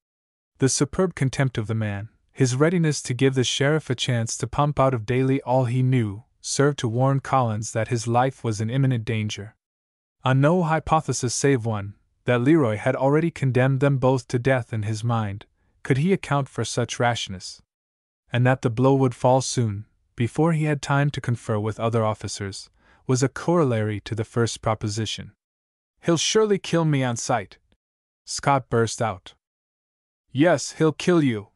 The superb contempt of the man, his readiness to give the sheriff a chance to pump out of Daly all he knew, served to warn Collins that his life was in imminent danger. On no hypothesis save one, that Leroy had already condemned them both to death in his mind, could he account for such rashness. And that the blow would fall soon, before he had time to confer with other officers, was a corollary to the first proposition. "He'll surely kill me on sight," Scott burst out. "Yes, he'll kill you,"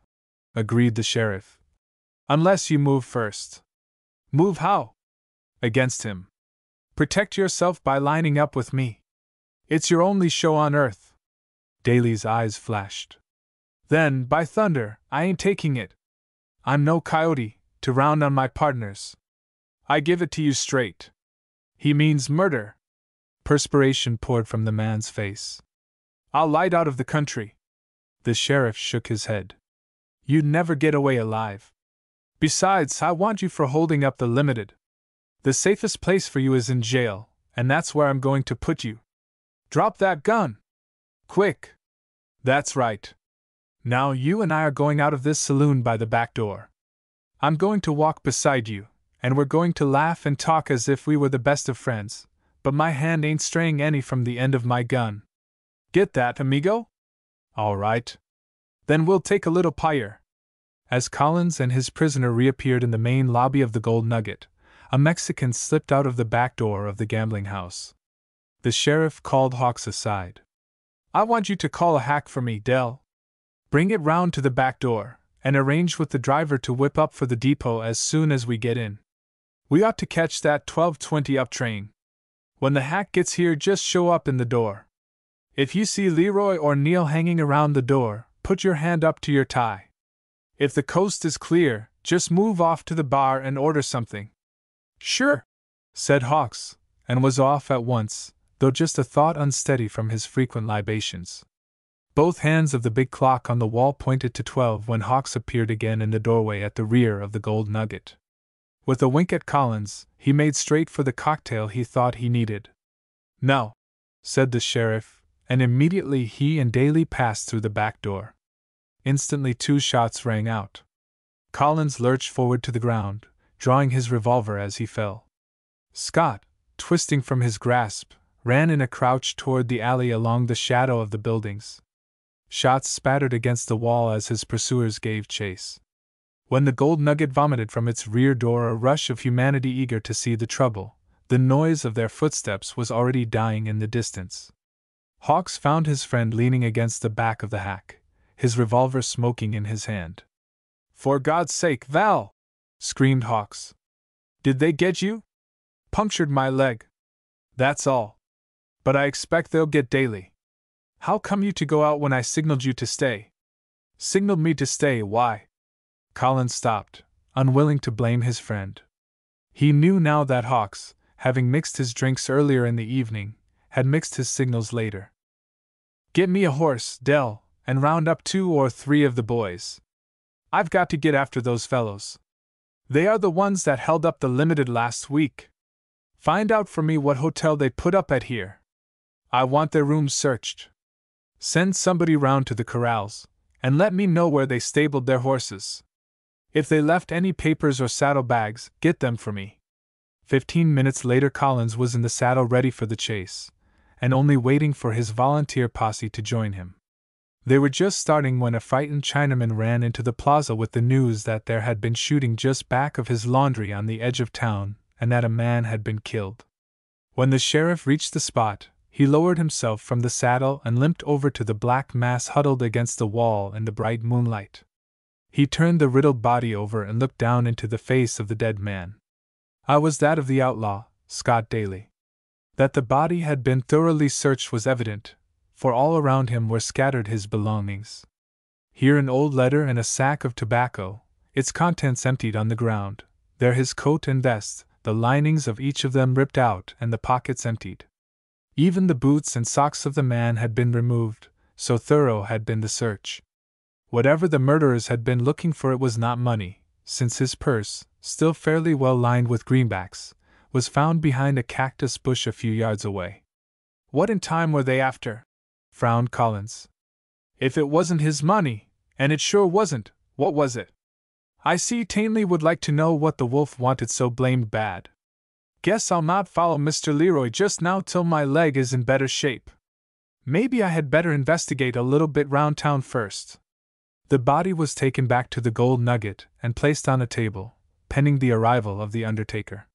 agreed the sheriff. "Unless you move first." "Move how?" "Against him. Protect yourself by lining up with me. It's your only show on earth." Daly's eyes flashed. "Then, by thunder, I ain't taking it. I'm no coyote, to round on my partners. I give it to you straight. He means murder." Perspiration poured from the man's face. "I'll light out of the country." The sheriff shook his head. "You'd never get away alive. Besides, I want you for holding up the limited. The safest place for you is in jail, and that's where I'm going to put you. Drop that gun! Quick! That's right. Now you and I are going out of this saloon by the back door. I'm going to walk beside you, and we're going to laugh and talk as if we were the best of friends, but my hand ain't straying any from the end of my gun. Get that, amigo? All right. Then we'll take a little pyre." As Collins and his prisoner reappeared in the main lobby of the Gold Nugget, a Mexican slipped out of the back door of the gambling house. The sheriff called Hawks aside. "I want you to call a hack for me, Dell. Bring it round to the back door, and arrange with the driver to whip up for the depot as soon as we get in. We ought to catch that 12:20 up train. When the hack gets here, just show up in the door. If you see Leroy or Neil hanging around the door, put your hand up to your tie. If the coast is clear, just move off to the bar and order something. Sure, said Hawks, and was off at once, though just a thought unsteady from his frequent libations. Both hands of the big clock on the wall pointed to 12 when Hawks appeared again in the doorway at the rear of the Gold Nugget. With a wink at Collins, he made straight for the cocktail he thought he needed. No, said the sheriff, and immediately he and Daly passed through the back door. Instantly 2 shots rang out. Collins lurched forward to the ground, drawing his revolver as he fell. Scott, twisting from his grasp, ran in a crouch toward the alley along the shadow of the buildings. Shots spattered against the wall as his pursuers gave chase. When the Gold Nugget vomited from its rear door a rush of humanity eager to see the trouble, the noise of their footsteps was already dying in the distance. Hawks found his friend leaning against the back of the hack, his revolver smoking in his hand. "For God's sake, Val!" screamed Hawks. "Did they get you?" "Punctured my leg. That's all. But I expect they'll get Daly." "How come you to go out when I signaled you to stay?" "Signaled me to stay, why?" Collins stopped, unwilling to blame his friend. He knew now that Hawks, having mixed his drinks earlier in the evening, had mixed his signals later. "Get me a horse, Dell, and round up 2 or 3 of the boys. I've got to get after those fellows. They are the ones that held up the Limited last week. Find out for me what hotel they put up at here. I want their rooms searched. Send somebody round to the corrals, and let me know where they stabled their horses. If they left any papers or saddlebags, get them for me." 15 minutes later Collins was in the saddle ready for the chase, and only waiting for his volunteer posse to join him. They were just starting when a frightened Chinaman ran into the plaza with the news that there had been shooting just back of his laundry on the edge of town, and that a man had been killed. When the sheriff reached the spot, he lowered himself from the saddle and limped over to the black mass huddled against the wall in the bright moonlight. He turned the riddled body over and looked down into the face of the dead man. It was that of the outlaw, Scott Daly. That the body had been thoroughly searched was evident, for all around him were scattered his belongings. Here an old letter and a sack of tobacco, its contents emptied on the ground, there his coat and vest, the linings of each of them ripped out and the pockets emptied. Even the boots and socks of the man had been removed, so thorough had been the search. Whatever the murderers had been looking for, it was not money, since his purse, still fairly well lined with greenbacks, was found behind a cactus bush a few yards away. "What in time were they after?" frowned Collins. "If it wasn't his money, and it sure wasn't, what was it? I see Tainley would like to know what the wolf wanted so blamed bad. Guess I'll not follow Mr. Leroy just now till my leg is in better shape. Maybe I had better investigate a little bit round town first." The body was taken back to the Gold Nugget and placed on a table, pending the arrival of the undertaker.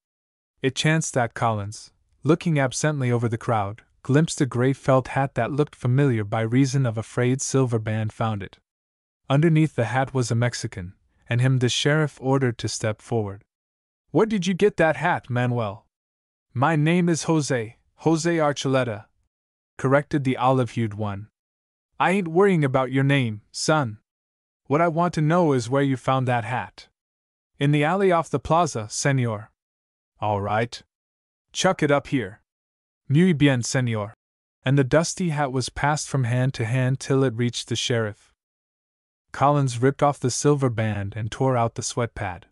It chanced that Collins, looking absently over the crowd, glimpsed a gray felt hat that looked familiar by reason of a frayed silver band found it. Underneath the hat was a Mexican, and him the sheriff ordered to step forward. "Where did you get that hat, Manuel?" "My name is Jose Archuleta," corrected the olive-hued one. "I ain't worrying about your name, son. What I want to know is where you found that hat." "In the alley off the plaza, senor." "All right. Chuck it up here." "Muy bien, senor." And the dusty hat was passed from hand to hand till it reached the sheriff. Collins ripped off the silver band and tore out the sweat pad.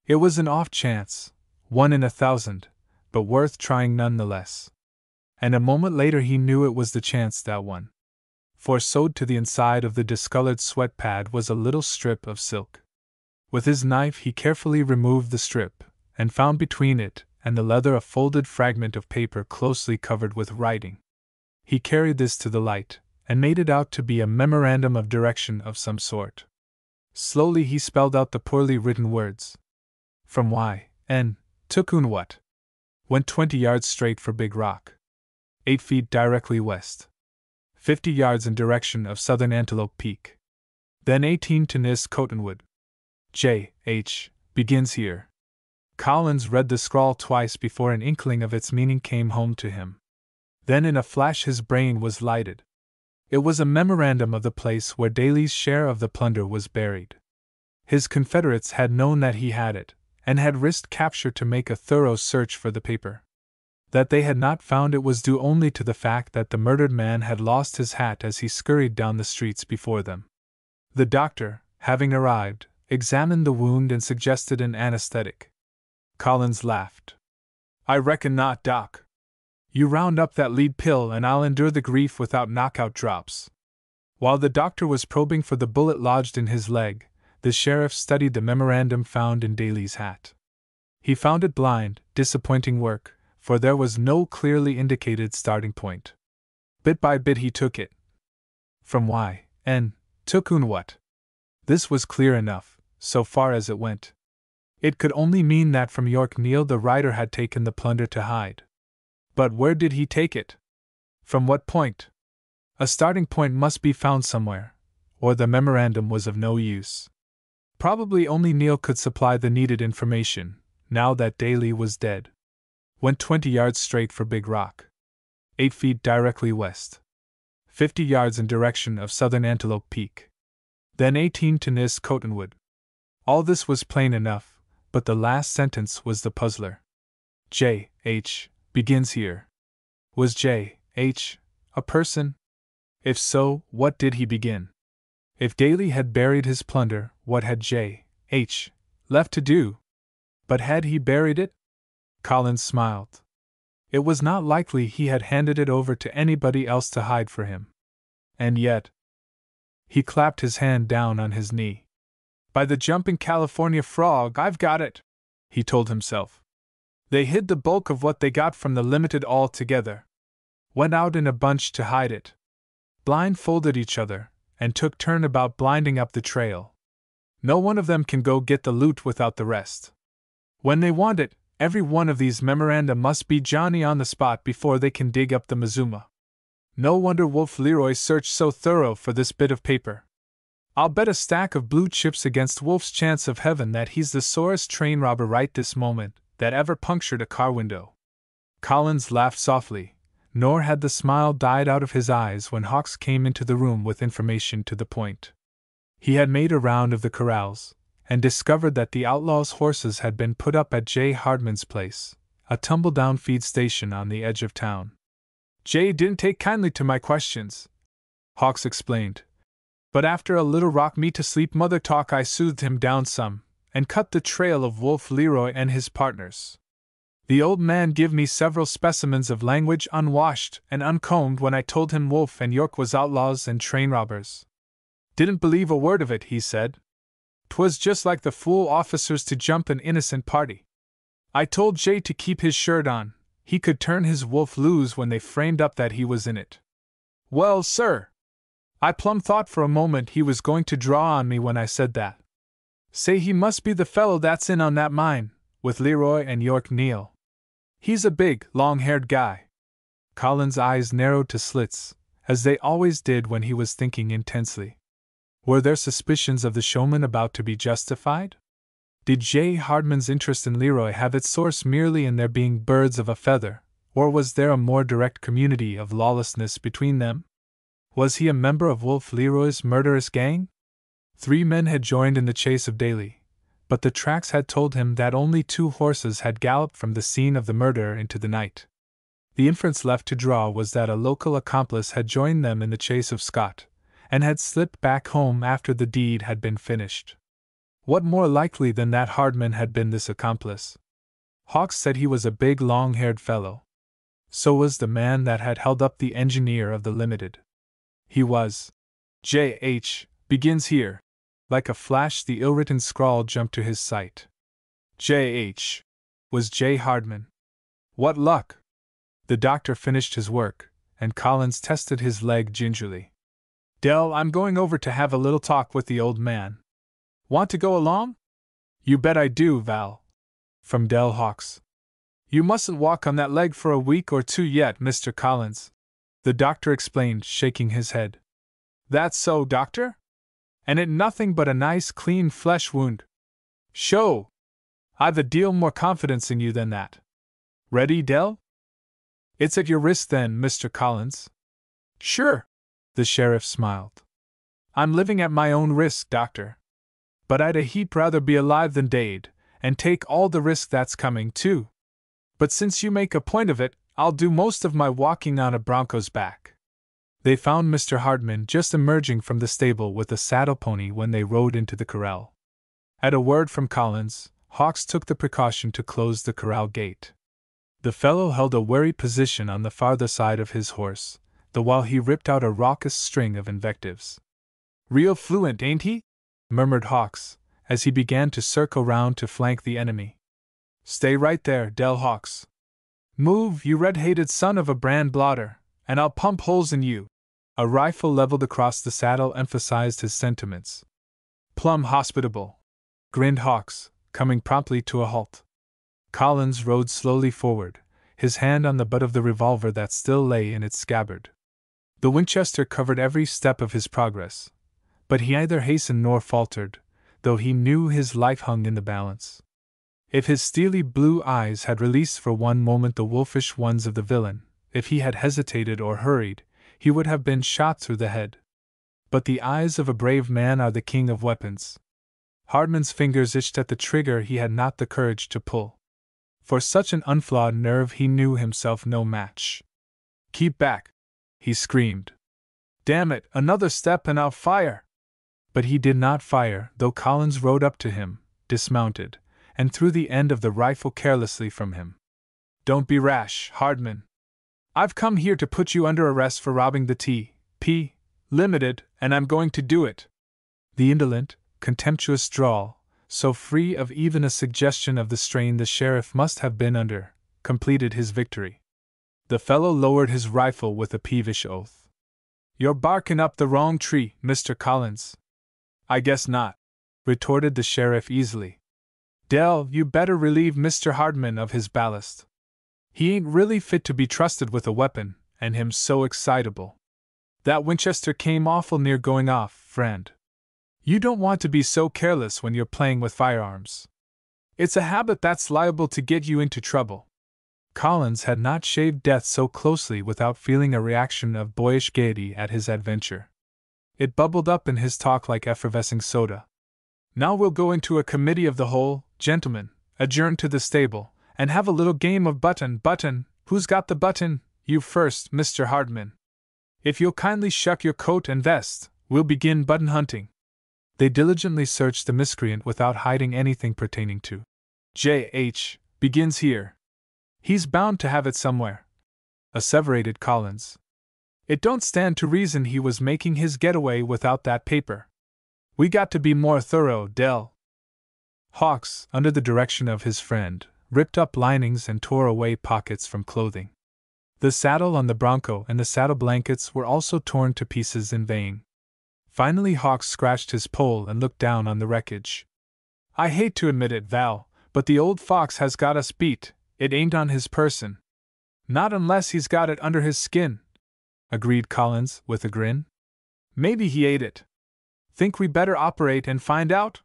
It was an off chance, 1 in 1,000, but worth trying none the less. And a moment later he knew it was the chance that won. For sewed to the inside of the discolored sweat pad was a little strip of silk. With his knife he carefully removed the strip, and found between it and the leather a folded fragment of paper closely covered with writing. He carried this to the light, and made it out to be a memorandum of direction of some sort. Slowly he spelled out the poorly written words. From Y.N. Tukun what? Went 20 yards straight for Big Rock. 8 feet directly west. 50 yards in direction of Southern Antelope Peak. Then 18 to Nis Cottonwood. J.H. begins here. Collins read the scrawl twice before an inkling of its meaning came home to him. Then in a flash his brain was lighted. It was a memorandum of the place where Daly's share of the plunder was buried. His confederates had known that he had it, and had risked capture to make a thorough search for the paper. That they had not found it was due only to the fact that the murdered man had lost his hat as he scurried down the streets before them. The doctor, having arrived, examined the wound and suggested an anesthetic. Collins laughed. "I reckon not, Doc. You round up that lead pill and I'll endure the grief without knockout drops." While the doctor was probing for the bullet lodged in his leg, the sheriff studied the memorandum found in Daly's hat. He found it blind, disappointing work, for there was no clearly indicated starting point. Bit by bit he took it. From Y.N. took un what? This was clear enough, so far as it went. It could only mean that from York Neal the writer had taken the plunder to hide. But where did he take it? From what point? A starting point must be found somewhere, or the memorandum was of no use. Probably only Neal could supply the needed information, now that Daly was dead. Went 20 yards straight for Big Rock. 8 feet directly west. 50 yards in direction of southern Antelope Peak. Then 18 to Nis Cottonwood. All this was plain enough, but the last sentence was the puzzler. J.H. begins here. Was J.H. a person? If so, what did he begin? If Daly had buried his plunder, what had J.H. left to do? But had he buried it? Collins smiled. It was not likely he had handed it over to anybody else to hide for him. And yet. He clapped his hand down on his knee. "By the jumping California frog, I've got it," he told himself. "They hid the bulk of what they got from the Limited all together. Went out in a bunch to hide it. Blindfolded each other, and took turn about blinding up the trail. No one of them can go get the loot without the rest. When they want it, every one of these memoranda must be Johnny on the spot before they can dig up the Mazuma. No wonder Wolf Leroy searched so thorough for this bit of paper. I'll bet a stack of blue chips against Wolf's chance of heaven that he's the sorest train robber right this moment that ever punctured a car window." Collins laughed softly, nor had the smile died out of his eyes when Hawks came into the room with information to the point. He had made a round of the corrals, and discovered that the outlaw's horses had been put up at J. Hardman's place, a tumble-down feed station on the edge of town. "Jay didn't take kindly to my questions," Hawks explained. "But after a little rock me to sleep mother talk I soothed him down some, and cut the trail of Wolf Leroy and his partners. The old man give me several specimens of language unwashed and uncombed when I told him Wolf and York was outlaws and train robbers. Didn't believe a word of it, he said. 'Twas just like the fool officers to jump an innocent party. I told Jay to keep his shirt on, he could turn his wolf loose when they framed up that he was in it. Well, sir, I plumb thought for a moment he was going to draw on me when I said that. Say he must be the fellow that's in on that mine, with Leroy and York Neal. He's a big, long-haired guy." Colin's eyes narrowed to slits, as they always did when he was thinking intensely. Were their suspicions of the showman about to be justified? Did J. Hardman's interest in Leroy have its source merely in their being birds of a feather, or was there a more direct community of lawlessness between them? Was he a member of Wolf Leroy's murderous gang? 3 men had joined in the chase of Daly, but the tracks had told him that only 2 horses had galloped from the scene of the murder into the night. The inference left to draw was that a local accomplice had joined them in the chase of Scott, and had slipped back home after the deed had been finished. What more likely than that Hardman had been this accomplice? Hawks said he was a big long-haired fellow. So was the man that had held up the engineer of the Limited. He was. J.H. begins here. Like a flash the ill-written scrawl jumped to his sight. J.H. was J. Hardman. What luck! The doctor finished his work, and Collins tested his leg gingerly. Dell, I'm going over to have a little talk with the old man. Want to go along? You bet I do, Val. From Dell Hawks. You mustn't walk on that leg for a week or 2 yet, Mr. Collins, the doctor explained, shaking his head. That's so, doctor? And it nothing but a nice clean flesh wound. Sho! I've a deal more confidence in you than that. Ready, Dell? It's at your wrist then, Mr. Collins. Sure. The sheriff smiled. I'm living at my own risk, Doctor. But I'd a heap rather be alive than dead, and take all the risk that's coming, too. But since you make a point of it, I'll do most of my walking on a bronco's back. They found Mr. Hardman just emerging from the stable with a saddle pony when they rode into the corral. At a word from Collins, Hawks took the precaution to close the corral gate. The fellow held a wary position on the farther side of his horse, the while he ripped out a raucous string of invectives. Real fluent, ain't he? Murmured Hawks, as he began to circle round to flank the enemy. Stay right there, Del Hawks. Move, you red-hated son of a brand blotter, and I'll pump holes in you. A rifle leveled across the saddle emphasized his sentiments. Plumb hospitable, grinned Hawks, coming promptly to a halt. Collins rode slowly forward, his hand on the butt of the revolver that still lay in its scabbard. The Winchester covered every step of his progress, but he neither hastened nor faltered, though he knew his life hung in the balance. If his steely blue eyes had released for one moment the wolfish ones of the villain, if he had hesitated or hurried, he would have been shot through the head. But the eyes of a brave man are the king of weapons. Hardman's fingers itched at the trigger he had not the courage to pull. For such an unflawed nerve he knew himself no match. Keep back, he screamed. Damn it, another step and I'll fire! But he did not fire, though Collins rode up to him, dismounted, and threw the end of the rifle carelessly from him. Don't be rash, Hardman. I've come here to put you under arrest for robbing the T.P. Limited, and I'm going to do it. The indolent, contemptuous drawl, so free of even a suggestion of the strain the sheriff must have been under, completed his victory. The fellow lowered his rifle with a peevish oath. You're barking up the wrong tree, Mr. Collins. I guess not, retorted the sheriff easily. Del, you better relieve Mr. Hardman of his ballast. He ain't really fit to be trusted with a weapon, and him so excitable. That Winchester came awful near going off, friend. You don't want to be so careless when you're playing with firearms. It's a habit that's liable to get you into trouble. Collins had not shaved death so closely without feeling a reaction of boyish gaiety at his adventure. It bubbled up in his talk like effervescing soda. Now we'll go into a committee of the whole, gentlemen, adjourn to the stable, and have a little game of button. Who's got the button? You first, Mr. Hardman. If you'll kindly shuck your coat and vest, we'll begin button hunting. They diligently searched the miscreant without hiding anything pertaining to J.H. begins here. He's bound to have it somewhere, asseverated Collins. It don't stand to reason he was making his getaway without that paper. We got to be more thorough, Del. Hawks, under the direction of his friend, ripped up linings and tore away pockets from clothing. The saddle on the bronco and the saddle blankets were also torn to pieces in vain. Finally Hawks scratched his poll and looked down on the wreckage. I hate to admit it, Val, but the old fox has got us beat. It ain't on his person. Not unless he's got it under his skin, agreed Collins, with a grin. Maybe he ate it. Think we better operate and find out?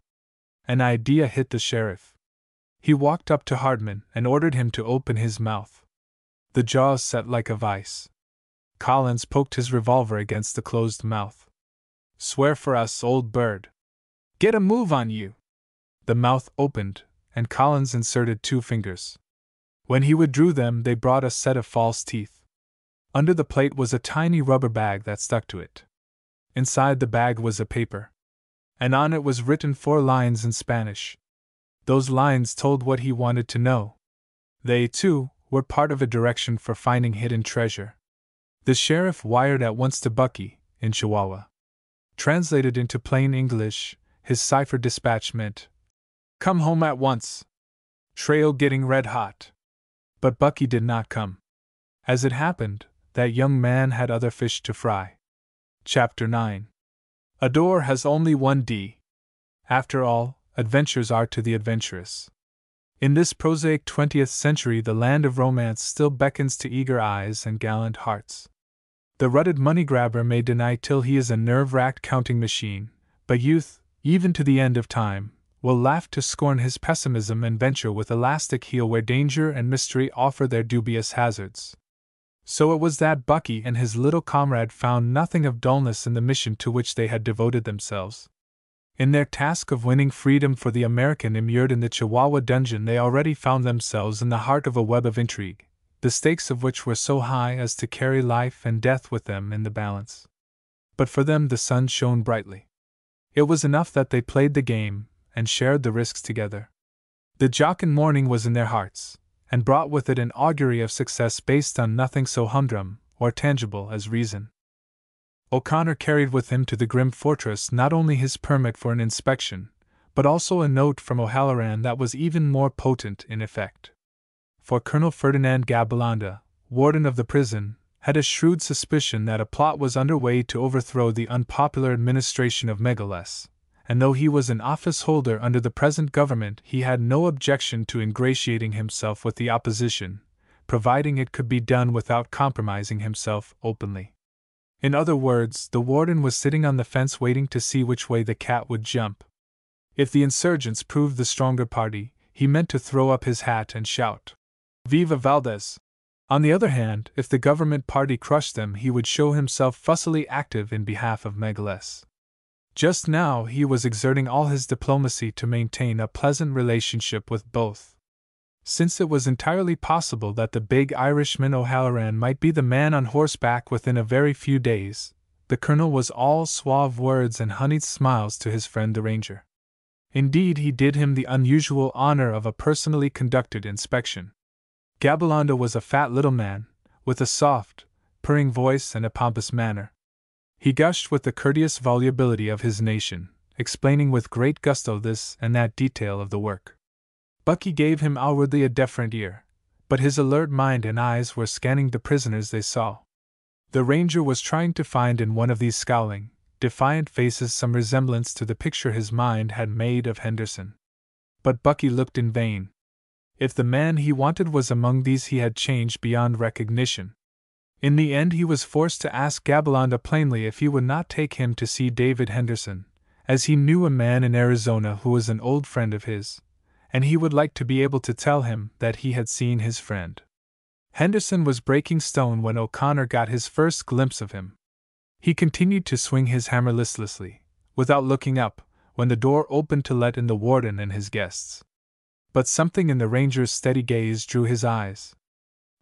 An idea hit the sheriff. He walked up to Hardman and ordered him to open his mouth. The jaws set like a vice. Collins poked his revolver against the closed mouth. Swear for us, old bird. Get a move on you. The mouth opened, and Collins inserted 2 fingers. When he withdrew them, they brought a set of false teeth. Under the plate was a tiny rubber bag that stuck to it. Inside the bag was a paper, and on it was written 4 lines in Spanish. Those lines told what he wanted to know. They, too, were part of a direction for finding hidden treasure. The sheriff wired at once to Bucky, in Chihuahua. Translated into plain English, his cipher dispatch meant, "Come home at once. Trail getting red hot." But Bucky did not come. As it happened, that young man had other fish to fry. Chapter 9. A door has only one D. After all, adventures are to the adventurous. In this prosaic 20th century, the land of romance still beckons to eager eyes and gallant hearts. The rutted money-grabber may deny till he is a nerve-racked counting machine, but youth, even to the end of time, will laugh to scorn his pessimism and venture with elastic heel where danger and mystery offer their dubious hazards. So it was that Bucky and his little comrade found nothing of dullness in the mission to which they had devoted themselves. In their task of winning freedom for the American immured in the Chihuahua dungeon, they already found themselves in the heart of a web of intrigue, the stakes of which were so high as to carry life and death with them in the balance. But for them the sun shone brightly. It was enough that they played the game and shared the risks together. The jocund morning was in their hearts, and brought with it an augury of success based on nothing so humdrum or tangible as reason. O'Connor carried with him to the grim fortress not only his permit for an inspection, but also a note from O'Halloran that was even more potent in effect. For Colonel Ferdinand Gabilondo, warden of the prison, had a shrewd suspicion that a plot was under way to overthrow the unpopular administration of Megaless, and though he was an office holder under the present government, he had no objection to ingratiating himself with the opposition, providing it could be done without compromising himself openly. In other words, the warden was sitting on the fence waiting to see which way the cat would jump. If the insurgents proved the stronger party, he meant to throw up his hat and shout, "Viva Valdez!" On the other hand, if the government party crushed them, he would show himself fussily active in behalf of Megaless. Just now he was exerting all his diplomacy to maintain a pleasant relationship with both. Since it was entirely possible that the big Irishman O'Halloran might be the man on horseback within a very few days, the colonel was all suave words and honeyed smiles to his friend the ranger. Indeed, he did him the unusual honor of a personally conducted inspection. Gabilondo was a fat little man, with a soft, purring voice and a pompous manner. He gushed with the courteous volubility of his nation, explaining with great gusto this and that detail of the work. Bucky gave him outwardly a deferent ear, but his alert mind and eyes were scanning the prisoners they saw. The ranger was trying to find in one of these scowling, defiant faces some resemblance to the picture his mind had made of Henderson. But Bucky looked in vain. If the man he wanted was among these, he had changed beyond recognition. In the end he was forced to ask Gabilondo plainly if he would not take him to see David Henderson, as he knew a man in Arizona who was an old friend of his, and he would like to be able to tell him that he had seen his friend. Henderson was breaking stone when O'Connor got his first glimpse of him. He continued to swing his hammer listlessly, without looking up, when the door opened to let in the warden and his guests. But something in the ranger's steady gaze drew his eyes.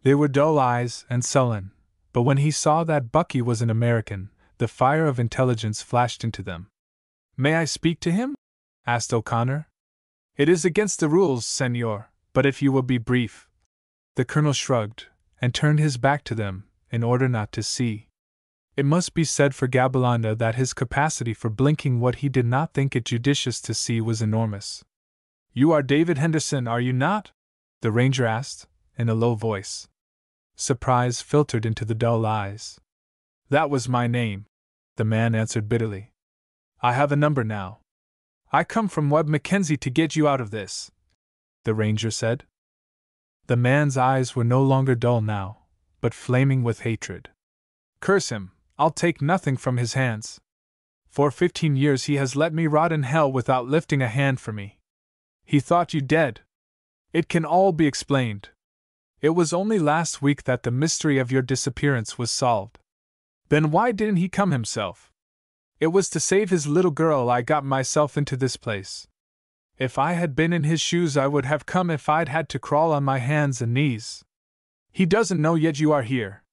They were dull eyes and sullen, but when he saw that Bucky was an American, the fire of intelligence flashed into them. "May I speak to him?" asked O'Connor. "It is against the rules, senor, but if you will be brief." The colonel shrugged, and turned his back to them, in order not to see. It must be said for Gabilondo that his capacity for blinking what he did not think it judicious to see was enormous. "You are David Henderson, are you not?" the ranger asked, in a low voice. Surprise filtered into the dull eyes. "That was my name," the man answered bitterly. "I have a number now. I come from Webb Mackenzie to get you out of this," the ranger said. The man's eyes were no longer dull now, but flaming with hatred. "Curse him, I'll take nothing from his hands. For 15 years he has let me rot in hell without lifting a hand for me. He thought you dead. It can all be explained. It was only last week that the mystery of your disappearance was solved. Then why didn't he come himself? It was to save his little girl I got myself into this place. If I had been in his shoes I would have come if I'd had to crawl on my hands and knees. He doesn't know yet you are here.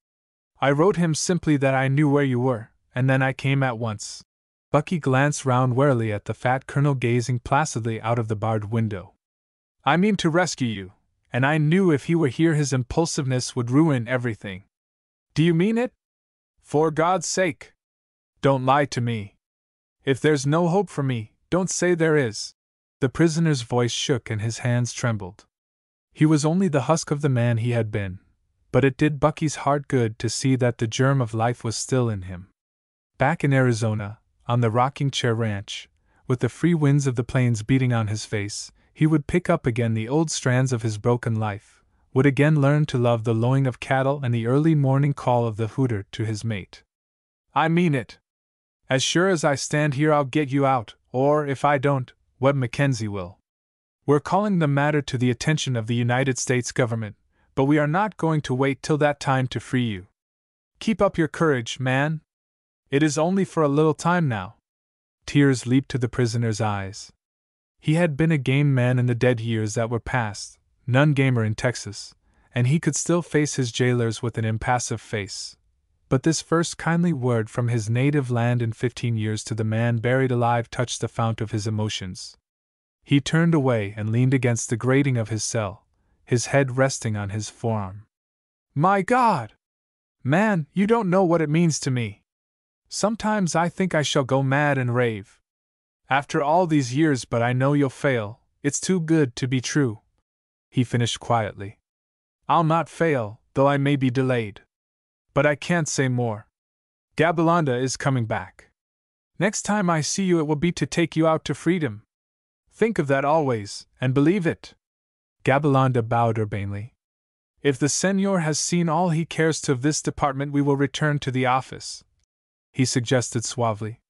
I wrote him simply that I knew where you were, and then I came at once." Bucky glanced round warily at the fat colonel gazing placidly out of the barred window. "I mean to rescue you, and I knew if he were here his impulsiveness would ruin everything. Do you mean it? For God's sake, don't lie to me. If there's no hope for me, don't say there is." The prisoner's voice shook and his hands trembled. He was only the husk of the man he had been, but it did Bucky's heart good to see that the germ of life was still in him. Back in Arizona, on the rocking chair ranch, with the free winds of the plains beating on his face, he would pick up again the old strands of his broken life, would again learn to love the lowing of cattle and the early morning call of the hooter to his mate. "I mean it. As sure as I stand here I'll get you out, or if I don't, Webb Mackenzie will. We're calling the matter to the attention of the United States government, but we are not going to wait till that time to free you. Keep up your courage, man. It is only for a little time now. Tears leaped to the prisoner's eyes. He had been a game man in the dead years that were past, none gamer in Texas, and he could still face his jailers with an impassive face. But this first kindly word from his native land in 15 years to the man buried alive touched the fount of his emotions. He turned away and leaned against the grating of his cell, his head resting on his forearm. My God! Man, you don't know what it means to me. Sometimes I think I shall go mad and rave. After all these years, but I know you'll fail, it's too good to be true. He finished quietly. I'll not fail, though I may be delayed. But I can't say more. Gabalanda is coming back. Next time I see you it will be to take you out to freedom. Think of that always, and believe it. Gabalanda bowed urbanely. If the Senor has seen all he cares to of this department we will return to the office, he suggested suavely.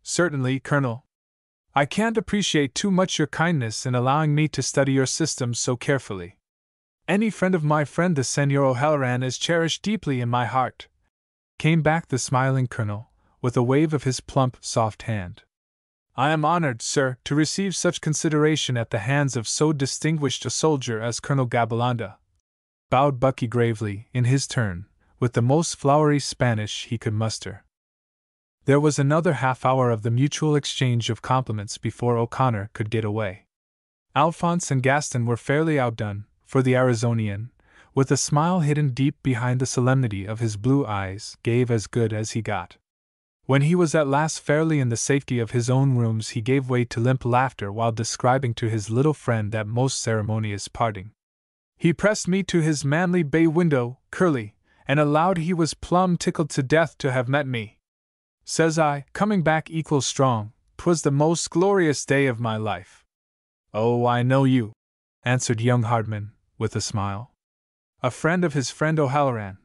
Certainly, Colonel. I can't appreciate too much your kindness in allowing me to study your systems so carefully. Any friend of my friend the Senor O'Halloran is cherished deeply in my heart. Came back the smiling Colonel, with a wave of his plump, soft hand. I am honored, sir, to receive such consideration at the hands of so distinguished a soldier as Colonel Gabalanda. Bowed Bucky gravely, in his turn, with the most flowery Spanish he could muster. There was another half-hour of the mutual exchange of compliments before O'Connor could get away. Alphonse and Gaston were fairly outdone, for the Arizonian, with a smile hidden deep behind the solemnity of his blue eyes, gave as good as he got. When he was at last fairly in the safety of his own rooms he gave way to limp laughter while describing to his little friend that most ceremonious parting. He pressed me to his manly bay window, Curly, and allowed he was plumb tickled to death to have met me. Says I, coming back equal strong, 'twas the most glorious day of my life. Oh, I know you, answered young Hardman, with a smile. A friend of his friend O'Halloran.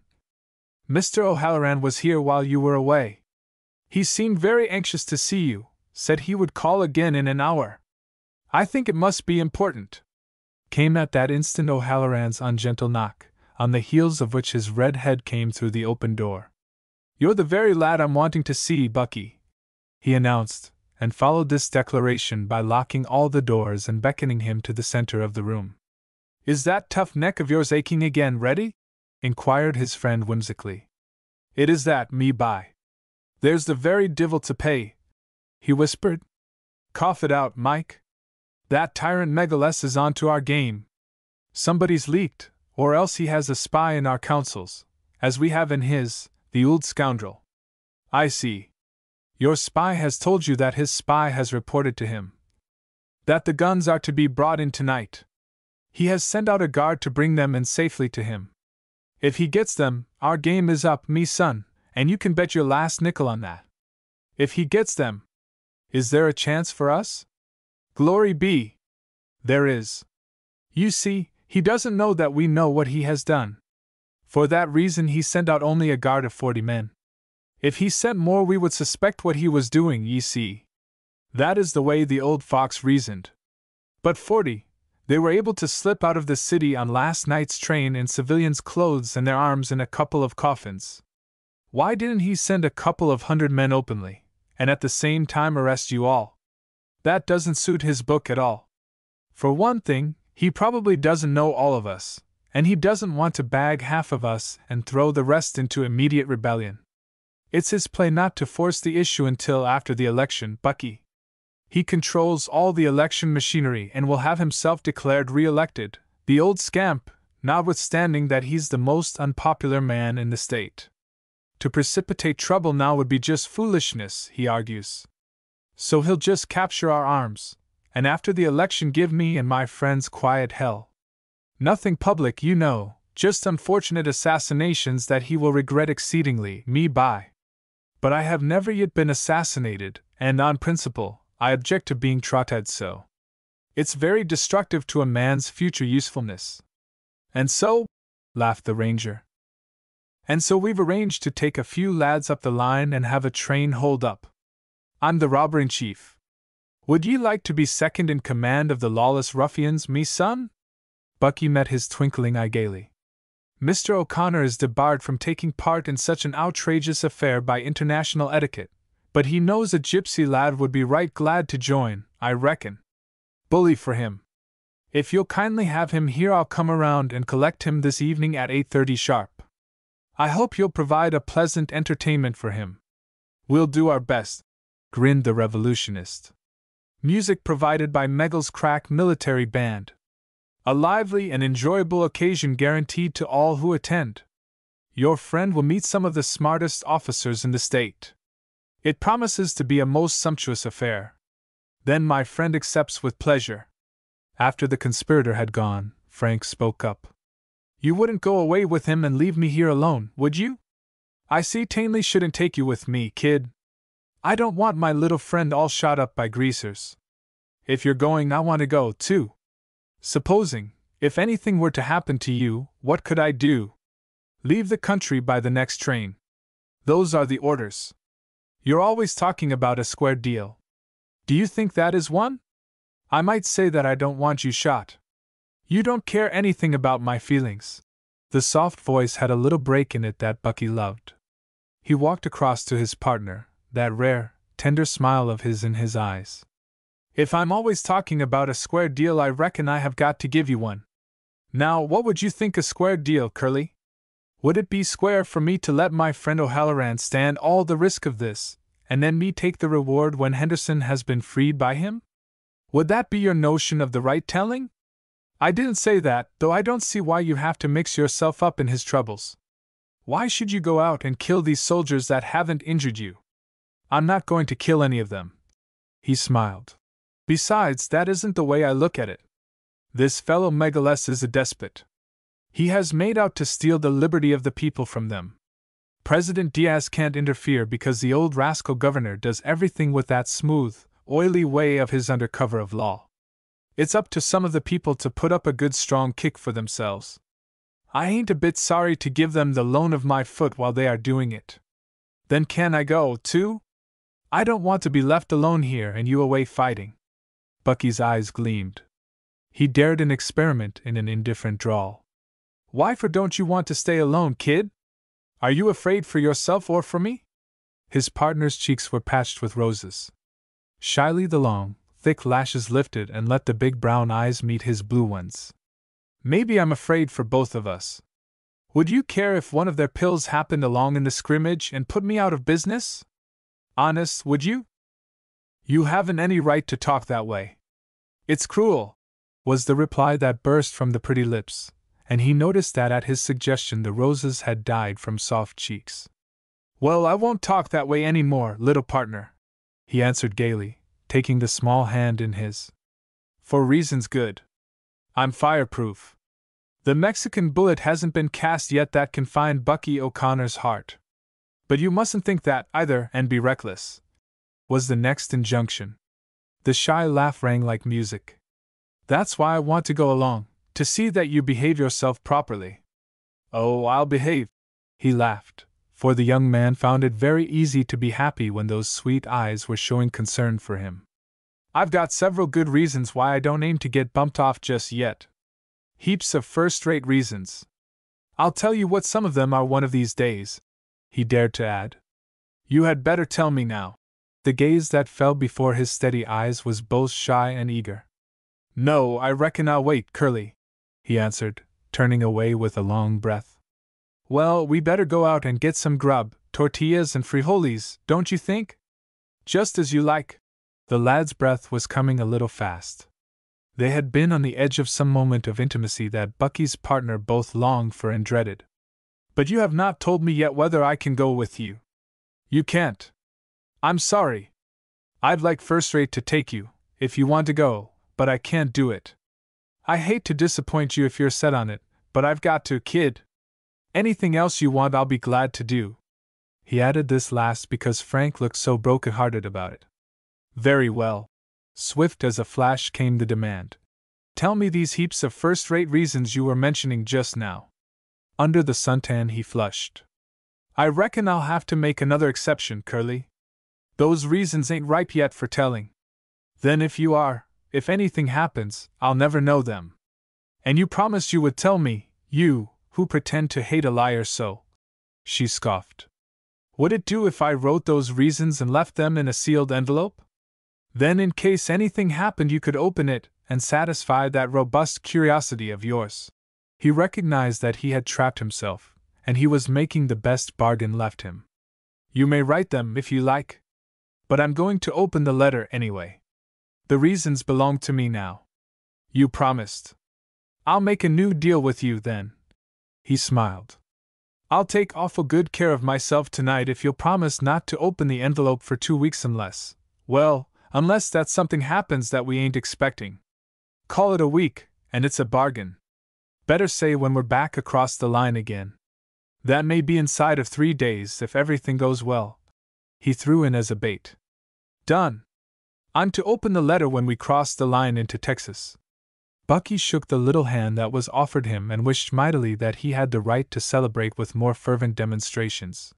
Mr. O'Halloran was here while you were away. He seemed very anxious to see you, said he would call again in an hour. I think it must be important. Came at that instant O'Halloran's ungentle knock, on the heels of which his red head came through the open door. You're the very lad I'm wanting to see, Bucky, he announced, and followed this declaration by locking all the doors and beckoning him to the center of the room. Is that tough neck of yours aching again, ready? Inquired his friend whimsically. It is that, me by. There's the very divil to pay, he whispered. Cough it out, Mike. That tyrant Megaless is on to our game. Somebody's leaked, or else he has a spy in our councils, as we have in his, the old scoundrel. I see. Your spy has told you that his spy has reported to him that the guns are to be brought in tonight. He has sent out a guard to bring them in safely to him. If he gets them, our game is up, me son, and you can bet your last nickel on that. If he gets them, is there a chance for us? Glory be! There is. You see, he doesn't know that we know what he has done. For that reason he sent out only a guard of 40 men. If he sent more we would suspect what he was doing, ye see. That is the way the old fox reasoned. But 40, they were able to slip out of the city on last night's train in civilians' clothes and their arms in a couple of coffins. Why didn't he send a couple of 100 men openly, and at the same time arrest you all? That doesn't suit his book at all. For one thing, he probably doesn't know all of us, and he doesn't want to bag half of us and throw the rest into immediate rebellion. It's his play not to force the issue until after the election, Bucky. He controls all the election machinery and will have himself declared re-elected, the old scamp, notwithstanding that he's the most unpopular man in the state. To precipitate trouble now would be just foolishness, he argues. So he'll just capture our arms, and after the election give me and my friends quiet hell. Nothing public, you know, just unfortunate assassinations that he will regret exceedingly, me by. But I have never yet been assassinated, and on principle, I object to being trotted so. It's very destructive to a man's future usefulness. And so, laughed the ranger. And so we've arranged to take a few lads up the line and have a train hold up. I'm the robber-in-chief. Would ye like to be second in command of the lawless ruffians, me son? Bucky met his twinkling eye gaily. Mr. O'Connor is debarred from taking part in such an outrageous affair by international etiquette, but he knows a gypsy lad would be right glad to join, I reckon. Bully for him. If you'll kindly have him here, I'll come around and collect him this evening at 8:30 sharp. I hope you'll provide a pleasant entertainment for him. We'll do our best, grinned the revolutionist. Music provided by Meggle's crack military band. A lively and enjoyable occasion guaranteed to all who attend. Your friend will meet some of the smartest officers in the state. It promises to be a most sumptuous affair. Then my friend accepts with pleasure. After the conspirator had gone, Frank spoke up. You wouldn't go away with him and leave me here alone, would you? I see Tanley shouldn't take you with me, kid. I don't want my little friend all shot up by greasers. If you're going, I want to go, too. Supposing, if anything were to happen to you, what could I do? Leave the country by the next train. Those are the orders. You're always talking about a square deal. Do you think that is one? I might say that I don't want you shot. You don't care anything about my feelings. The soft voice had a little break in it that Bucky loved. He walked across to his partner, that rare, tender smile of his in his eyes. If I'm always talking about a square deal, I reckon I have got to give you one. Now, what would you think a square deal, Curly? Would it be square for me to let my friend O'Halloran stand all the risk of this, and then me take the reward when Henderson has been freed by him? Would that be your notion of the right telling? I didn't say that, though I don't see why you have to mix yourself up in his troubles. Why should you go out and kill these soldiers that haven't injured you? I'm not going to kill any of them. He smiled. Besides, that isn't the way I look at it. This fellow Megaless is a despot. He has made out to steal the liberty of the people from them. President Diaz can't interfere because the old rascal governor does everything with that smooth, oily way of his under cover of law. It's up to some of the people to put up a good strong kick for themselves. I ain't a bit sorry to give them the loan of my foot while they are doing it. Then can I go, too? I don't want to be left alone here and you away fighting. Bucky's eyes gleamed. He dared an experiment in an indifferent drawl. Why for don't you want to stay alone, kid? Are you afraid for yourself or for me? His partner's cheeks were patched with roses. Shyly the long, thick lashes lifted and let the big brown eyes meet his blue ones. Maybe I'm afraid for both of us. Would you care if one of their pills happened along in the scrimmage and put me out of business? Honest, would you? You haven't any right to talk that way. It's cruel, was the reply that burst from the pretty lips, and he noticed that at his suggestion the roses had died from soft cheeks. Well, I won't talk that way any more, little partner, he answered gaily, taking the small hand in his. For reasons good. I'm fireproof. The Mexican bullet hasn't been cast yet that can find Bucky O'Connor's heart. But you mustn't think that, either, and be reckless, was the next injunction. The shy laugh rang like music. That's why I want to go along, to see that you behave yourself properly. Oh, I'll behave, he laughed, for the young man found it very easy to be happy when those sweet eyes were showing concern for him. I've got several good reasons why I don't aim to get bumped off just yet. Heaps of first-rate reasons. I'll tell you what some of them are one of these days, he dared to add. You had better tell me now. The gaze that fell before his steady eyes was both shy and eager. No, I reckon I'll wait, Curly, he answered, turning away with a long breath. Well, we better go out and get some grub, tortillas and frijoles, don't you think? Just as you like. The lad's breath was coming a little fast. They had been on the edge of some moment of intimacy that Bucky's partner both longed for and dreaded. But you have not told me yet whether I can go with you. You can't. I'm sorry. I'd like first rate to take you, if you want to go, but I can't do it. I hate to disappoint you if you're set on it, but I've got to, kid. Anything else you want I'll be glad to do. He added this last because Frank looked so broken-hearted about it. Very well. Swift as a flash came the demand. Tell me these heaps of first-rate reasons you were mentioning just now. Under the suntan he flushed. I reckon I'll have to make another exception, Curly. Those reasons ain't ripe yet for telling. Then if anything happens, I'll never know them. And you promised you would tell me, you, who pretend to hate a liar so," she scoffed. "Would it do if I wrote those reasons and left them in a sealed envelope? Then, in case anything happened, you could open it and satisfy that robust curiosity of yours." He recognized that he had trapped himself, and he was making the best bargain left him. "You may write them if you like. But I'm going to open the letter anyway. The reasons belong to me now. You promised. I'll make a new deal with you then." He smiled. "I'll take awful good care of myself tonight if you'll promise not to open the envelope for 2 weeks unless that something happens that we ain't expecting. Call it a week, and it's a bargain. Better say when we're back across the line again. That may be inside of 3 days if everything goes well," he threw in as a bait. "Done. I'm to open the letter when we cross the line into Texas." Bucky shook the little hand that was offered him and wished mightily that he had the right to celebrate with more fervent demonstrations.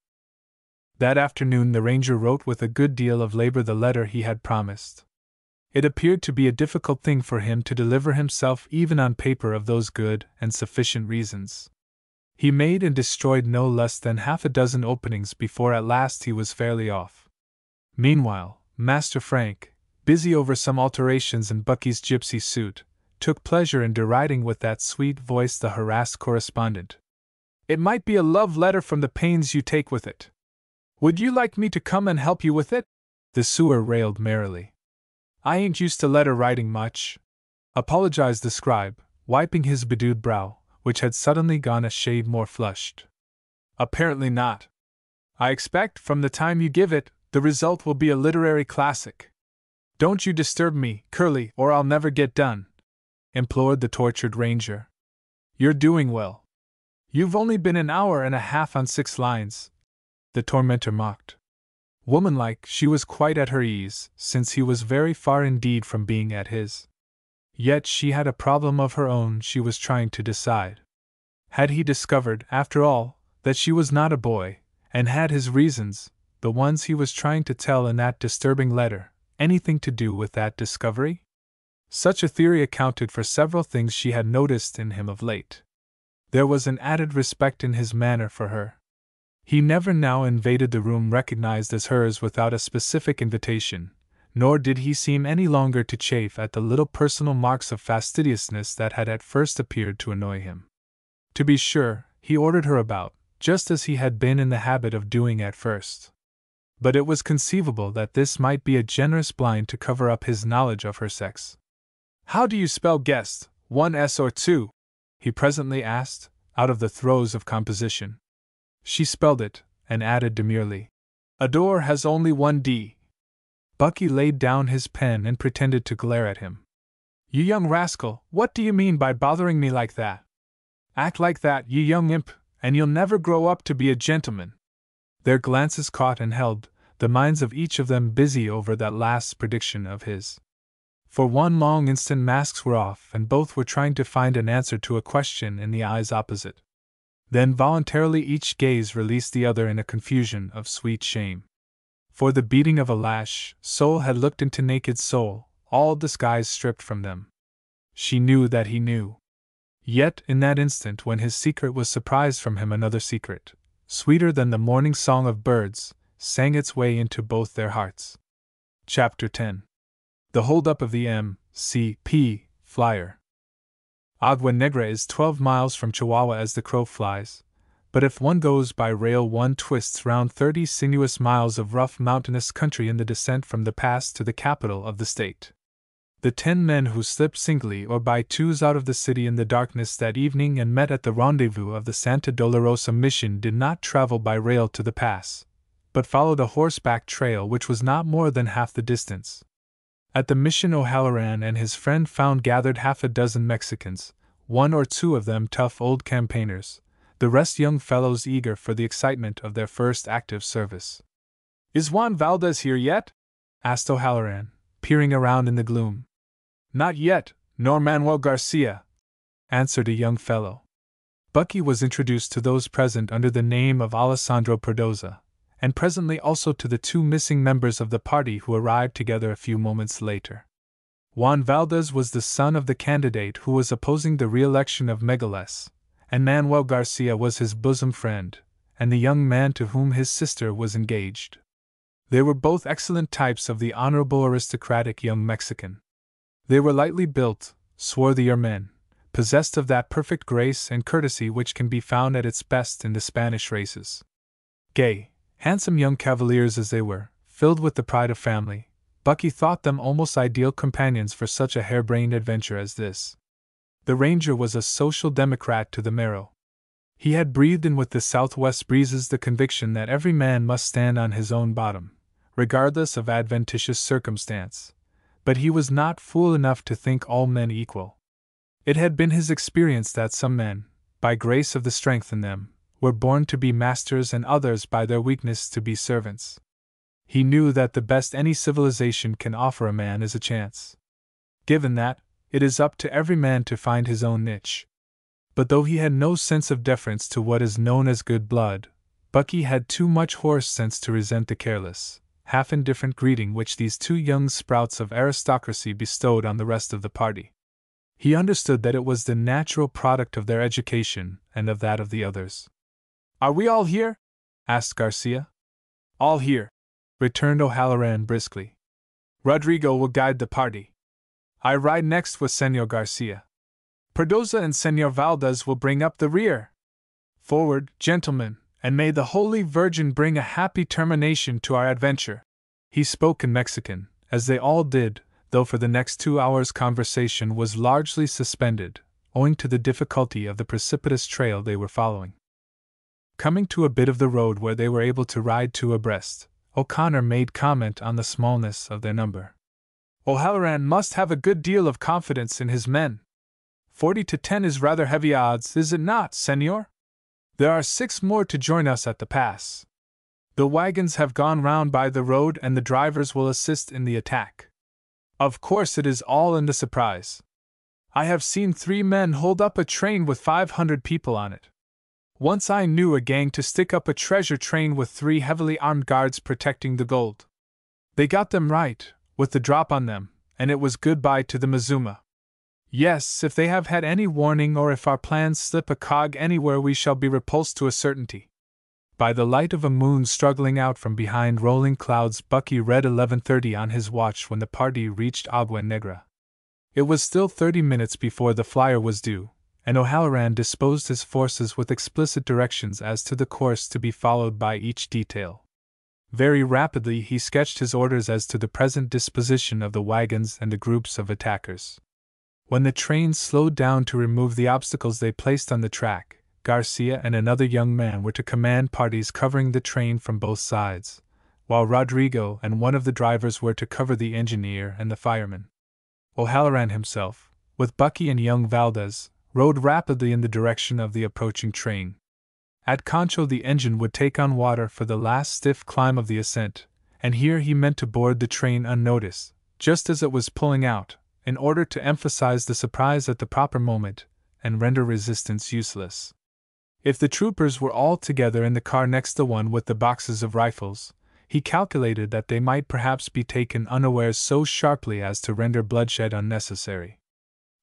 That afternoon the ranger wrote with a good deal of labor the letter he had promised. It appeared to be a difficult thing for him to deliver himself even on paper of those good and sufficient reasons. He made and destroyed no less than 6 openings before at last he was fairly off. Meanwhile, Master Frank, busy over some alterations in Bucky's gypsy suit, took pleasure in deriding with that sweet voice the harassed correspondent. "It might be a love letter from the pains you take with it. Would you like me to come and help you with it?" The sewer railed merrily. "I ain't used to letter writing much," apologized the scribe, wiping his bedewed brow, which had suddenly gone a shade more flushed. "Apparently not. I expect, from the time you give it, the result will be a literary classic." "Don't you disturb me, Curly, or I'll never get done," implored the tortured ranger. "You're doing well. You've only been an hour and a half on 6 lines, the tormentor mocked. Womanlike, she was quite at her ease, since he was very far indeed from being at his. Yet she had a problem of her own she was trying to decide. Had he discovered, after all, that she was not a boy, and had his reasons, the ones he was trying to tell in that disturbing letter, anything to do with that discovery? Such a theory accounted for several things she had noticed in him of late. There was an added respect in his manner for her. He never now invaded the room recognized as hers without a specific invitation, nor did he seem any longer to chafe at the little personal marks of fastidiousness that had at first appeared to annoy him. To be sure, he ordered her about, just as he had been in the habit of doing at first. But it was conceivable that this might be a generous blind to cover up his knowledge of her sex. "How do you spell guest, 1 S or 2? He presently asked, out of the throes of composition. She spelled it, and added demurely, "Adore has only 1 D. Bucky laid down his pen and pretended to glare at him. "You young rascal, what do you mean by bothering me like that? Act like that, you young imp, and you'll never grow up to be a gentleman." Their glances caught and held, the minds of each of them busy over that last prediction of his. For one long instant masks were off and both were trying to find an answer to a question in the eyes opposite. Then voluntarily each gaze released the other in a confusion of sweet shame. For the beating of a lash, soul had looked into naked soul, all disguise stripped from them. She knew that he knew. Yet in that instant when his secret was surprised from him, another secret, sweeter than the morning song of birds, sang its way into both their hearts. Chapter 10. The Hold-Up of the M.C.P. Flyer. Agua Negra is 12 miles from Chihuahua as the crow flies, but if one goes by rail one twists round 30 sinuous miles of rough mountainous country in the descent from the pass to the capital of the state. The 10 men who slipped singly or by twos out of the city in the darkness that evening and met at the rendezvous of the Santa Dolorosa Mission did not travel by rail to the pass, but followed a horseback trail which was not more than half the distance. At the mission O'Halloran and his friend found gathered 6 Mexicans, 1 or 2 of them tough old campaigners, the rest young fellows eager for the excitement of their first active service. "Is Juan Valdez here yet?" asked O'Halloran, peering around in the gloom. "Not yet, nor Manuel Garcia," answered a young fellow. Bucky was introduced to those present under the name of Alessandro Perdoza, and presently also to the 2 missing members of the party who arrived together a few moments later. Juan Valdez was the son of the candidate who was opposing the re-election of Megales, and Manuel Garcia was his bosom friend, and the young man to whom his sister was engaged. They were both excellent types of the honorable aristocratic young Mexican. They were lightly built, swarthier men, possessed of that perfect grace and courtesy which can be found at its best in the Spanish races. Gay, handsome young cavaliers as they were, filled with the pride of family, Bucky thought them almost ideal companions for such a harebrained adventure as this. The ranger was a social democrat to the marrow. He had breathed in with the southwest breezes the conviction that every man must stand on his own bottom, regardless of adventitious circumstance, but he was not fool enough to think all men equal. It had been his experience that some men, by grace of the strength in them, were born to be masters and others by their weakness to be servants. He knew that the best any civilization can offer a man is a chance. Given that, it is up to every man to find his own niche. But though he had no sense of deference to what is known as good blood, Bucky had too much horse sense to resent the careless, half-indifferent greeting which these two young sprouts of aristocracy bestowed on the rest of the party. He understood that it was the natural product of their education and of that of the others. "Are we all here?" asked Garcia. "All here," returned O'Halloran briskly. "Rodrigo will guide the party. I ride next with Señor Garcia. Perdoza and Señor Valdez will bring up the rear. Forward, gentlemen, and may the Holy Virgin bring a happy termination to our adventure." He spoke in Mexican, as they all did, though for the next 2 hours conversation was largely suspended, owing to the difficulty of the precipitous trail they were following. Coming to a bit of the road where they were able to ride two abreast, O'Connor made comment on the smallness of their number. "O'Halloran must have a good deal of confidence in his men. 40 to 10 is rather heavy odds, is it not, Señor? There are 6 more to join us at the pass. The wagons have gone round by the road and the drivers will assist in the attack. Of course it is all in the surprise. I have seen 3 men hold up a train with 500 people on it. Once I knew a gang to stick up a treasure train with 3 heavily armed guards protecting the gold. They got them right, with the drop on them, and it was goodbye to the Mazuma. Yes, if they have had any warning or if our plans slip a cog anywhere we shall be repulsed to a certainty." By the light of a moon struggling out from behind rolling clouds, Bucky read 11:30 on his watch when the party reached Agua Negra. It was still 30 minutes before the flyer was due, and O'Halloran disposed his forces with explicit directions as to the course to be followed by each detail. Very rapidly he sketched his orders as to the present disposition of the wagons and the groups of attackers. When the train slowed down to remove the obstacles they placed on the track, Garcia and another young man were to command parties covering the train from both sides, while Rodrigo and one of the drivers were to cover the engineer and the fireman. O'Halloran himself, with Bucky and young Valdez, rode rapidly in the direction of the approaching train. At Concho the engine would take on water for the last stiff climb of the ascent, and here he meant to board the train unnoticed, just as it was pulling out, in order to emphasize the surprise at the proper moment, and render resistance useless. If the troopers were all together in the car next the one with the boxes of rifles, he calculated that they might perhaps be taken unawares so sharply as to render bloodshed unnecessary.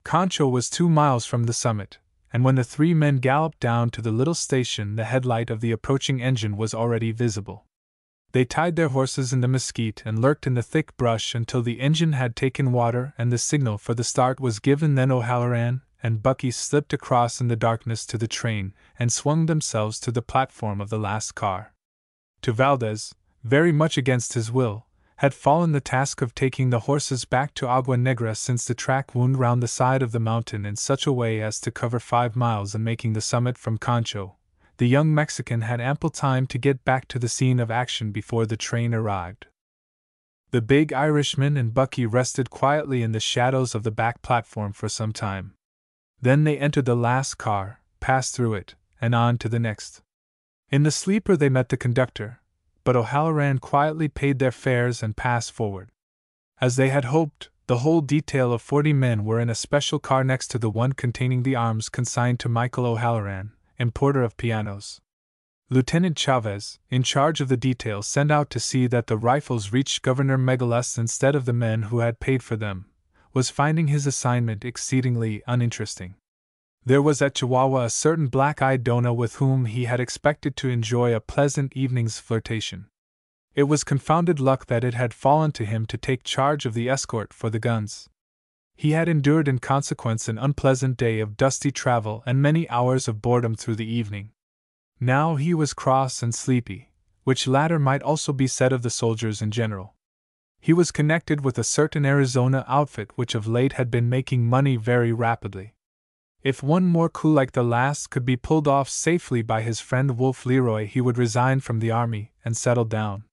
Concho was 2 miles from the summit, and when the 3 men galloped down to the little station the headlight of the approaching engine was already visible. They tied their horses in the mesquite and lurked in the thick brush until the engine had taken water and the signal for the start was given. Then O'Halloran and Bucky slipped across in the darkness to the train and swung themselves to the platform of the last car. To Valdez, very much against his will, had fallen the task of taking the horses back to Agua Negra, since the track wound round the side of the mountain in such a way as to cover 5 miles and making the summit from Concho. The young Mexican had ample time to get back to the scene of action before the train arrived. The big Irishman and Bucky rested quietly in the shadows of the back platform for some time. Then they entered the last car, passed through it, and on to the next. In the sleeper they met the conductor, but O'Halloran quietly paid their fares and passed forward. As they had hoped, the whole detail of 40 men were in a special car next to the one containing the arms consigned to Michael O'Halloran, importer of pianos. Lieutenant Chavez, in charge of the detail, sent out to see that the rifles reached Governor Megalus instead of the men who had paid for them, was finding his assignment exceedingly uninteresting. There was at Chihuahua a certain black-eyed dona with whom he had expected to enjoy a pleasant evening's flirtation. It was confounded luck that it had fallen to him to take charge of the escort for the guns. He had endured in consequence an unpleasant day of dusty travel and many hours of boredom through the evening. Now he was cross and sleepy, which latter might also be said of the soldiers in general. He was connected with a certain Arizona outfit which of late had been making money very rapidly. If one more coup like the last could be pulled off safely by his friend Wolf Leroy, he would resign from the army and settle down.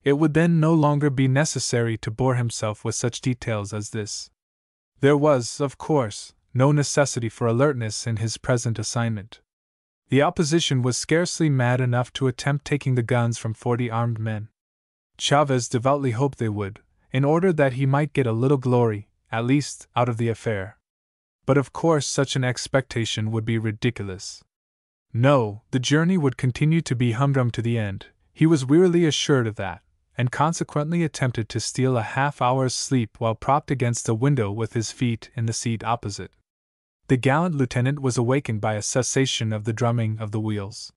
It would then no longer be necessary to bore himself with such details as this. There was, of course, no necessity for alertness in his present assignment. The opposition was scarcely mad enough to attempt taking the guns from 40 armed men. Chavez devoutly hoped they would, in order that he might get a little glory, at least, out of the affair. But of course such an expectation would be ridiculous. No, the journey would continue to be humdrum to the end, he was wearily assured of that, and consequently attempted to steal a half-hour's sleep while propped against the window with his feet in the seat opposite. The gallant lieutenant was awakened by a cessation of the drumming of the wheels.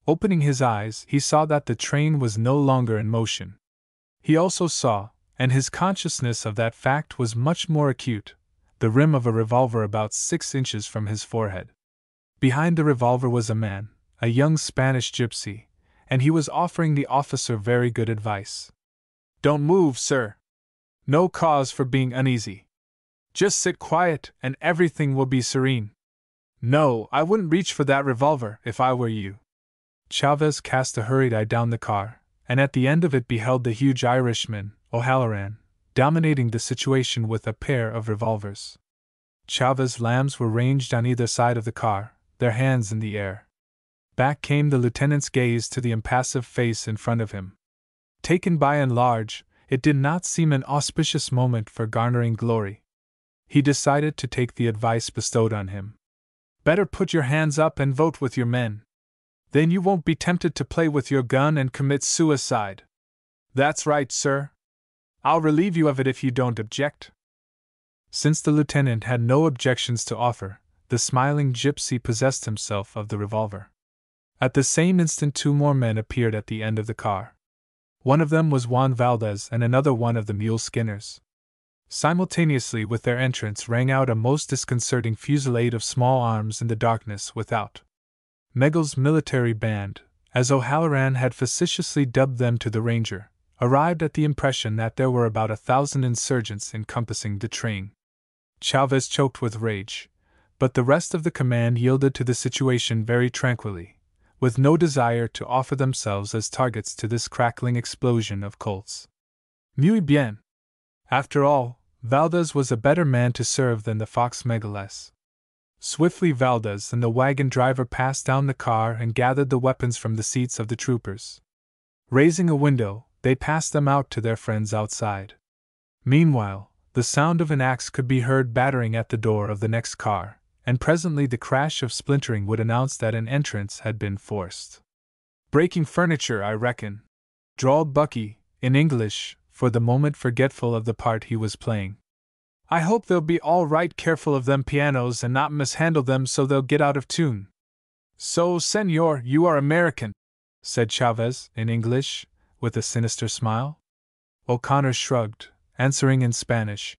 Opening his eyes, he saw that the train was no longer in motion. He also saw, and his consciousness of that fact was much more acute, the rim of a revolver about 6 inches from his forehead. Behind the revolver was a man, a young Spanish gypsy, and he was offering the officer very good advice. "Don't move, sir. No cause for being uneasy. Just sit quiet and everything will be serene. No, I wouldn't reach for that revolver if I were you." Chavez cast a hurried eye down the car, and at the end of it beheld the huge Irishman, O'Halloran, dominating the situation with a pair of revolvers. Chavez's lambs were ranged on either side of the car, their hands in the air. Back came the lieutenant's gaze to the impassive face in front of him. Taken by and large, it did not seem an auspicious moment for garnering glory. He decided to take the advice bestowed on him. "Better put your hands up and vote with your men. Then you won't be tempted to play with your gun and commit suicide." "That's right, sir. I'll relieve you of it if you don't object." Since the lieutenant had no objections to offer, the smiling gypsy possessed himself of the revolver. At the same instant 2 more men appeared at the end of the car. One of them was Juan Valdez and another one of the mule skinners. Simultaneously with their entrance rang out a most disconcerting fusillade of small arms in the darkness without. Meggle's military band, as O'Halloran had facetiously dubbed them to the Ranger, arrived at the impression that there were about 1,000 insurgents encompassing the train. Chavez choked with rage, but the rest of the command yielded to the situation very tranquilly, with no desire to offer themselves as targets to this crackling explosion of Colts. Muy bien. After all, Valdez was a better man to serve than the Fox Megaless. Swiftly Valdez and the wagon driver passed down the car and gathered the weapons from the seats of the troopers. Raising a window, they passed them out to their friends outside. Meanwhile, the sound of an axe could be heard battering at the door of the next car, and presently the crash of splintering would announce that an entrance had been forced. "Breaking furniture, I reckon," drawled Bucky, in English, for the moment forgetful of the part he was playing. "I hope they'll be all right careful of them pianos and not mishandle them so they'll get out of tune." "So, senor, you are American," said Chavez, in English, with a sinister smile. O'Connor shrugged, answering in Spanish,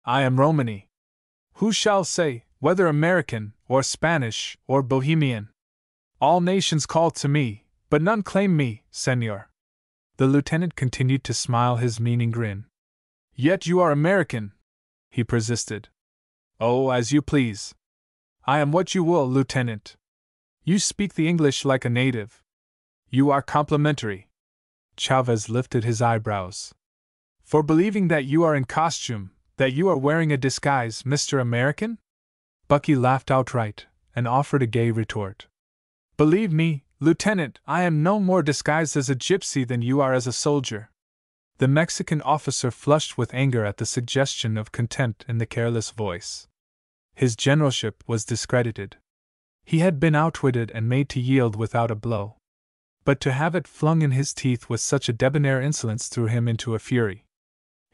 "I am Romany. Who shall say, whether American, or Spanish, or Bohemian? All nations call to me, but none claim me, senor." The lieutenant continued to smile his meaning grin. "Yet you are American," he persisted. "Oh, as you please. I am what you will, lieutenant. You speak the English like a native. You are complimentary." Chavez lifted his eyebrows. "For believing that you are in costume, that you are wearing a disguise, Mr. American?" Bucky laughed outright, and offered a gay retort. "Believe me, Lieutenant, I am no more disguised as a gypsy than you are as a soldier." The Mexican officer flushed with anger at the suggestion of contempt in the careless voice. His generalship was discredited. He had been outwitted and made to yield without a blow. But to have it flung in his teeth with such a debonair insolence threw him into a fury.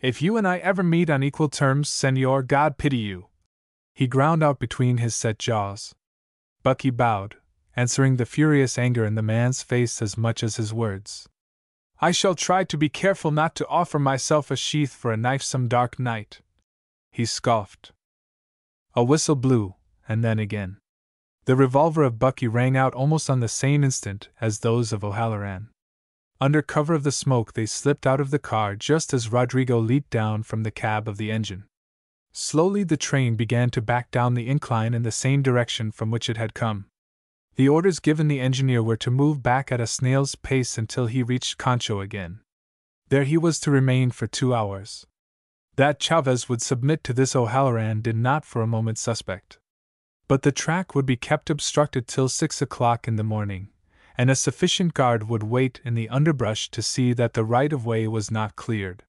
"If you and I ever meet on equal terms, senor, God pity you," he ground out between his set jaws. Bucky bowed, answering the furious anger in the man's face as much as his words. I shall try to be careful not to offer myself a sheath for a knife some dark night, he scoffed. A whistle blew, and then again. The revolver of Bucky rang out almost on the same instant as those of O'Halloran. Under cover of the smoke they slipped out of the car just as Rodrigo leaped down from the cab of the engine. Slowly the train began to back down the incline in the same direction from which it had come. The orders given the engineer were to move back at a snail's pace until he reached Concho again. There he was to remain for 2 hours. That Chavez would submit to this O'Halloran did not for a moment suspect. But the track would be kept obstructed till 6 o'clock in the morning, and a sufficient guard would wait in the underbrush to see that the right-of-way was not cleared.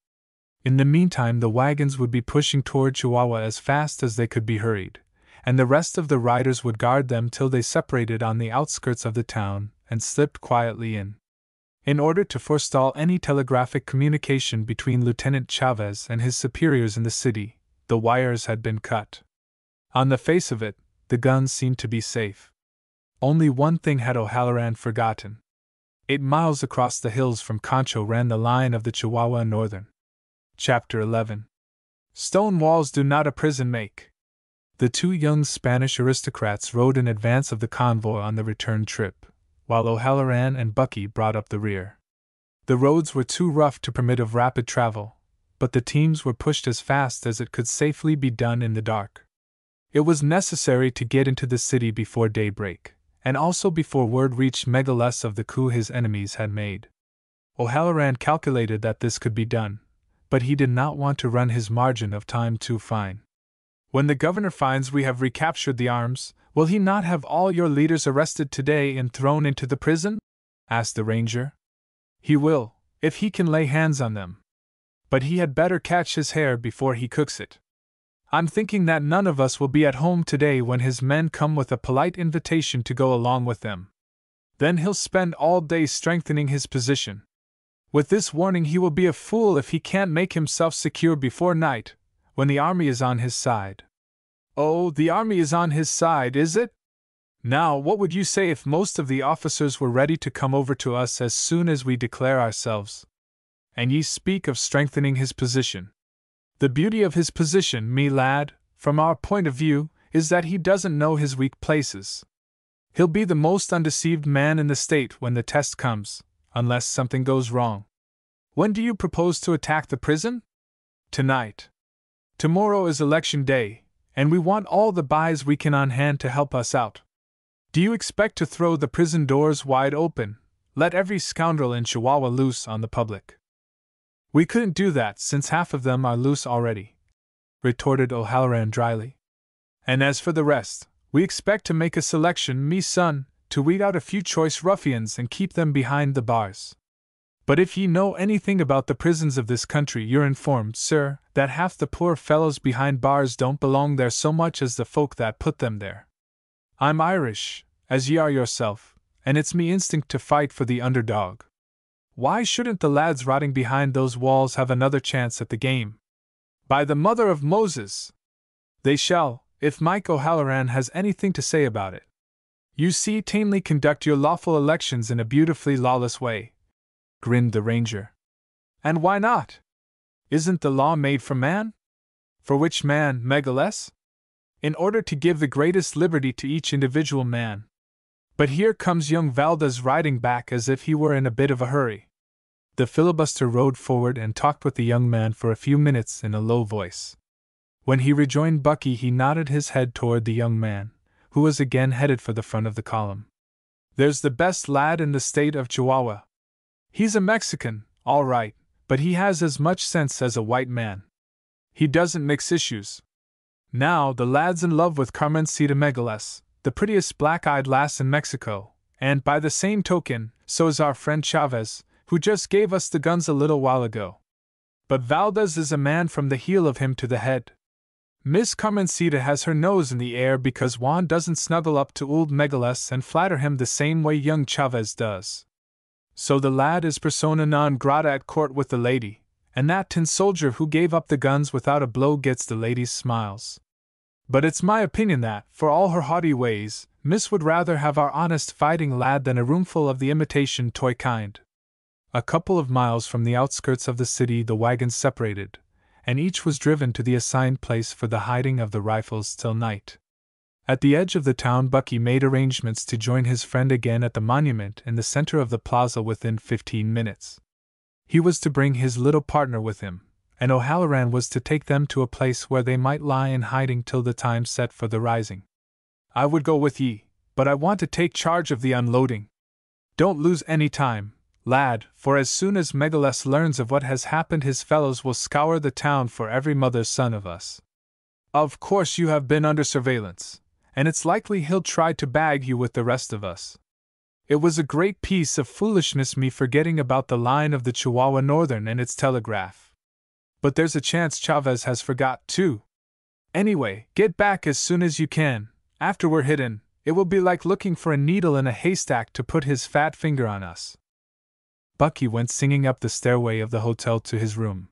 In the meantime the wagons would be pushing toward Chihuahua as fast as they could be hurried, and the rest of the riders would guard them till they separated on the outskirts of the town and slipped quietly in. In order to forestall any telegraphic communication between Lieutenant Chavez and his superiors in the city, the wires had been cut. On the face of it, the guns seemed to be safe. Only one thing had O'Halloran forgotten. 8 miles across the hills from Concho ran the line of the Chihuahua Northern. Chapter 11. Stone walls do not a prison make. The 2 young Spanish aristocrats rode in advance of the convoy on the return trip, while O'Halloran and Bucky brought up the rear. The roads were too rough to permit of rapid travel, but the teams were pushed as fast as it could safely be done in the dark. It was necessary to get into the city before daybreak, and also before word reached Megaless of the coup his enemies had made. O'Halloran calculated that this could be done, but he did not want to run his margin of time too fine. When the governor finds we have recaptured the arms, will he not have all your leaders arrested today and thrown into the prison? Asked the ranger. He will, if he can lay hands on them. But he had better catch his hare before he cooks it. I'm thinking that none of us will be at home today when his men come with a polite invitation to go along with them. Then he'll spend all day strengthening his position. With this warning he will be a fool if he can't make himself secure before night, when the army is on his side. Oh, the army is on his side, is it? Now, what would you say if most of the officers were ready to come over to us as soon as we declare ourselves? And ye speak of strengthening his position. The beauty of his position, me lad, from our point of view, is that he doesn't know his weak places. He'll be the most undeceived man in the state when the test comes, unless something goes wrong. When do you propose to attack the prison? Tonight. Tomorrow is election day, and we want all the buys we can on hand to help us out. Do you expect to throw the prison doors wide open, let every scoundrel in Chihuahua loose on the public? We couldn't do that since half of them are loose already, retorted O'Halloran dryly. And as for the rest, we expect to make a selection, me son, to weed out a few choice ruffians and keep them behind the bars. But if ye know anything about the prisons of this country, you're informed, sir, that half the poor fellows behind bars don't belong there so much as the folk that put them there. I'm Irish, as ye are yourself, and it's me instinct to fight for the underdog. Why shouldn't the lads rotting behind those walls have another chance at the game? By the mother of Moses! They shall, if Mike O'Halloran has anything to say about it. You see, tamely conduct your lawful elections in a beautifully lawless way, grinned the ranger. And why not? Isn't the law made for man? For which man, Megaless? In order to give the greatest liberty to each individual man. But here comes young Valdez riding back as if he were in a bit of a hurry. The filibuster rode forward and talked with the young man for a few minutes in a low voice. When he rejoined Bucky, he nodded his head toward the young man, who was again headed for the front of the column. There's the best lad in the state of Chihuahua. He's a Mexican, all right, but he has as much sense as a white man. He doesn't mix issues. Now, the lad's in love with Carmencita Megaless, the prettiest black-eyed lass in Mexico, and, by the same token, so is our friend Chavez, who just gave us the guns a little while ago. But Valdez is a man from the heel of him to the head. Miss Carmencita has her nose in the air because Juan doesn't snuggle up to old Megaless and flatter him the same way young Chavez does. So the lad is persona non grata at court with the lady, and that tin soldier who gave up the guns without a blow gets the lady's smiles. But it's my opinion that, for all her haughty ways, Miss would rather have our honest fighting lad than a roomful of the imitation toy kind. A couple of miles from the outskirts of the city the wagons separated, and each was driven to the assigned place for the hiding of the rifles till night. At the edge of the town, Bucky made arrangements to join his friend again at the monument in the center of the plaza within 15 minutes. He was to bring his little partner with him, and O'Halloran was to take them to a place where they might lie in hiding till the time set for the rising. I would go with ye, but I want to take charge of the unloading. Don't lose any time, lad, for as soon as Megaless learns of what has happened, his fellows will scour the town for every mother's son of us. Of course you have been under surveillance, and it's likely he'll try to bag you with the rest of us. It was a great piece of foolishness me forgetting about the line of the Chihuahua Northern and its telegraph. But there's a chance Chavez has forgot, too. Anyway, get back as soon as you can. After we're hidden, it will be like looking for a needle in a haystack to put his fat finger on us. Bucky went singing up the stairway of the hotel to his room.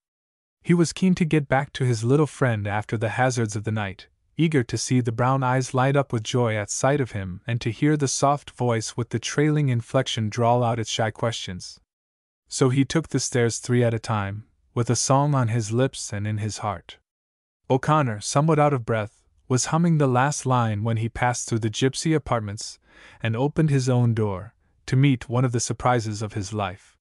He was keen to get back to his little friend after the hazards of the night, eager to see the brown eyes light up with joy at sight of him and to hear the soft voice with the trailing inflection drawl out its shy questions. So he took the stairs 3 at a time, with a song on his lips and in his heart. O'Connor, somewhat out of breath, was humming the last line when he passed through the gypsy apartments and opened his own door, to meet one of the surprises of his life.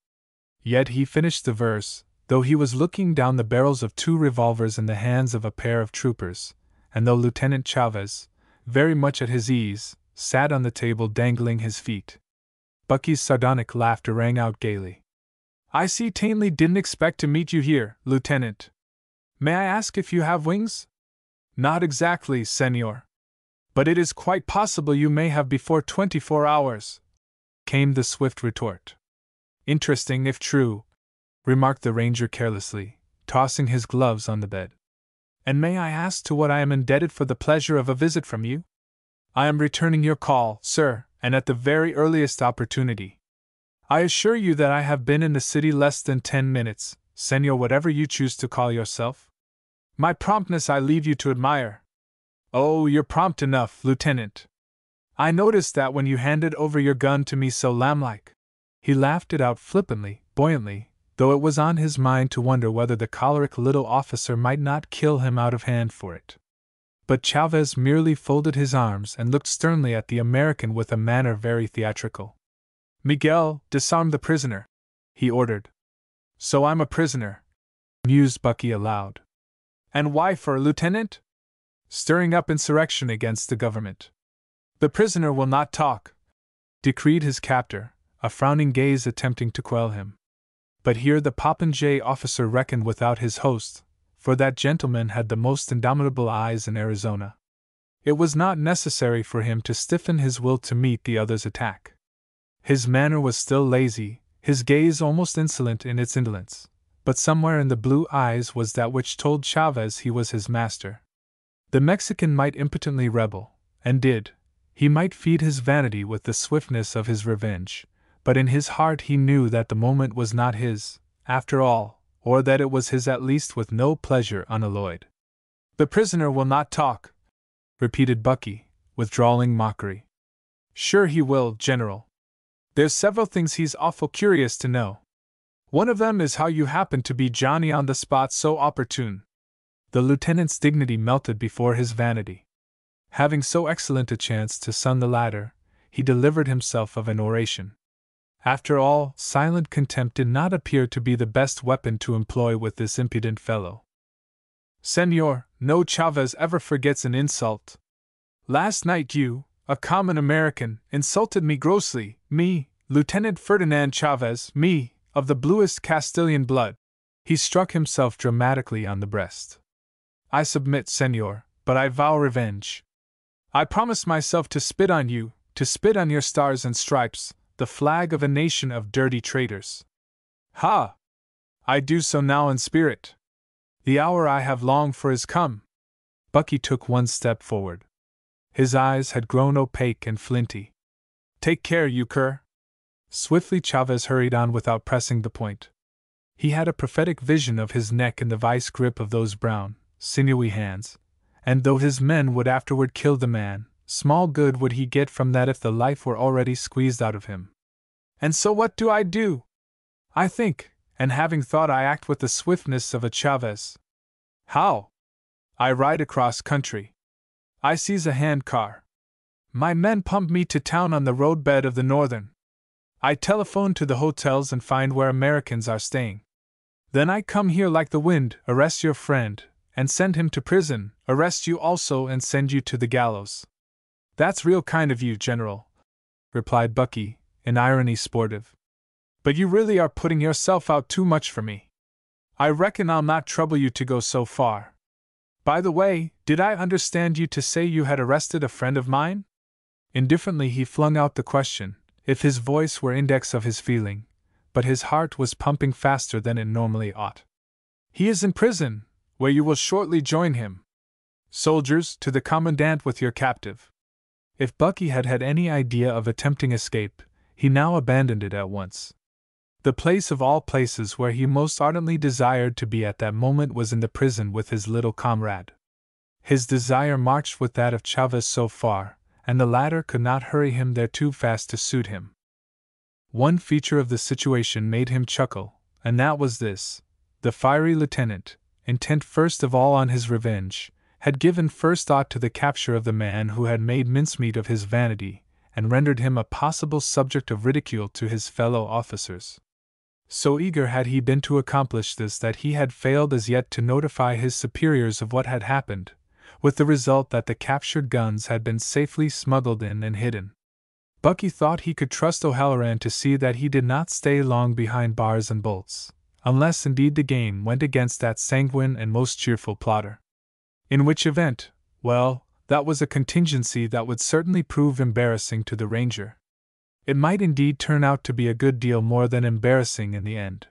Yet he finished the verse, though he was looking down the barrels of 2 revolvers in the hands of a pair of troopers, and though Lieutenant Chavez, very much at his ease, sat on the table dangling his feet. Bucky's sardonic laughter rang out gaily. I see Tainley didn't expect to meet you here, Lieutenant. May I ask if you have wings? Not exactly, Senor. But it is quite possible you may have before 24 hours, came the swift retort. Interesting if true, remarked the ranger carelessly, tossing his gloves on the bed. And may I ask to what I am indebted for the pleasure of a visit from you? I am returning your call, sir, and at the very earliest opportunity. I assure you that I have been in the city less than 10 minutes, Senor, whatever you choose to call yourself. My promptness I leave you to admire. Oh, you're prompt enough, Lieutenant. I noticed that when you handed over your gun to me so lamb-like. He laughed it out flippantly, buoyantly, though it was on his mind to wonder whether the choleric little officer might not kill him out of hand for it. But Chavez merely folded his arms and looked sternly at the American with a manner very theatrical. Miguel, disarm the prisoner, he ordered. So I'm a prisoner, mused Bucky aloud. And why for, Lieutenant? Stirring up insurrection against the government. The prisoner will not talk, decreed his captor, a frowning gaze attempting to quell him. But here the popinjay officer reckoned without his host, for that gentleman had the most indomitable eyes in Arizona. It was not necessary for him to stiffen his will to meet the other's attack. His manner was still lazy, his gaze almost insolent in its indolence, but somewhere in the blue eyes was that which told Chavez he was his master. The Mexican might impotently rebel, and did. He might feed his vanity with the swiftness of his revenge, but in his heart he knew that the moment was not his, after all, or that it was his at least with no pleasure unalloyed. The prisoner will not talk, repeated Bucky, with drawling mockery. Sure he will, General. There's several things he's awful curious to know. One of them is how you happened to be Johnny on the spot so opportune. The lieutenant's dignity melted before his vanity. Having so excellent a chance to sun the latter, he delivered himself of an oration. After all, silent contempt did not appear to be the best weapon to employ with this impudent fellow. Senor, no Chavez ever forgets an insult. Last night you, a common American, insulted me grossly, me, Lieutenant Ferdinand Chavez, me, of the bluest Castilian blood. He struck himself dramatically on the breast. I submit, Senor, but I vow revenge. I promise myself to spit on you, to spit on your stars and stripes, the flag of a nation of dirty traitors. Ha! I do so now in spirit. The hour I have longed for is come. Bucky took one step forward. His eyes had grown opaque and flinty. Take care, you cur! Swiftly Chavez hurried on without pressing the point. He had a prophetic vision of his neck in the vice grip of those brown, sinewy hands, and though his men would afterward kill the man, small good would he get from that if the life were already squeezed out of him. And so what do? I think, and having thought I act with the swiftness of a Chavez. How? I ride across country. I seize a hand car. My men pump me to town on the roadbed of the Northern. I telephone to the hotels and find where Americans are staying. Then I come here like the wind, arrest your friend, and send him to prison, arrest you also and send you to the gallows. That's real kind of you, General, replied Bucky, in irony sportive. But you really are putting yourself out too much for me. I reckon I'll not trouble you to go so far. By the way, did I understand you to say you had arrested a friend of mine? Indifferently he flung out the question, if his voice were index of his feeling, but his heart was pumping faster than it normally ought. He is in prison, where you will shortly join him. Soldiers, to the commandant with your captive. If Bucky had had any idea of attempting escape, he now abandoned it at once. The place of all places where he most ardently desired to be at that moment was in the prison with his little comrade. His desire marched with that of Chavez so far, and the latter could not hurry him there too fast to suit him. One feature of the situation made him chuckle, and that was this: the fiery lieutenant, intent first of all on his revenge, had given first thought to the capture of the man who had made mincemeat of his vanity, and rendered him a possible subject of ridicule to his fellow officers. So eager had he been to accomplish this that he had failed as yet to notify his superiors of what had happened, with the result that the captured guns had been safely smuggled in and hidden. Bucky thought he could trust O'Halloran to see that he did not stay long behind bars and bolts, unless indeed the game went against that sanguine and most cheerful plotter. In which event, well, that was a contingency that would certainly prove embarrassing to the Ranger. It might indeed turn out to be a good deal more than embarrassing in the end.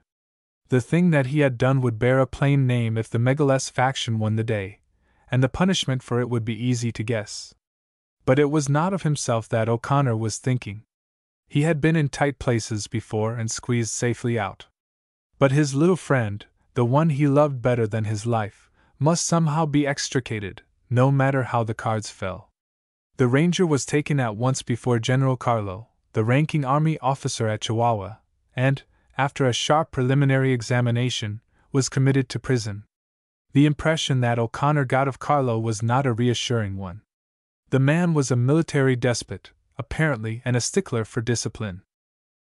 The thing that he had done would bear a plain name if the Megaless faction won the day, and the punishment for it would be easy to guess. But it was not of himself that O'Connor was thinking. He had been in tight places before and squeezed safely out. But his little friend, the one he loved better than his life, must somehow be extricated, no matter how the cards fell. The Ranger was taken at once before General Carlo, the ranking army officer at Chihuahua, and, after a sharp preliminary examination, was committed to prison. The impression that O'Connor got of Carlo was not a reassuring one. The man was a military despot, apparently, and a stickler for discipline.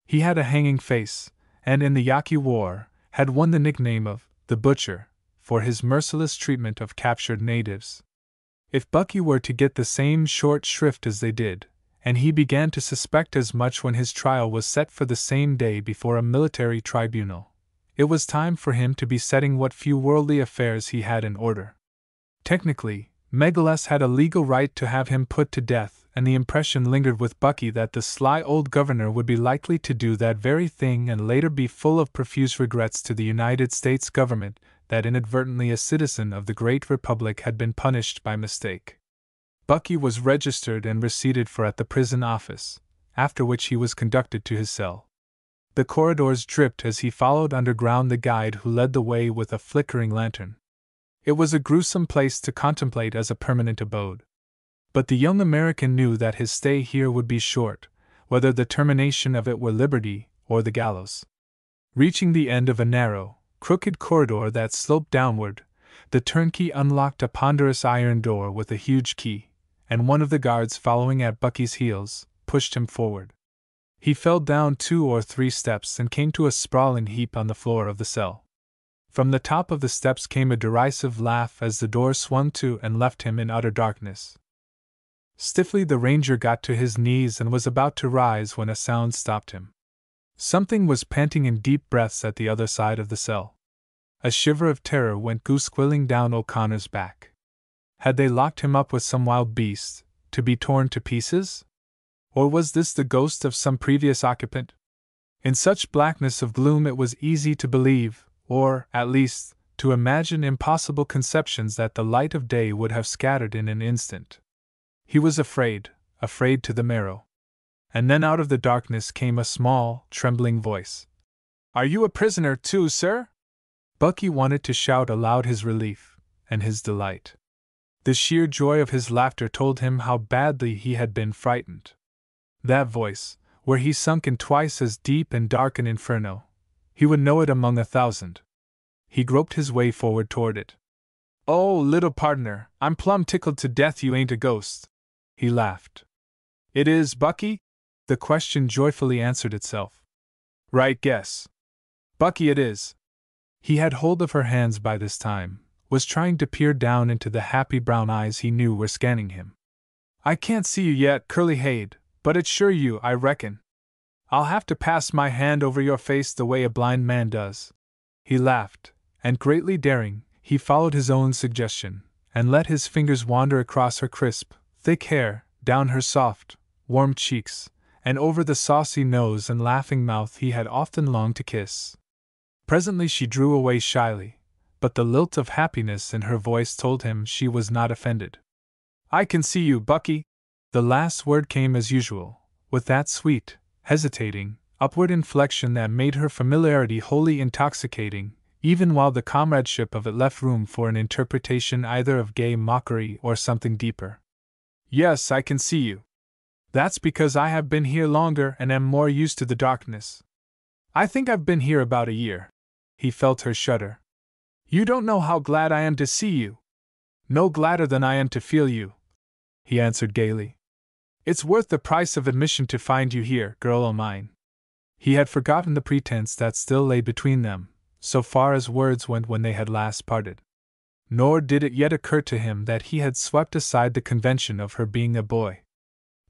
He had a hanging face, and in the Yaqui War, had won the nickname of the Butcher, for his merciless treatment of captured natives. If Bucky were to get the same short shrift as they did, and he began to suspect as much when his trial was set for the same day before a military tribunal, it was time for him to be setting what few worldly affairs he had in order. Technically, Megaless had a legal right to have him put to death, and the impression lingered with Bucky that the sly old governor would be likely to do that very thing and later be full of profuse regrets to the United States government that inadvertently a citizen of the great republic had been punished by mistake. Bucky was registered and receipted for at the prison office, after which he was conducted to his cell. The corridors dripped as he followed underground the guide who led the way with a flickering lantern. It was a gruesome place to contemplate as a permanent abode. But the young American knew that his stay here would be short, whether the termination of it were liberty or the gallows. Reaching the end of a narrow, crooked corridor that sloped downward, the turnkey unlocked a ponderous iron door with a huge key, and one of the guards following at Bucky's heels pushed him forward. He fell down 2 or 3 steps and came to a sprawling heap on the floor of the cell. From the top of the steps came a derisive laugh as the door swung to and left him in utter darkness. Stiffly the Ranger got to his knees and was about to rise when a sound stopped him. Something was panting in deep breaths at the other side of the cell. A shiver of terror went goose-quilling down O'Connor's back. Had they locked him up with some wild beast, to be torn to pieces? Or was this the ghost of some previous occupant? In such blackness of gloom it was easy to believe, or, at least, to imagine impossible conceptions that the light of day would have scattered in an instant. He was afraid to the marrow. And then out of the darkness came a small, trembling voice. "Are you a prisoner too, sir?" Bucky wanted to shout aloud his relief, and his delight. The sheer joy of his laughter told him how badly he had been frightened. That voice, were he sunk in twice as deep and dark an inferno, he would know it among 1,000. He groped his way forward toward it. "Oh, little partner, I'm plumb tickled to death you ain't a ghost," he laughed. "It is, Bucky?" The question joyfully answered itself. "Right guess. Bucky it is." He had hold of her hands by this time, was trying to peer down into the happy brown eyes he knew were scanning him. "I can't see you yet, curly-hayed, but it's sure you, I reckon. I'll have to pass my hand over your face the way a blind man does." He laughed, and greatly daring, he followed his own suggestion, and let his fingers wander across her crisp, thick hair, down her soft, warm cheeks, and over the saucy nose and laughing mouth he had often longed to kiss. Presently she drew away shyly, but the lilt of happiness in her voice told him she was not offended. "I can see you, Bucky." The last word came as usual, with that sweet, hesitating, upward inflection that made her familiarity wholly intoxicating, even while the comradeship of it left room for an interpretation either of gay mockery or something deeper. "Yes, I can see you. That's because I have been here longer and am more used to the darkness. I think I've been here about a year." He felt her shudder. "You don't know how glad I am to see you. No gladder than I am to feel you," he answered gaily. "It's worth the price of admission to find you here, girl o' mine." He had forgotten the pretense that still lay between them, so far as words went when they had last parted. Nor did it yet occur to him that he had swept aside the convention of her being a boy.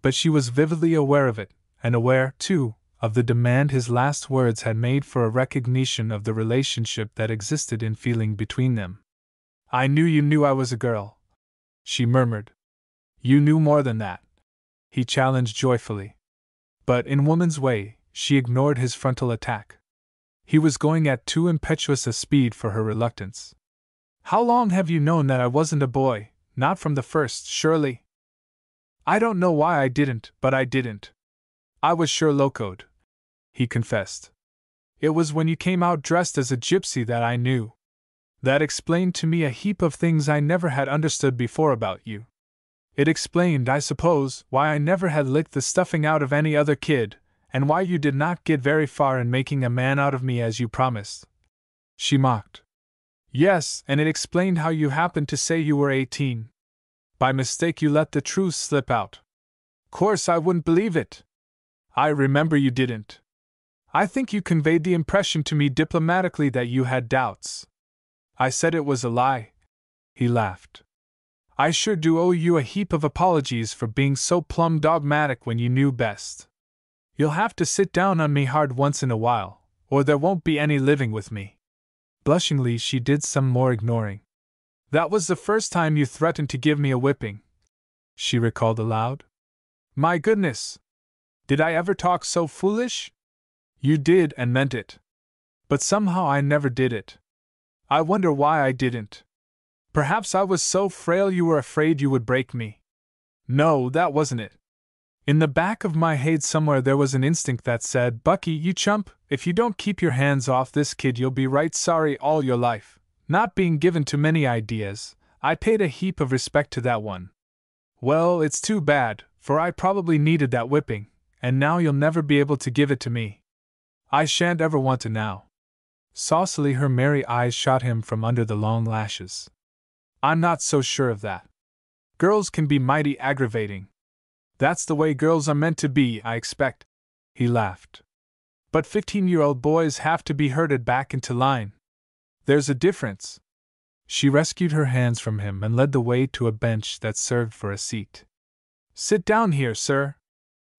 But she was vividly aware of it, and aware, too, of the demand his last words had made for a recognition of the relationship that existed in feeling between them. "I knew you knew I was a girl," she murmured. "You knew more than that," he challenged joyfully. But in woman's way, she ignored his frontal attack. He was going at too impetuous a speed for her reluctance. "How long have you known that I wasn't a boy? Not from the first, surely?" "I don't know why I didn't, but I didn't. I was sure locoed," he confessed. "It was when you came out dressed as a gypsy that I knew. That explained to me a heap of things I never had understood before about you. It explained, I suppose, why I never had licked the stuffing out of any other kid, and why you did not get very far in making a man out of me as you promised," she mocked. "Yes, and it explained how you happened to say you were 18. By mistake you let the truth slip out. Course I wouldn't believe it. I remember you didn't. I think you conveyed the impression to me diplomatically that you had doubts. I said it was a lie." He laughed. "I sure do owe you a heap of apologies for being so plumb dogmatic when you knew best. You'll have to sit down on me hard once in a while, or there won't be any living with me." Blushingly she did some more ignoring. "That was the first time you threatened to give me a whipping," she recalled aloud. "My goodness! Did I ever talk so foolish?" "You did and meant it. But somehow I never did it. I wonder why I didn't. Perhaps I was so frail you were afraid you would break me. No, that wasn't it. In the back of my head somewhere there was an instinct that said, 'Bucky, you chump, if you don't keep your hands off this kid you'll be right sorry all your life.' Not being given to many ideas, I paid a heap of respect to that one. Well, it's too bad, for I probably needed that whipping, and now you'll never be able to give it to me. I shan't ever want to now." Saucily her merry eyes shot him from under the long lashes. "I'm not so sure of that. Girls can be mighty aggravating. That's the way girls are meant to be, I expect," he laughed. "But 15-year-old boys have to be herded back into line. There's a difference." She rescued her hands from him and led the way to a bench that served for a seat. "Sit down here, sir.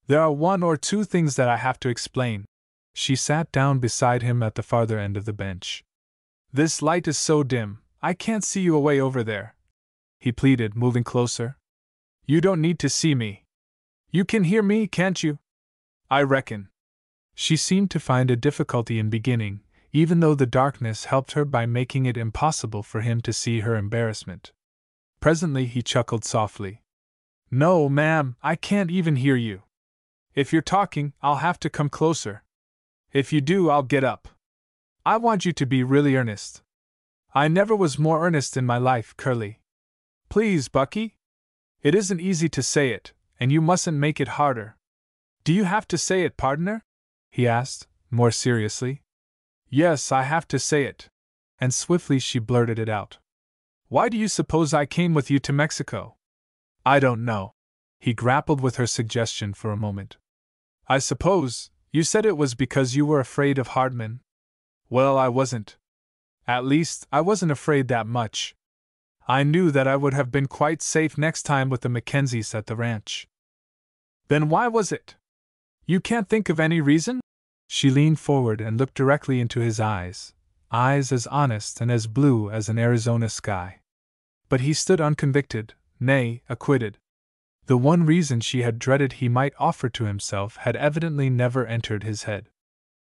There are one or two things that I have to explain." She sat down beside him at the farther end of the bench. "This light is so dim, I can't see you away over there," he pleaded, moving closer. "You don't need to see me. You can hear me, can't you? I reckon." She seemed to find a difficulty in beginning, even though the darkness helped her by making it impossible for him to see her embarrassment. Presently he chuckled softly. "No, ma'am, I can't even hear you. If you're talking, I'll have to come closer. If you do, I'll get up. I want you to be really earnest. I never was more earnest in my life, Curly. Please, Bucky. It isn't easy to say it, and you mustn't make it harder. Do you have to say it, partner? He asked, more seriously. Yes, I have to say it. And swiftly she blurted it out. Why do you suppose I came with you to Mexico? I don't know. He grappled with her suggestion for a moment. I suppose, you said it was because you were afraid of Hardman. Well, I wasn't. At least, I wasn't afraid that much. I knew that I would have been quite safe next time with the Mackenzies at the ranch. Then why was it? You can't think of any reason? She leaned forward and looked directly into his eyes as honest and as blue as an Arizona sky. But he stood unconvicted, nay, acquitted. The one reason she had dreaded he might offer to himself had evidently never entered his head.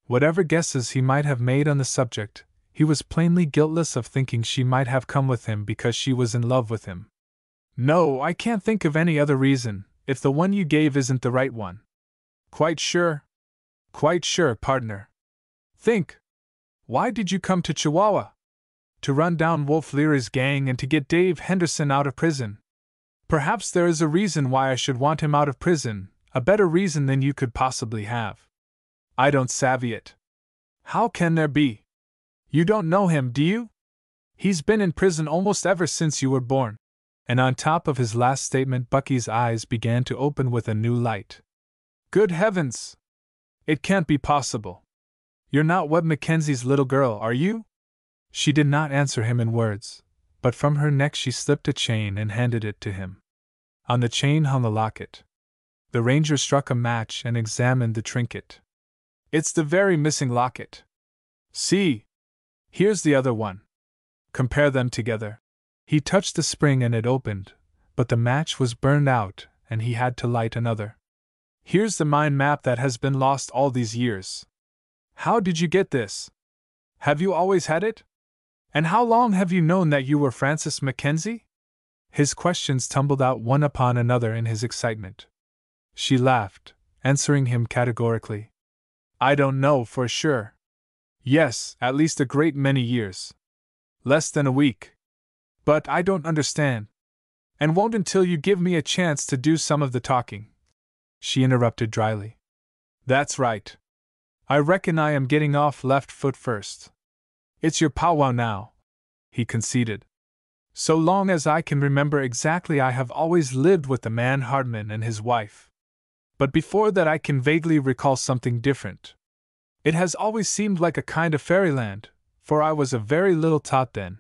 Whatever guesses he might have made on the subject, he was plainly guiltless of thinking she might have come with him because she was in love with him. No, I can't think of any other reason, if the one you gave isn't the right one. Quite sure? Quite sure, partner. Think. Why did you come to Chihuahua? To run down Wolf Leary's gang and to get Dave Henderson out of prison. Perhaps there is a reason why I should want him out of prison, a better reason than you could possibly have. I don't savvy it. How can there be? You don't know him, do you? He's been in prison almost ever since you were born. And on top of his last statement, Bucky's eyes began to open with a new light. Good heavens! It can't be possible. You're not Webb Mackenzie's little girl, are you? She did not answer him in words, but from her neck she slipped a chain and handed it to him. On the chain hung a locket. The ranger struck a match and examined the trinket. It's the very missing locket. See? Here's the other one. Compare them together. He touched the spring and it opened, but the match was burned out and he had to light another. Here's the mind map that has been lost all these years. How did you get this? Have you always had it? And how long have you known that you were Francis Mackenzie? His questions tumbled out one upon another in his excitement. She laughed, answering him categorically. I don't know for sure. Yes, at least a great many years. Less than a week. But I don't understand. And won't until you give me a chance to do some of the talking. She interrupted dryly. That's right. I reckon I am getting off left foot first. It's your powwow now, he conceded. So long as I can remember exactly, I have always lived with the man Hardman and his wife. But before that I can vaguely recall something different. It has always seemed like a kind of fairyland, for I was a very little tot then.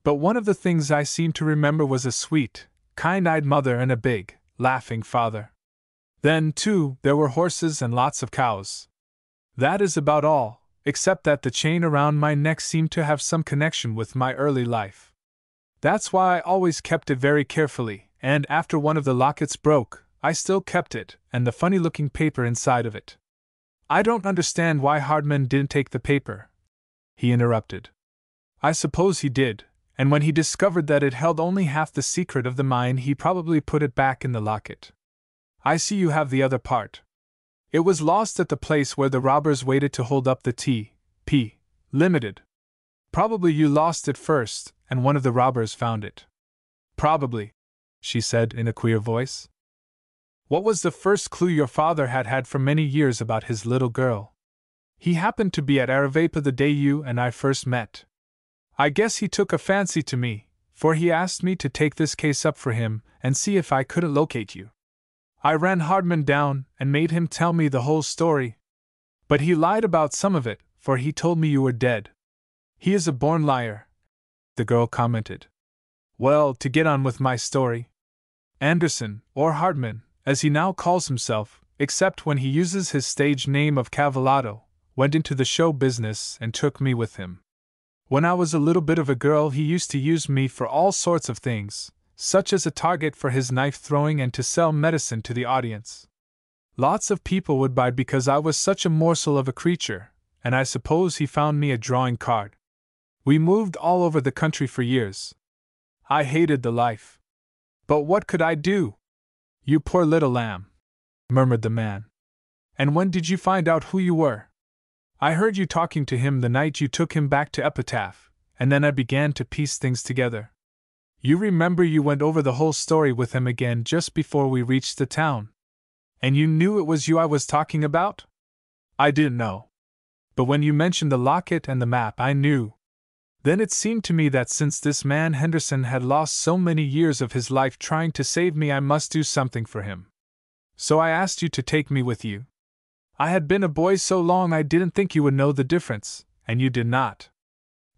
But one of the things I seem to remember was a sweet, kind-eyed mother and a big, laughing father. Then, too, there were horses and lots of cows. That is about all, except that the chain around my neck seemed to have some connection with my early life. That's why I always kept it very carefully, and after one of the lockets broke, I still kept it, and the funny-looking paper inside of it. I don't understand why Hardman didn't take the paper, he interrupted. I suppose he did, and when he discovered that it held only half the secret of the mine, he probably put it back in the locket. I see you have the other part. It was lost at the place where the robbers waited to hold up the T.P. Limited. Probably you lost it first, and one of the robbers found it. Probably, she said in a queer voice. What was the first clue your father had had for many years about his little girl? He happened to be at Aravaipa the day you and I first met. I guess he took a fancy to me, for he asked me to take this case up for him and see if I couldn't locate you. I ran Hardman down and made him tell me the whole story. But he lied about some of it, for he told me you were dead. He is a born liar, the girl commented. Well, to get on with my story. Anderson, or Hardman, as he now calls himself, except when he uses his stage name of Cavallado, went into the show business and took me with him. When I was a little bit of a girl, he used to use me for all sorts of things, such as a target for his knife throwing and to sell medicine to the audience. Lots of people would buy because I was such a morsel of a creature, and I suppose he found me a drawing card. We moved all over the country for years. I hated the life. But what could I do? You poor little lamb, murmured the man. And when did you find out who you were? I heard you talking to him the night you took him back to Epitaph, and then I began to piece things together. You remember you went over the whole story with him again just before we reached the town. And you knew it was you I was talking about? I didn't know. But when you mentioned the locket and the map, I knew. Then it seemed to me that since this man Henderson had lost so many years of his life trying to save me, I must do something for him. So I asked you to take me with you. I had been a boy so long I didn't think you would know the difference, and you did not.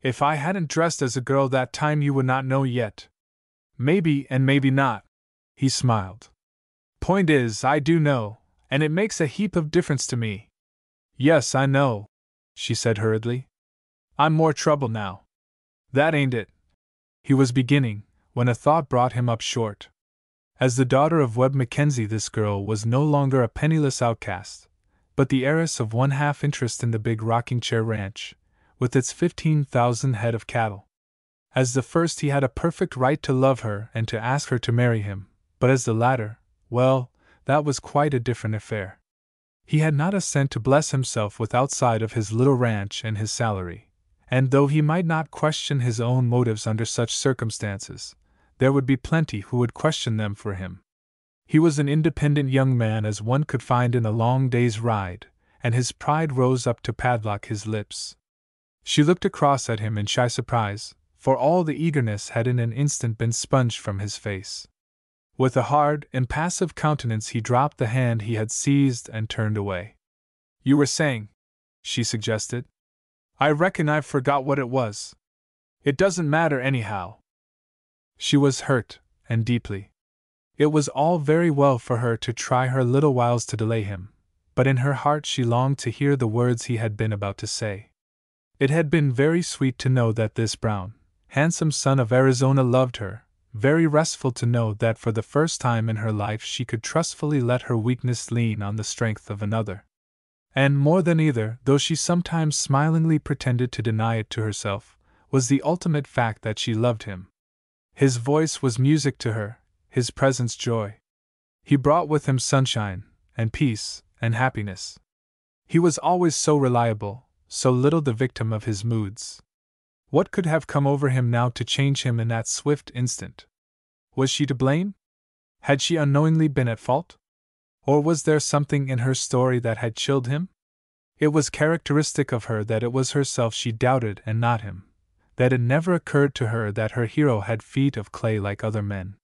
If I hadn't dressed as a girl that time, you would not know yet. Maybe and maybe not. He smiled. Point is, I do know, and it makes a heap of difference to me. Yes, I know, she said hurriedly. I'm more trouble now. That ain't it. He was beginning, when a thought brought him up short. As the daughter of Webb Mackenzie, this girl was no longer a penniless outcast, but the heiress of 1/2 interest in the big rocking chair ranch, with its 15,000 head of cattle. As the first, he had a perfect right to love her and to ask her to marry him, but as the latter, well, that was quite a different affair. He had not a cent to bless himself with outside of his little ranch and his salary, and though he might not question his own motives under such circumstances, there would be plenty who would question them for him. He was an independent young man as one could find in a long day's ride, and his pride rose up to padlock his lips. She looked across at him in shy surprise, for all the eagerness had in an instant been sponged from his face. With a hard, impassive countenance he dropped the hand he had seized and turned away. You were saying, she suggested. I reckon I've forgot what it was. It doesn't matter anyhow. She was hurt, and deeply. It was all very well for her to try her little wiles to delay him, but in her heart she longed to hear the words he had been about to say. It had been very sweet to know that this brown, handsome son of Arizona loved her, very restful to know that for the first time in her life she could trustfully let her weakness lean on the strength of another. And more than either, though she sometimes smilingly pretended to deny it to herself, was the ultimate fact that she loved him. His voice was music to her, his presence joy. He brought with him sunshine, and peace, and happiness. He was always so reliable, so little the victim of his moods. What could have come over him now to change him in that swift instant? Was she to blame? Had she unknowingly been at fault? Or was there something in her story that had chilled him? It was characteristic of her that it was herself she doubted and not him, that it never occurred to her that her hero had feet of clay like other men.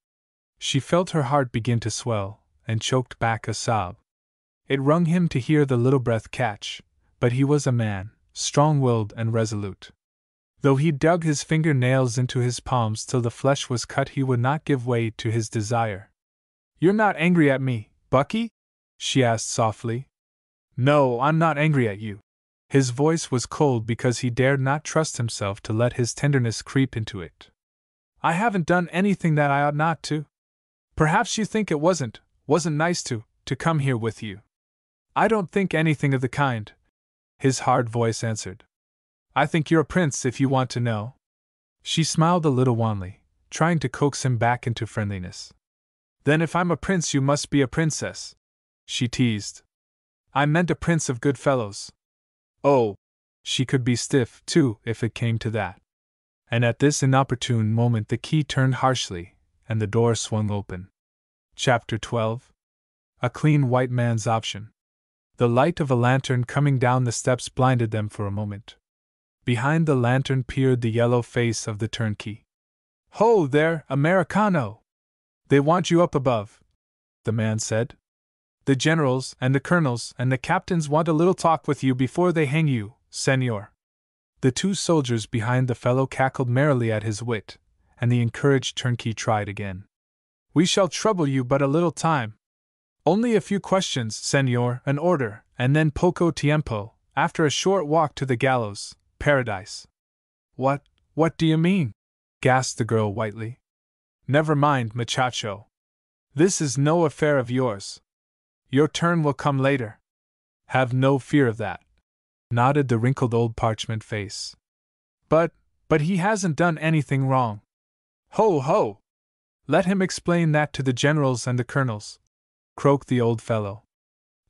She felt her heart begin to swell, and choked back a sob. It wrung him to hear the little breath catch, but he was a man, strong-willed and resolute. Though he dug his finger-nails into his palms till the flesh was cut, he would not give way to his desire. "You're not angry at me, Bucky?" she asked softly. "No, I'm not angry at you." His voice was cold because he dared not trust himself to let his tenderness creep into it. "I haven't done anything that I ought not to. Perhaps you think it wasn't nice to come here with you. I don't think anything of the kind," his hard voice answered. "I think you're a prince if you want to know." She smiled a little wanly, trying to coax him back into friendliness. "Then if I'm a prince you must be a princess," she teased. "I meant a prince of good fellows." Oh, she could be stiff, too, if it came to that. And at this inopportune moment the key turned harshly, and the door swung open. Chapter 12. A clean white man's option. The light of a lantern coming down the steps blinded them for a moment. Behind the lantern peered the yellow face of the turnkey. "Ho there, Americano! They want you up above," the man said. "The generals and the colonels and the captains want a little talk with you before they hang you, senor." The two soldiers behind the fellow cackled merrily at his wit, and the encouraged turnkey tried again. "We shall trouble you but a little time. Only a few questions, senor, an order, and then poco tiempo, after a short walk to the gallows, paradise." What do you mean?" gasped the girl whitely. "Never mind, muchacho. This is no affair of yours. Your turn will come later." "Have no fear of that," nodded the wrinkled old parchment face. But he hasn't done anything wrong." "Ho, ho! Let him explain that to the generals and the colonels," croaked the old fellow.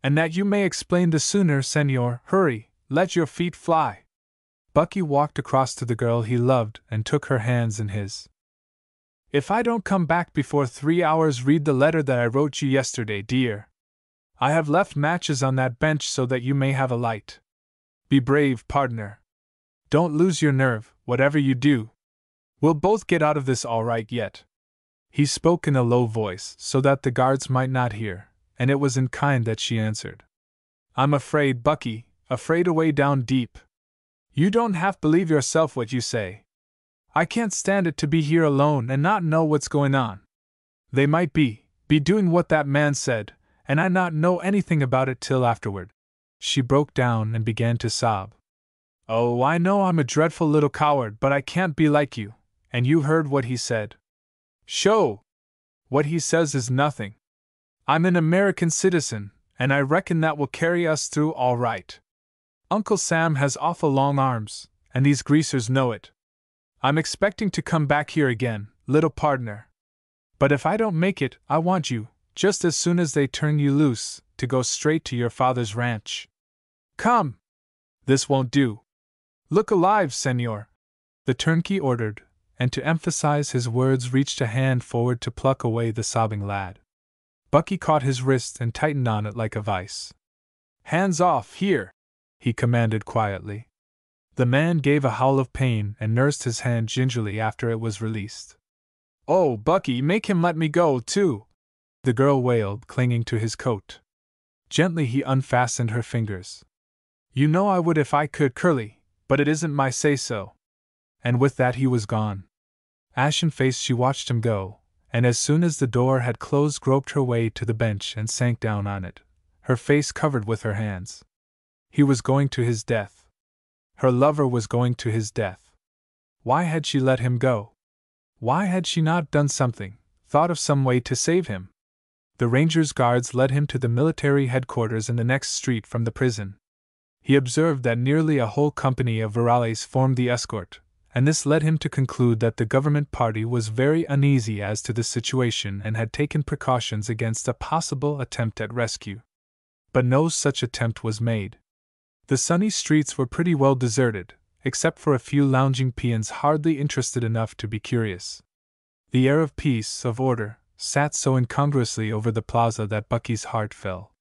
"And that you may explain the sooner, senor, hurry, let your feet fly." Bucky walked across to the girl he loved and took her hands in his. If I don't come back before 3 hours, read the letter that I wrote you yesterday, dear. I have left matches on that bench so that you may have a light. Be brave, partner. Don't lose your nerve, whatever you do. We'll both get out of this all right yet. He spoke in a low voice so that the guards might not hear, and it was in kind that she answered. I'm afraid, Bucky, afraid away down deep. You don't half believe yourself what you say. I can't stand it to be here alone and not know what's going on. They might be doing what that man said, and I not know anything about it till afterward. She broke down and began to sob. Oh, I know I'm a dreadful little coward, but I can't be like you, and you heard what he said. Sho! What he says is nothing. I'm an American citizen, and I reckon that will carry us through all right. Uncle Sam has awful long arms, and these greasers know it. I'm expecting to come back here again, little partner. But if I don't make it, I want you, just as soon as they turn you loose, to go straight to your father's ranch. Come! This won't do. Look alive, senor, the turnkey ordered, and to emphasize his words reached a hand forward to pluck away the sobbing lad. Bucky caught his wrist and tightened on it like a vice. Hands off, here! He commanded quietly. The man gave a howl of pain and nursed his hand gingerly after it was released. Oh, Bucky, make him let me go, too! The girl wailed, clinging to his coat. Gently he unfastened her fingers. You know I would if I could, Curly, but it isn't my say-so. And with that he was gone. Ashen-faced she watched him go, and as soon as the door had closed groped her way to the bench and sank down on it, her face covered with her hands. He was going to his death. Her lover was going to his death. Why had she let him go? Why had she not done something, thought of some way to save him? The ranger's guards led him to the military headquarters in the next street from the prison. He observed that nearly a whole company of rurales formed the escort, and this led him to conclude that the government party was very uneasy as to the situation and had taken precautions against a possible attempt at rescue. But no such attempt was made. The sunny streets were pretty well deserted, except for a few lounging peons hardly interested enough to be curious. The air of peace, of order, sat so incongruously over the plaza that Bucky's heart fell.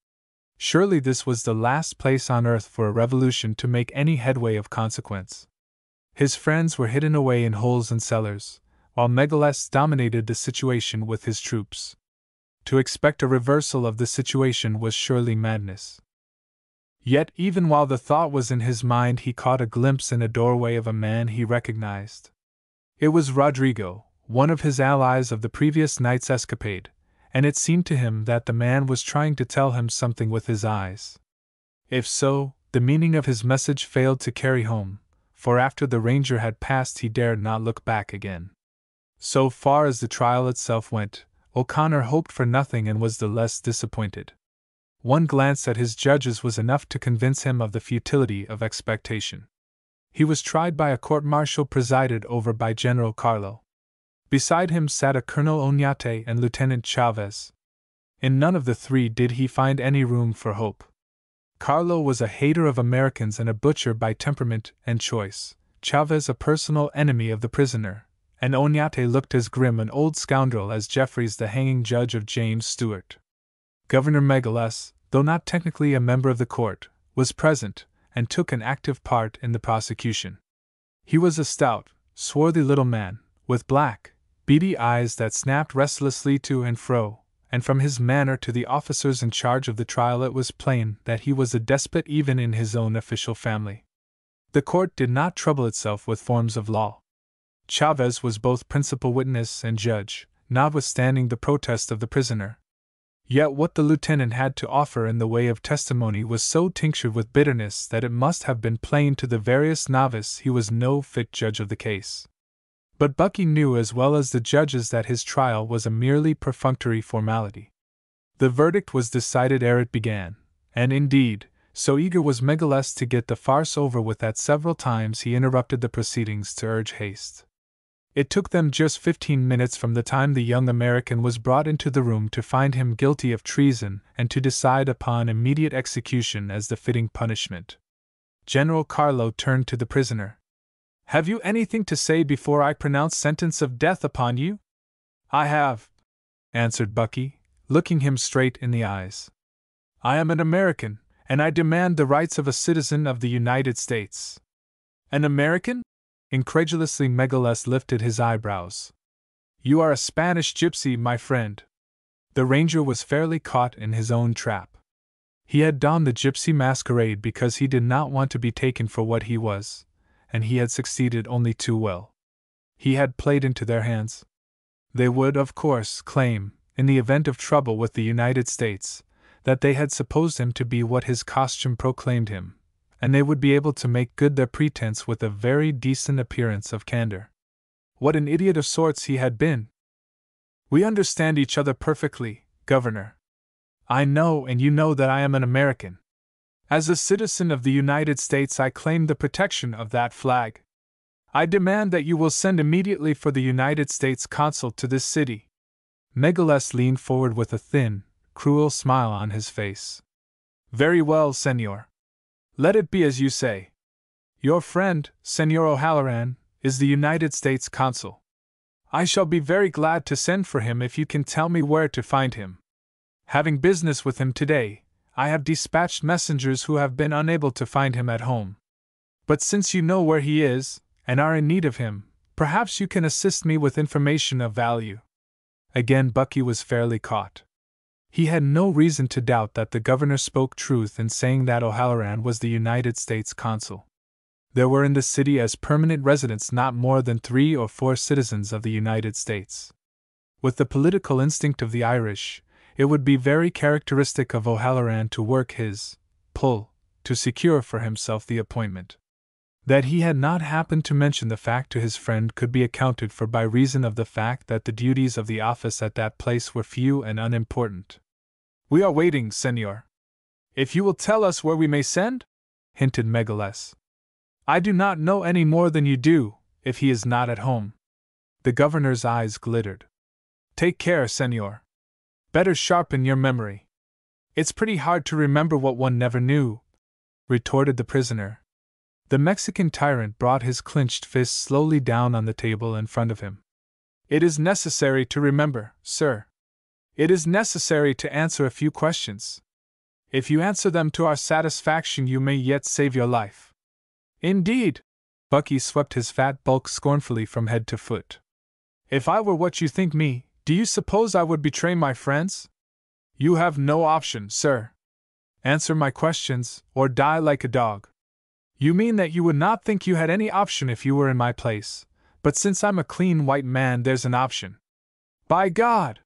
Surely this was the last place on earth for a revolution to make any headway of consequence. His friends were hidden away in holes and cellars, while Megaless dominated the situation with his troops. To expect a reversal of the situation was surely madness. Yet even while the thought was in his mind he caught a glimpse in a doorway of a man he recognized. It was Rodrigo, one of his allies of the previous night's escapade, and it seemed to him that the man was trying to tell him something with his eyes. If so, the meaning of his message failed to carry home, for after the ranger had passed he dared not look back again. So far as the trial itself went, O'Connor hoped for nothing and was the less disappointed. One glance at his judges was enough to convince him of the futility of expectation. He was tried by a court-martial presided over by General Carlo. Beside him sat a Colonel Oñate and Lieutenant Chavez. In none of the three did he find any room for hope. Carlo was a hater of Americans and a butcher by temperament and choice, Chavez a personal enemy of the prisoner, and Oñate looked as grim an old scoundrel as Jeffreys, the hanging judge of James Stewart. Governor Megaless, though not technically a member of the court, was present, and took an active part in the prosecution. He was a stout, swarthy little man, with black, beady eyes that snapped restlessly to and fro, and from his manner to the officers in charge of the trial it was plain that he was a despot even in his own official family. The court did not trouble itself with forms of law. Chavez was both principal witness and judge, notwithstanding the protest of the prisoner. Yet what the lieutenant had to offer in the way of testimony was so tinctured with bitterness that it must have been plain to the veriest novice he was no fit judge of the case. But Bucky knew as well as the judges that his trial was a merely perfunctory formality. The verdict was decided ere it began, and indeed, so eager was Megaless to get the farce over with that several times he interrupted the proceedings to urge haste. It took them just 15 minutes from the time the young American was brought into the room to find him guilty of treason and to decide upon immediate execution as the fitting punishment. General Carlo turned to the prisoner. "Have you anything to say before I pronounce sentence of death upon you?" I have, answered Bucky, looking him straight in the eyes. I am an American, and I demand the rights of a citizen of the United States. An American? Incredulously Megaless lifted his eyebrows. You are a Spanish gypsy, my friend. The ranger was fairly caught in his own trap. He had donned the gypsy masquerade because he did not want to be taken for what he was, and he had succeeded only too well. He had played into their hands. They would, of course, claim, in the event of trouble with the United States, that they had supposed him to be what his costume proclaimed him, and they would be able to make good their pretense with a very decent appearance of candor. What an idiot of sorts he had been! We understand each other perfectly, Governor. I know and you know that I am an American. As a citizen of the United States, I claim the protection of that flag. I demand that you will send immediately for the United States consul to this city. Megaless leaned forward with a thin, cruel smile on his face. Very well, Senor. Let it be as you say. Your friend, Senor O'Halloran, is the United States consul. I shall be very glad to send for him if you can tell me where to find him. Having business with him today, I have dispatched messengers who have been unable to find him at home. But since you know where he is, and are in need of him, perhaps you can assist me with information of value. Again Bucky was fairly caught. He had no reason to doubt that the governor spoke truth in saying that O'Halloran was the United States consul. There were in the city as permanent residents not more than 3 or 4 citizens of the United States. With the political instinct of the Irish, it would be very characteristic of O'Halloran to work his pull to secure for himself the appointment. That he had not happened to mention the fact to his friend could be accounted for by reason of the fact that the duties of the office at that place were few and unimportant. We are waiting, Senor. If you will tell us where we may send? Hinted Megaless. I do not know any more than you do, if he is not at home. The governor's eyes glittered. Take care, Senor. Better sharpen your memory. It's pretty hard to remember what one never knew, retorted the prisoner. The Mexican tyrant brought his clenched fist slowly down on the table in front of him. It is necessary to remember, sir. It is necessary to answer a few questions. If you answer them to our satisfaction, you may yet save your life. Indeed! Bucky swept his fat bulk scornfully from head to foot. If I were what you think me, do you suppose I would betray my friends? You have no option, sir. Answer my questions, or die like a dog. You mean that you would not think you had any option if you were in my place, but since I'm a clean white man, there's an option. By God!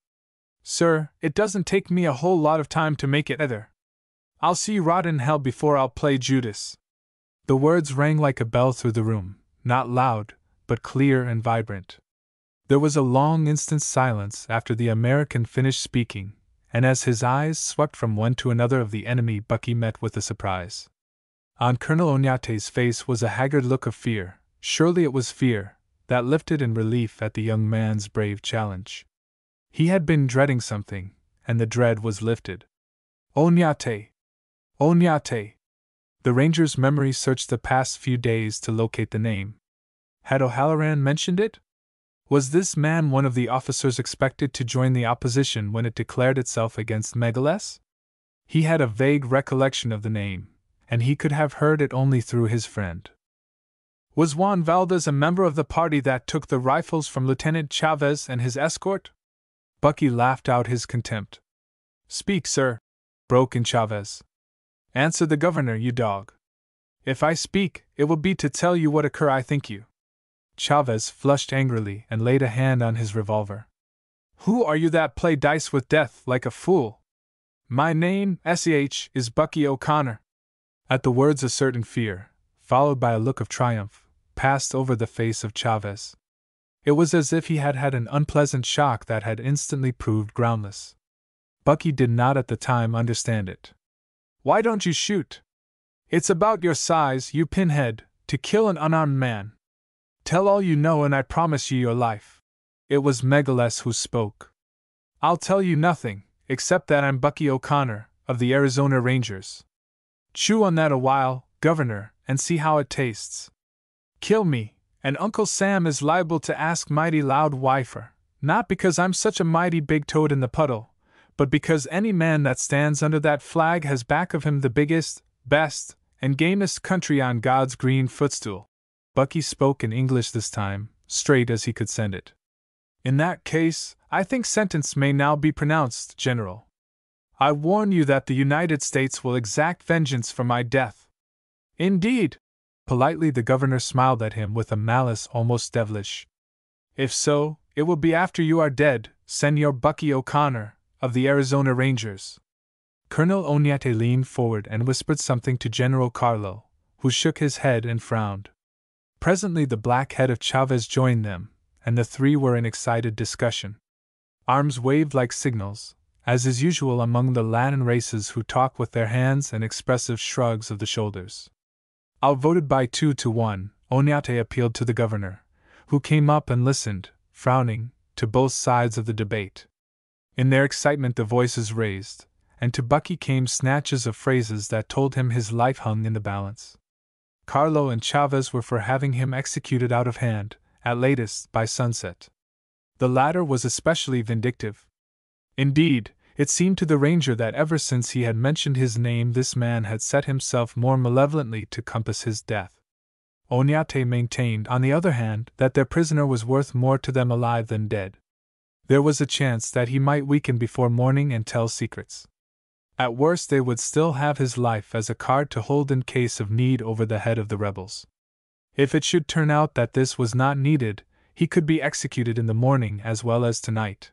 Sir, it doesn't take me a whole lot of time to make it either. I'll see you rot in hell before I'll play Judas. The words rang like a bell through the room, not loud, but clear and vibrant. There was a long instant's silence after the American finished speaking, and as his eyes swept from one to another of the enemy, Bucky met with a surprise. On Colonel Onyate's face was a haggard look of fear. Surely it was fear that lifted in relief at the young man's brave challenge. He had been dreading something, and the dread was lifted. Onyate! Onyate! The ranger's memory searched the past few days to locate the name. Had O'Halloran mentioned it? Was this man one of the officers expected to join the opposition when it declared itself against Megaless? He had a vague recollection of the name, and he could have heard it only through his friend. Was Juan Valdez a member of the party that took the rifles from Lieutenant Chavez and his escort? Bucky laughed out his contempt. Speak, sir, broke in Chavez. Answer the governor, you dog. If I speak, it will be to tell you what occur I think you. Chavez flushed angrily and laid a hand on his revolver. Who are you that play dice with death like a fool? My name, S.H., is Bucky O'Connor. At the words a certain fear, followed by a look of triumph, passed over the face of Chavez. It was as if he had had an unpleasant shock that had instantly proved groundless. Bucky did not at the time understand it. Why don't you shoot? It's about your size, you pinhead, to kill an unarmed man. Tell all you know and I promise you your life. It was Megaless who spoke. I'll tell you nothing, except that I'm Bucky O'Connor, of the Arizona Rangers. Chew on that a while, Governor, and see how it tastes. Kill me, and Uncle Sam is liable to ask mighty loud why for Not because I'm such a mighty big toad in the puddle, but because any man that stands under that flag has back of him the biggest, best, and gamest country on God's green footstool. Bucky spoke in English this time, straight as he could send it. In that case, I think sentence may now be pronounced, General. I warn you that the United States will exact vengeance for my death. Indeed! Politely the governor smiled at him with a malice almost devilish. If so, it will be after you are dead, Senor Bucky O'Connor, of the Arizona Rangers. Colonel Oñate leaned forward and whispered something to General Carlo, who shook his head and frowned. Presently the black head of Chavez joined them, and the three were in excited discussion. Arms waved like signals, as is usual among the Latin races who talk with their hands and expressive shrugs of the shoulders. Outvoted by 2-1, Oñate appealed to the governor, who came up and listened, frowning, to both sides of the debate. In their excitement the voices raised, and to Bucky came snatches of phrases that told him his life hung in the balance. Carlo and Chavez were for having him executed out of hand, at latest by sunset. The latter was especially vindictive. Indeed, it seemed to the ranger that ever since he had mentioned his name this man had set himself more malevolently to compass his death. Oñate maintained, on the other hand, that their prisoner was worth more to them alive than dead. There was a chance that he might weaken before morning and tell secrets. At worst they would still have his life as a card to hold in case of need over the head of the rebels. If it should turn out that this was not needed, he could be executed in the morning as well as tonight.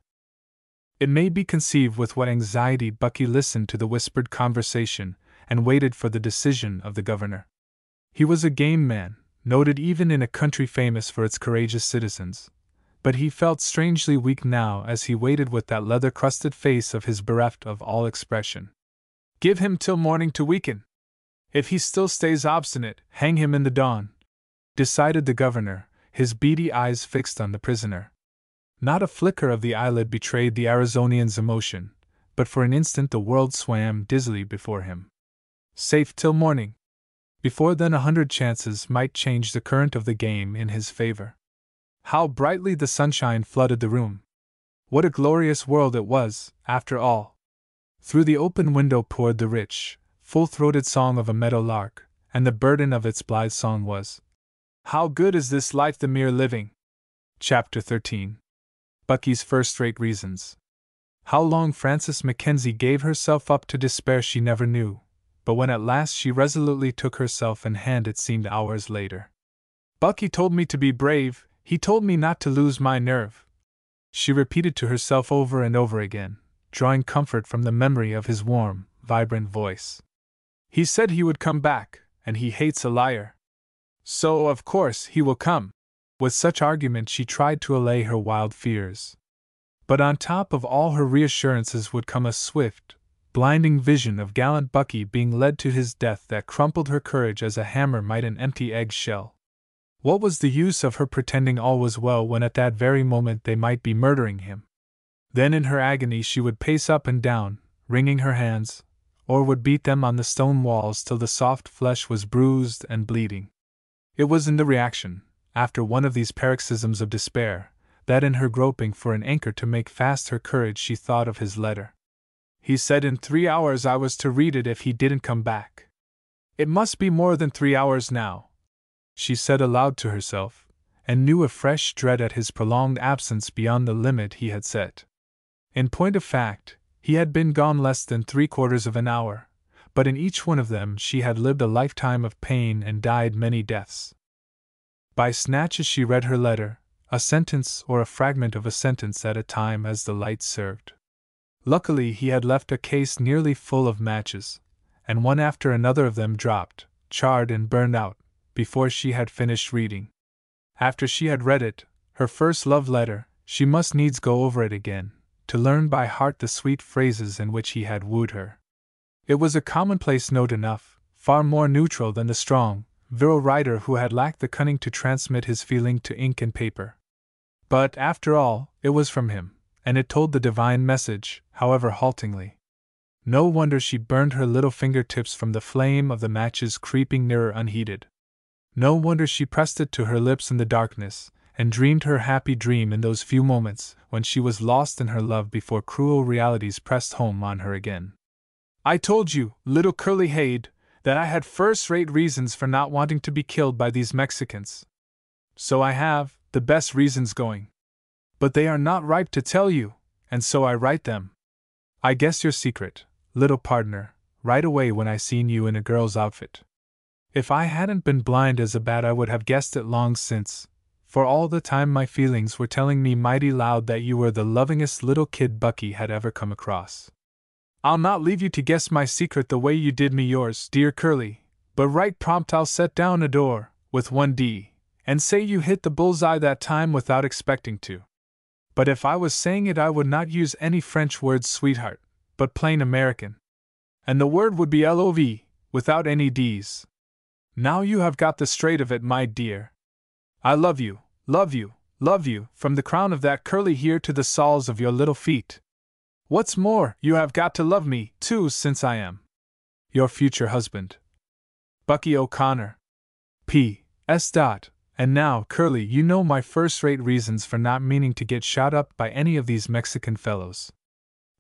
It may be conceived with what anxiety Bucky listened to the whispered conversation and waited for the decision of the governor. He was a game man, noted even in a country famous for its courageous citizens, but he felt strangely weak now as he waited with that leather-crusted face of his bereft of all expression. Give him till morning to weaken. If he still stays obstinate, hang him in the dawn, decided the governor, his beady eyes fixed on the prisoner. Not a flicker of the eyelid betrayed the Arizonian's emotion, but for an instant the world swam dizzily before him. Safe till morning. Before then 100 chances might change the current of the game in his favor. How brightly the sunshine flooded the room! What a glorious world it was, after all! Through the open window poured the rich, full-throated song of a meadow lark, and the burden of its blithe song was, "How good is this life the mere living!" Chapter 13. Bucky's First-Rate Reasons. How long Frances Mackenzie gave herself up to despair she never knew, but when at last she resolutely took herself in hand it seemed hours later. "Bucky told me to be brave, he told me not to lose my nerve," she repeated to herself over and over again, drawing comfort from the memory of his warm, vibrant voice. "He said he would come back, and he hates a liar. So, of course, he will come." With such argument she tried to allay her wild fears. But on top of all her reassurances would come a swift, blinding vision of gallant Bucky being led to his death that crumpled her courage as a hammer might an empty egg shell. What was the use of her pretending all was well when at that very moment they might be murdering him? Then in her agony she would pace up and down, wringing her hands, or would beat them on the stone walls till the soft flesh was bruised and bleeding. It was in the reaction, after one of these paroxysms of despair, that in her groping for an anchor to make fast her courage she thought of his letter. He said in 3 hours I was to read it if he didn't come back. It must be more than 3 hours now, she said aloud to herself, and knew a fresh dread at his prolonged absence beyond the limit he had set. In point of fact, he had been gone less than 3/4 of an hour, but in each one of them she had lived a lifetime of pain and died many deaths. By snatches she read her letter, a sentence or a fragment of a sentence at a time as the light served. Luckily he had left a case nearly full of matches, and one after another of them dropped, charred and burned out, before she had finished reading. After she had read it, her first love letter, she must needs go over it again, to learn by heart the sweet phrases in which he had wooed her. It was a commonplace note enough, far more neutral than the strong, virile writer who had lacked the cunning to transmit his feeling to ink and paper. But, after all, it was from him, and it told the divine message, however haltingly. No wonder she burned her little fingertips from the flame of the matches creeping nearer unheeded. No wonder she pressed it to her lips in the darkness, and dreamed her happy dream in those few moments when she was lost in her love before cruel realities pressed home on her again. I told you, little curly head, that I had first-rate reasons for not wanting to be killed by these Mexicans. So I have, the best reasons going. But they are not ripe to tell you, and so I write them. I guess your secret, little partner, right away when I seen you in a girl's outfit. If I hadn't been blind as a bat I would have guessed it long since, for all the time my feelings were telling me mighty loud that you were the lovingest little kid Bucky had ever come across. I'll not leave you to guess my secret the way you did me yours, dear Curly, but right prompt I'll set down a door, with one D, and say you hit the bullseye that time without expecting to. But if I was saying it I would not use any French words, sweetheart, but plain American. And the word would be love, without any D's. Now you have got the straight of it, my dear. I love you, love you, love you, from the crown of that curly hair to the soles of your little feet. What's more, you have got to love me, too, since I am your future husband, Bucky O'Connor. P.S. And now, Curly, you know my first-rate reasons for not meaning to get shot up by any of these Mexican fellows.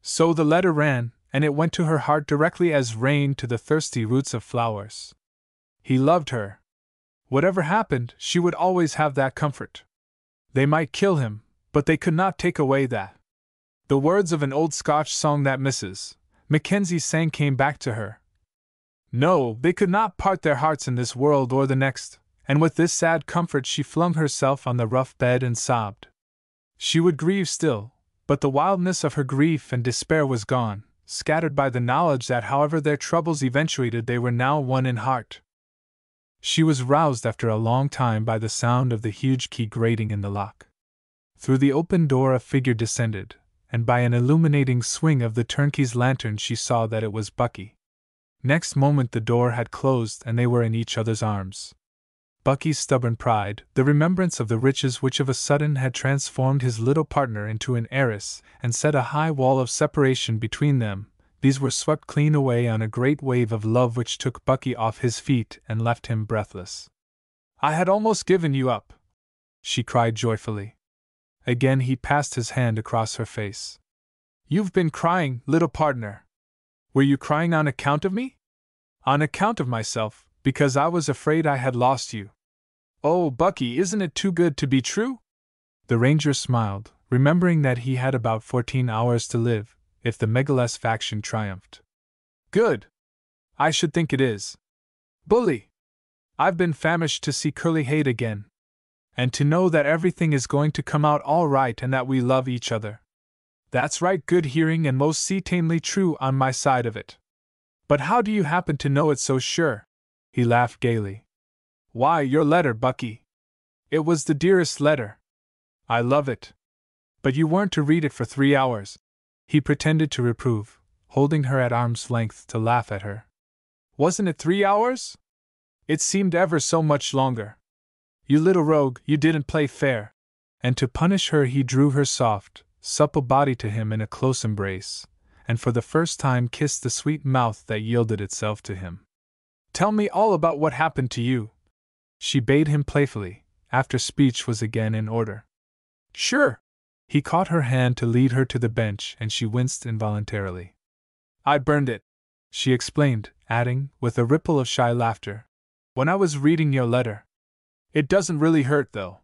So the letter ran, and it went to her heart directly as rain to the thirsty roots of flowers. He loved her. Whatever happened, she would always have that comfort. They might kill him, but they could not take away that. The words of an old Scotch song that Mrs. Mackenzie sang came back to her. No, they could not part their hearts in this world or the next, and with this sad comfort she flung herself on the rough bed and sobbed. She would grieve still, but the wildness of her grief and despair was gone, scattered by the knowledge that however their troubles eventuated they were now one in heart. She was roused after a long time by the sound of the huge key grating in the lock. Through the open door a figure descended, and by an illuminating swing of the turnkey's lantern she saw that it was Bucky. Next moment the door had closed and they were in each other's arms. Bucky's stubborn pride, the remembrance of the riches which of a sudden had transformed his little partner into an heiress and set a high wall of separation between them, these were swept clean away on a great wave of love which took Bucky off his feet and left him breathless. I had almost given you up, she cried joyfully. Again he passed his hand across her face. You've been crying, little partner. Were you crying on account of me? On account of myself, because I was afraid I had lost you. Oh, Bucky, isn't it too good to be true? The ranger smiled, remembering that he had about 14 hours to live, if the Megaless faction triumphed. Good! I should think it is. Bully! I've been famished to see Curly Head again. And to know that everything is going to come out all right and that we love each other. That's right, good hearing and most certainly true on my side of it. But how do you happen to know it so sure? He laughed gaily. Why, your letter, Bucky. It was the dearest letter. I love it. But you weren't to read it for 3 hours. He pretended to reprove, holding her at arm's length to laugh at her. Wasn't it 3 hours? It seemed ever so much longer. You little rogue, you didn't play fair. And to punish her he drew her soft, supple body to him in a close embrace, and for the first time kissed the sweet mouth that yielded itself to him. Tell me all about what happened to you, she bade him playfully, after speech was again in order. Sure. He caught her hand to lead her to the bench and she winced involuntarily. I burned it, she explained, adding, with a ripple of shy laughter, when I was reading your letter. It doesn't really hurt, though.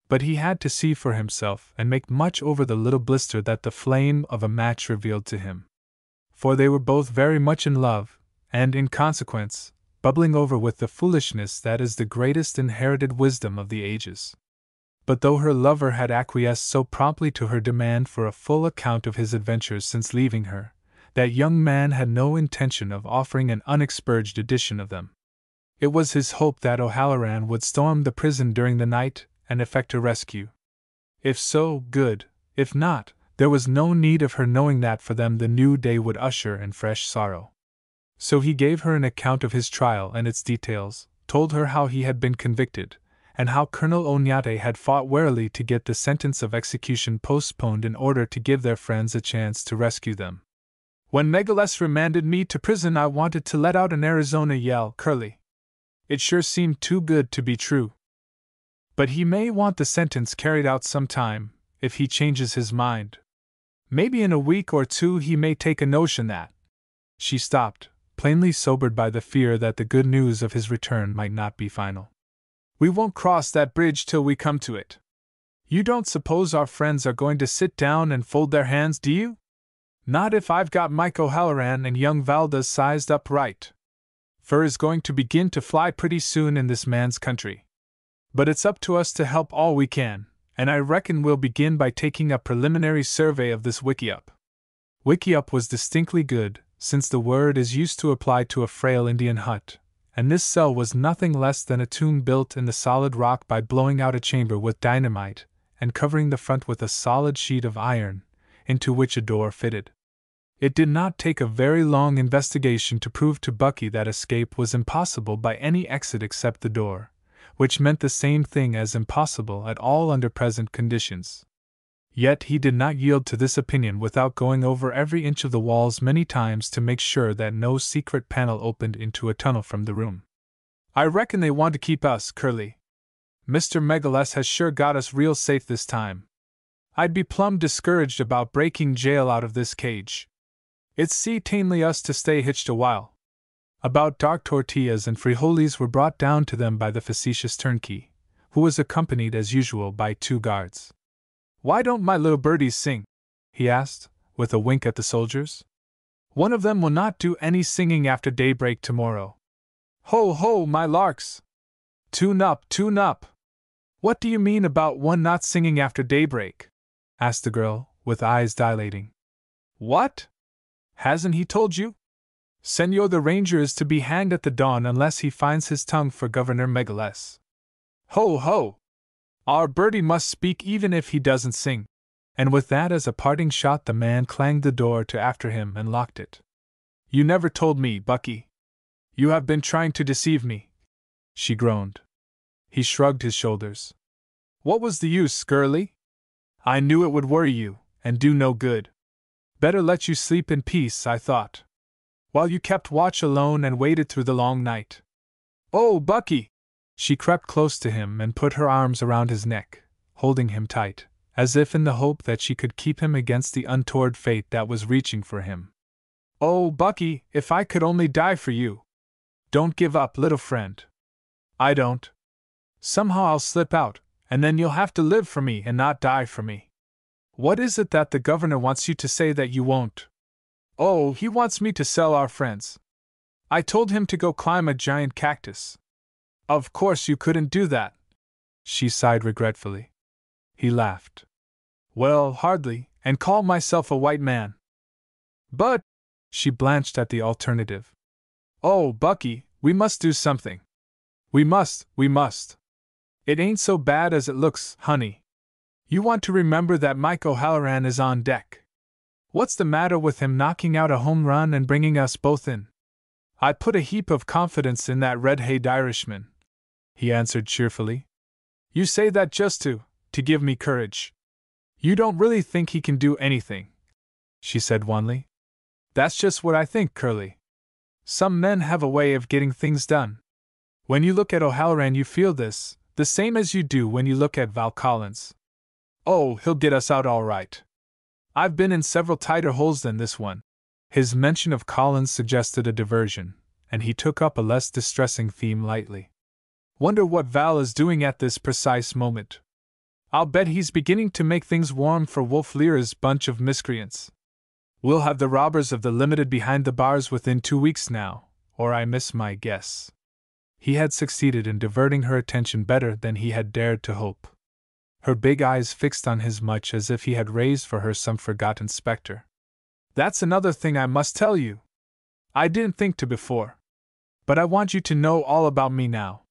But he had to see for himself and make much over the little blister that the flame of a match revealed to him. For they were both very much in love, and, in consequence, bubbling over with the foolishness that is the greatest inherited wisdom of the ages. But though her lover had acquiesced so promptly to her demand for a full account of his adventures since leaving her, that young man had no intention of offering an unexpurged edition of them. It was his hope that O'Halloran would storm the prison during the night and effect a rescue. If so, good; if not, there was no need of her knowing that for them the new day would usher in fresh sorrow. So he gave her an account of his trial and its details, told her how he had been convicted, and how Colonel Oñate had fought warily to get the sentence of execution postponed in order to give their friends a chance to rescue them. When Megaless remanded me to prison I wanted to let out an Arizona yell, Curly. It sure seemed too good to be true. But he may want the sentence carried out sometime, if he changes his mind. Maybe in a week or two he may take a notion that. She stopped, plainly sobered by the fear that the good news of his return might not be final. We won't cross that bridge till we come to it. You don't suppose our friends are going to sit down and fold their hands, do you? Not if I've got Mike O'Halloran and young Valdes sized up right. Fur is going to begin to fly pretty soon in this man's country. But it's up to us to help all we can, and I reckon we'll begin by taking a preliminary survey of this wickiup. Wickiup was distinctly good, since the word is used to apply to a frail Indian hut, and this cell was nothing less than a tomb built in the solid rock by blowing out a chamber with dynamite, and covering the front with a solid sheet of iron, into which a door fitted. It did not take a very long investigation to prove to Bucky that escape was impossible by any exit except the door, which meant the same thing as impossible at all under present conditions. Yet he did not yield to this opinion without going over every inch of the walls many times to make sure that no secret panel opened into a tunnel from the room. I reckon they want to keep us, Curly. Mr. Megaless has sure got us real safe this time. I'd be plumb discouraged about breaking jail out of this cage. It's tainly us to stay hitched a while. About dark tortillas and frijoles were brought down to them by the facetious turnkey, who was accompanied as usual by 2 guards. Why don't my little birdies sing? He asked, with a wink at the soldiers. One of them will not do any singing after daybreak tomorrow. Ho, ho, my larks! Tune up, tune up! What do you mean about one not singing after daybreak? Asked the girl, with eyes dilating. What? Hasn't he told you? Senor the Ranger is to be hanged at the dawn unless he finds his tongue for Governor Megaless. Ho, ho! Our birdie must speak even if he doesn't sing. And with that as a parting shot the man clanged the door to after him and locked it. You never told me, Bucky. You have been trying to deceive me. She groaned. He shrugged his shoulders. What was the use, girlie? I knew it would worry you, and do no good. Better let you sleep in peace, I thought. While you kept watch alone and waited through the long night. Oh, Bucky! She crept close to him and put her arms around his neck, holding him tight, as if in the hope that she could keep him against the untoward fate that was reaching for him. Oh, Bucky, if I could only die for you! Don't give up, little friend. I don't. Somehow I'll slip out, and then you'll have to live for me and not die for me. What is it that the governor wants you to say that you won't? Oh, he wants me to sell our friends. I told him to go climb a giant cactus. Of course you couldn't do that. She sighed regretfully. He laughed. Well, hardly, and call myself a white man. But, she blanched at the alternative. Oh, Bucky, we must do something. We must. It ain't so bad as it looks, honey. You want to remember that Mike O'Halloran is on deck. What's the matter with him knocking out a home run and bringing us both in? I put a heap of confidence in that red-haired Irishman, he answered cheerfully. You say that just to give me courage. You don't really think he can do anything, she said wanly. That's just what I think, Curly. Some men have a way of getting things done. When you look at O'Halloran you feel this, the same as you do when you look at Val Collins. Oh, he'll get us out all right. I've been in several tighter holes than this one. His mention of Collins suggested a diversion, and he took up a less distressing theme lightly. Wonder what Val is doing at this precise moment. I'll bet he's beginning to make things warm for Wolf Lear's bunch of miscreants. We'll have the robbers of the Limited behind the bars within 2 weeks now, or I miss my guess. He had succeeded in diverting her attention better than he had dared to hope. Her big eyes fixed on his much as if he had raised for her some forgotten specter. That's another thing I must tell you. I didn't think to before. But I want you to know all about me now.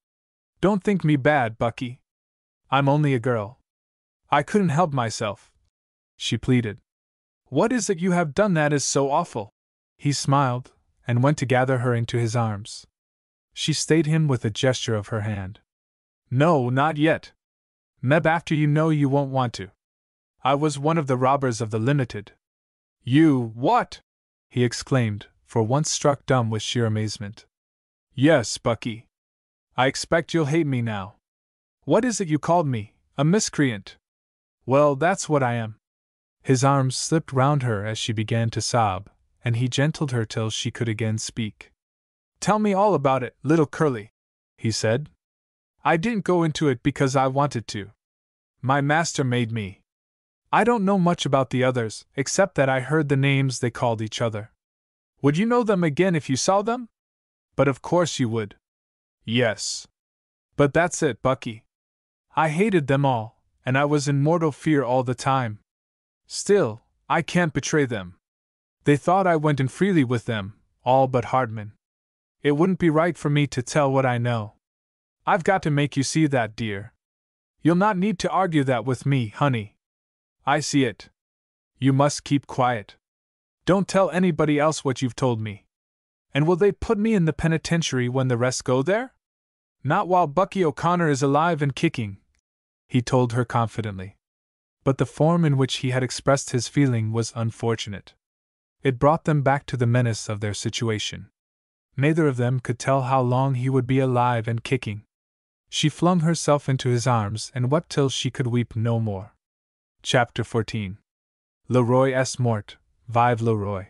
Don't think me bad, Bucky. I'm only a girl. I couldn't help myself, she pleaded. What is it you have done that is so awful? He smiled, and went to gather her into his arms. She stayed him with a gesture of her hand. No, not yet. Meb, after you know you won't want to. I was one of the robbers of the Limited. You, what? He exclaimed, for once struck dumb with sheer amazement. Yes, Bucky. I expect you'll hate me now. What is it you called me? A miscreant? Well, that's what I am. His arms slipped round her as she began to sob, and he gentled her till she could again speak. Tell me all about it, little Curly, he said. I didn't go into it because I wanted to. My master made me. I don't know much about the others, except that I heard the names they called each other. Would you know them again if you saw them? But of course you would. Yes. But that's it, Bucky. I hated them all, and I was in mortal fear all the time. Still, I can't betray them. They thought I went in freely with them, all but Hardman. It wouldn't be right for me to tell what I know. I've got to make you see that, dear. You'll not need to argue that with me, honey. I see it. You must keep quiet. Don't tell anybody else what you've told me. And will they put me in the penitentiary when the rest go there? Not while Bucky O'Connor is alive and kicking, he told her confidently. But the form in which he had expressed his feeling was unfortunate. It brought them back to the menace of their situation. Neither of them could tell how long he would be alive and kicking. She flung herself into his arms and wept till she could weep no more. Chapter 14. Leroy est mort, vive Leroy.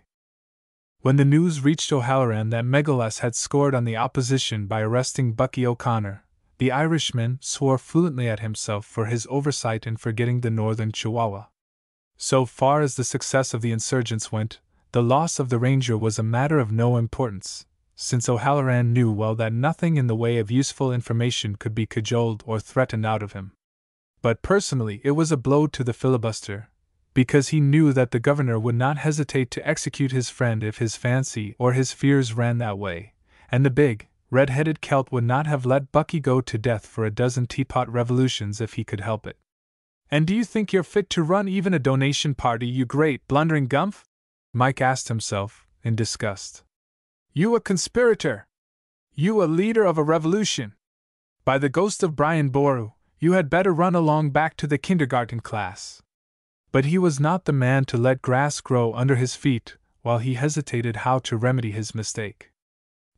When the news reached O'Halloran that Megaless had scored on the opposition by arresting Bucky O'Connor, the Irishman swore fluently at himself for his oversight in forgetting the northern Chihuahua. So far as the success of the insurgents went, the loss of the Ranger was a matter of no importance, since O'Halloran knew well that nothing in the way of useful information could be cajoled or threatened out of him. But personally it was a blow to the filibuster, because he knew that the governor would not hesitate to execute his friend if his fancy or his fears ran that way, and the big, red-headed Celt would not have let Bucky go to death for a dozen teapot revolutions if he could help it. And do you think you're fit to run even a donation party, you great blundering gumph? Mike asked himself, in disgust. You a conspirator! You a leader of a revolution! By the ghost of Brian Boru, you had better run along back to the kindergarten class. But he was not the man to let grass grow under his feet while he hesitated how to remedy his mistake.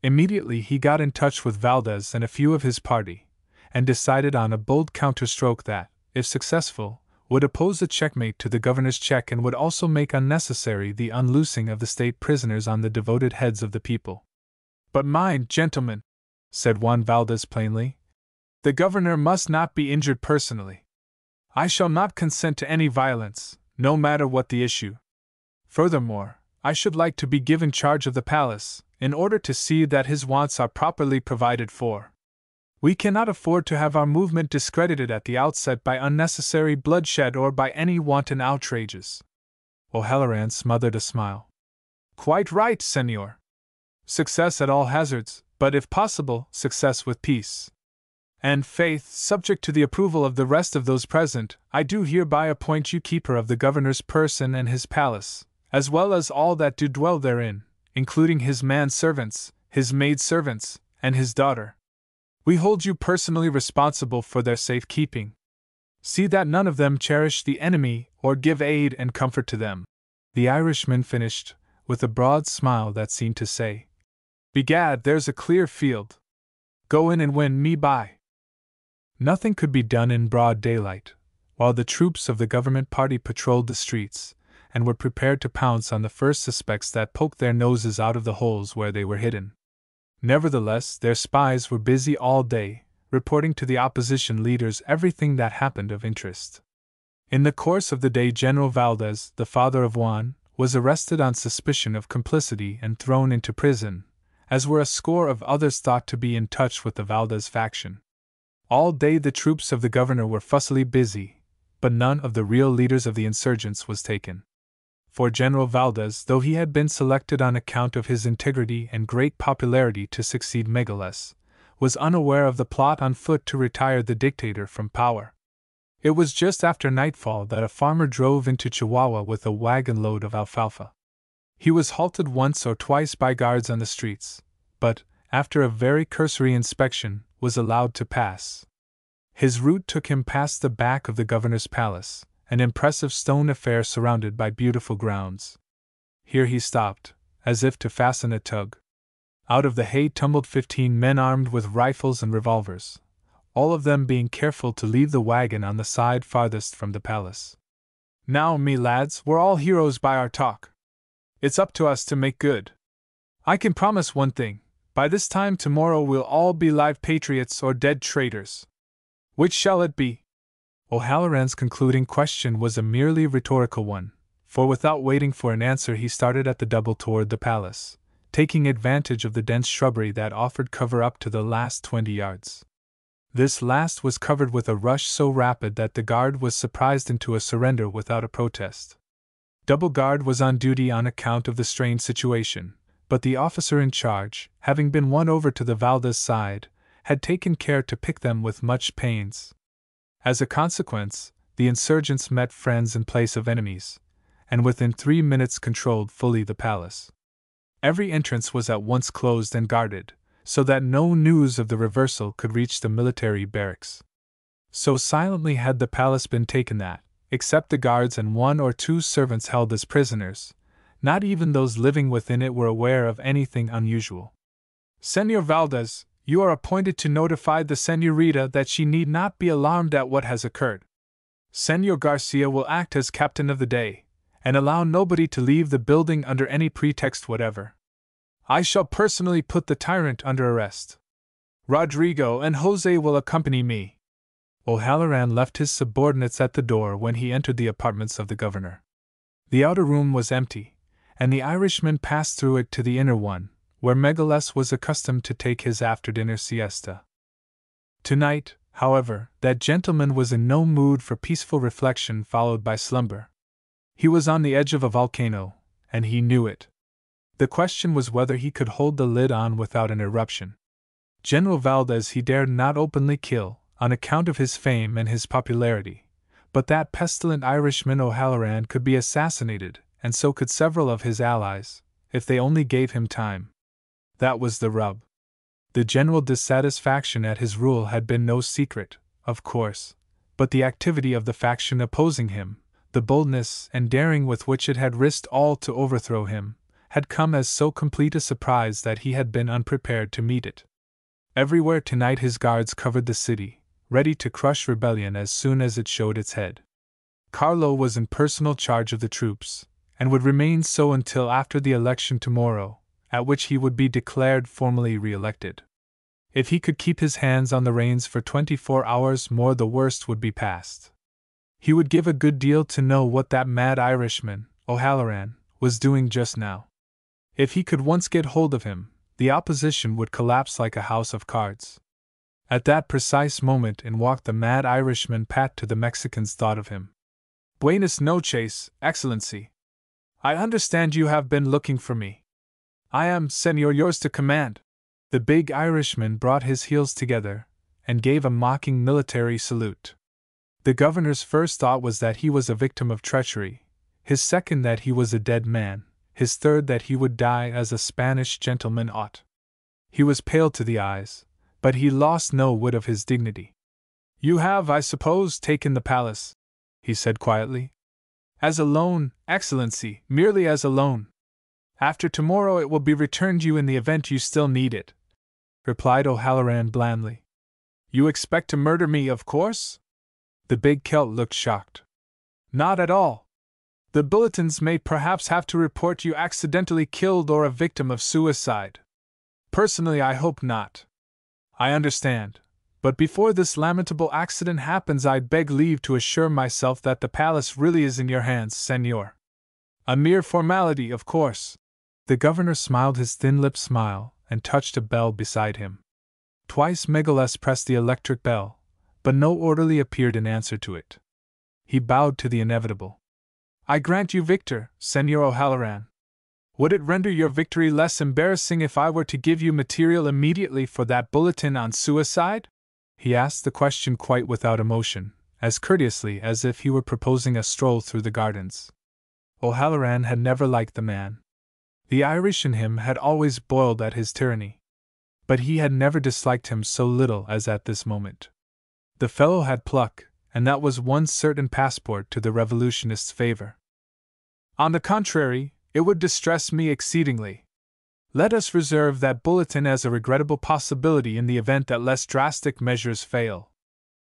Immediately he got in touch with Valdez and a few of his party, and decided on a bold counterstroke that, if successful, would oppose a checkmate to the governor's check and would also make unnecessary the unloosing of the state prisoners on the devoted heads of the people. But mind, gentlemen, said Juan Valdez plainly, the governor must not be injured personally. I shall not consent to any violence, no matter what the issue. Furthermore, I should like to be given charge of the palace, in order to see that his wants are properly provided for. We cannot afford to have our movement discredited at the outset by unnecessary bloodshed or by any wanton outrages. O'Halloran smothered a smile. Quite right, senor. Success at all hazards, but if possible, success with peace. And faith, subject to the approval of the rest of those present, I do hereby appoint you keeper of the governor's person and his palace, as well as all that do dwell therein, including his man-servants, his maid-servants, and his daughter. We hold you personally responsible for their safekeeping. See that none of them cherish the enemy or give aid and comfort to them. The Irishman finished, with a broad smile that seemed to say, Begad, there's a clear field. Go in and win me by. Nothing could be done in broad daylight, while the troops of the government party patrolled the streets, and were prepared to pounce on the first suspects that poked their noses out of the holes where they were hidden. Nevertheless, their spies were busy all day, reporting to the opposition leaders everything that happened of interest. In the course of the day, General Valdez, the father of Juan, was arrested on suspicion of complicity and thrown into prison, as were a score of others thought to be in touch with the Valdez faction. All day the troops of the governor were fussily busy, but none of the real leaders of the insurgents was taken. For General Valdez, though he had been selected on account of his integrity and great popularity to succeed Megaless, was unaware of the plot on foot to retire the dictator from power. It was just after nightfall that a farmer drove into Chihuahua with a wagon load of alfalfa. He was halted once or twice by guards on the streets, but, after a very cursory inspection, was allowed to pass. His route took him past the back of the governor's palace, an impressive stone affair surrounded by beautiful grounds. Here he stopped, as if to fasten a tug. Out of the hay tumbled 15 men armed with rifles and revolvers, all of them being careful to leave the wagon on the side farthest from the palace. Now, me lads, we're all heroes by our talk. It's up to us to make good. I can promise one thing, by this time tomorrow we'll all be live patriots or dead traitors. Which shall it be? O'Halloran's concluding question was a merely rhetorical one, for without waiting for an answer he started at the double toward the palace, taking advantage of the dense shrubbery that offered cover up to the last 20 yards. This last was covered with a rush so rapid that the guard was surprised into a surrender without a protest. Double guard was on duty on account of the strained situation, but the officer in charge, having been won over to the Valdez side, had taken care to pick them with much pains. As a consequence, the insurgents met friends in place of enemies, and within 3 minutes controlled fully the palace. Every entrance was at once closed and guarded, so that no news of the reversal could reach the military barracks. So silently had the palace been taken that, except the guards and 1 or 2 servants held as prisoners, not even those living within it were aware of anything unusual. Senor Valdez, you are appointed to notify the senorita that she need not be alarmed at what has occurred. Senor Garcia will act as captain of the day, and allow nobody to leave the building under any pretext whatever. I shall personally put the tyrant under arrest. Rodrigo and Jose will accompany me. O'Halloran left his subordinates at the door when he entered the apartments of the governor. The outer room was empty, and the Irishman passed through it to the inner one, where Megaless was accustomed to take his after-dinner siesta. Tonight, however, that gentleman was in no mood for peaceful reflection followed by slumber. He was on the edge of a volcano, and he knew it. The question was whether he could hold the lid on without an eruption. General Valdez he dared not openly kill, on account of his fame and his popularity, but that pestilent Irishman O'Halloran could be assassinated, and so could several of his allies, if they only gave him time. That was the rub. The general dissatisfaction at his rule had been no secret, of course, but the activity of the faction opposing him, the boldness and daring with which it had risked all to overthrow him, had come as so complete a surprise that he had been unprepared to meet it. Everywhere tonight his guards covered the city, ready to crush rebellion as soon as it showed its head. Carlo was in personal charge of the troops, and would remain so until after the election tomorrow, at which he would be declared formally re-elected. If he could keep his hands on the reins for 24 hours more, the worst would be past. He would give a good deal to know what that mad Irishman, O'Halloran, was doing just now. If he could once get hold of him, the opposition would collapse like a house of cards. At that precise moment in walked the mad Irishman. Pat to the Mexican's thought of him. Buenas noches, Excellency. I understand you have been looking for me. I am, Senor, yours to command. The big Irishman brought his heels together, and gave a mocking military salute. The governor's first thought was that he was a victim of treachery, his second that he was a dead man, his third that he would die as a Spanish gentleman ought. He was pale to the eyes, but he lost no whit of his dignity. You have, I suppose, taken the palace, he said quietly. As a loan, Excellency, merely as a loan. After tomorrow it will be returned you in the event you still need it, replied O'Halloran blandly. You expect to murder me, of course? The big Celt looked shocked. Not at all. The bulletins may perhaps have to report you accidentally killed or a victim of suicide. Personally, I hope not. I understand, but before this lamentable accident happens, I'd beg leave to assure myself that the palace really is in your hands, Senor. A mere formality, of course. The governor smiled his thin-lipped smile and touched a bell beside him. Twice Megaless pressed the electric bell, but no orderly appeared in answer to it. He bowed to the inevitable. I grant you victor, Senor O'Halloran. Would it render your victory less embarrassing if I were to give you material immediately for that bulletin on suicide? He asked the question quite without emotion, as courteously as if he were proposing a stroll through the gardens. O'Halloran had never liked the man. The Irish in him had always boiled at his tyranny. But he had never disliked him so little as at this moment. The fellow had pluck, and that was one certain passport to the revolutionist's favor. On the contrary, it would distress me exceedingly. Let us reserve that bulletin as a regrettable possibility in the event that less drastic measures fail.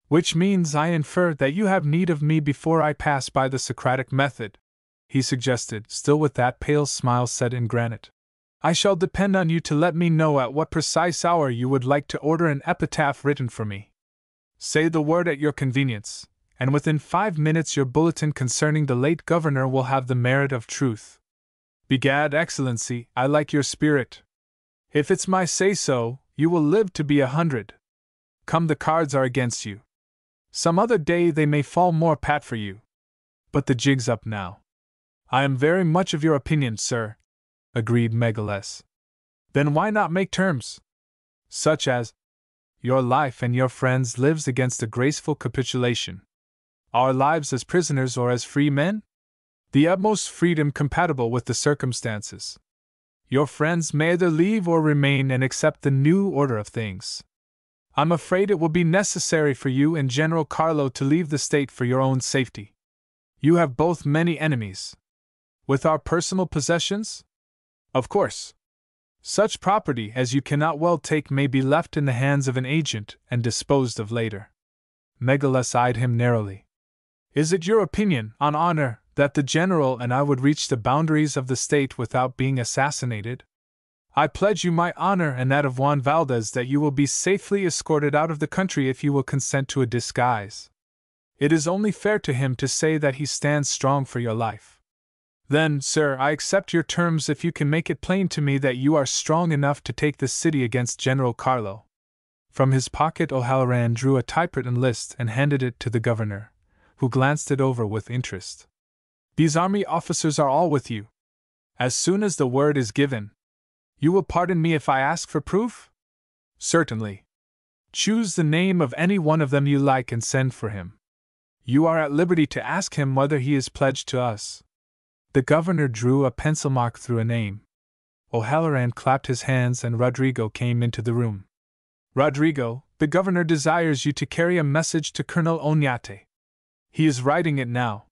Which means I infer that you have need of me before I pass by the Socratic method, he suggested, still with that pale smile set in granite. I shall depend on you to let me know at what precise hour you would like to order an epitaph written for me. Say the word at your convenience, and within 5 minutes your bulletin concerning the late governor will have the merit of truth. Begad, Excellency, I like your spirit. If it's my say-so, you will live to be 100. Come, the cards are against you. Some other day they may fall more pat for you. But the jig's up now. I am very much of your opinion, sir, agreed Megaless. Then why not make terms? Such as, your life and your friends' lives against a graceful capitulation. Our lives as prisoners or as free men? The utmost freedom compatible with the circumstances. Your friends may either leave or remain and accept the new order of things. I'm afraid it will be necessary for you and General Carlo to leave the state for your own safety. You have both many enemies. With our personal possessions? Of course. Such property as you cannot well take may be left in the hands of an agent and disposed of later. Megaless eyed him narrowly. Is it your opinion, on honor, that the general and I would reach the boundaries of the state without being assassinated? I pledge you my honor and that of Juan Valdez that you will be safely escorted out of the country if you will consent to a disguise. It is only fair to him to say that he stands strong for your life. Then, sir, I accept your terms if you can make it plain to me that you are strong enough to take the city against General Carlo. From his pocket O'Halloran drew a typewritten list and handed it to the governor, who glanced it over with interest. These army officers are all with you. As soon as the word is given. You will pardon me if I ask for proof? Certainly. Choose the name of any one of them you like and send for him. You are at liberty to ask him whether he is pledged to us. The governor drew a pencil mark through a name. O'Halloran clapped his hands and Rodrigo came into the room. Rodrigo, the governor desires you to carry a message to Colonel Oñate. He is writing it now.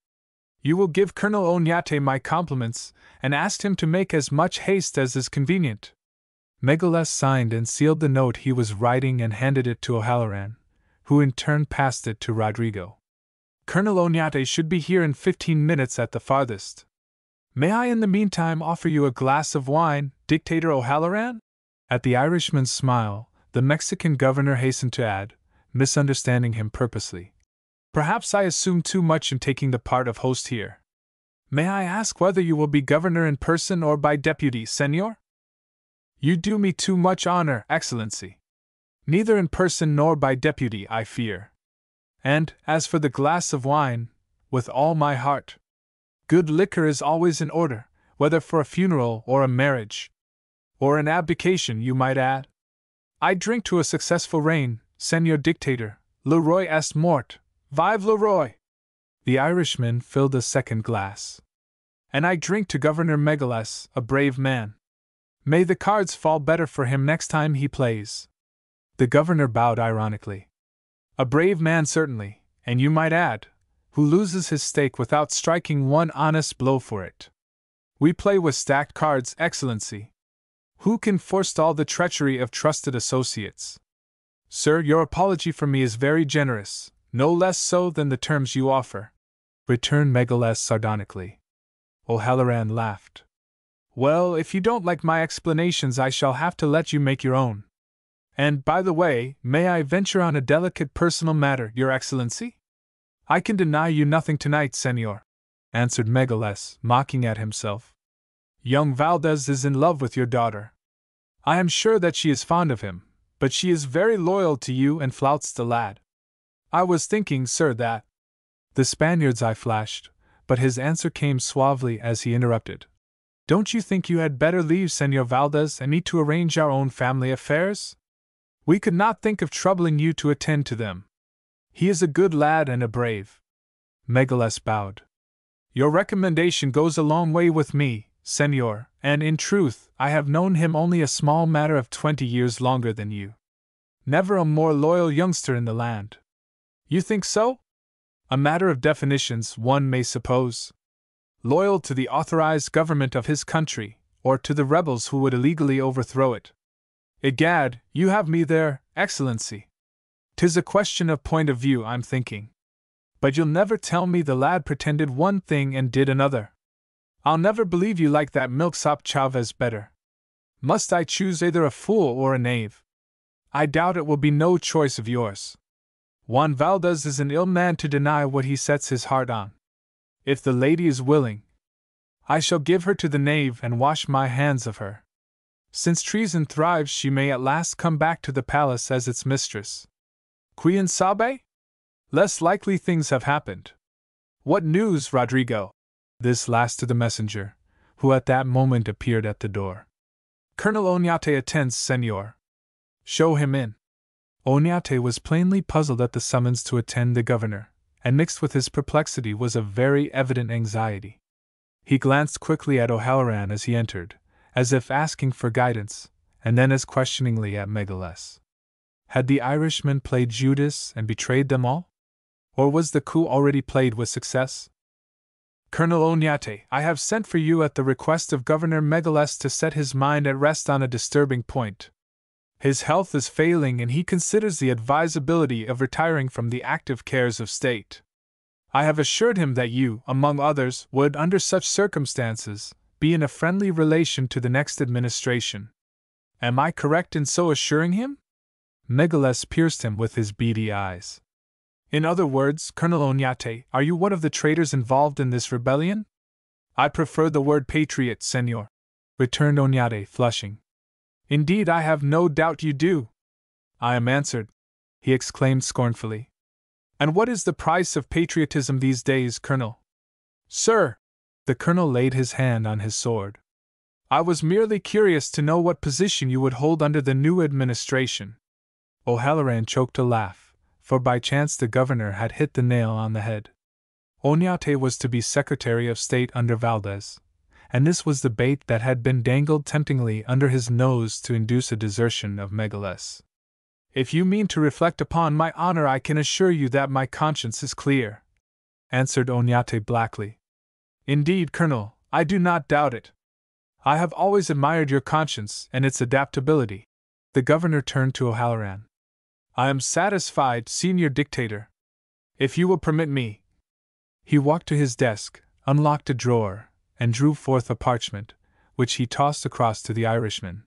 You will give Colonel Oñate my compliments, and ask him to make as much haste as is convenient. Megaless signed and sealed the note he was writing and handed it to O'Halloran, who in turn passed it to Rodrigo. Colonel Oñate should be here in 15 minutes at the farthest. May I in the meantime offer you a glass of wine, Dictator O'Halloran? At the Irishman's smile, the Mexican governor hastened to add, misunderstanding him purposely. Perhaps I assume too much in taking the part of host here. May I ask whether you will be governor in person or by deputy, senor? You do me too much honor, Excellency. Neither in person nor by deputy, I fear. And, as for the glass of wine, with all my heart. Good liquor is always in order, whether for a funeral or a marriage. Or an abdication, you might add. I drink to a successful reign, senor dictator, le roi est mort. Vive le roi! The Irishman filled a second glass. And I drink to Governor Megaless, a brave man. May the cards fall better for him next time he plays. The governor bowed ironically. A brave man certainly, and you might add, who loses his stake without striking one honest blow for it. We play with stacked cards, Excellency. Who can forestall the treachery of trusted associates? Sir, your apology for me is very generous. No less so than the terms you offer, returned Megaless sardonically. O'Halloran laughed. Well, if you don't like my explanations, I shall have to let you make your own. And, by the way, may I venture on a delicate personal matter, Your Excellency? I can deny you nothing tonight, senor, answered Megaless, mocking at himself. Young Valdez is in love with your daughter. I am sure that she is fond of him, but she is very loyal to you and flouts the lad. I was thinking, sir, that. The Spaniard's eye flashed, but his answer came suavely as he interrupted. Don't you think you had better leave Senor Valdez and me to arrange our own family affairs? We could not think of troubling you to attend to them. He is a good lad and a brave. Megaless bowed. Your recommendation goes a long way with me, senor, and in truth, I have known him only a small matter of 20 years longer than you. Never a more loyal youngster in the land. You think so? A matter of definitions, one may suppose. Loyal to the authorized government of his country, or to the rebels who would illegally overthrow it. Egad, you have me there, Excellency. 'Tis a question of point of view, I'm thinking. But you'll never tell me the lad pretended one thing and did another. I'll never believe you like that milksop Chavez better. Must I choose either a fool or a knave? I doubt it will be no choice of yours. Juan Valdez is an ill man to deny what he sets his heart on. If the lady is willing, I shall give her to the knave and wash my hands of her. Since treason thrives, she may at last come back to the palace as its mistress. Quien sabe? Less likely things have happened. What news, Rodrigo? This last to the messenger, who at that moment appeared at the door. Colonel Oñate attends, senor. Show him in. Oñate was plainly puzzled at the summons to attend the governor, and mixed with his perplexity was a very evident anxiety. He glanced quickly at O'Halloran as he entered, as if asking for guidance, and then as questioningly at Megaless. Had the Irishman played Judas and betrayed them all? Or was the coup already played with success? Colonel Oñate, I have sent for you at the request of Governor Megaless to set his mind at rest on a disturbing point. His health is failing and he considers the advisability of retiring from the active cares of state. I have assured him that you, among others, would, under such circumstances, be in a friendly relation to the next administration. Am I correct in so assuring him? Megaless pierced him with his beady eyes. In other words, Colonel Oñate, are you one of the traitors involved in this rebellion? I prefer the word patriot, senor, returned Oñate, flushing. Indeed, I have no doubt you do. I am answered, he exclaimed scornfully. And what is the price of patriotism these days, Colonel? Sir, the Colonel laid his hand on his sword. I was merely curious to know what position you would hold under the new administration. O'Halloran choked a laugh, for by chance the governor had hit the nail on the head. Oñate was to be Secretary of State under Valdez, and this was the bait that had been dangled temptingly under his nose to induce a desertion of Megaless. If you mean to reflect upon my honor, I can assure you that my conscience is clear, answered Oñate blackly. Indeed, Colonel, I do not doubt it. I have always admired your conscience and its adaptability. The governor turned to O'Halloran. I am satisfied, Senior Dictator. If you will permit me. He walked to his desk, unlocked a drawer, and drew forth a parchment, which he tossed across to the Irishman.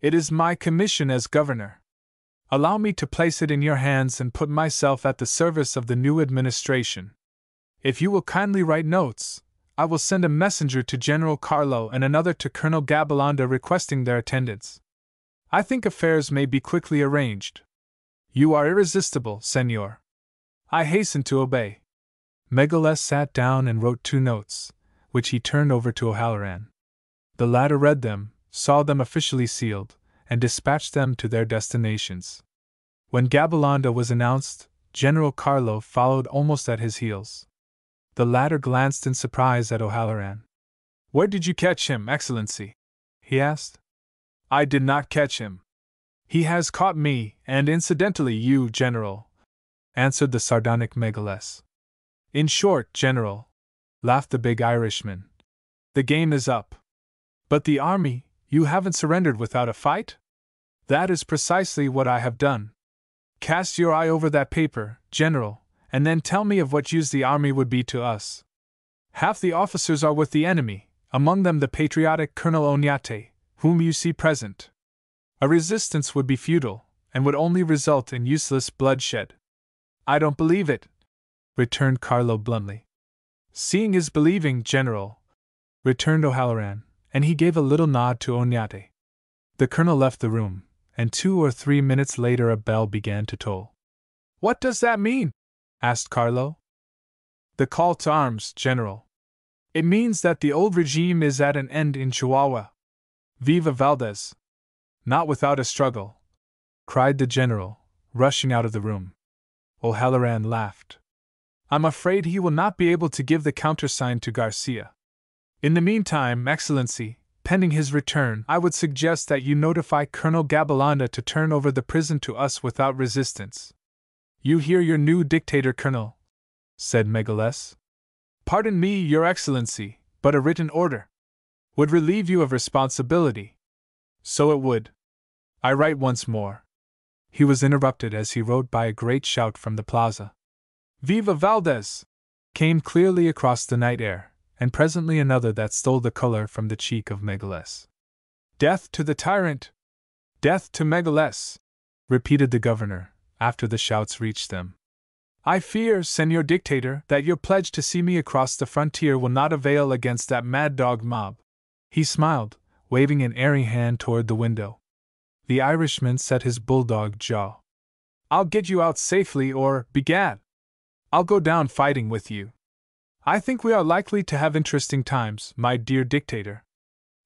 It is my commission as governor. Allow me to place it in your hands and put myself at the service of the new administration. If you will kindly write notes, I will send a messenger to General Carlo and another to Colonel Gabalanda requesting their attendance. I think affairs may be quickly arranged. You are irresistible, senor. I hasten to obey. Megaless sat down and wrote 2 notes, which he turned over to O'Halloran. The latter read them, saw them officially sealed, and dispatched them to their destinations. When Gabalanda was announced, General Carlo followed almost at his heels. The latter glanced in surprise at O'Halloran. Where did you catch him, Excellency? He asked. I did not catch him. He has caught me, and incidentally you, General, answered the sardonic Megaless. In short, General, laughed the big Irishman, the game is up. But the army, you haven't surrendered without a fight? That is precisely what I have done. Cast your eye over that paper, General, and then tell me of what use the army would be to us. Half the officers are with the enemy, among them the patriotic Colonel Oñate, whom you see present. A resistance would be futile, and would only result in useless bloodshed. I don't believe it, returned Carlo bluntly. Seeing is believing, General, returned O'Halloran, and he gave a little nod to Oñate. The colonel left the room, and 2 or 3 minutes later a bell began to toll. What does that mean? Asked Carlo. The call to arms, General. It means that the old regime is at an end in Chihuahua. Viva Valdez! Not without a struggle, cried the general, rushing out of the room. O'Halloran laughed. I'm afraid he will not be able to give the countersign to Garcia. In the meantime, Excellency, pending his return, I would suggest that you notify Colonel Gabalanda to turn over the prison to us without resistance. You hear your new dictator, Colonel, said Megaless. Pardon me, Your Excellency, but a written order. would relieve you of responsibility. So it would. I write once more. He was interrupted as he rode by a great shout from the plaza. Viva Valdez! Came clearly across the night air, and presently another that stole the color from the cheek of Megaless. Death to the tyrant! Death to Megaless! Repeated the governor, after the shouts reached them. I fear, Senor Dictator, that your pledge to see me across the frontier will not avail against that mad dog mob. He smiled, waving an airy hand toward the window. The Irishman set his bulldog jaw. I'll get you out safely, or, begad, I'll go down fighting with you. I think we are likely to have interesting times, my dear dictator.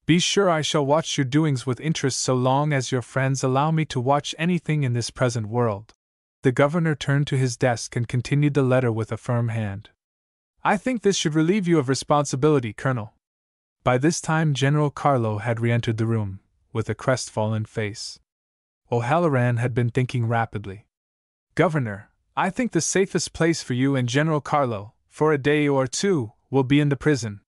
Be sure I shall watch your doings with interest so long as your friends allow me to watch anything in this present world. The governor turned to his desk and continued the letter with a firm hand. I think this should relieve you of responsibility, Colonel. By this time General Carlo had re-entered the room, with a crestfallen face. O'Halloran had been thinking rapidly. Governor, I think the safest place for you and General Carlo, for a day or two, will be in the prison.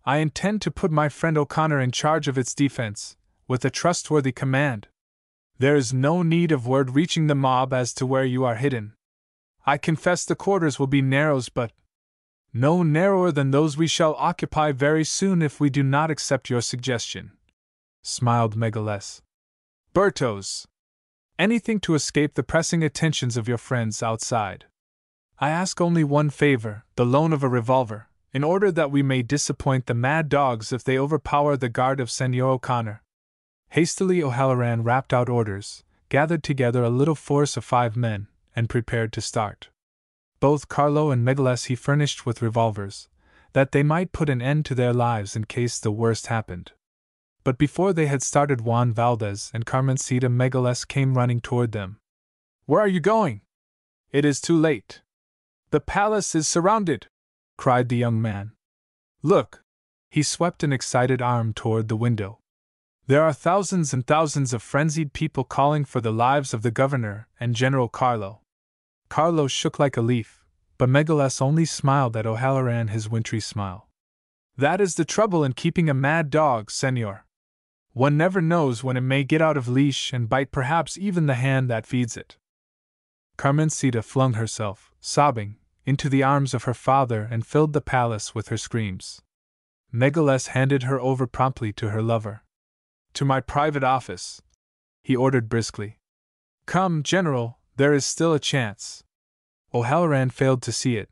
I intend to put my friend O'Connor in charge of its defense, with a trustworthy command. There is no need of word reaching the mob as to where you are hidden. I confess the quarters will be narrows, but no narrower than those we shall occupy very soon if we do not accept your suggestion, smiled Megaless. Bertos! Anything to escape the pressing attentions of your friends outside. I ask only one favor, the loan of a revolver, in order that we may disappoint the mad dogs if they overpower the guard of Senor O'Connor. Hastily O'Halloran rapped out orders, gathered together a little force of 5 men, and prepared to start. Both Carlo and Megaless he furnished with revolvers, that they might put an end to their lives in case the worst happened. But before they had started, Juan Valdez and Carmencita Megaless came running toward them. Where are you going? It is too late. The palace is surrounded, cried the young man. Look! He swept an excited arm toward the window. There are thousands and thousands of frenzied people calling for the lives of the governor and General Carlo. Carlo shook like a leaf, but Megaless only smiled at O'Halloran his wintry smile. That is the trouble in keeping a mad dog, senor. One never knows when it may get out of leash and bite perhaps even the hand that feeds it. Carmencita flung herself, sobbing, into the arms of her father and filled the palace with her screams. Megaless handed her over promptly to her lover. To my private office, he ordered briskly. Come, General, there is still a chance. O'Halloran failed to see it,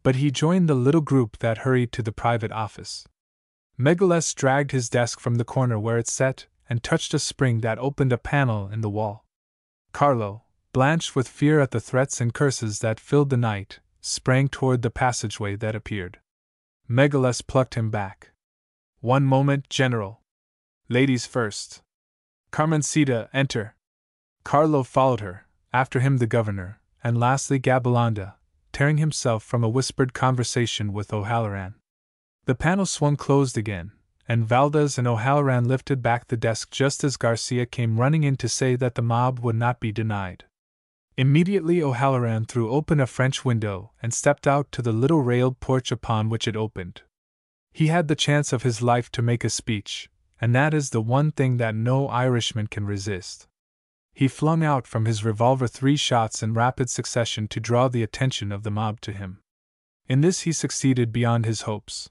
but he joined the little group that hurried to the private office. Megaless dragged his desk from the corner where it sat and touched a spring that opened a panel in the wall. Carlo, blanched with fear at the threats and curses that filled the night, sprang toward the passageway that appeared. Megaless plucked him back. One moment, General. Ladies first. Carmencita, enter. Carlo followed her, after him the governor, and lastly Gabalanda, tearing himself from a whispered conversation with O'Halloran. The panel swung closed again, and Valdez and O'Halloran lifted back the desk just as Garcia came running in to say that the mob would not be denied. Immediately O'Halloran threw open a French window and stepped out to the little railed porch upon which it opened. He had the chance of his life to make a speech, and that is the one thing that no Irishman can resist. He flung out from his revolver 3 shots in rapid succession to draw the attention of the mob to him. In this he succeeded beyond his hopes.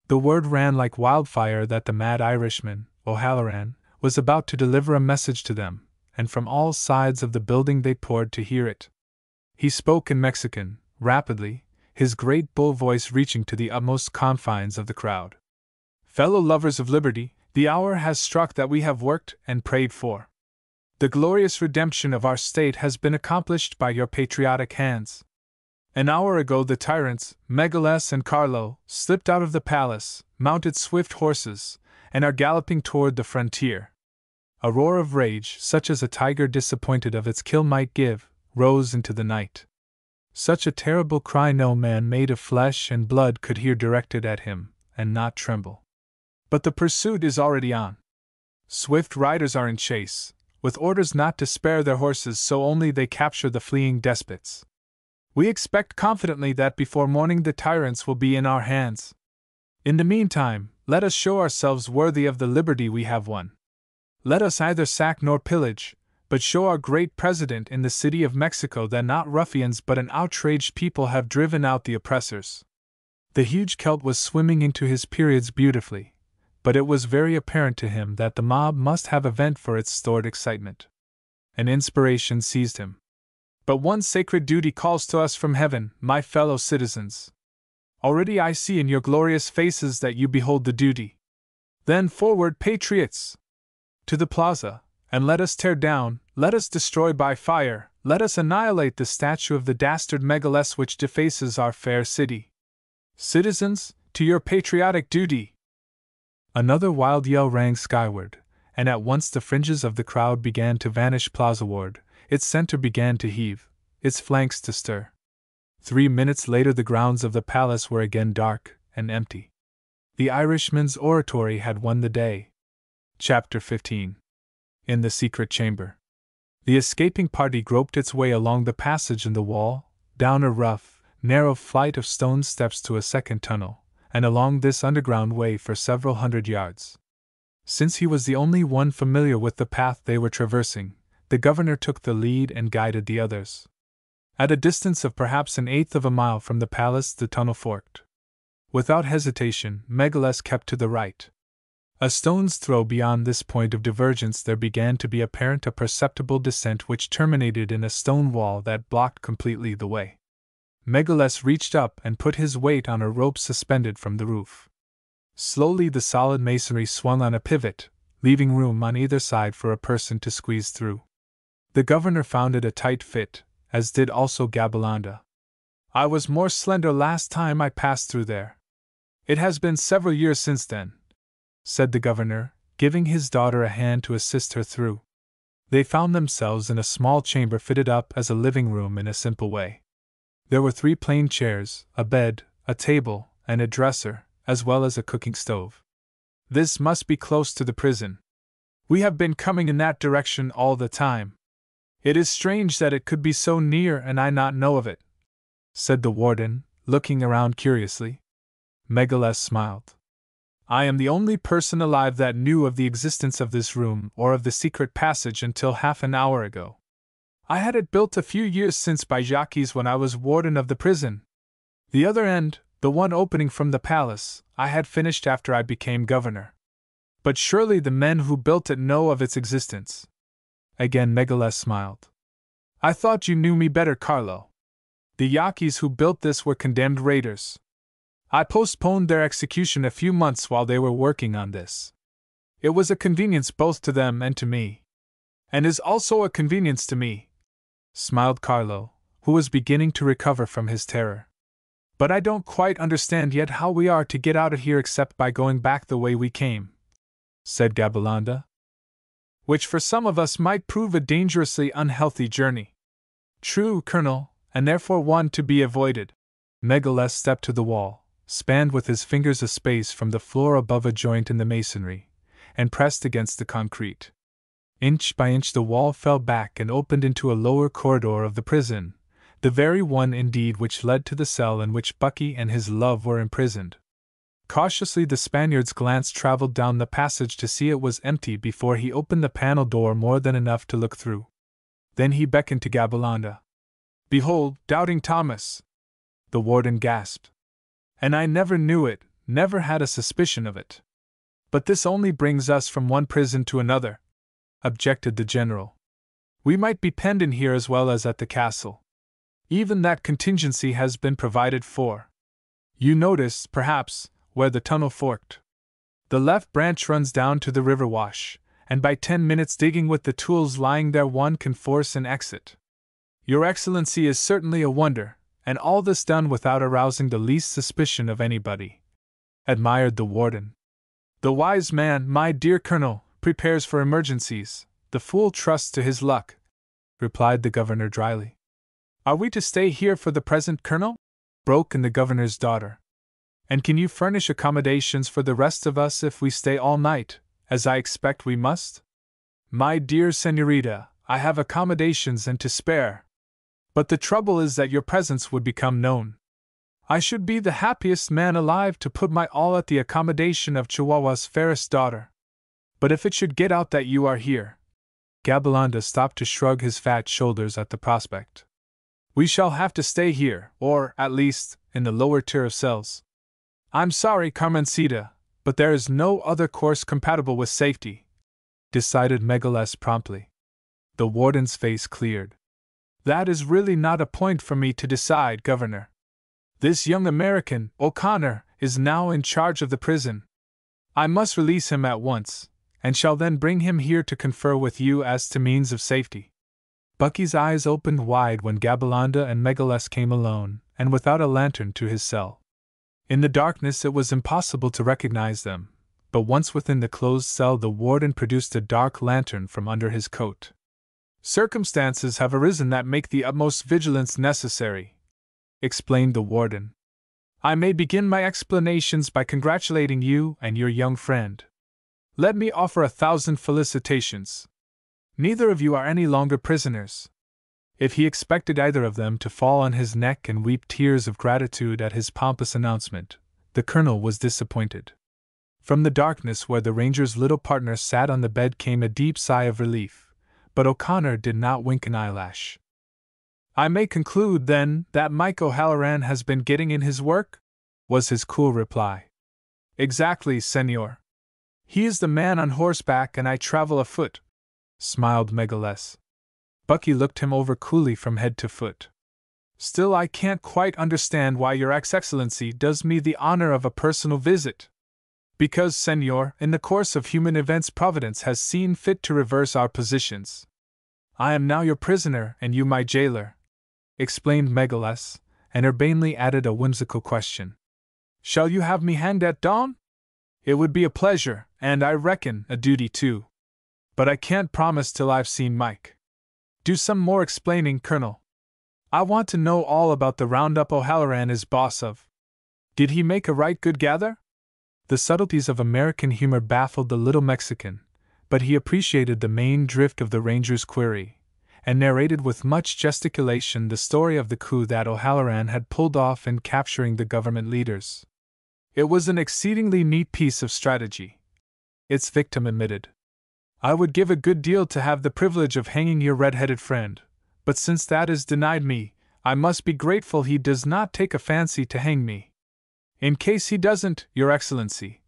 The word ran like wildfire that the mad Irishman, O'Halloran, was about to deliver a message to them, and from all sides of the building they poured to hear it. He spoke in Mexican, rapidly, his great bull voice reaching to the utmost confines of the crowd. Fellow lovers of liberty, the hour has struck that we have worked and prayed for. The glorious redemption of our state has been accomplished by your patriotic hands. An hour ago the tyrants, Megaless and Carlo, slipped out of the palace, mounted swift horses, and are galloping toward the frontier. A roar of rage, such as a tiger disappointed of its kill might give, rose into the night. Such a terrible cry no man made of flesh and blood could hear directed at him, and not tremble. But the pursuit is already on. Swift riders are in chase, with orders not to spare their horses so only they capture the fleeing despots. We expect confidently that before morning the tyrants will be in our hands. In the meantime, let us show ourselves worthy of the liberty we have won. Let us neither sack nor pillage, but show our great President in the city of Mexico that not ruffians but an outraged people have driven out the oppressors." The huge Celt was swimming into his periods beautifully, but it was very apparent to him that the mob must have a vent for its stored excitement. An inspiration seized him. "But one sacred duty calls to us from heaven, my fellow citizens. Already I see in your glorious faces that you behold the duty. Then forward, patriots! To the plaza, and let us tear down, let us destroy by fire, let us annihilate the statue of the dastard Megaless which defaces our fair city. Citizens, to your patriotic duty!" Another wild yell rang skyward, and at once the fringes of the crowd began to vanish plazaward, its center began to heave, its flanks to stir. 3 minutes later the grounds of the palace were again dark and empty. The Irishman's oratory had won the day. Chapter 15. In the Secret Chamber. The escaping party groped its way along the passage in the wall, down a rough, narrow flight of stone steps to a second tunnel, and along this underground way for several hundred yards. Since he was the only one familiar with the path they were traversing, the governor took the lead and guided the others. At a distance of perhaps 1/8 of a mile from the palace the tunnel forked. Without hesitation, Megaless kept to the right. A stone's throw beyond this point of divergence there began to be apparent a perceptible descent which terminated in a stone wall that blocked completely the way. Megaless reached up and put his weight on a rope suspended from the roof. Slowly the solid masonry swung on a pivot, leaving room on either side for a person to squeeze through. The governor found it a tight fit, as did also Gabalanda. "I was more slender last time I passed through there. It has been several years since then," said the governor, giving his daughter a hand to assist her through. They found themselves in a small chamber fitted up as a living room in a simple way. There were 3 plain chairs, a bed, a table, and a dresser, as well as a cooking stove. "This must be close to the prison. We have been coming in that direction all the time. It is strange that it could be so near and I not know of it," said the warden, looking around curiously. Megaless smiled. "I am the only person alive that knew of the existence of this room or of the secret passage until half an hour ago. I had it built a few years since by Jacques when I was warden of the prison. The other end, the one opening from the palace, I had finished after I became governor. But surely the men who built it know of its existence." Again Megaless smiled. "I thought you knew me better, Carlo. The Yaquis who built this were condemned raiders. I postponed their execution a few months while they were working on this. It was a convenience both to them and to me. And is also a convenience to me," smiled Carlo, who was beginning to recover from his terror. "But I don't quite understand yet how we are to get out of here except by going back the way we came," said Gabalanda. "Which for some of us might prove a dangerously unhealthy journey." "True, Colonel, and therefore one to be avoided." Megaless stepped to the wall, spanned with his fingers a space from the floor above a joint in the masonry, and pressed against the concrete. Inch by inch the wall fell back and opened into a lower corridor of the prison, the very one indeed which led to the cell in which Bucky and his love were imprisoned. Cautiously the Spaniard's glance traveled down the passage to see it was empty before he opened the panel door more than enough to look through. Then he beckoned to Gabalanda. "Behold, Doubting Thomas!" the warden gasped. "And I never knew it, never had a suspicion of it." "But this only brings us from one prison to another," objected the general. "We might be penned in here as well as at the castle. Even that contingency has been provided for. You notice, perhaps, where the tunnel forked. The left branch runs down to the river wash, and by 10 minutes digging with the tools lying there one can force an exit. Your Excellency is certainly a wonder, and all this done without arousing the least suspicion of anybody," admired the warden. "The wise man, my dear Colonel, prepares for emergencies, the fool trusts to his luck," replied the governor dryly. "Are we to stay here for the present, Colonel?" broke in the governor's daughter. "And can you furnish accommodations for the rest of us if we stay all night, as I expect we must?" "My dear senorita, I have accommodations and to spare. But the trouble is that your presence would become known. I should be the happiest man alive to put my all at the accommodation of Chihuahua's fairest daughter. But if it should get out that you are here. Gabilondo stopped to shrug his fat shoulders at the prospect. We shall have to stay here, or, at least, in the lower tier of cells. I'm sorry, Carmencita, but there is no other course compatible with safety, decided Megaless promptly. The warden's face cleared. That is really not a point for me to decide, Governor. This young American, O'Connor, is now in charge of the prison. I must release him at once, and shall then bring him here to confer with you as to means of safety. Bucky's eyes opened wide when Gabilondo and Megaless came alone, and without a lantern, to his cell. In the darkness it was impossible to recognize them, but once within the closed cell the warden produced a dark lantern from under his coat. Circumstances have arisen that make the utmost vigilance necessary, explained the warden. I may begin my explanations by congratulating you and your young friend. Let me offer 1,000 felicitations. Neither of you are any longer prisoners. If he expected either of them to fall on his neck and weep tears of gratitude at his pompous announcement, the colonel was disappointed. From the darkness where the ranger's little partner sat on the bed came a deep sigh of relief, but O'Connor did not wink an eyelash. I may conclude, then, that Mike O'Halloran has been getting in his work? Was his cool reply. Exactly, senor. He is the man on horseback and I travel afoot, smiled Megaless. Bucky looked him over coolly from head to foot. Still, I can't quite understand why your Excellency does me the honor of a personal visit. Because, senor, in the course of human events Providence has seen fit to reverse our positions. I am now your prisoner and you my jailer, explained Megaless, and urbanely added a whimsical question. Shall you have me hanged at dawn? It would be a pleasure, and I reckon a duty too. But I can't promise till I've seen Mike. Do some more explaining, Colonel. I want to know all about the roundup O'Halloran is boss of. Did he make a right good gather? The subtleties of American humor baffled the little Mexican, but he appreciated the main drift of the ranger's query, and narrated with much gesticulation the story of the coup that O'Halloran had pulled off in capturing the government leaders. It was an exceedingly neat piece of strategy, its victim admitted. I would give a good deal to have the privilege of hanging your red-headed friend, but since that is denied me, I must be grateful he does not take a fancy to hang me. In case he doesn't, Your Excellency,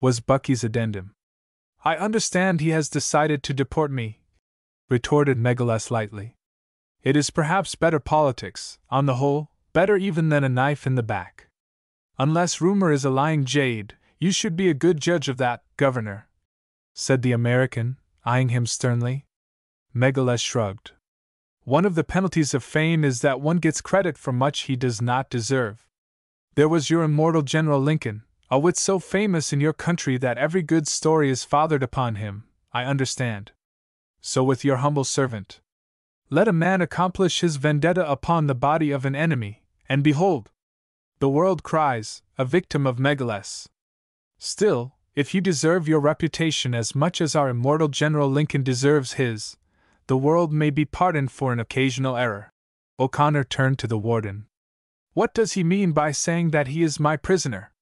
was Bucky's addendum. I understand he has decided to deport me, retorted Megaless lightly. It is perhaps better politics, on the whole, better even than a knife in the back. Unless rumor is a lying jade, you should be a good judge of that, Governor, said the American, eyeing him sternly. Megaless shrugged. One of the penalties of fame is that one gets credit for much he does not deserve. There was your immortal General Lincoln, a wit so famous in your country that every good story is fathered upon him, I understand. So with your humble servant. Let a man accomplish his vendetta upon the body of an enemy, and behold! The world cries, a victim of Megaless. Still, if you deserve your reputation as much as our immortal General Lincoln deserves his, the world may be pardoned for an occasional error. O'Connor turned to the warden. What does he mean by saying that he is my prisoner?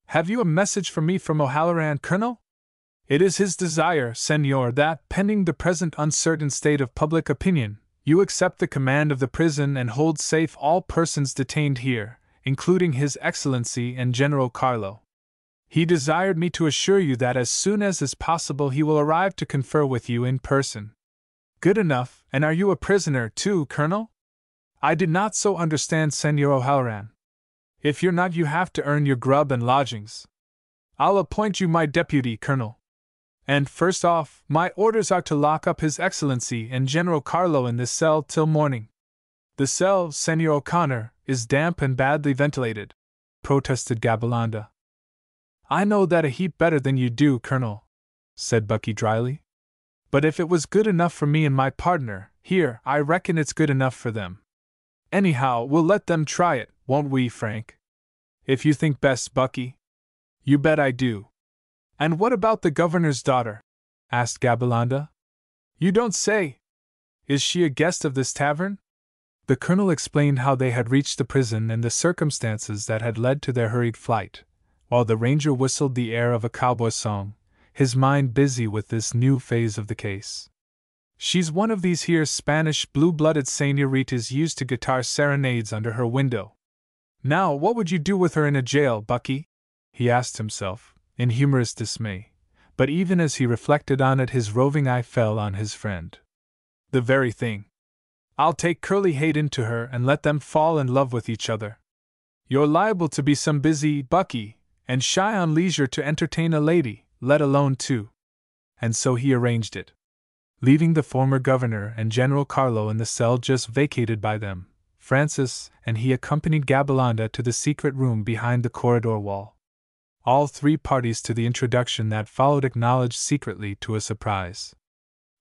Have you a message for me from O'Halloran, Colonel? It is his desire, senor, that, pending the present uncertain state of public opinion, you accept the command of the prison and hold safe all persons detained here, including His Excellency and General Carlo. He desired me to assure you that as soon as is possible he will arrive to confer with you in person. Good enough, and are you a prisoner too, Colonel? I did not so understand Senor O'Halloran. If you're not, you have to earn your grub and lodgings. I'll appoint you my deputy, Colonel. And first off, my orders are to lock up His Excellency and General Carlo in this cell till morning. The cell, Senor O'Connor, is damp and badly ventilated, protested Gabilondo. I know that a heap better than you do, Colonel, said Bucky dryly. But if it was good enough for me and my partner, here, I reckon it's good enough for them. Anyhow, we'll let them try it, won't we, Frank? If you think best, Bucky. You bet I do. And what about the governor's daughter? Asked Gabilondo. You don't say. Is she a guest of this tavern? The colonel explained how they had reached the prison and the circumstances that had led to their hurried flight, while the ranger whistled the air of a cowboy song, his mind busy with this new phase of the case. "She's one of these here Spanish blue-blooded señoritas used to guitar serenades under her window. Now, what would you do with her in a jail, Bucky?" he asked himself, in humorous dismay, but even as he reflected on it his roving eye fell on his friend. "The very thing. I'll take Curly Hayden to her and let them fall in love with each other. You're liable to be some busy, Bucky, and shy on leisure to entertain a lady, let alone two." And so he arranged it. Leaving the former governor and General Carlo in the cell just vacated by them, Francis and he accompanied Gabilondo to the secret room behind the corridor wall. All three parties to the introduction that followed acknowledged secretly to a surprise.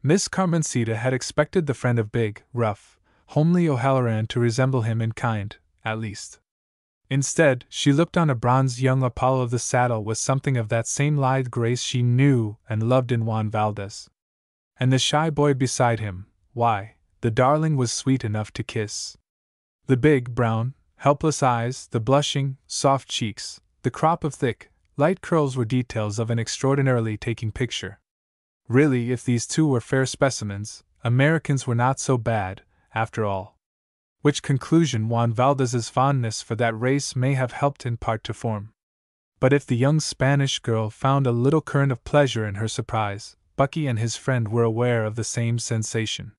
Miss Carmencita had expected the friend of big, rough, homely O'Halloran to resemble him in kind, at least. Instead, she looked on a bronze young Apollo of the saddle with something of that same lithe grace she knew and loved in Juan Valdez. And the shy boy beside him, why, the darling was sweet enough to kiss. The big, brown, helpless eyes, the blushing, soft cheeks, the crop of thick, light curls were details of an extraordinarily taking picture. Really, if these two were fair specimens, Americans were not so bad, after all. Which conclusion Juan Valdez's fondness for that race may have helped in part to form. But if the young Spanish girl found a little current of pleasure in her surprise, Bucky and his friend were aware of the same sensation.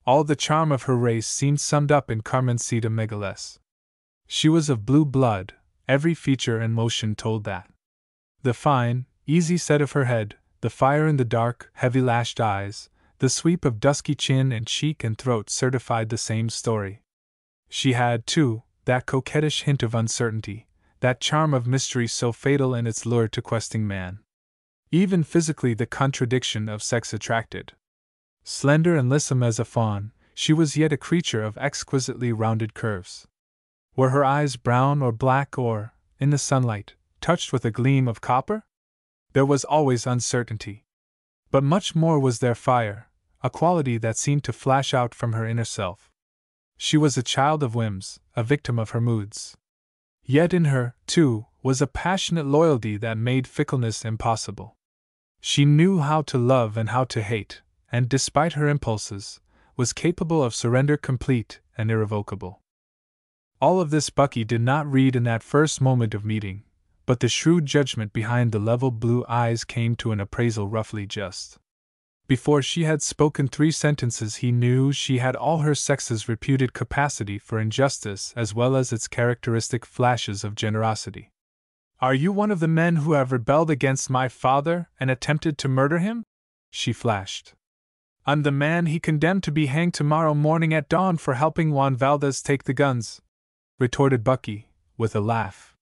All the charm of her race seemed summed up in Carmencita Megales. She was of blue blood, every feature and motion told that. The fine, easy set of her head, the fire in the dark, heavy-lashed eyes, the sweep of dusky chin and cheek and throat certified the same story. She had, too, that coquettish hint of uncertainty, that charm of mystery so fatal in its lure to questing man. Even physically the contradiction of sex attracted. Slender and lissom as a fawn, she was yet a creature of exquisitely rounded curves. Were her eyes brown or black or, in the sunlight, touched with a gleam of copper? There was always uncertainty. But much more was there fire, a quality that seemed to flash out from her inner self. She was a child of whims, a victim of her moods. Yet in her, too, was a passionate loyalty that made fickleness impossible. She knew how to love and how to hate, and despite her impulses, was capable of surrender complete and irrevocable. All of this Bucky did not read in that first moment of meeting, but the shrewd judgment behind the level blue eyes came to an appraisal roughly just. Before she had spoken 3 sentences he knew she had all her sex's reputed capacity for injustice as well as its characteristic flashes of generosity. "Are you one of the men who have rebelled against my father and attempted to murder him?" she flashed. "I'm the man he condemned to be hanged tomorrow morning at dawn for helping Juan Valdez take the guns," retorted Bucky, with a laugh.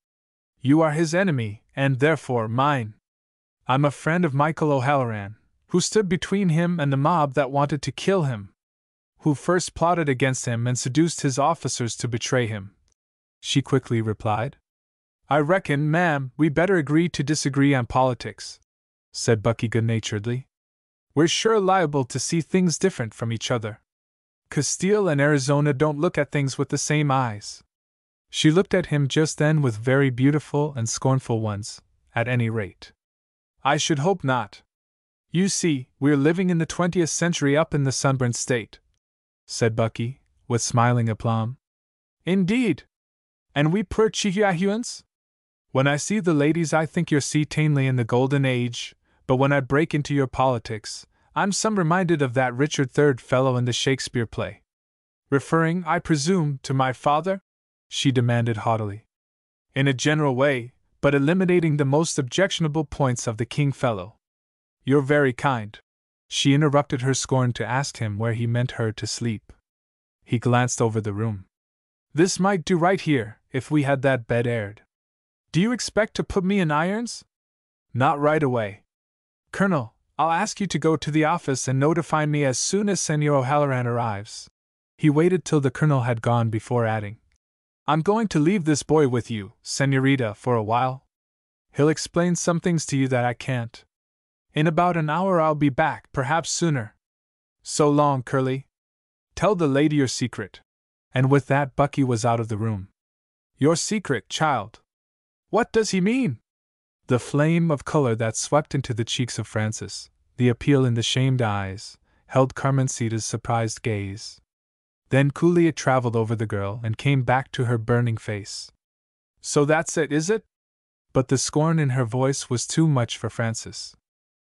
"You are his enemy, and therefore mine. I'm a friend of Michael O'Halloran, who stood between him and the mob that wanted to kill him. Who first plotted against him and seduced his officers to betray him," she quickly replied. "I reckon, ma'am, we better agree to disagree on politics," said Bucky good-naturedly. "We're sure liable to see things different from each other. Castile and Arizona don't look at things with the same eyes." She looked at him just then with very beautiful and scornful ones, at any rate. "I should hope not. You see, we're living in the 20th century up in the sunburned state," said Bucky, with smiling aplomb. "Indeed! And we poor Chihuahuans? When I see the ladies I think you're certainly in the golden age, but when I break into your politics, I'm some reminded of that Richard III fellow in the Shakespeare play." "Referring, I presume, to my father?" she demanded haughtily. "In a general way, but eliminating the most objectionable points of the king fellow." "You're very kind." She interrupted her scorn to ask him where he meant her to sleep. He glanced over the room. "This might do right here, if we had that bed aired. Do you expect to put me in irons?" "Not right away. Colonel, I'll ask you to go to the office and notify me as soon as Senor O'Halloran arrives." He waited till the colonel had gone before adding, "I'm going to leave this boy with you, Senorita, for a while. He'll explain some things to you that I can't. In about an hour I'll be back, perhaps sooner. So long, Curly. Tell the lady your secret. And with that, Bucky was out of the room. Your secret, child. What does he mean? The flame of color that swept into the cheeks of Frances, the appeal in the shamed eyes, held Carmencita's surprised gaze. Then coolly it traveled over the girl and came back to her burning face. So that's it, is it? But the scorn in her voice was too much for Frances.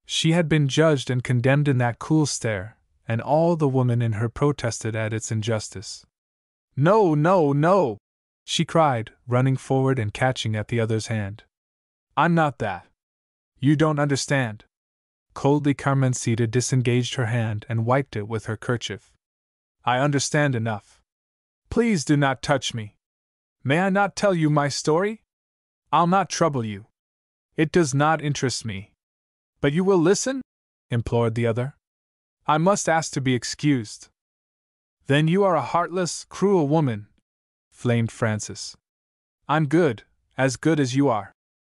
She had been judged and condemned in that cool stare, and all the woman in her protested at its injustice. No, no, no! She cried, running forward and catching at the other's hand. I'm not that. You don't understand. Coldly Carmencita disengaged her hand and wiped it with her kerchief. I understand enough. Please do not touch me. May I not tell you my story? I'll not trouble you. It does not interest me. But you will listen? Implored the other. I must ask to be excused. Then you are a heartless, cruel woman, flamed Frances. I'm good as you are.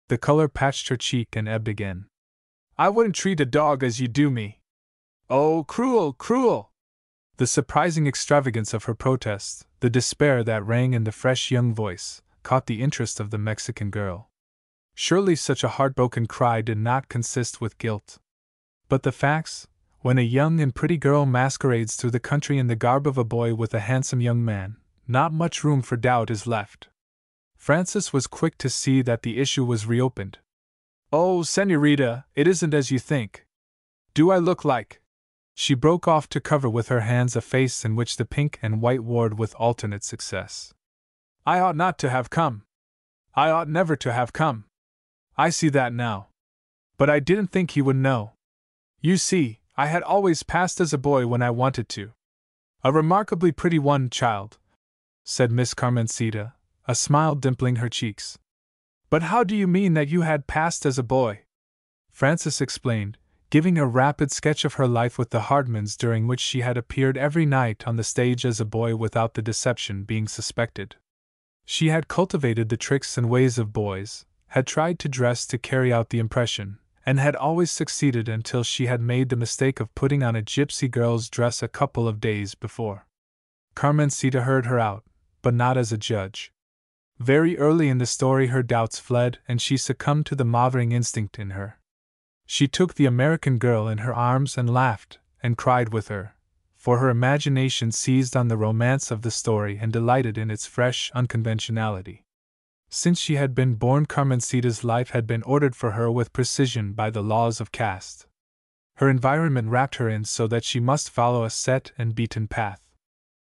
The color patched her cheek and ebbed again. I wouldn't treat a dog as you do me. Oh, cruel, cruel! The surprising extravagance of her protest, the despair that rang in the fresh young voice, caught the interest of the Mexican girl. Surely such a heartbroken cry did not consist with guilt. But the facts, when a young and pretty girl masquerades through the country in the garb of a boy with a handsome young man, not much room for doubt is left. Frances was quick to see that the issue was reopened. Oh, señorita, it isn't as you think. Do I look like? She broke off to cover with her hands a face in which the pink and white warred with alternate success. I ought not to have come. I ought never to have come. I see that now. But I didn't think he would know. You see, I had always passed as a boy when I wanted to. A remarkably pretty one, child, said Miss Carmencita, a smile dimpling her cheeks. But how do you mean that you had passed as a boy? Frances explained, giving a rapid sketch of her life with the Hardmans, during which she had appeared every night on the stage as a boy without the deception being suspected. She had cultivated the tricks and ways of boys, had tried to dress to carry out the impression, and had always succeeded until she had made the mistake of putting on a gypsy girl's dress a couple of days before. Carmencita heard her out, but not as a judge. Very early in the story her doubts fled and she succumbed to the mothering instinct in her. She took the American girl in her arms and laughed, and cried with her, for her imagination seized on the romance of the story and delighted in its fresh unconventionality. Since she had been born, Carmencita's life had been ordered for her with precision by the laws of caste. Her environment wrapped her in so that she must follow a set and beaten path.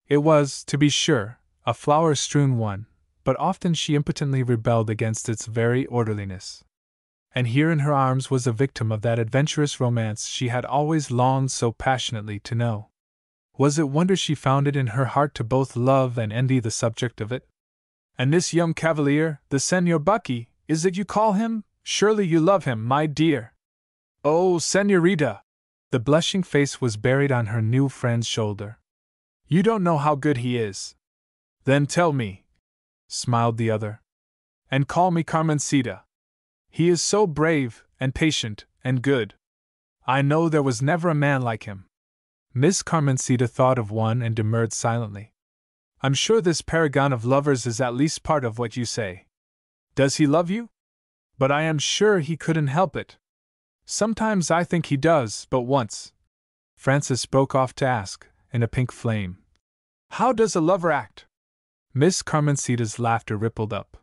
It was, to be sure, a flower-strewn one, but often she impotently rebelled against its very orderliness. And here in her arms was a victim of that adventurous romance she had always longed so passionately to know. Was it wonder she found it in her heart to both love and envy the subject of it? And this young cavalier, the Señor Bucky, is it you call him? Surely you love him, my dear. Oh, señorita! The blushing face was buried on her new friend's shoulder. You don't know how good he is. Then tell me, smiled the other. And call me Carmencita. He is so brave, and patient, and good. I know there was never a man like him. Miss Carmencita thought of one and demurred silently. I'm sure this paragon of lovers is at least part of what you say. Does he love you? But I am sure he couldn't help it. Sometimes I think he does, but once. Frances broke off to ask, in a pink flame. How does a lover act? Miss Carmencita's laughter rippled up.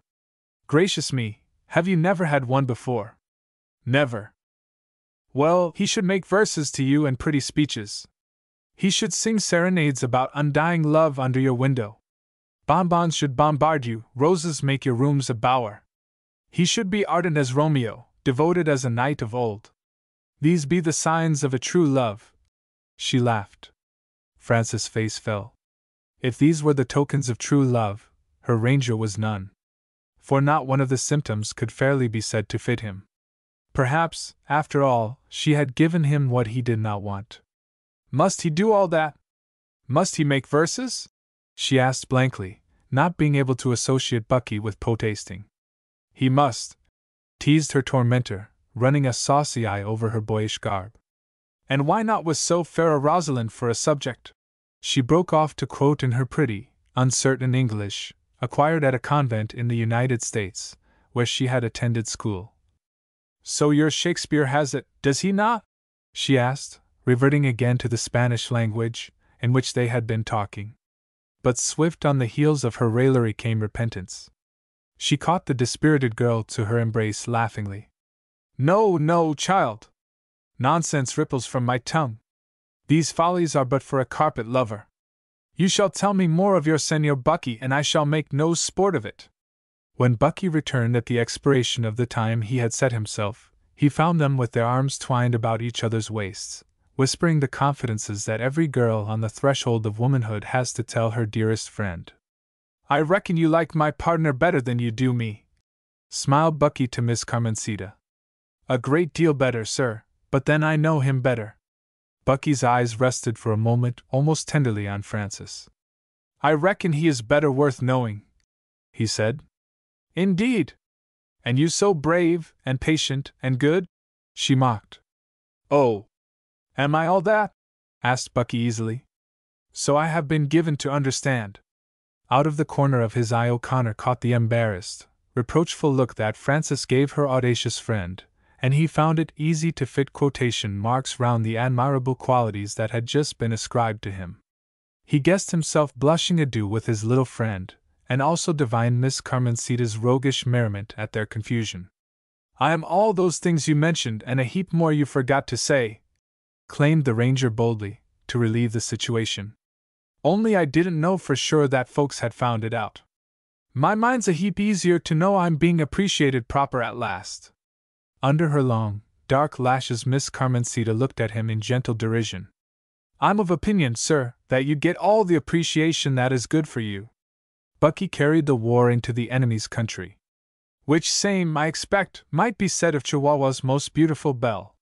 Gracious me, have you never had one before? Never. Well, he should make verses to you and pretty speeches. He should sing serenades about undying love under your window. Bonbons should bombard you, roses make your rooms a bower. He should be ardent as Romeo, devoted as a knight of old. These be the signs of a true love. She laughed. Frances' face fell. If these were the tokens of true love, her ranger was none. For not one of the symptoms could fairly be said to fit him. Perhaps, after all, she had given him what he did not want. Must he do all that? Must he make verses? She asked blankly, not being able to associate Bucky with poetasting. He must, teased her tormentor, running a saucy eye over her boyish garb. And why not with so fair a Rosalind for a subject? She broke off to quote in her pretty, uncertain English, acquired at a convent in the United States, where she had attended school. "So your Shakespeare has it, does he not?" she asked, reverting again to the Spanish language, in which they had been talking. But swift on the heels of her raillery came repentance. She caught the dispirited girl to her embrace laughingly. "No, no, child! Nonsense ripples from my tongue. These follies are but for a carpet lover. You shall tell me more of your Señor Bucky, and I shall make no sport of it." When Bucky returned at the expiration of the time he had set himself, he found them with their arms twined about each other's waists, whispering the confidences that every girl on the threshold of womanhood has to tell her dearest friend. "I reckon you like my partner better than you do me," smiled Bucky to Miss Carmencita. "A great deal better, sir, but then I know him better." Bucky's eyes rested for a moment almost tenderly on Francis. "I reckon he is better worth knowing," he said. "Indeed! And you so brave, and patient, and good?" she mocked. "Oh, am I all that?" asked Bucky easily. "So I have been given to understand." Out of the corner of his eye O'Connor caught the embarrassed, reproachful look that Francis gave her audacious friend, and he found it easy to fit quotation marks round the admirable qualities that had just been ascribed to him. He guessed himself blushing adieu with his little friend, and also divined Miss Carmencita's roguish merriment at their confusion. "I am all those things you mentioned and a heap more you forgot to say," claimed the ranger boldly, to relieve the situation. "Only I didn't know for sure that folks had found it out. My mind's a heap easier to know I'm being appreciated proper at last." Under her long, dark lashes Miss Carmencita looked at him in gentle derision. "I'm of opinion, sir, that you get all the appreciation that is good for you. Bucky carried the war into the enemy's country. Which same, I expect, might be said of Chihuahua's most beautiful belle.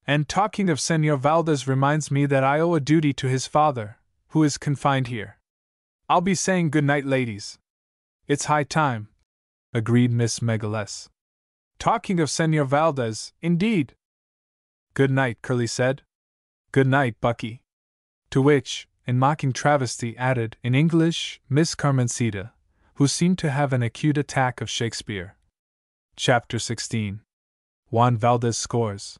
And talking of Señor Valdez reminds me that I owe a duty to his father, who is confined here. I'll be saying good night, ladies." "It's high time," agreed Miss Megaless. "Talking of Señor Valdez, indeed." "Good night," Curly said. "Good night, Bucky." To which, in mocking travesty, added, in English, Miss Carmencita, who seemed to have an acute attack of Shakespeare. Chapter 16. Juan Valdez Scores.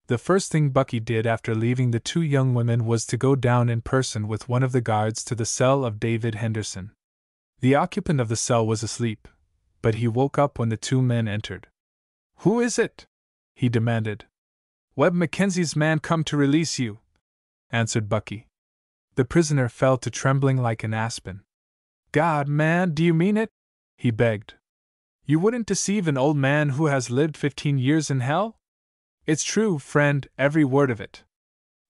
The first thing Bucky did after leaving the two young women was to go down in person with one of the guards to the cell of David Henderson. The occupant of the cell was asleep, but he woke up when the two men entered. "Who is it?" he demanded. "Webb Mackenzie's man come to release you," answered Bucky. The prisoner fell to trembling like an aspen. "God, man, do you mean it?" he begged. "You wouldn't deceive an old man who has lived 15 years in hell? It's true, friend, every word of it.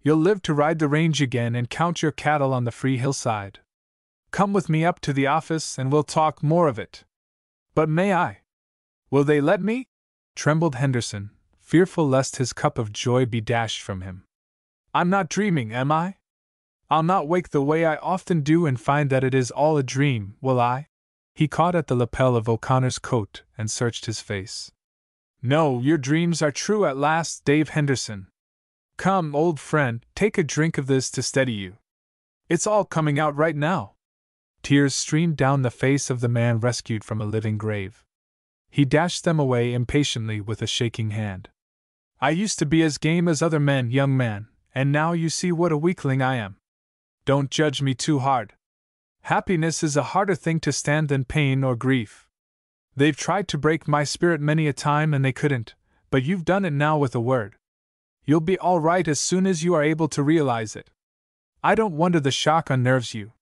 You'll live to ride the range again and count your cattle on the free hillside. Come with me up to the office and we'll talk more of it." "But may I? Will they let me?" trembled Henderson, fearful lest his cup of joy be dashed from him. "I'm not dreaming, am I? I'll not wake the way I often do and find that it is all a dream, will I?" He caught at the lapel of O'Connor's coat and searched his face. "No, your dreams are true at last, Dave Henderson. Come, old friend, take a drink of this to steady you. It's all coming out right now." Tears streamed down the face of the man rescued from a living grave. He dashed them away impatiently with a shaking hand. "I used to be as game as other men, young man, and now you see what a weakling I am. Don't judge me too hard. Happiness is a harder thing to stand than pain or grief. They've tried to break my spirit many a time and they couldn't, but you've done it now with a word. You'll be all right as soon as you are able to realize it. I don't wonder the shock unnerves you.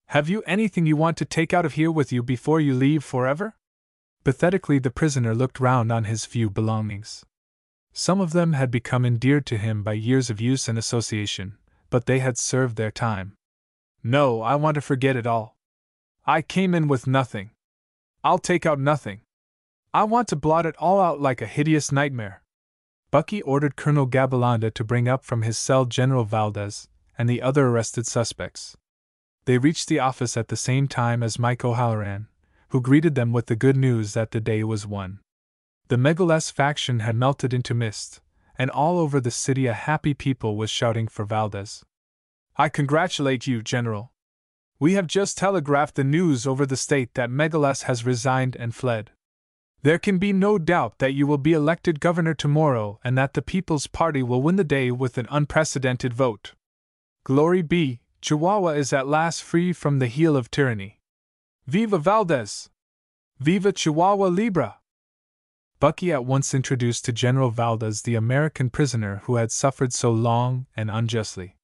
Have you anything you want to take out of here with you before you leave forever?" Pathetically the prisoner looked round on his few belongings. Some of them had become endeared to him by years of use and association, but they had served their time. "No, I want to forget it all. I came in with nothing. I'll take out nothing. I want to blot it all out like a hideous nightmare." Bucky ordered Colonel Gabilondo to bring up from his cell General Valdez and the other arrested suspects. They reached the office at the same time as Mike O'Halloran, who greeted them with the good news that the day was won. The Megaless faction had melted into mist, and all over the city a happy people was shouting for Valdez. "I congratulate you, General," We have just telegraphed the news over the state that Megaless has resigned and fled. There can be no doubt that you will be elected governor tomorrow and that the People's Party will win the day with an unprecedented vote. Glory be, Chihuahua is at last free from the heel of tyranny. Viva Valdez! Viva Chihuahua Libre! Bucky at once introduced to General Valdez the American prisoner who had suffered so long and unjustly.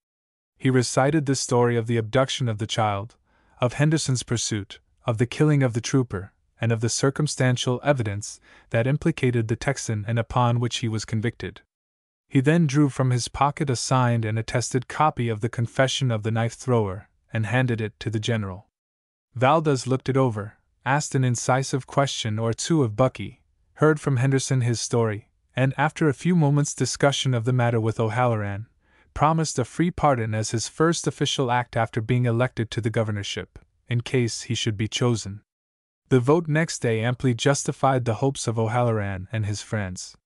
He recited the story of the abduction of the child, of Henderson's pursuit, of the killing of the trooper, and of the circumstantial evidence that implicated the Texan and upon which he was convicted. He then drew from his pocket a signed and attested copy of the confession of the knife-thrower, and handed it to the general. Valdez looked it over, asked an incisive question or two of Bucky, heard from Henderson his story, and after a few moments' discussion of the matter with O'Halloran, promised a free pardon as his first official act after being elected to the governorship, in case he should be chosen. The vote next day amply justified the hopes of O'Halloran and his friends.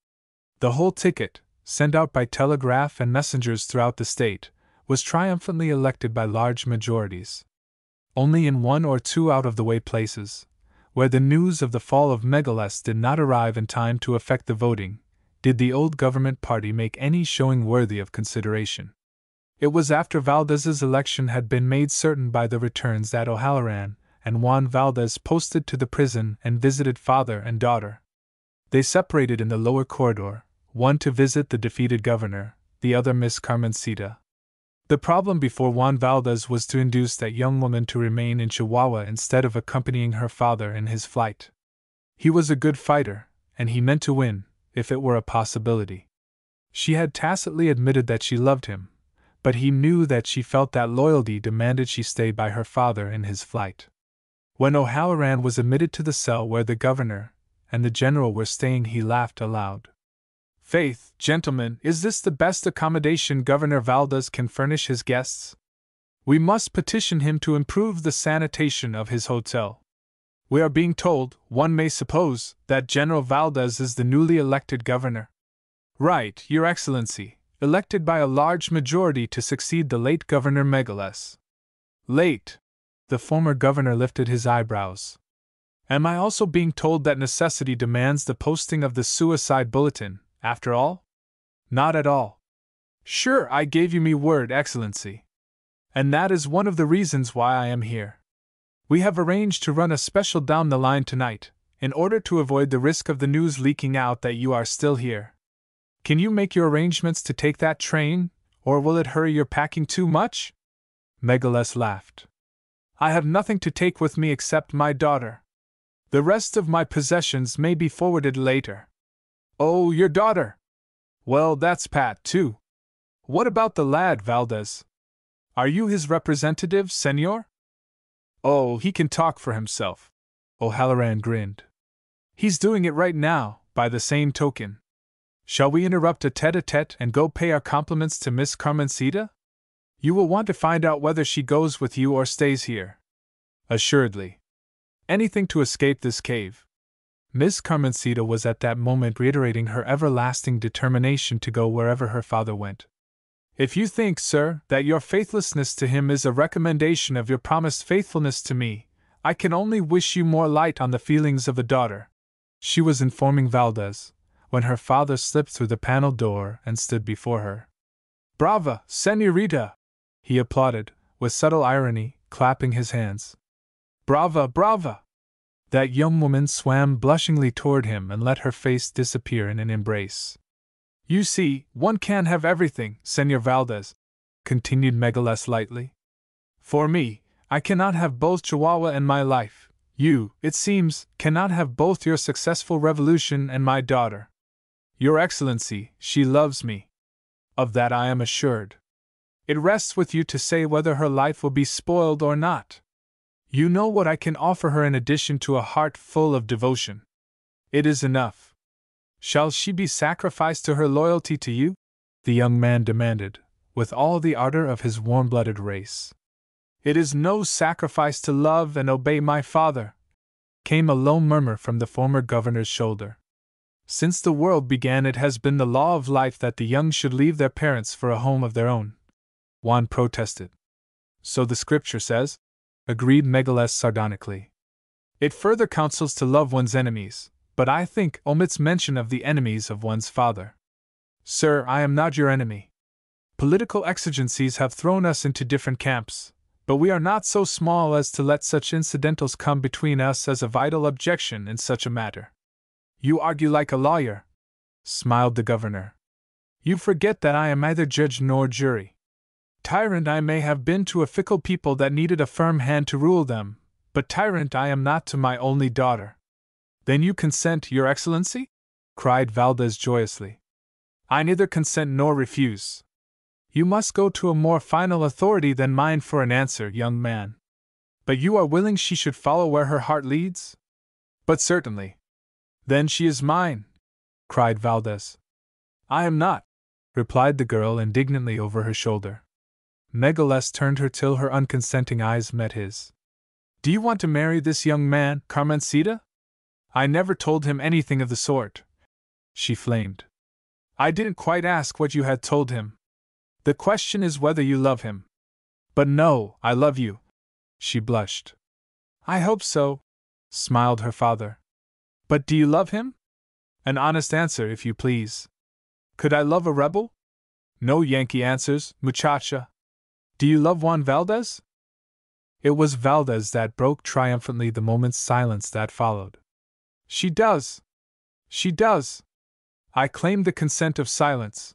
The whole ticket, sent out by telegraph and messengers throughout the state, was triumphantly elected by large majorities. Only in one or two out-of-the-way places, where the news of the fall of Megaless did not arrive in time to affect the voting, did the old government party make any showing worthy of consideration. It was after Valdez's election had been made certain by the returns that O'Halloran and Juan Valdez posted to the prison and visited father and daughter. They separated in the lower corridor, one to visit the defeated governor, the other Miss Carmencita. The problem before Juan Valdez was to induce that young woman to remain in Chihuahua instead of accompanying her father in his flight. He was a good fighter, and he meant to win, if it were a possibility. She had tacitly admitted that she loved him, but he knew that she felt that loyalty demanded she stay by her father in his flight. When O'Halloran was admitted to the cell where the governor and the general were staying, he laughed aloud. "Faith, gentlemen, is this the best accommodation Governor Valdez can furnish his guests? We must petition him to improve the sanitation of his hotel. We are being told, one may suppose, that General Valdez is the newly elected governor." "Right, Your Excellency, elected by a large majority to succeed the late Governor Megaless." "Late?" The former governor lifted his eyebrows. "Am I also being told that necessity demands the posting of the suicide bulletin, after all?" "Not at all. Sure, I gave you me word, Excellency. And that is one of the reasons why I am here. We have arranged to run a special down the line tonight, in order to avoid the risk of the news leaking out that you are still here. Can you make your arrangements to take that train, or will it hurry your packing too much?" Megaless laughed. "I have nothing to take with me except my daughter. The rest of my possessions may be forwarded later." "Oh, your daughter! Well, that's pat, too. What about the lad, Valdez? Are you his representative, senor?" "Oh, he can talk for himself." O'Halloran grinned. "He's doing it right now, by the same token. Shall we interrupt a tete-a-tete and go pay our compliments to Miss Carmencita? You will want to find out whether she goes with you or stays here." "Assuredly. Anything to escape this cave." Miss Carmencita was at that moment reiterating her everlasting determination to go wherever her father went. "If you think, sir, that your faithlessness to him is a recommendation of your promised faithfulness to me, I can only wish you more light on the feelings of a daughter," she was informing Valdez, when her father slipped through the paneled door and stood before her. "Brava, senorita!" he applauded, with subtle irony, clapping his hands. "Brava, brava!" That young woman swam blushingly toward him and let her face disappear in an embrace. "You see, one can't have everything, Senor Valdez," continued Megaless lightly. "For me, I cannot have both Chihuahua and my life. You, it seems, cannot have both your successful revolution and my daughter. Your Excellency, she loves me. Of that I am assured. It rests with you to say whether her life will be spoiled or not. You know what I can offer her in addition to a heart full of devotion. It is enough. Shall she be sacrificed to her loyalty to you?" the young man demanded, with all the ardor of his warm-blooded race. "It is no sacrifice to love and obey my father," came a low murmur from the former governor's shoulder. "Since the world began, it has been the law of life that the young should leave their parents for a home of their own," Juan protested. "So the scripture says?" agreed Megaless sardonically. It further counsels to love one's enemies, but I think omits mention of the enemies of one's father. Sir, I am not your enemy. Political exigencies have thrown us into different camps, but we are not so small as to let such incidentals come between us as a vital objection in such a matter. You argue like a lawyer, smiled the governor. You forget that I am neither judge nor jury. Tyrant I may have been to a fickle people that needed a firm hand to rule them, but tyrant I am not to my only daughter. Then you consent, Your Excellency? Cried Valdez joyously. I neither consent nor refuse. You must go to a more final authority than mine for an answer, young man. But you are willing she should follow where her heart leads? But certainly. Then she is mine, cried Valdez. I am not, replied the girl indignantly over her shoulder. Megaless turned her till her unconsenting eyes met his. Do you want to marry this young man, Carmencita? I never told him anything of the sort, she flamed. I didn't quite ask what you had told him. The question is whether you love him. But no, I love you, she blushed. I hope so, smiled her father. But do you love him? An honest answer, if you please. Could I love a rebel? No Yankee answers, muchacha. Do you love Juan Valdez? It was Valdez that broke triumphantly the moment's silence that followed. She does. She does. I claimed the consent of silence.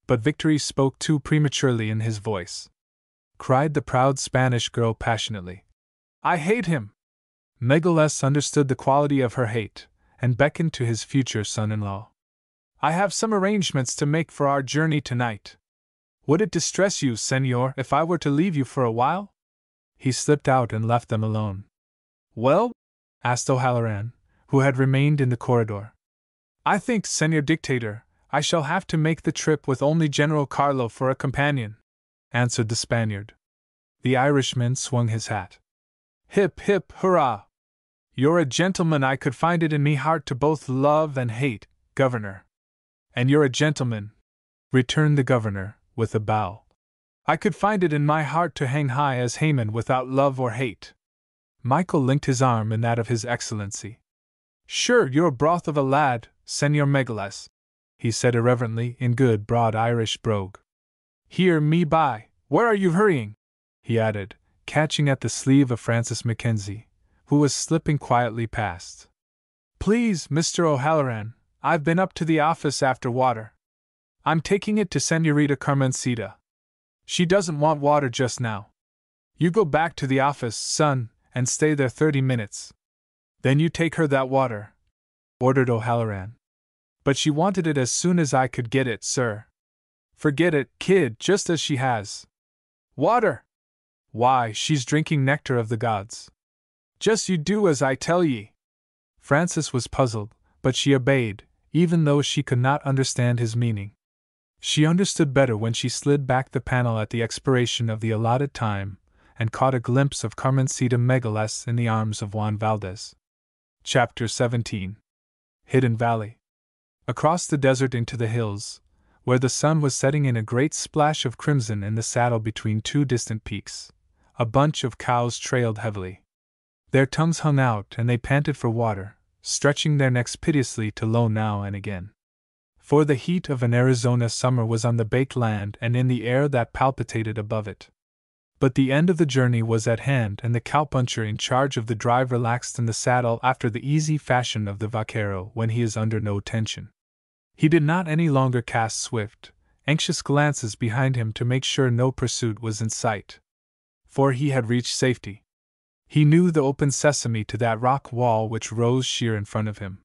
But victory spoke too prematurely in his voice. Cried the proud Spanish girl passionately. I hate him! Megaless understood the quality of her hate, and beckoned to his future son-in-law. I have some arrangements to make for our journey tonight. Would it distress you, senor, if I were to leave you for a while? He slipped out and left them alone. Well? Asked O'Halloran, who had remained in the corridor. I think, Senor Dictator, I shall have to make the trip with only General Carlo for a companion, answered the Spaniard. The Irishman swung his hat. Hip, hip, hurrah! You're a gentleman. I could find it in me heart to both love and hate, Governor. And you're a gentleman, returned the Governor, with a bow. I could find it in my heart to hang high as Haman without love or hate. Michael linked his arm in that of His Excellency. Sure, you're a broth of a lad, Senor Megaless, he said irreverently in good broad Irish brogue. Here me by, where are you hurrying? He added, catching at the sleeve of Francis Mackenzie, who was slipping quietly past. Please, Mr. O'Halloran, I've been up to the office after water. I'm taking it to Senorita Carmencita. She doesn't want water just now. You go back to the office, son, and stay there 30 minutes. Then you take her that water, ordered O'Halloran. But she wanted it as soon as I could get it, sir. Forget it, kid, just as she has. Water! Why, she's drinking nectar of the gods. Just you do as I tell ye. Frances was puzzled, but she obeyed, even though she could not understand his meaning. She understood better when she slid back the panel at the expiration of the allotted time, and caught a glimpse of Carmencita Megaless in the arms of Juan Valdez. Chapter 17. Hidden Valley. Across the desert into the hills, where the sun was setting in a great splash of crimson in the saddle between two distant peaks, a bunch of cows trailed heavily. Their tongues hung out and they panted for water, stretching their necks piteously to low now and again. For the heat of an Arizona summer was on the baked land and in the air that palpitated above it. But the end of the journey was at hand, and the cowpuncher in charge of the drive relaxed in the saddle after the easy fashion of the vaquero when he is under no tension. He did not any longer cast swift, anxious glances behind him to make sure no pursuit was in sight. For he had reached safety. He knew the open sesame to that rock wall which rose sheer in front of him.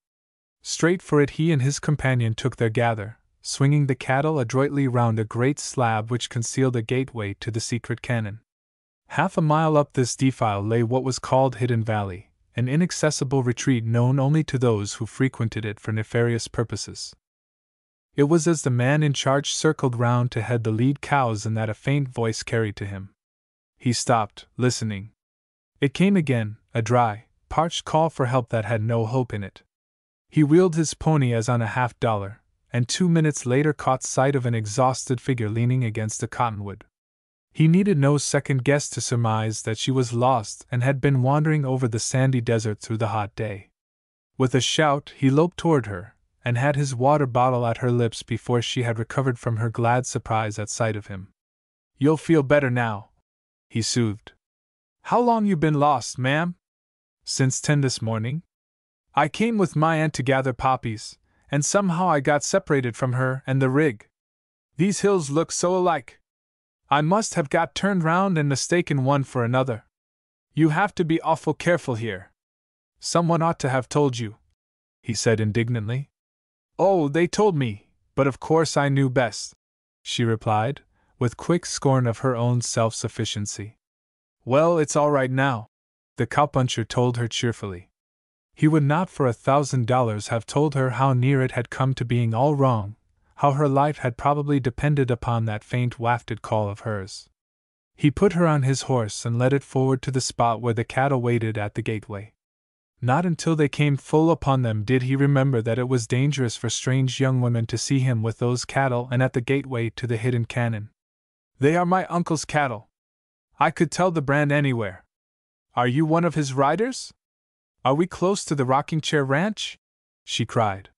Straight for it he and his companion took their gather, swinging the cattle adroitly round a great slab which concealed a gateway to the secret canon. Half a mile up this defile lay what was called Hidden Valley, an inaccessible retreat known only to those who frequented it for nefarious purposes. It was as the man in charge circled round to head the lead cows and that a faint voice carried to him. He stopped, listening. It came again, a dry, parched call for help that had no hope in it. He wheeled his pony as on a $50, and 2 minutes later caught sight of an exhausted figure leaning against a cottonwood. He needed no second guess to surmise that she was lost and had been wandering over the sandy desert through the hot day. With a shout, he loped toward her, and had his water bottle at her lips before she had recovered from her glad surprise at sight of him. "You'll feel better now," he soothed. "How long you been lost, ma'am?" "Since 10 this morning. I came with my aunt to gather poppies, and somehow I got separated from her and the rig. These hills look so alike. I must have got turned round and mistaken one for another. You have to be awful careful here. Someone ought to have told you," he said indignantly. "Oh, they told me, but of course I knew best," she replied, with quick scorn of her own self-sufficiency. "Well, it's all right now," the cowpuncher told her cheerfully. He would not for $1,000 have told her how near it had come to being all wrong, how her life had probably depended upon that faint wafted call of hers. He put her on his horse and led it forward to the spot where the cattle waited at the gateway. Not until they came full upon them did he remember that it was dangerous for strange young women to see him with those cattle and at the gateway to the hidden cannon. "They are my uncle's cattle. I could tell the brand anywhere. Are you one of his riders? Are we close to the rocking chair ranch?" she cried.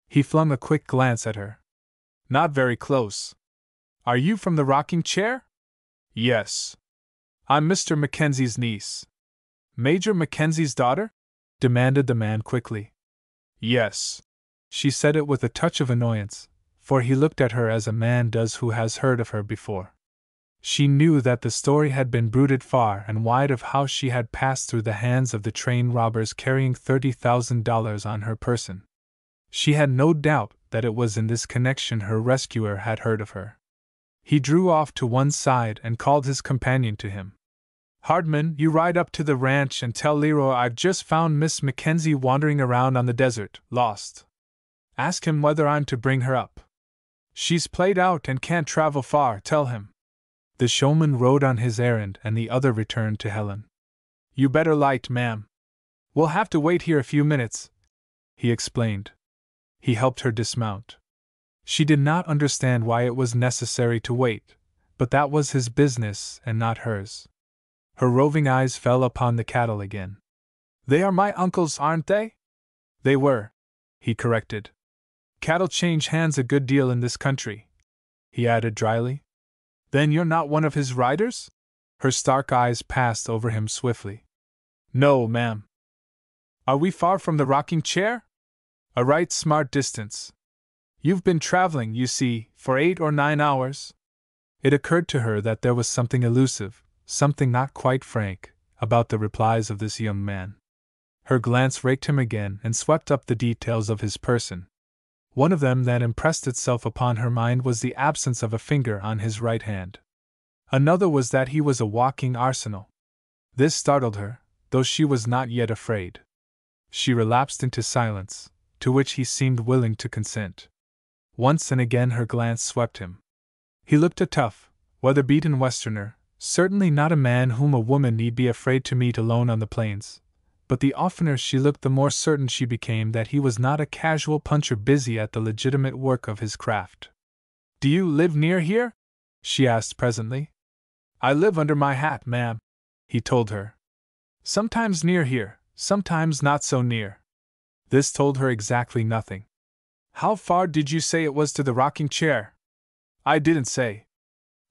He flung a quick glance at her. "Not very close. Are you from the rocking chair?" "Yes. I'm Mr. Mackenzie's niece." "Major Mackenzie's daughter?" demanded the man quickly. "Yes." She said it with a touch of annoyance, for he looked at her as a man does who has heard of her before. She knew that the story had been bruited far and wide of how she had passed through the hands of the train robbers carrying $30,000 on her person. She had no doubt that it was in this connection her rescuer had heard of her. He drew off to one side and called his companion to him. "Hardman, you ride up to the ranch and tell Leroy I've just found Miss Mackenzie wandering around on the desert, lost. Ask him whether I'm to bring her up. She's played out and can't travel far, tell him." The showman rode on his errand and the other returned to Helen. "You better light, ma'am. We'll have to wait here a few minutes," he explained. He helped her dismount. She did not understand why it was necessary to wait, but that was his business and not hers. Her roving eyes fell upon the cattle again. "They are my uncle's, aren't they?" "They were," he corrected. "Cattle change hands a good deal in this country," he added dryly. "Then you're not one of his riders?" Her stark eyes passed over him swiftly. "No, ma'am." "Are we far from the rocking chair?" "A right smart distance. You've been traveling, you see, for 8 or 9 hours. It occurred to her that there was something elusive, something not quite frank, about the replies of this young man. Her glance raked him again and swept up the details of his person. One of them that impressed itself upon her mind was the absence of a finger on his right hand. Another was that he was a walking arsenal. This startled her, though she was not yet afraid. She relapsed into silence, to which he seemed willing to consent. Once and again her glance swept him. He looked a tough, weather-beaten Westerner, certainly not a man whom a woman need be afraid to meet alone on the plains, but the oftener she looked the more certain she became that he was not a casual puncher busy at the legitimate work of his craft. "Do you live near here?" she asked presently. "I live under my hat, ma'am," he told her. "Sometimes near here, sometimes not so near." This told her exactly nothing. "How far did you say it was to the rocking chair?" "I didn't say."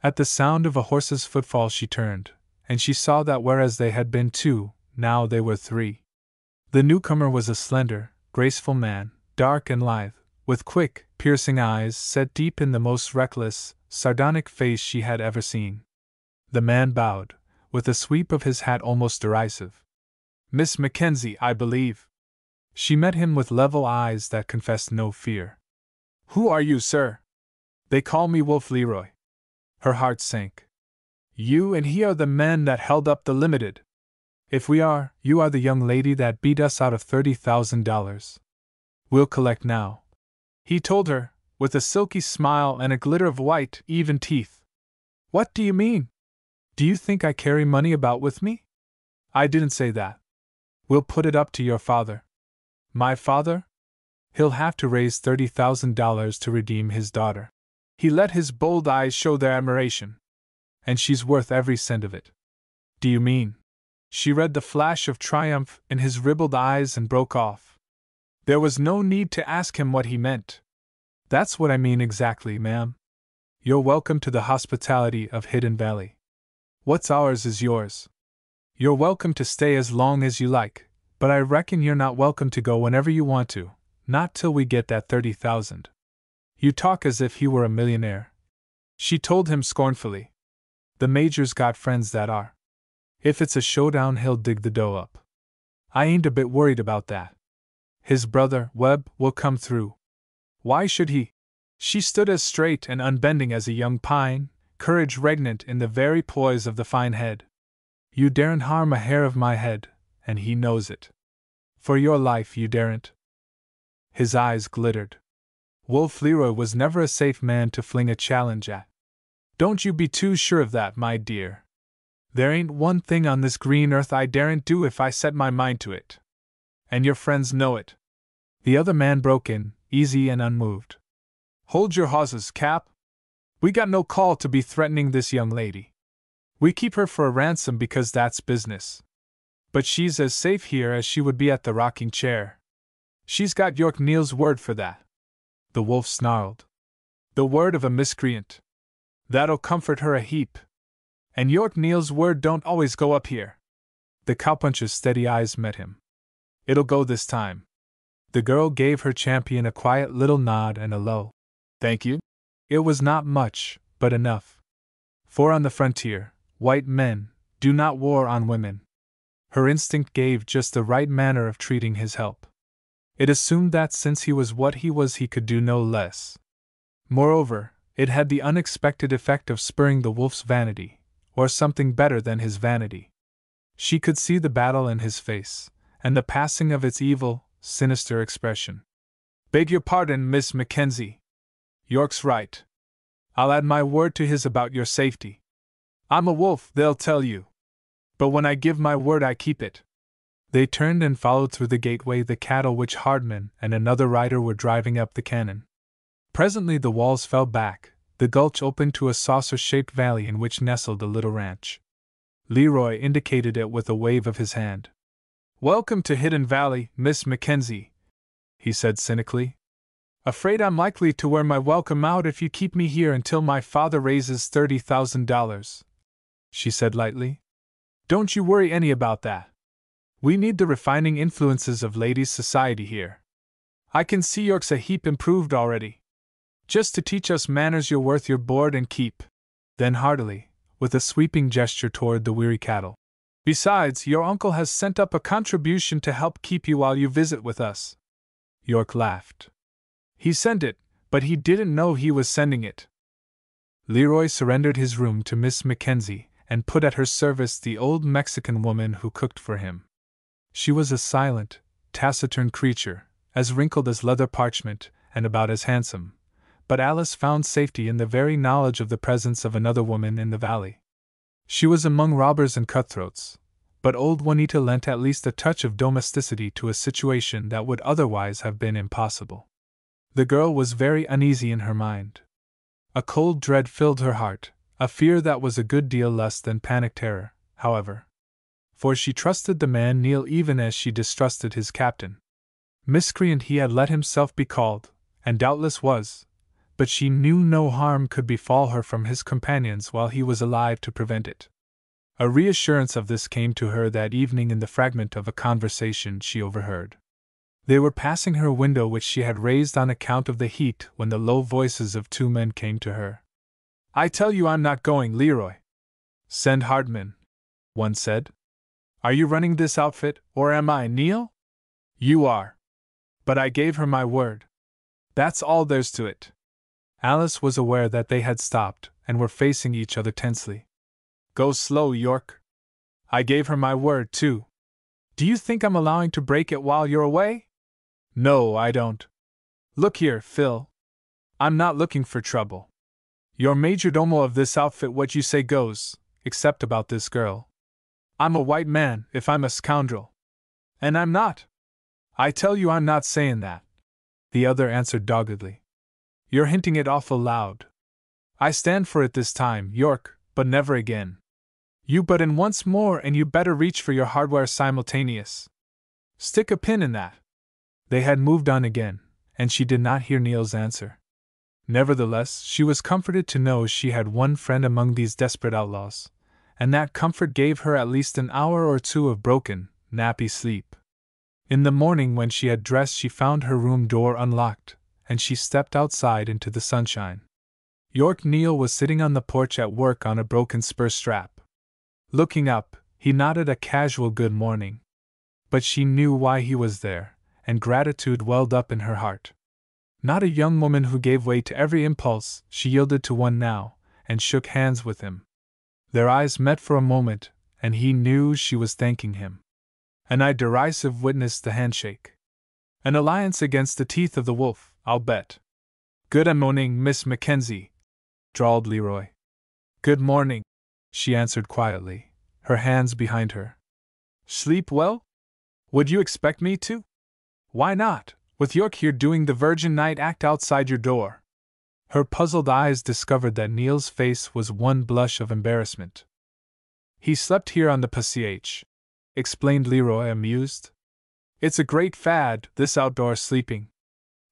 At the sound of a horse's footfall she turned, and she saw that whereas they had been 2, now they were 3. The newcomer was a slender, graceful man, dark and lithe, with quick, piercing eyes set deep in the most reckless, sardonic face she had ever seen. The man bowed, with a sweep of his hat almost derisive. "Miss Mackenzie, I believe." She met him with level eyes that confessed no fear. "Who are you, sir?" "They call me Wolf Leroy." Her heart sank. "You and he are the men that held up the Limited." "If we are, you are the young lady that beat us out of $30,000. We'll collect now," he told her, with a silky smile and a glitter of white, even teeth. "What do you mean? Do you think I carry money about with me?" "I didn't say that. We'll put it up to your father." "My father? He'll have to raise $30,000 to redeem his daughter." He let his bold eyes show their admiration. And she's worth every cent of it. Do you mean? She read the flash of triumph in his ribald eyes and broke off. There was no need to ask him what he meant. That's what I mean exactly, ma'am. You're welcome to the hospitality of Hidden Valley. What's ours is yours. You're welcome to stay as long as you like, but I reckon you're not welcome to go whenever you want to, not till we get that 30,000. You talk as if he were a millionaire. She told him scornfully. The Major's got friends that are. If it's a showdown, he'll dig the dough up. I ain't a bit worried about that. His brother, Webb, will come through. Why should he? She stood as straight and unbending as a young pine, courage regnant in the very poise of the fine head. You daren't harm a hair of my head, and he knows it. For your life you daren't. His eyes glittered. Wolf Leroy was never a safe man to fling a challenge at. Don't you be too sure of that, my dear. There ain't one thing on this green earth I daren't do if I set my mind to it. And your friends know it. The other man broke in, easy and unmoved. Hold your horses, Cap. We got no call to be threatening this young lady. We keep her for a ransom because that's business. But she's as safe here as she would be at the rocking chair. She's got York Neal's word for that. The wolf snarled. The word of a miscreant. That'll comfort her a heap. And York Neal's word don't always go up here. The cowpuncher's steady eyes met him. It'll go this time. The girl gave her champion a quiet little nod and a low thank you. It was not much, but enough. For on the frontier, white men do not war on women. Her instinct gave just the right manner of treating his help. It assumed that since he was what he was, he could do no less. Moreover, it had the unexpected effect of spurring the wolf's vanity, or something better than his vanity. She could see the battle in his face, and the passing of its evil, sinister expression. Beg your pardon, Miss Mackenzie. York's right. I'll add my word to his about your safety. I'm a wolf, they'll tell you. But when I give my word, I keep it. They turned and followed through the gateway the cattle which Hardman and another rider were driving up the canon. Presently the walls fell back, the gulch opened to a saucer-shaped valley in which nestled a little ranch. Leroy indicated it with a wave of his hand. Welcome to Hidden Valley, Miss Mackenzie, he said cynically. Afraid I'm likely to wear my welcome out if you keep me here until my father raises $30,000, she said lightly. Don't you worry any about that. We need the refining influences of ladies' society here. I can see York's a heap improved already. Just to teach us manners you're worth your board and keep. Then heartily, with a sweeping gesture toward the weary cattle. Besides, your uncle has sent up a contribution to help keep you while you visit with us. York laughed. He sent it, but he didn't know he was sending it. Leroy surrendered his room to Miss Mackenzie and put at her service the old Mexican woman who cooked for him. She was a silent, taciturn creature, as wrinkled as leather parchment and about as handsome, but Alice found safety in the very knowledge of the presence of another woman in the valley. She was among robbers and cutthroats, but old Juanita lent at least a touch of domesticity to a situation that would otherwise have been impossible. The girl was very uneasy in her mind. A cold dread filled her heart, a fear that was a good deal less than panic terror, however. For she trusted the man Neal even as she distrusted his captain. Miscreant he had let himself be called, and doubtless was, but she knew no harm could befall her from his companions while he was alive to prevent it. A reassurance of this came to her that evening in the fragment of a conversation she overheard. They were passing her window which she had raised on account of the heat when the low voices of two men came to her. I tell you I'm not going, Leroy. Send Hardman, one said. Are you running this outfit, or am I, Neal? You are. But I gave her my word. That's all there's to it. Alice was aware that they had stopped and were facing each other tensely. Go slow, York. I gave her my word, too. Do you think I'm allowing to break it while you're away? No, I don't. Look here, Phil. I'm not looking for trouble. You're majordomo of this outfit, what you say goes, except about this girl. I'm a white man if I'm a scoundrel. And I'm not. I tell you I'm not saying that. The other answered doggedly. You're hinting it awful loud. I stand for it this time, York, but never again. You butt in once more and you better reach for your hardware simultaneous. Stick a pin in that. They had moved on again, and she did not hear Neil's answer. Nevertheless, she was comforted to know she had one friend among these desperate outlaws, and that comfort gave her at least an hour or two of broken, nappy sleep. In the morning when she had dressed she found her room door unlocked, and she stepped outside into the sunshine. York Neal was sitting on the porch at work on a broken spur strap. Looking up, he nodded a casual good morning. But she knew why he was there, and gratitude welled up in her heart. Not a young woman who gave way to every impulse, she yielded to one now, and shook hands with him. Their eyes met for a moment, and he knew she was thanking him. An eye derisive witnessed the handshake. An alliance against the teeth of the wolf, I'll bet. Good morning, Miss Mackenzie, drawled Leroy. Good morning, she answered quietly, her hands behind her. Sleep well? Would you expect me to? Why not, with York here doing the Virgin Night act outside your door? Her puzzled eyes discovered that Neil's face was one blush of embarrassment. He slept here on the PCH, explained Leroy, amused. It's a great fad, this outdoor sleeping.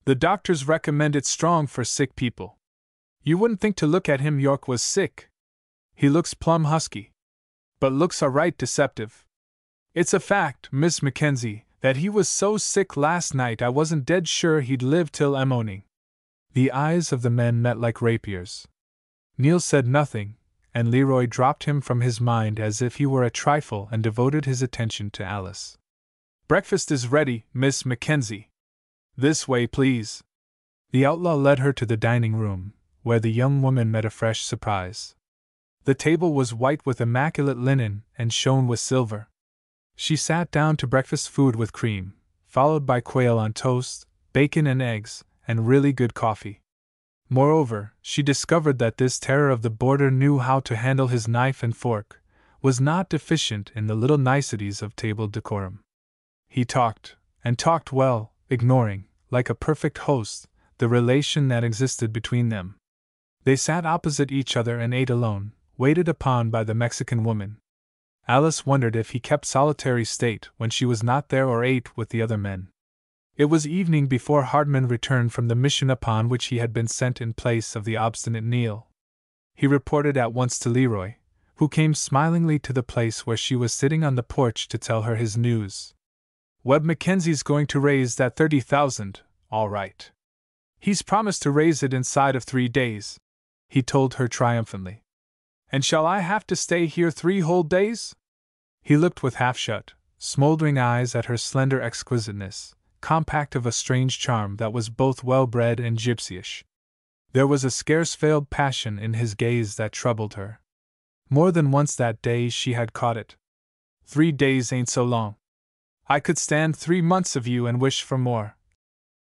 The doctors recommend it strong for sick people. You wouldn't think to look at him York was sick. He looks plumb husky. But looks are right deceptive. It's a fact, Miss Mackenzie, that he was so sick last night I wasn't dead sure he'd live till morning. The eyes of the men met like rapiers. Neil said nothing, and Leroy dropped him from his mind as if he were a trifle and devoted his attention to Alice. Breakfast is ready, Miss Mackenzie. This way, please. The outlaw led her to the dining room, where the young woman met a fresh surprise. The table was white with immaculate linen and shone with silver. She sat down to breakfast food with cream, followed by quail on toast, bacon and eggs, and really good coffee. Moreover, she discovered that this terror of the border knew how to handle his knife and fork, was not deficient in the little niceties of table decorum. He talked, and talked well, ignoring, like a perfect host, the relation that existed between them. They sat opposite each other and ate alone, waited upon by the Mexican woman. Alice wondered if he kept solitary state when she was not there or ate with the other men. It was evening before Hardman returned from the mission upon which he had been sent in place of the obstinate Neil. He reported at once to Leroy, who came smilingly to the place where she was sitting on the porch to tell her his news. Webb Mackenzie's going to raise that 30,000, all right. He's promised to raise it inside of 3 days, he told her triumphantly. And shall I have to stay here 3 whole days? He looked with half-shut, smoldering eyes at her slender exquisiteness, compact of a strange charm that was both well-bred and gypsyish. There was a scarce-veiled passion in his gaze that troubled her. More than once that day she had caught it. 3 days ain't so long. I could stand 3 months of you and wish for more,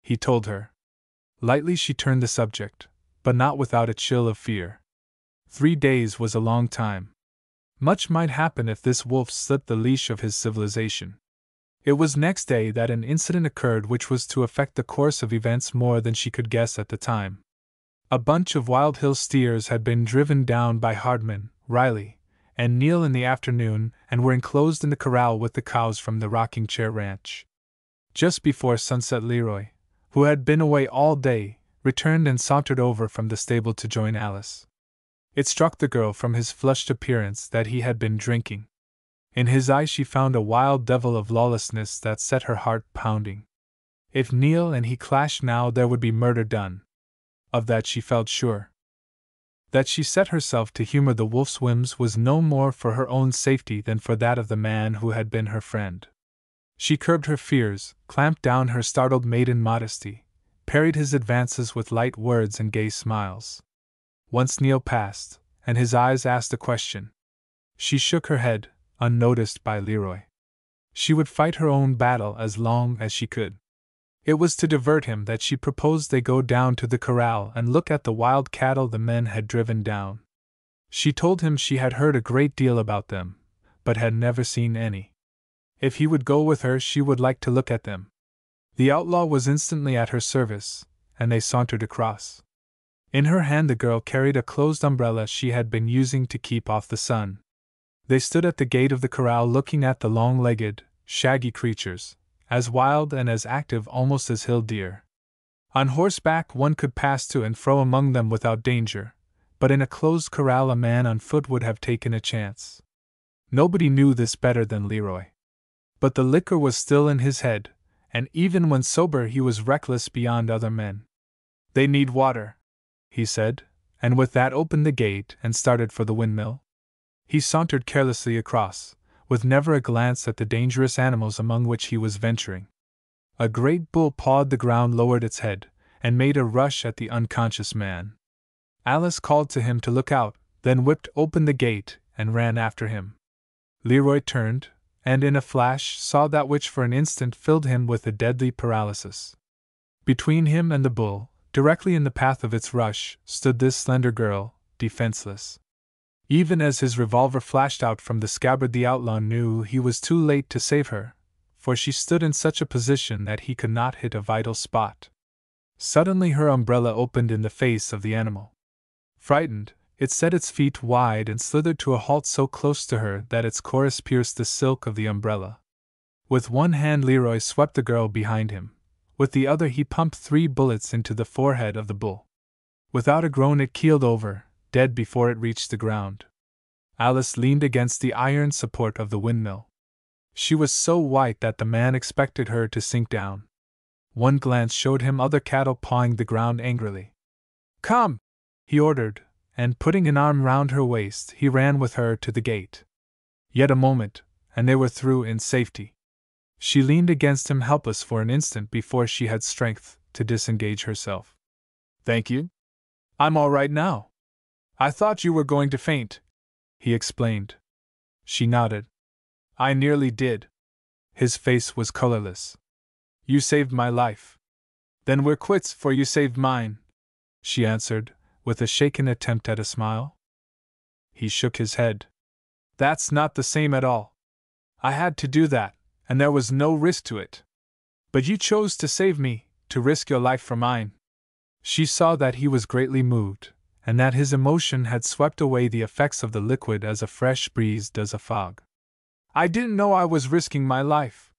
he told her. Lightly she turned the subject, but not without a chill of fear. 3 days was a long time. Much might happen if this wolf slipped the leash of his civilization. It was next day that an incident occurred which was to affect the course of events more than she could guess at the time. A bunch of Wild Hill steers had been driven down by Hardman, Riley, and Neil in the afternoon and were enclosed in the corral with the cows from the Rocking Chair Ranch. Just before sunset Leroy, who had been away all day, returned and sauntered over from the stable to join Alice. It struck the girl from his flushed appearance that he had been drinking. In his eyes she found a wild devil of lawlessness that set her heart pounding. If Neil and he clashed now there would be murder done. Of that she felt sure. That she set herself to humor the wolf's whims was no more for her own safety than for that of the man who had been her friend. She curbed her fears, clamped down her startled maiden modesty, parried his advances with light words and gay smiles. Once Neil passed, and his eyes asked a question. She shook her head, unnoticed by Leroy. She would fight her own battle as long as she could. It was to divert him that she proposed they go down to the corral and look at the wild cattle the men had driven down. She told him she had heard a great deal about them, but had never seen any. If he would go with her she would like to look at them. The outlaw was instantly at her service, and they sauntered across. In her hand the girl carried a closed umbrella she had been using to keep off the sun. They stood at the gate of the corral looking at the long-legged, shaggy creatures, as wild and as active almost as hill deer. On horseback one could pass to and fro among them without danger, but in a closed corral a man on foot would have taken a chance. Nobody knew this better than Leroy. But the liquor was still in his head, and even when sober he was reckless beyond other men. "They need water," he said, and with that opened the gate and started for the windmill. He sauntered carelessly across, with never a glance at the dangerous animals among which he was venturing. A great bull pawed the ground, lowered its head, and made a rush at the unconscious man. Alice called to him to look out, then whipped open the gate and ran after him. Leroy turned, and in a flash saw that which for an instant filled him with a deadly paralysis. Between him and the bull, directly in the path of its rush, stood this slender girl, defenseless. Even as his revolver flashed out from the scabbard, the outlaw knew he was too late to save her, for she stood in such a position that he could not hit a vital spot. Suddenly her umbrella opened in the face of the animal. Frightened, it set its feet wide and slithered to a halt so close to her that its chorus pierced the silk of the umbrella. With one hand Leroy swept the girl behind him. With the other he pumped 3 bullets into the forehead of the bull. Without a groan it keeled over, dead before it reached the ground. Alice leaned against the iron support of the windmill. She was so white that the man expected her to sink down. One glance showed him other cattle pawing the ground angrily. "Come!" he ordered, and putting an arm round her waist, he ran with her to the gate. Yet a moment, and they were through in safety. She leaned against him helpless for an instant before she had strength to disengage herself. "Thank you. I'm all right now. I thought you were going to faint," he explained. She nodded. "I nearly did." His face was colorless. "You saved my life." "Then we're quits, for you saved mine," she answered, with a shaken attempt at a smile. He shook his head. "That's not the same at all. I had to do that, and there was no risk to it. But you chose to save me, to risk your life for mine." She saw that he was greatly moved, and that his emotion had swept away the effects of the liquid as a fresh breeze does a fog. "I didn't know I was risking my life.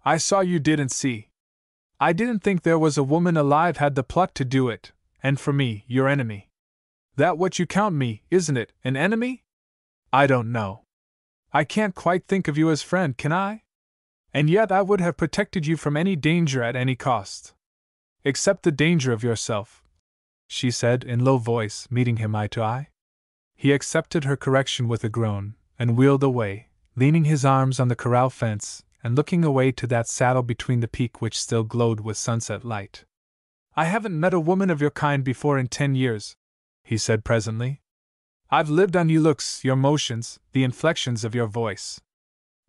I saw you didn't see. I didn't think there was a woman alive had the pluck to do it, and for me, your enemy. That what you count me, isn't it, an enemy? I don't know. I can't quite think of you as friend, can I? And yet I would have protected you from any danger at any cost. Except the danger of yourself," she said in low voice, meeting him eye to eye. He accepted her correction with a groan, and wheeled away, leaning his arms on the corral fence, and looking away to that saddle between the peak which still glowed with sunset light. "I haven't met a woman of your kind before in 10 years, he said presently. "I've lived on your looks, your motions, the inflections of your voice.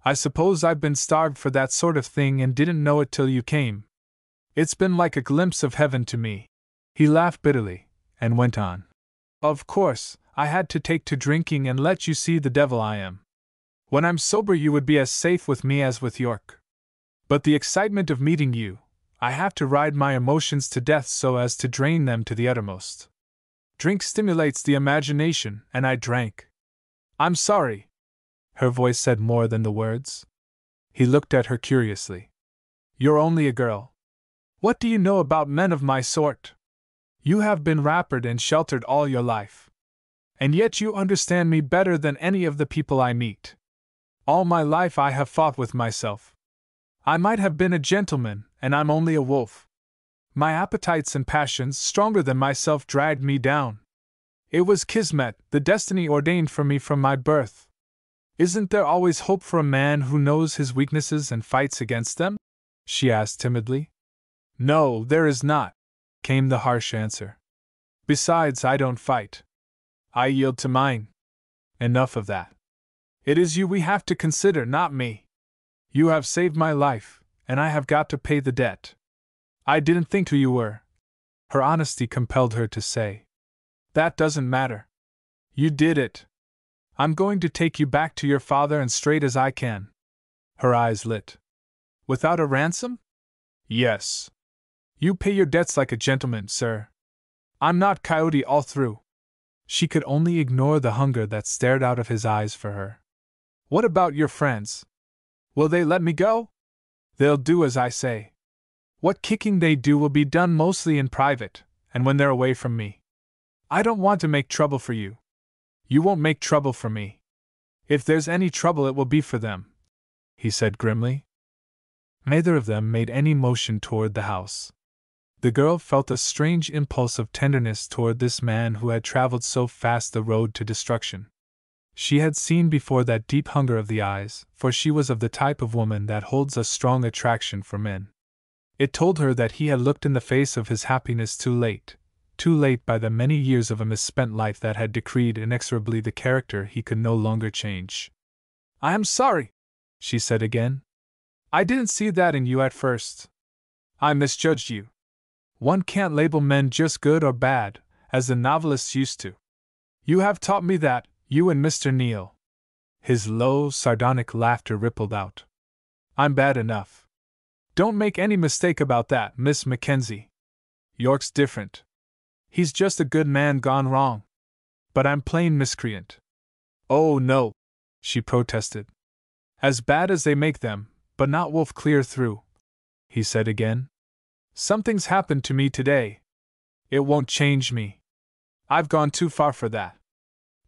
I suppose I've been starved for that sort of thing and didn't know it till you came. It's been like a glimpse of heaven to me." He laughed bitterly, and went on. "Of course, I had to take to drinking and let you see the devil I am. When I'm sober you would be as safe with me as with York. But the excitement of meeting you, I have to ride my emotions to death so as to drain them to the uttermost. Drink stimulates the imagination, and I drank. I'm sorry." Her voice said more than the words. He looked at her curiously. "You're only a girl. What do you know about men of my sort? You have been wrappered and sheltered all your life. And yet you understand me better than any of the people I meet. All my life I have fought with myself. I might have been a gentleman, and I'm only a wolf. My appetites and passions, stronger than myself, dragged me down. It was Kismet, the destiny ordained for me from my birth. Isn't there always hope for a man who knows his weaknesses and fights against them?" she asked timidly. "No, there is not," came the harsh answer. "Besides, I don't fight. I yield to mine. Enough of that. It is you we have to consider, not me. You have saved my life, and I have got to pay the debt. I didn't think who you were," her honesty compelled her to say. "That doesn't matter. You did it. I'm going to take you back to your father and straight as I can." Her eyes lit. "Without a ransom?" "Yes. You pay your debts like a gentleman, sir." I'm not Coyote all through. She could only ignore the hunger that stared out of his eyes for her. What about your friends? Will they let me go? They'll do as I say. What kicking they do will be done mostly in private, and when they're away from me. I don't want to make trouble for you. You won't make trouble for me. If there's any trouble, it will be for them, he said grimly. Neither of them made any motion toward the house. The girl felt a strange impulse of tenderness toward this man who had traveled so fast the road to destruction. She had seen before that deep hunger of the eyes, for she was of the type of woman that holds a strong attraction for men. It told her that he had looked in the face of his happiness too late by the many years of a misspent life that had decreed inexorably the character he could no longer change. I am sorry, she said again. I didn't see that in you at first. I misjudged you. One can't label men just good or bad, as the novelists used to. You have taught me that, you and Mr. Neal. His low, sardonic laughter rippled out. I'm bad enough. Don't make any mistake about that, Miss Mackenzie. York's different. He's just a good man gone wrong. But I'm plain miscreant. Oh no, she protested. As bad as they make them, but not wolf clear through, he said again. Something's happened to me today. It won't change me. I've gone too far for that.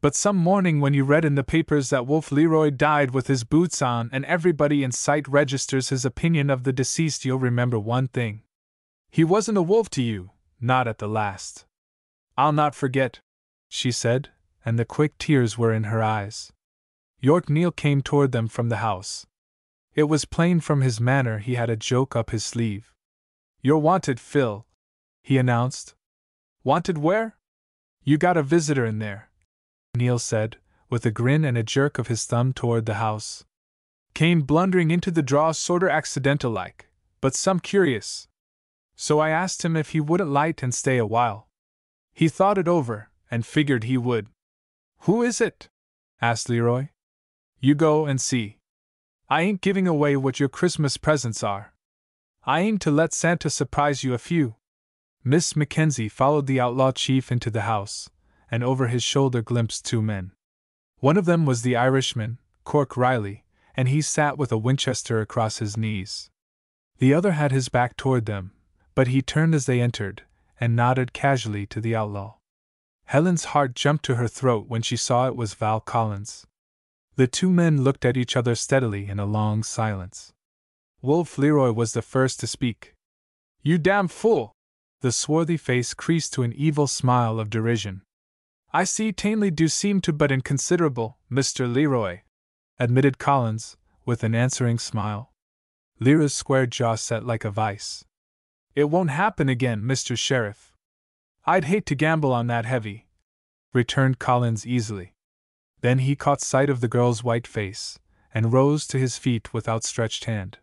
But some morning when you read in the papers that Wolf Leroy died with his boots on and everybody in sight registers his opinion of the deceased, you'll remember one thing. He wasn't a wolf to you, not at the last. I'll not forget, she said, and the quick tears were in her eyes. York Neal came toward them from the house. It was plain from his manner he had a joke up his sleeve. You're wanted, Phil, he announced. Wanted where? You got a visitor in there, Neal said, with a grin and a jerk of his thumb toward the house. Came blundering into the draw sorter accidental like, but some curious. So I asked him if he wouldn't light and stay a while. He thought it over, and figured he would. Who is it? Asked Leroy. You go and see. I ain't giving away what your Christmas presents are. I aim to let Santa surprise you a few. Miss Mackenzie followed the outlaw chief into the house, and over his shoulder glimpsed two men. One of them was the Irishman, Cork Riley, and he sat with a Winchester across his knees. The other had his back toward them, but he turned as they entered, and nodded casually to the outlaw. Helen's heart jumped to her throat when she saw it was Val Collins. The two men looked at each other steadily in a long silence. Wolf Leroy was the first to speak. You damn fool! The swarthy face creased to an evil smile of derision. I see tainly do seem to but inconsiderable, Mr. Leroy, admitted Collins, with an answering smile. Leroy's square jaw set like a vice. It won't happen again, Mr. Sheriff. I'd hate to gamble on that heavy, returned Collins easily. Then he caught sight of the girl's white face, and rose to his feet with outstretched hand.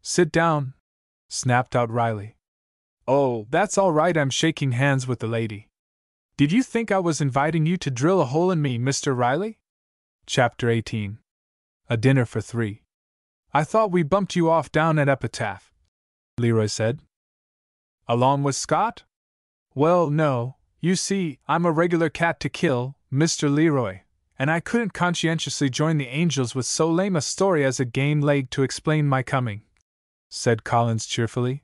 Sit down, snapped out Riley. Oh, that's all right, I'm shaking hands with the lady. Did you think I was inviting you to drill a hole in me, Mr. Riley? Chapter 18. A Dinner for Three. I thought we bumped you off down at Epitaph, Leroy said. Along with Scott? Well, no, you see, I'm a regular cat to kill, Mr. Leroy, and I couldn't conscientiously join the Angels with so lame a story as a game leg to explain my coming, said Collins cheerfully.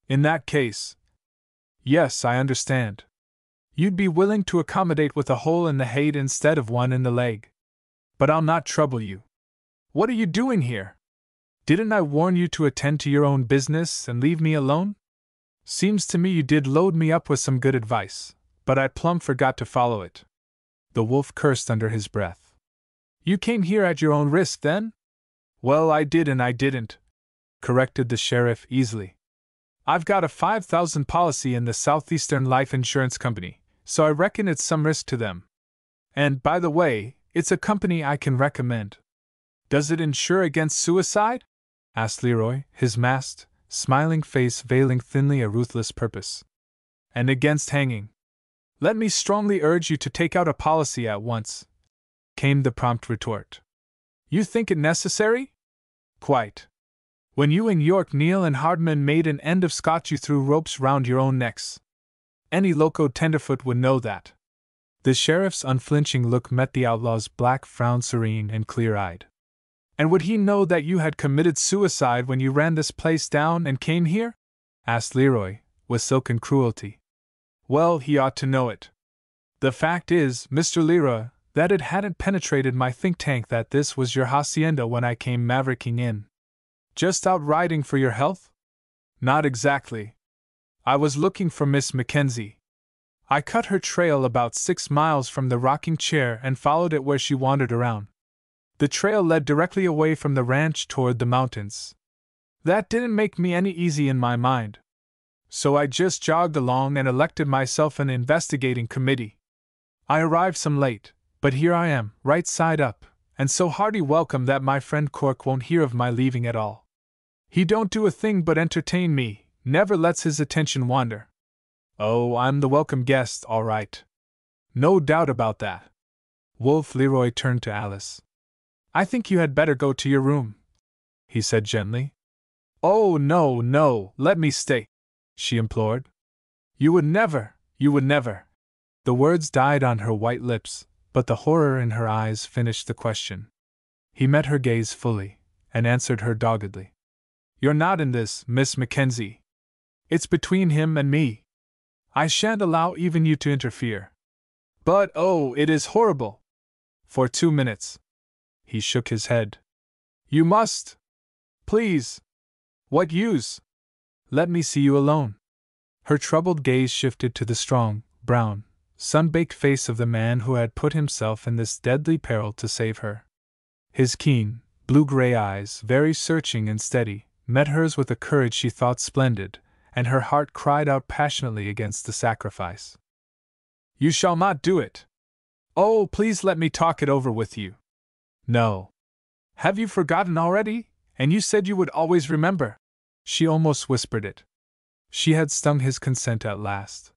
In that case. Yes, I understand. You'd be willing to accommodate with a hole in the head instead of one in the leg. But I'll not trouble you. What are you doing here? Didn't I warn you to attend to your own business and leave me alone? Seems to me you did load me up with some good advice, but I plumb forgot to follow it. The wolf cursed under his breath. You came here at your own risk, then? Well, I did and I didn't, corrected the sheriff easily. I've got a 5,000 policy in the Southeastern Life Insurance Company, so I reckon it's some risk to them. And, by the way, it's a company I can recommend. Does it insure against suicide? Asked Leroy, his masked, smiling face veiling thinly a ruthless purpose. And against hanging. Let me strongly urge you to take out a policy at once, came the prompt retort. You think it necessary? Quite. When you and York Neal and Hardman made an end of Scott, you threw ropes round your own necks. Any loco tenderfoot would know that. The sheriff's unflinching look met the outlaw's black frown, serene and clear-eyed. And would he know that you had committed suicide when you ran this place down and came here? Asked Leroy, with silken cruelty. Well, he ought to know it. The fact is, Mr. Leroy, that it hadn't penetrated my think tank that this was your hacienda when I came mavericking in. Just out riding for your health? Not exactly. I was looking for Miss Mackenzie. I cut her trail about 6 miles from the rocking chair and followed it where she wandered around. The trail led directly away from the ranch toward the mountains. That didn't make me any easy in my mind. So I just jogged along and elected myself an investigating committee. I arrived some late, but here I am, right side up, and so hearty welcome that my friend Cork won't hear of my leaving at all. He don't do a thing but entertain me, never lets his attention wander. Oh, I'm the welcome guest, all right. No doubt about that. Wolf Leroy turned to Alice. I think you had better go to your room, he said gently. Oh, no, let me stay, she implored. You would never. The words died on her white lips, but the horror in her eyes finished the question. He met her gaze fully, and answered her doggedly. You're not in this, Miss Mackenzie. It's between him and me. I shan't allow even you to interfere. But oh, it is horrible. For 2 minutes. He shook his head. You must. Please. What use? Let me see you alone. Her troubled gaze shifted to the strong, brown, sun-baked face of the man who had put himself in this deadly peril to save her. His keen, blue-gray eyes, very searching and steady, met hers with a courage she thought splendid, and her heart cried out passionately against the sacrifice. You shall not do it. Oh, please let me talk it over with you. No. Have you forgotten already? And you said you would always remember. She almost whispered it. She had stung his consent at last.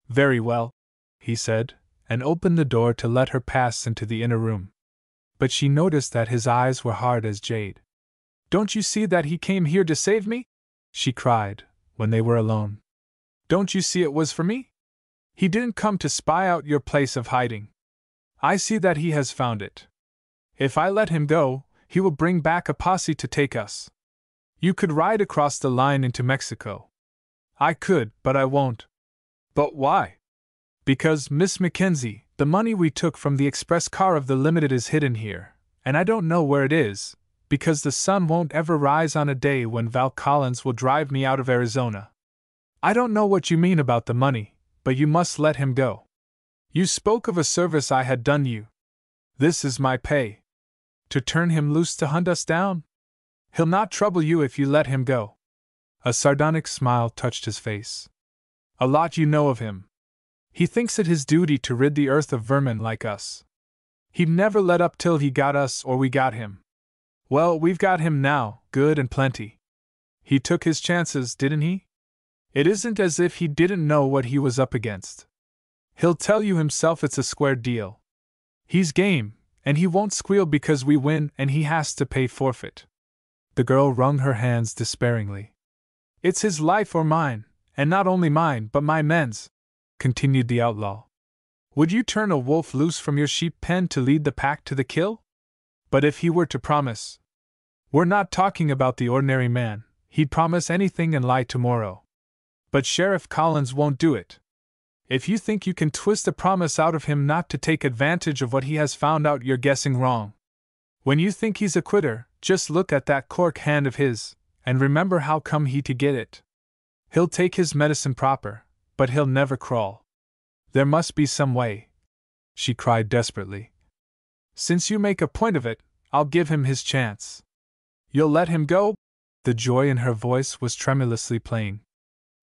Very well, he said, and opened the door to let her pass into the inner room. But she noticed that his eyes were hard as jade. Don't you see that he came here to save me? She cried, when they were alone. Don't you see it was for me? He didn't come to spy out your place of hiding. I see that he has found it. If I let him go, he will bring back a posse to take us. You could ride across the line into Mexico. I could, but I won't. But why? Because, Miss Mackenzie, the money we took from the express car of the Limited is hidden here, and I don't know where it is, because the sun won't ever rise on a day when Val Collins will drive me out of Arizona. I don't know what you mean about the money, but you must let him go. You spoke of a service I had done you. This is my pay. To turn him loose to hunt us down? He'll not trouble you if you let him go. A sardonic smile touched his face. A lot you know of him. He thinks it his duty to rid the earth of vermin like us. He'd never let up till he got us or we got him. Well, we've got him now, good and plenty. He took his chances, didn't he? It isn't as if he didn't know what he was up against. He'll tell you himself it's a square deal. He's game, and he won't squeal because we win and he has to pay forfeit. The girl wrung her hands despairingly. It's his life or mine, and not only mine but my men's, continued the outlaw. Would you turn a wolf loose from your sheep pen to lead the pack to the kill? But if he were to promise, we're not talking about the ordinary man, he'd promise anything and lie tomorrow. But Sheriff Collins won't do it. If you think you can twist a promise out of him not to take advantage of what he has found out, you're guessing wrong. When you think he's a quitter, just look at that cork hand of his, and remember how come he to get it. He'll take his medicine proper, but he'll never crawl. There must be some way, she cried desperately. Since you make a point of it, I'll give him his chance. You'll let him go? The joy in her voice was tremulously plain.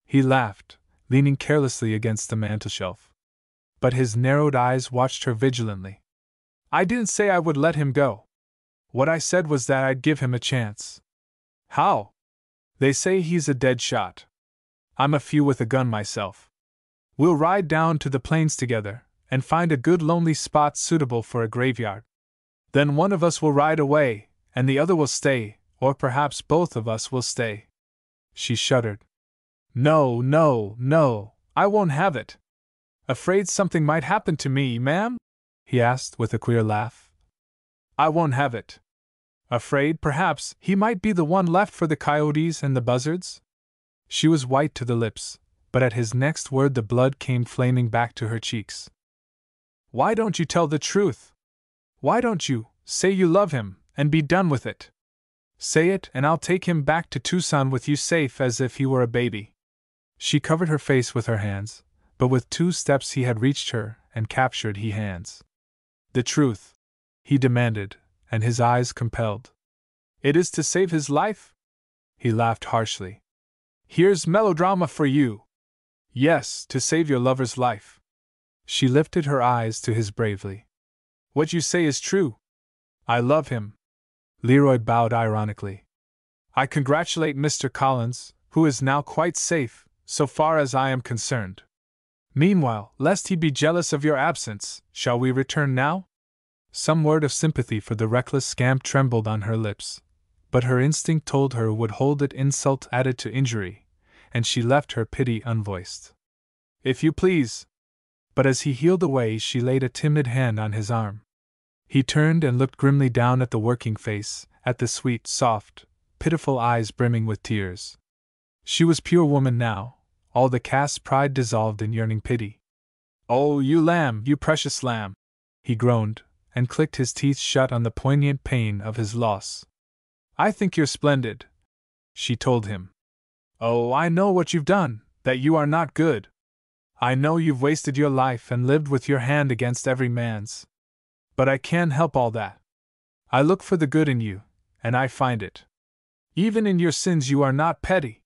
He laughed, leaning carelessly against the mantelshelf. But his narrowed eyes watched her vigilantly. I didn't say I would let him go. What I said was that I'd give him a chance. How? They say he's a dead shot. I'm a few with a gun myself. We'll ride down to the plains together, and find a good lonely spot suitable for a graveyard. Then one of us will ride away, and the other will stay, or perhaps both of us will stay. She shuddered. No, I won't have it. Afraid something might happen to me, ma'am? He asked with a queer laugh. I won't have it. Afraid, perhaps, he might be the one left for the coyotes and the buzzards? She was white to the lips, but at his next word the blood came flaming back to her cheeks. Why don't you tell the truth? Why don't you say you love him, and be done with it? Say it, and I'll take him back to Tucson with you safe as if he were a baby. She covered her face with her hands, but with 2 steps he had reached her and captured his hands. The truth, he demanded, and his eyes compelled. It is to save his life? He laughed harshly. Here's melodrama for you. Yes, to save your lover's life. She lifted her eyes to his bravely. What you say is true. I love him. Leroy bowed ironically. I congratulate Mr. Collins, who is now quite safe, so far as I am concerned. Meanwhile, lest he be jealous of your absence, shall we return now? Some word of sympathy for the reckless scamp trembled on her lips, but her instinct told her would hold it insult added to injury, and she left her pity unvoiced. If you please. But as he heeled away, she laid a timid hand on his arm. He turned and looked grimly down at the working face, at the sweet, soft, pitiful eyes brimming with tears. She was pure woman now, all the caste pride dissolved in yearning pity. Oh, you lamb, you precious lamb! He groaned, and clicked his teeth shut on the poignant pain of his loss. I think you're splendid, she told him. Oh, I know what you've done, that you are not good. I know you've wasted your life and lived with your hand against every man's. But I can't help all that. I look for the good in you, and I find it. Even in your sins you are not petty.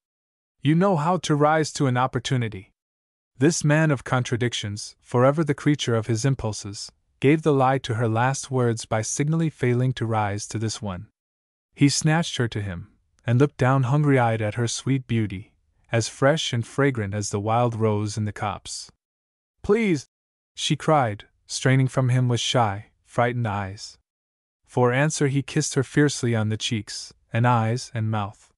You know how to rise to an opportunity. This man of contradictions, forever the creature of his impulses, gave the lie to her last words by signally failing to rise to this one. He snatched her to him, and looked down hungry-eyed at her sweet beauty, as fresh and fragrant as the wild rose in the copse. Please, she cried, straining from him with shy, frightened eyes. For answer he kissed her fiercely on the cheeks, and eyes and mouth.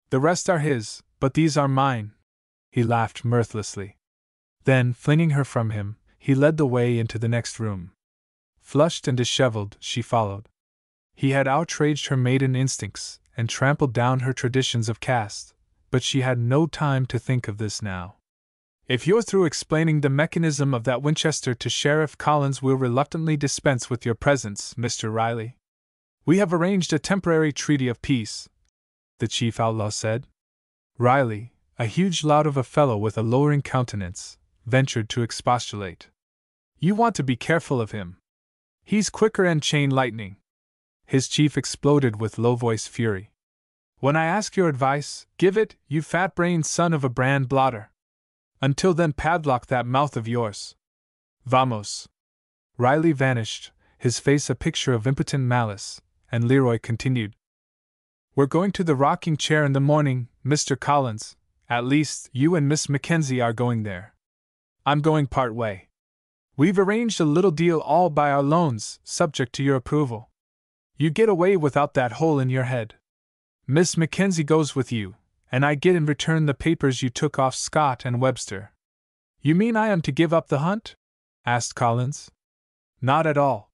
The rest are his, but these are mine. He laughed mirthlessly. Then, flinging her from him, he led the way into the next room. Flushed and disheveled, she followed. He had outraged her maiden instincts, and trampled down her traditions of caste, but she had no time to think of this now. If you're through explaining the mechanism of that Winchester to Sheriff Collins, we'll reluctantly dispense with your presence, Mr. Riley. We have arranged a temporary treaty of peace, the chief outlaw said. Riley, a huge lout of a fellow with a lowering countenance, ventured to expostulate. You want to be careful of him. He's quicker than chain lightning. His chief exploded with low-voiced fury. When I ask your advice, give it, you fat-brained son of a brand blotter. Until then, padlock that mouth of yours. Vamos. Riley vanished, his face a picture of impotent malice, and Leroy continued. We're going to the rocking chair in the morning, Mr. Collins. At least, you and Miss Mackenzie are going there. I'm going part way. We've arranged a little deal all by our loans, subject to your approval. You get away without that hole in your head. Miss Mackenzie goes with you, and I get in return the papers you took off Scott and Webster. You mean I am to give up the hunt? Asked Collins. Not at all.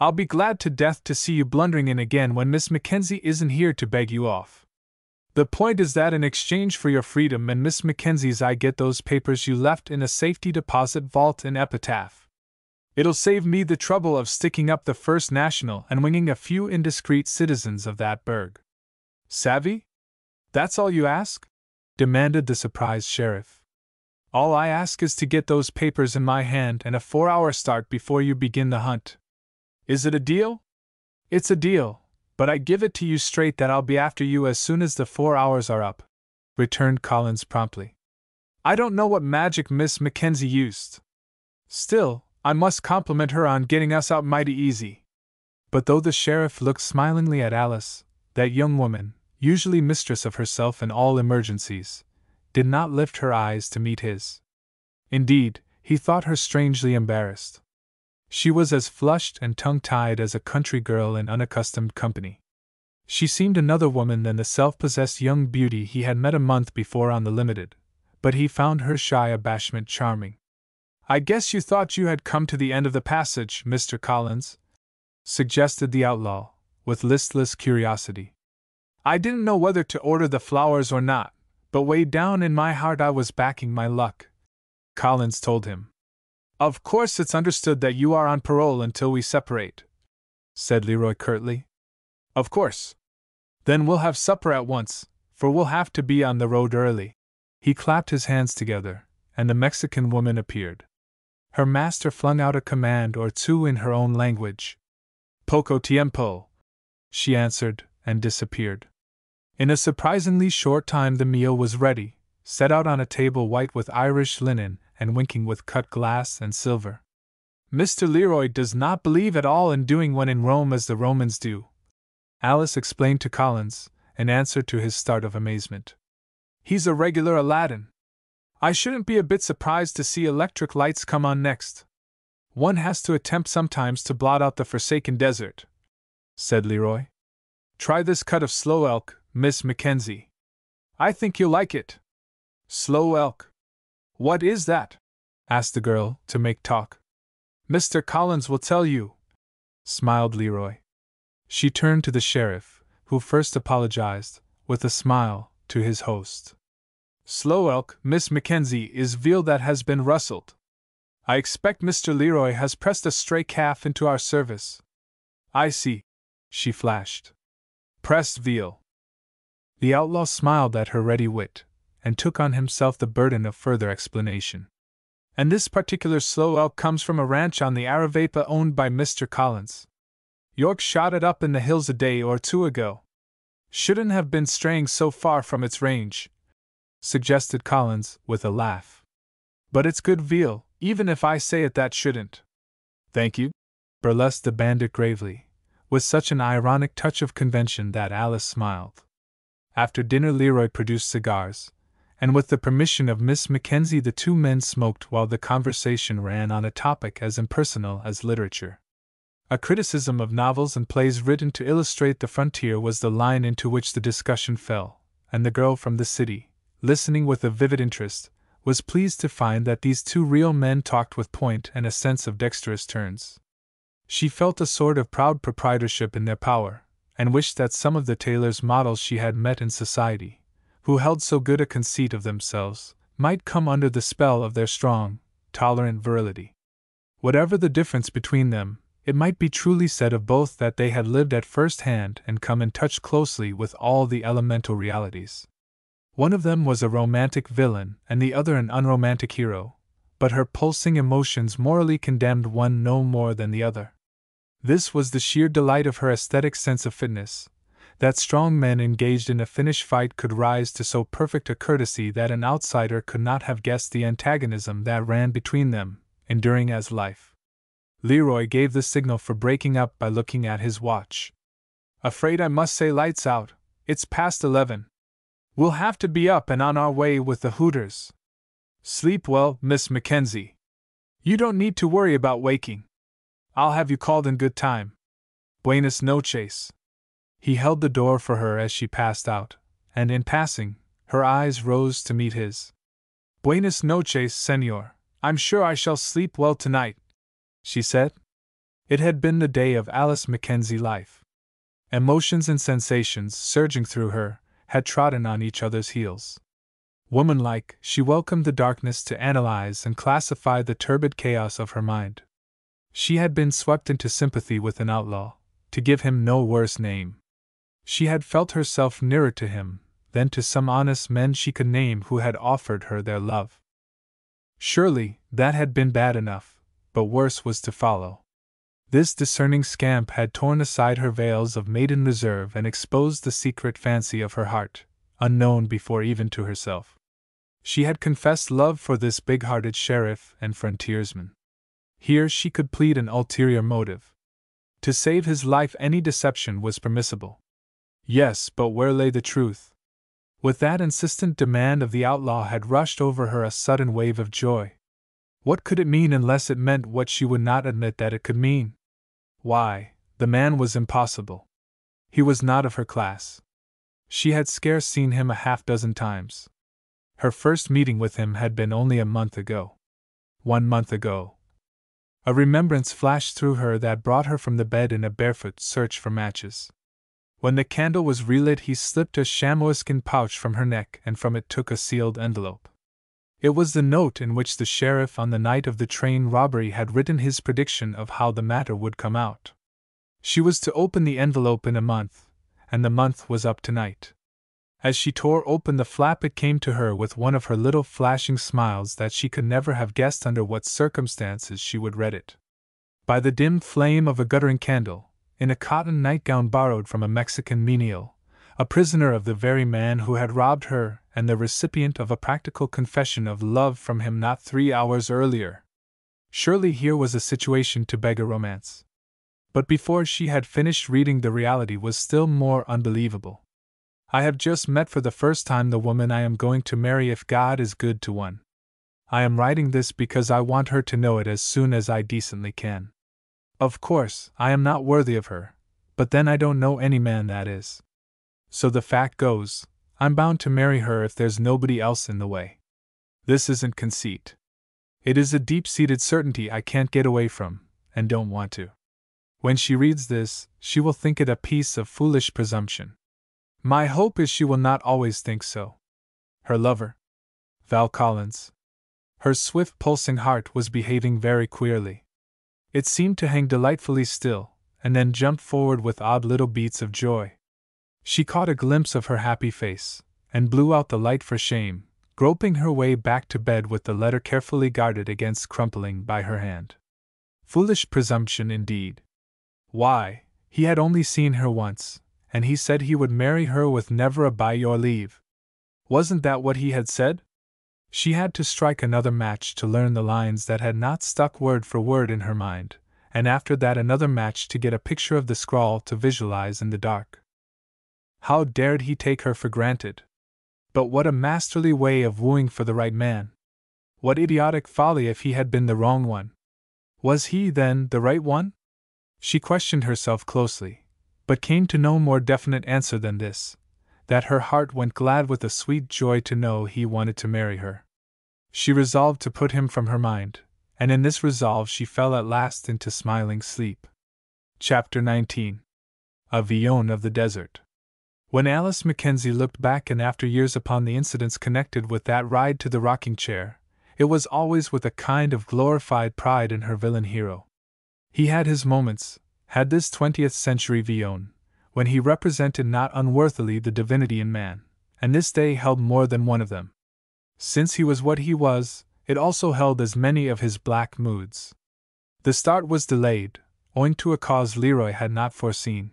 I'll be glad to death to see you blundering in again when Miss Mackenzie isn't here to beg you off. The point is that in exchange for your freedom and Miss Mackenzie's, I get those papers you left in a safety deposit vault in Epitaph. It'll save me the trouble of sticking up the First National and winging a few indiscreet citizens of that burg. Savvy? That's all you ask? Demanded the surprised sheriff. All I ask is to get those papers in my hand and a 4-hour start before you begin the hunt. Is it a deal? It's a deal, but I give it to you straight that I'll be after you as soon as the 4 hours are up, returned Collins promptly. I don't know what magic Miss Mackenzie used. Still, I must compliment her on getting us out mighty easy. But though the sheriff looked smilingly at Alice, that young woman, usually mistress of herself in all emergencies, did not lift her eyes to meet his. Indeed, he thought her strangely embarrassed. She was as flushed and tongue-tied as a country girl in unaccustomed company. She seemed another woman than the self-possessed young beauty he had met a month before on the Limited, but he found her shy abashment charming. "I guess you thought you had come to the end of the passage, Mr. Collins," suggested the outlaw, with listless curiosity. "I didn't know whether to order the flowers or not, but way down in my heart I was backing my luck," Collins told him. "Of course it's understood that you are on parole until we separate," said Leroy curtly. "Of course. Then we'll have supper at once, for we'll have to be on the road early." He clapped his hands together, and the Mexican woman appeared. Her master flung out a command or two in her own language. "Poco tiempo," she answered, and disappeared. In a surprisingly short time the meal was ready, set out on a table white with Irish linen and winking with cut glass and silver. "Mr. Leroy does not believe at all in doing when in Rome as the Romans do," Alice explained to Collins, in answer to his start of amazement. "He's a regular Aladdin. I shouldn't be a bit surprised to see electric lights come on next. One has to attempt sometimes to blot out the forsaken desert," said Leroy. "Try this cut of slow elk, Miss Mackenzie. I think you'll like it." "Slow elk? What is that?" asked the girl, to make talk. "Mr. Collins will tell you," smiled Leroy. She turned to the sheriff, who first apologized, with a smile, to his host. "Slow elk, Miss Mackenzie, is veal that has been rustled. I expect Mr. Leroy has pressed a stray calf into our service." "I see," she flashed. "Pressed veal." The outlaw smiled at her ready wit, and took on himself the burden of further explanation. "And this particular slow elk comes from a ranch on the Aravaipa owned by Mr. Collins. York shot it up in the hills a day or two ago. Shouldn't have been straying so far from its range," suggested Collins, with a laugh. "But it's good veal, even if I say it that shouldn't." "Thank you," burlesqued the bandit gravely, with such an ironic touch of convention that Alice smiled. After dinner Leroy produced cigars, and with the permission of Miss Mackenzie the two men smoked while the conversation ran on a topic as impersonal as literature. A criticism of novels and plays written to illustrate the frontier was the line into which the discussion fell, and the girl from the city, listening with a vivid interest, was pleased to find that these two real men talked with point and a sense of dexterous turns. She felt a sort of proud proprietorship in their power, and wished that some of the tailors' models she had met in society, who held so good a conceit of themselves, might come under the spell of their strong, tolerant virility. Whatever the difference between them, it might be truly said of both that they had lived at first hand and come in touch closely with all the elemental realities. One of them was a romantic villain and the other an unromantic hero, but her pulsing emotions morally condemned one no more than the other. This was the sheer delight of her aesthetic sense of fitness, that strong men engaged in a finished fight could rise to so perfect a courtesy that an outsider could not have guessed the antagonism that ran between them, enduring as life. Leroy gave the signal for breaking up by looking at his watch. "Afraid I must say lights out, it's past 11. We'll have to be up and on our way with the Hooters. Sleep well, Miss Mackenzie. You don't need to worry about waking. I'll have you called in good time. Buenas noches." He held the door for her as she passed out, and in passing, her eyes rose to meet his. "Buenas noches, senor. I'm sure I shall sleep well tonight," she said. It had been the day of Alice Mackenzie's life. Emotions and sensations, surging through her, had trodden on each other's heels. Womanlike, she welcomed the darkness to analyze and classify the turbid chaos of her mind. She had been swept into sympathy with an outlaw, to give him no worse name. She had felt herself nearer to him than to some honest men she could name who had offered her their love. Surely, that had been bad enough, but worse was to follow. This discerning scamp had torn aside her veils of maiden reserve and exposed the secret fancy of her heart, unknown before even to herself. She had confessed love for this big-hearted sheriff and frontiersman. Here she could plead an ulterior motive. To save his life any deception was permissible. Yes, but where lay the truth? With that insistent demand of the outlaw had rushed over her a sudden wave of joy. What could it mean unless it meant what she would not admit that it could mean? Why, the man was impossible. He was not of her class. She had scarce seen him a half-dozen times. Her first meeting with him had been only a month ago. 1 month ago. A remembrance flashed through her that brought her from the bed in a barefoot search for matches. When the candle was relit, he slipped a chamois-skin pouch from her neck and from it took a sealed envelope. It was the note in which the sheriff on the night of the train robbery had written his prediction of how the matter would come out. She was to open the envelope in a month, and the month was up tonight. As she tore open the flap, it came to her with one of her little flashing smiles that she could never have guessed under what circumstances she would read it. By the dim flame of a guttering candle, in a cotton nightgown borrowed from a Mexican menial, a prisoner of the very man who had robbed her and the recipient of a practical confession of love from him not 3 hours earlier. Surely here was a situation to beg a romance. But before she had finished reading, the reality was still more unbelievable. I have just met for the first time the woman I am going to marry if God is good to one. I am writing this because I want her to know it as soon as I decently can. Of course, I am not worthy of her, but then I don't know any man that is. So the fact goes, I'm bound to marry her if there's nobody else in the way. This isn't conceit. It is a deep-seated certainty I can't get away from, and don't want to. When she reads this, she will think it a piece of foolish presumption. My hope is she will not always think so. Her lover, Val Collins. Her swift pulsing heart was behaving very queerly. It seemed to hang delightfully still, and then jumped forward with odd little beats of joy. She caught a glimpse of her happy face, and blew out the light for shame, groping her way back to bed with the letter carefully guarded against crumpling by her hand. Foolish presumption indeed. Why, he had only seen her once, and he said he would marry her with never a by your leave. Wasn't that what he had said? She had to strike another match to learn the lines that had not stuck word for word in her mind, and after that another match to get a picture of the scrawl to visualize in the dark. How dared he take her for granted? But what a masterly way of wooing for the right man! What idiotic folly if he had been the wrong one! Was he, then, the right one? She questioned herself closely, but came to no more definite answer than this, that her heart went glad with a sweet joy to know he wanted to marry her. She resolved to put him from her mind, and in this resolve she fell at last into smiling sleep. Chapter 19. A Villon of the Desert. When Alice Mackenzie looked back in after years upon the incidents connected with that ride to the rocking chair, it was always with a kind of glorified pride in her villain hero. He had his moments, had this 20th century Villon, when he represented not unworthily the divinity in man, and this day held more than one of them. Since he was what he was, it also held as many of his black moods. The start was delayed, owing to a cause Leroy had not foreseen.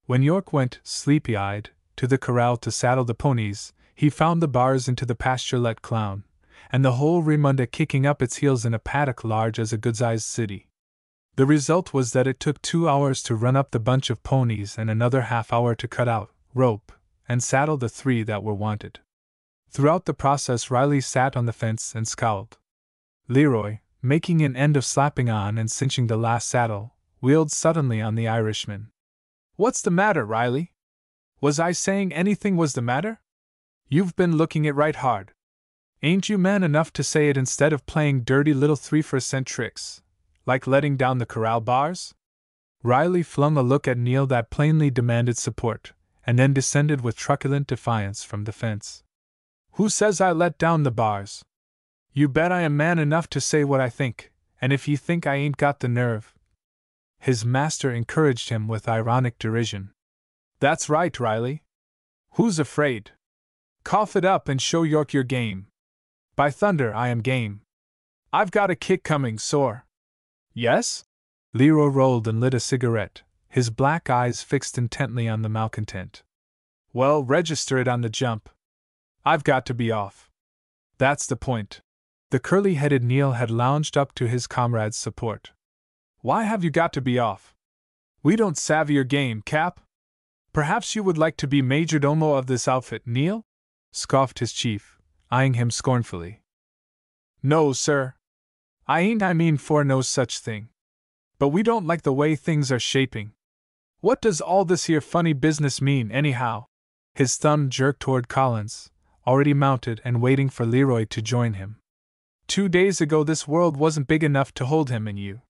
When York went, sleepy-eyed, to the corral to saddle the ponies, he found the bars into the pasture let clown, and the whole remunda kicking up its heels in a paddock large as a good-sized city. The result was that it took 2 hours to run up the bunch of ponies and another half-hour to cut out, rope, and saddle the 3 that were wanted. Throughout the process Riley sat on the fence and scowled. Leroy, making an end of slapping on and cinching the last saddle, wheeled suddenly on the Irishman. "What's the matter, Riley? Was I saying anything was the matter? You've been looking it right hard. Ain't you man enough to say it instead of playing dirty little 3-for-a-cent tricks, like letting down the corral bars?" Riley flung a look at Neil that plainly demanded support, and then descended with truculent defiance from the fence. "Who says I let down the bars? You bet I am man enough to say what I think, and if ye think I ain't got the nerve..." His master encouraged him with ironic derision. "That's right, Riley. Who's afraid? Cough it up and show York your game. By thunder, I am game. I've got a kick coming, sore." "Yes?" Leroy rolled and lit a cigarette, his black eyes fixed intently on the malcontent. "Well, register it on the jump. I've got to be off. That's the point." The curly-headed Neil had lounged up to his comrade's support. "Why have you got to be off? We don't savvy your game, Cap. Perhaps you would like to be majordomo of this outfit, Neil?" scoffed his chief, eyeing him scornfully. "No, sir. I ain't I mean for no such thing. But we don't like the way things are shaping. What does all this here funny business mean, anyhow?" His thumb jerked toward Collins, already mounted and waiting for Leroy to join him. 2 days ago this world wasn't big enough to hold him and you.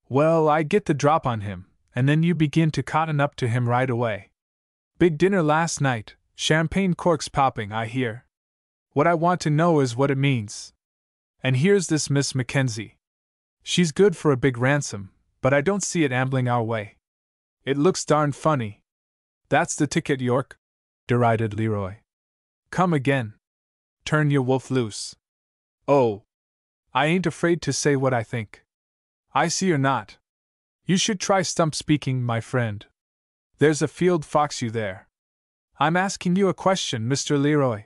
Well, I get the drop on him, and then you begin to cotton up to him right away. Big dinner last night, champagne corks popping, I hear. What I want to know is what it means. And here's this Miss Mackenzie. She's good for a big ransom, but I don't see it ambling our way. It looks darned funny. That's the ticket, York, derided Leroy. Come again. Turn your wolf loose. Oh, I ain't afraid to say what I think. I see you're not. You should try stump speaking, my friend. There's a field fox you there. I'm asking you a question, Mr. Leroy.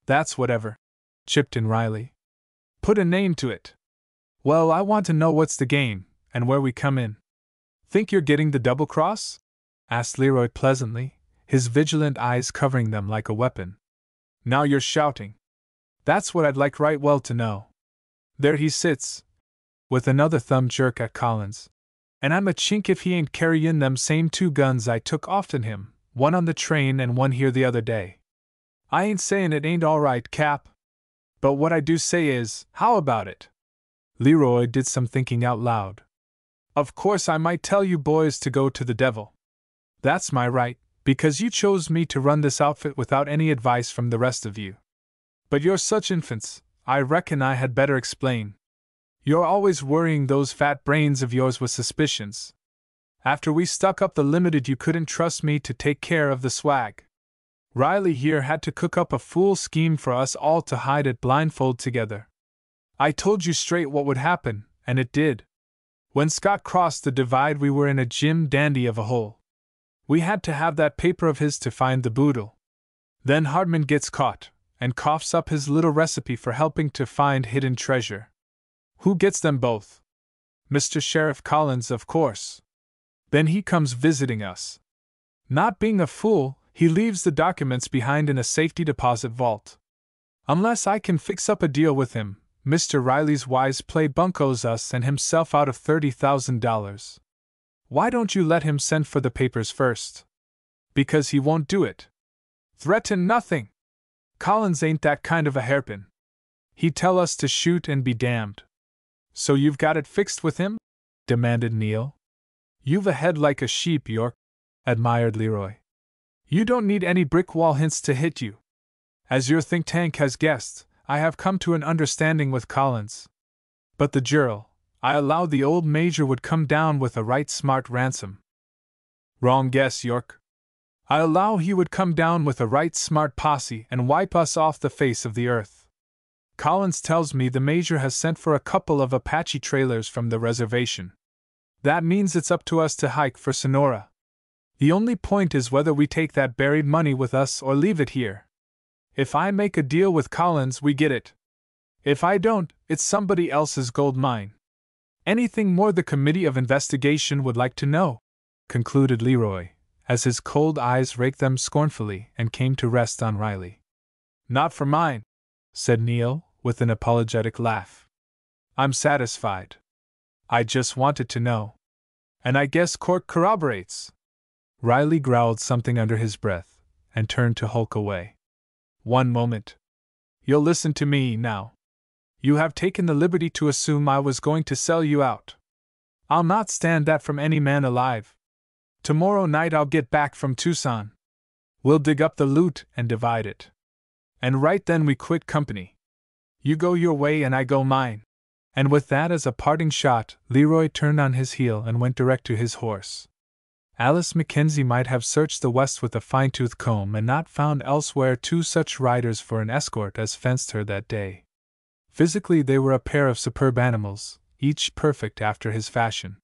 That's whatever, chipped in Riley. Put a name to it. Well, I want to know what's the game, and where we come in. Think you're getting the double cross? Asked Leroy pleasantly, his vigilant eyes covering them like a weapon. Now you're shouting. That's what I'd like right well to know. There he sits, with another thumb jerk at Collins. And I'm a chink if he ain't carryin' them same 2 guns I took off'n him, one on the train and one here the other day. I ain't sayin' it ain't all right, Cap. But what I do say is, how about it? Leroy did some thinking out loud. Of course I might tell you boys to go to the devil. That's my right, because you chose me to run this outfit without any advice from the rest of you. But you're such infants, I reckon I had better explain. You're always worrying those fat brains of yours with suspicions. After we stuck up the limited, you couldn't trust me to take care of the swag. Riley here had to cook up a fool scheme for us all to hide it blindfold together. I told you straight what would happen, and it did. When Scott crossed the divide, we were in a Jim dandy of a hole. We had to have that paper of his to find the boodle. Then Hardman gets caught, and coughs up his little recipe for helping to find hidden treasure. Who gets them both? Mr. Sheriff Collins, of course. Then he comes visiting us. Not being a fool, he leaves the documents behind in a safety deposit vault. Unless I can fix up a deal with him, Mr. Riley's wise play bunkos us and himself out of $30,000. Why don't you let him send for the papers first? Because he won't do it. Threaten nothing. Collins ain't that kind of a hairpin. He'd tell us to shoot and be damned. So you've got it fixed with him? Demanded Neil. You've a head like a sheep, York, admired Leroy. You don't need any brick wall hints to hit you. As your think tank has guessed, I have come to an understanding with Collins. But the juror, I allowed the old major would come down with a right smart ransom. Wrong guess, York. I allow he would come down with a right smart posse and wipe us off the face of the earth. Collins tells me the major has sent for a couple of Apache trailers from the reservation. That means it's up to us to hike for Sonora. The only point is whether we take that buried money with us or leave it here. If I make a deal with Collins, we get it. If I don't, it's somebody else's gold mine. Anything more the Committee of Investigation would like to know? Concluded Leroy, as his cold eyes raked them scornfully and came to rest on Riley. Not for mine, said Neil, with an apologetic laugh. I'm satisfied. I just wanted to know. And I guess court corroborates. Riley growled something under his breath, and turned to hulk away. One moment. You'll listen to me now. You have taken the liberty to assume I was going to sell you out. I'll not stand that from any man alive. Tomorrow night I'll get back from Tucson. We'll dig up the loot and divide it. And right then we quit company. You go your way and I go mine. And with that as a parting shot, Leroy turned on his heel and went direct to his horse. Alice Mackenzie might have searched the West with a fine-tooth comb and not found elsewhere 2 such riders for an escort as fenced her that day. Physically they were a pair of superb animals, each perfect after his fashion.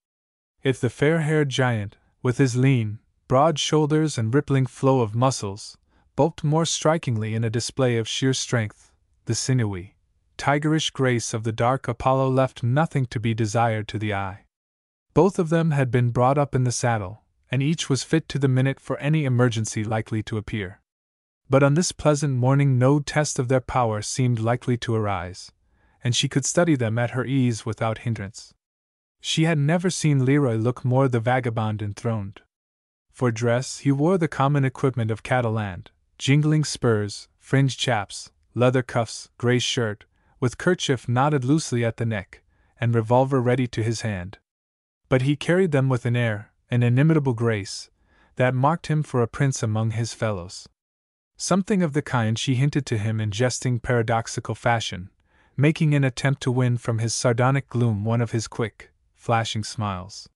If the fair-haired giant, with his lean, broad shoulders and rippling flow of muscles, bulked more strikingly in a display of sheer strength, the sinewy, tigerish grace of the dark Apollo left nothing to be desired to the eye. Both of them had been brought up in the saddle, and each was fit to the minute for any emergency likely to appear. But on this pleasant morning no test of their power seemed likely to arise, and she could study them at her ease without hindrance. She had never seen Leroy look more the vagabond enthroned. For dress he wore the common equipment of cattleland, jingling spurs, fringed chaps, leather cuffs, gray shirt, with kerchief knotted loosely at the neck, and revolver ready to his hand. But he carried them with an air, an inimitable grace, that marked him for a prince among his fellows. Something of the kind she hinted to him in jesting paradoxical fashion, making an attempt to win from his sardonic gloom one of his quick, flashing smiles.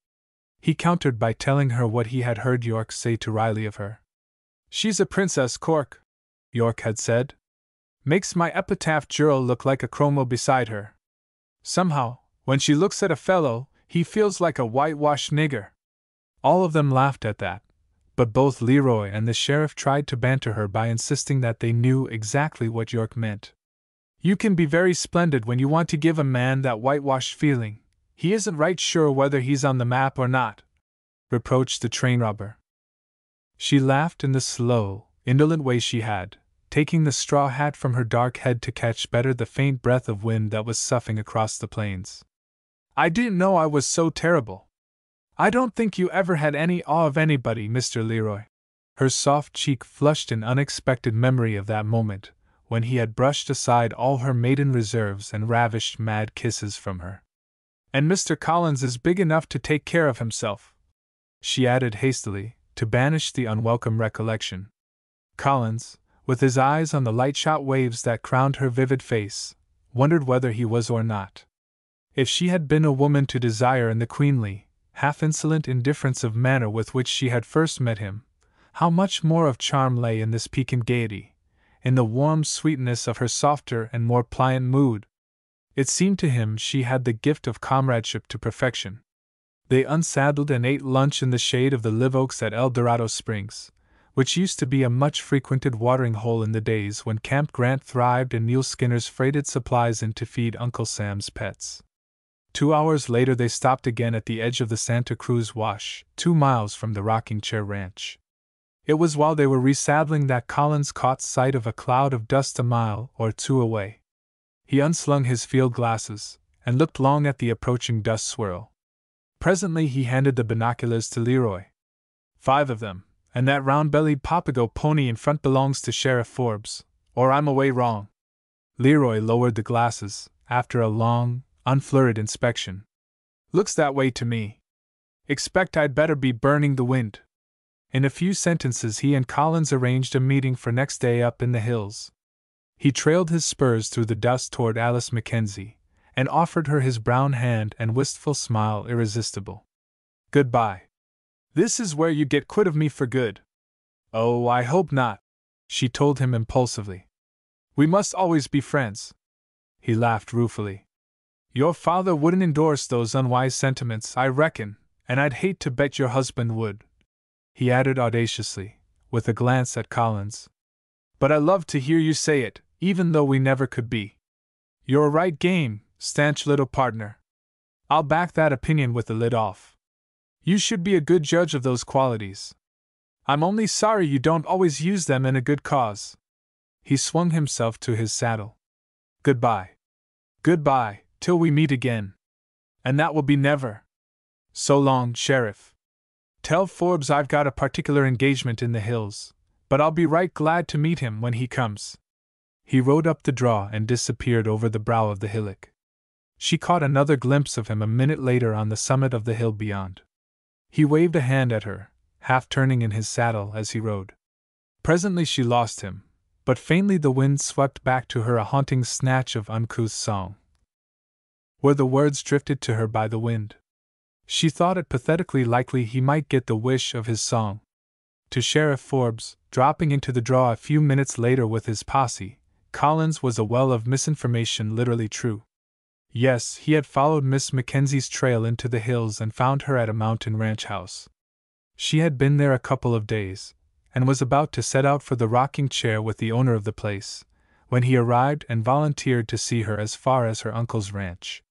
He countered by telling her what he had heard York say to Riley of her. "She's a princess, Cork," York had said. "Makes my epitaph juror look like a chromo beside her. Somehow, when she looks at a fellow, he feels like a whitewashed nigger." All of them laughed at that, but both Leroy and the sheriff tried to banter her by insisting that they knew exactly what York meant. "You can be very splendid when you want to give a man that whitewashed feeling. He isn't right sure whether he's on the map or not," reproached the train robber. She laughed in the slow, indolent way she had, taking the straw hat from her dark head to catch better the faint breath of wind that was soughing across the plains. "I didn't know I was so terrible. I don't think you ever had any awe of anybody, Mr. Leroy." Her soft cheek flushed in unexpected memory of that moment, when he had brushed aside all her maiden reserves and ravished mad kisses from her. "And Mr. Collins is big enough to take care of himself," she added hastily, to banish the unwelcome recollection. Collins, with his eyes on the light-shot waves that crowned her vivid face, wondered whether he was or not. If she had been a woman to desire in the queenly, half-insolent indifference of manner with which she had first met him, how much more of charm lay in this piquant gaiety, in the warm sweetness of her softer and more pliant mood. It seemed to him she had the gift of comradeship to perfection. They unsaddled and ate lunch in the shade of the live oaks at El Dorado Springs, which used to be a much-frequented watering hole in the days when Camp Grant thrived and Neil Skinners freighted supplies in to feed Uncle Sam's pets. 2 hours later they stopped again at the edge of the Santa Cruz Wash, 2 miles from the Rocking Chair Ranch. It was while they were resaddling that Collins caught sight of a cloud of dust a mile or two away. He unslung his field glasses, and looked long at the approaching dust swirl. Presently he handed the binoculars to Leroy. "5 of them, and that round-bellied Papago pony in front belongs to Sheriff Forbes, or I'm away wrong." Leroy lowered the glasses, after a long, unflurried inspection. "Looks that way to me. Expect I'd better be burning the wind." In a few sentences he and Collins arranged a meeting for next day up in the hills. He trailed his spurs through the dust toward Alice Mackenzie, and offered her his brown hand and wistful smile irresistible. "Goodbye. This is where you get quit of me for good." "Oh, I hope not," she told him impulsively. "We must always be friends." He laughed ruefully. "Your father wouldn't endorse those unwise sentiments, I reckon, and I'd hate to bet your husband would," he added audaciously, with a glance at Collins. "But I love to hear you say it, even though we never could be. You're a right game, stanch little partner. I'll back that opinion with the lid off. You should be a good judge of those qualities. I'm only sorry you don't always use them in a good cause." He swung himself to his saddle. "Goodbye. Goodbye, till we meet again. And that will be never. So long, Sheriff. Tell Forbes I've got a particular engagement in the hills, but I'll be right glad to meet him when he comes." He rode up the draw and disappeared over the brow of the hillock. She caught another glimpse of him a minute later on the summit of the hill beyond. He waved a hand at her, half turning in his saddle as he rode. Presently she lost him, but faintly the wind swept back to her a haunting snatch of uncouth song. Were the words drifted to her by the wind? She thought it pathetically likely he might get the wish of his song. To Sheriff Forbes, dropping into the draw a few minutes later with his posse, Collins was a well of misinformation literally true. Yes, he had followed Miss Mackenzie's trail into the hills and found her at a mountain ranch house. She had been there a couple of days, and was about to set out for the rocking chair with the owner of the place, when he arrived and volunteered to see her as far as her uncle's ranch.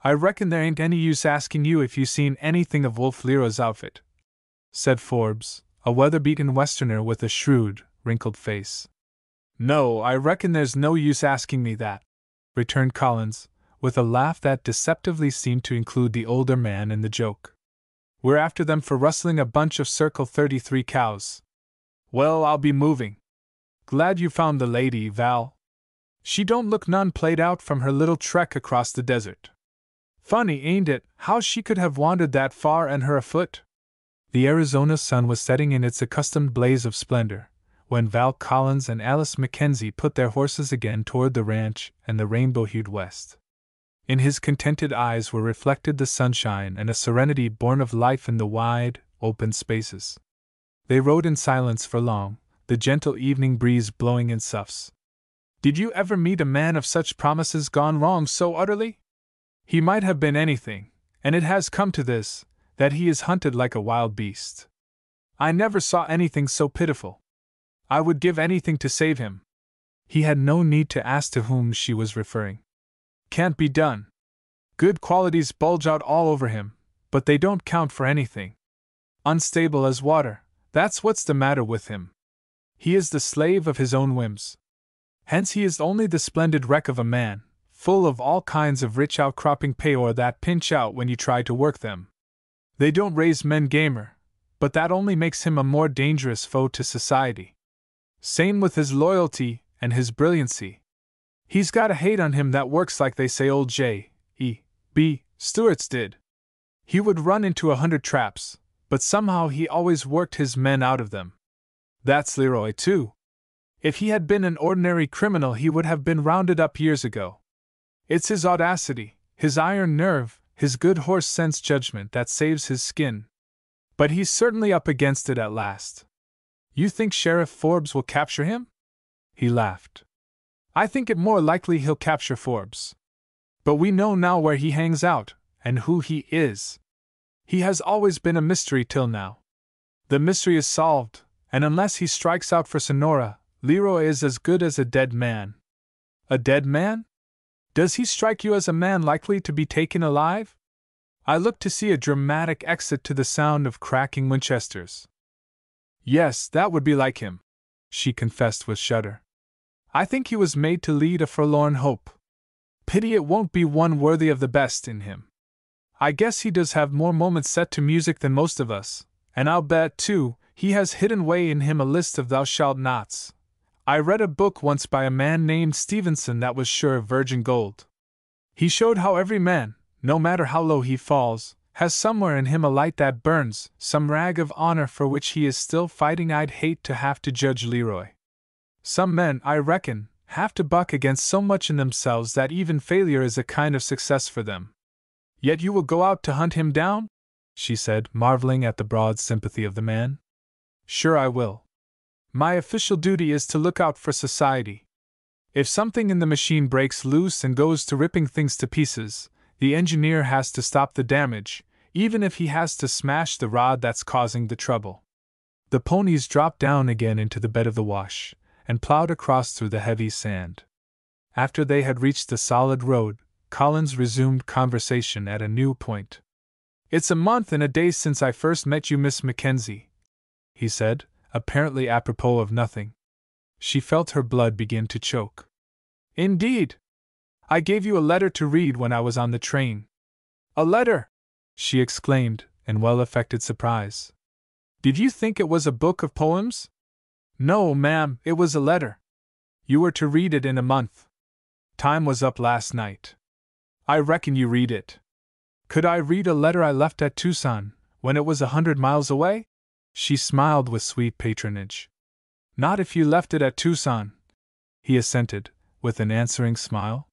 "I reckon there ain't any use asking you if you seen anything of Wolf Leroy's outfit," said Forbes, a weather-beaten Westerner with a shrewd, wrinkled face. "No, I reckon there's no use asking me that," returned Collins, with a laugh that deceptively seemed to include the older man in the joke. "We're after them for rustling a bunch of Circle 33 cows. Well, I'll be moving. Glad you found the lady, Val. She don't look none played out from her little trek across the desert. Funny, ain't it, how she could have wandered that far and her afoot? The Arizona sun was setting in its accustomed blaze of splendor, when Val Collins and Alice Mackenzie put their horses again toward the ranch and the rainbow-hued west. In his contented eyes were reflected the sunshine and a serenity born of life in the wide, open spaces. They rode in silence for long, the gentle evening breeze blowing in soughs. Did you ever meet a man of such promises gone wrong so utterly? He might have been anything, and it has come to this, that he is hunted like a wild beast. I never saw anything so pitiful. I would give anything to save him. He had no need to ask to whom she was referring. Can't be done. Good qualities bulge out all over him, but they don't count for anything. Unstable as water, that's what's the matter with him. He is the slave of his own whims. Hence he is only the splendid wreck of a man, full of all kinds of rich outcropping payor that pinch out when you try to work them. They don't raise men gamer, but that only makes him a more dangerous foe to society. Same with his loyalty and his brilliancy. He's got a hate on him that works like they say old J.E.B. Stewart's did. He would run into 100 traps, but somehow he always worked his men out of them. That's Leroy, too. If he had been an ordinary criminal, he would have been rounded up years ago. It's his audacity, his iron nerve, his good horse sense judgment that saves his skin. But he's certainly up against it at last. You think Sheriff Forbes will capture him? He laughed. I think it more likely he'll capture Forbes. But we know now where he hangs out, and who he is. He has always been a mystery till now. The mystery is solved, and unless he strikes out for Sonora, Leroy is as good as a dead man. A dead man? Does he strike you as a man likely to be taken alive? I looked to see a dramatic exit to the sound of cracking Winchesters. Yes, that would be like him, she confessed with shudder. I think he was made to lead a forlorn hope. Pity it won't be one worthy of the best in him. I guess he does have more moments set to music than most of us, and I'll bet, too, he has hidden away in him a list of thou shalt nots. I read a book once by a man named Stevenson that was sure of virgin gold. He showed how every man, no matter how low he falls, has somewhere in him a light that burns, some rag of honor for which he is still fighting. I'd hate to have to judge Leroy. Some men, I reckon, have to buck against so much in themselves that even failure is a kind of success for them. Yet you will go out to hunt him down? She said, marveling at the broad sympathy of the man. Sure I will. My official duty is to look out for society. If something in the machine breaks loose and goes to ripping things to pieces, the engineer has to stop the damage, even if he has to smash the rod that's causing the trouble. The ponies dropped down again into the bed of the wash, and plowed across through the heavy sand. After they had reached the solid road, Collins resumed conversation at a new point. It's a month and a day since I first met you, Miss Mackenzie, he said, apparently apropos of nothing. She felt her blood begin to choke. Indeed! I gave you a letter to read when I was on the train. A letter! She exclaimed, in well-affected surprise. Did you think it was a book of poems? No, ma'am, it was a letter. You were to read it in a month. Time was up last night. I reckon you read it. Could I read a letter I left at Tucson, when it was 100 miles away? She smiled with sweet patronage. Not if you left it at Tucson, he assented, with an answering smile.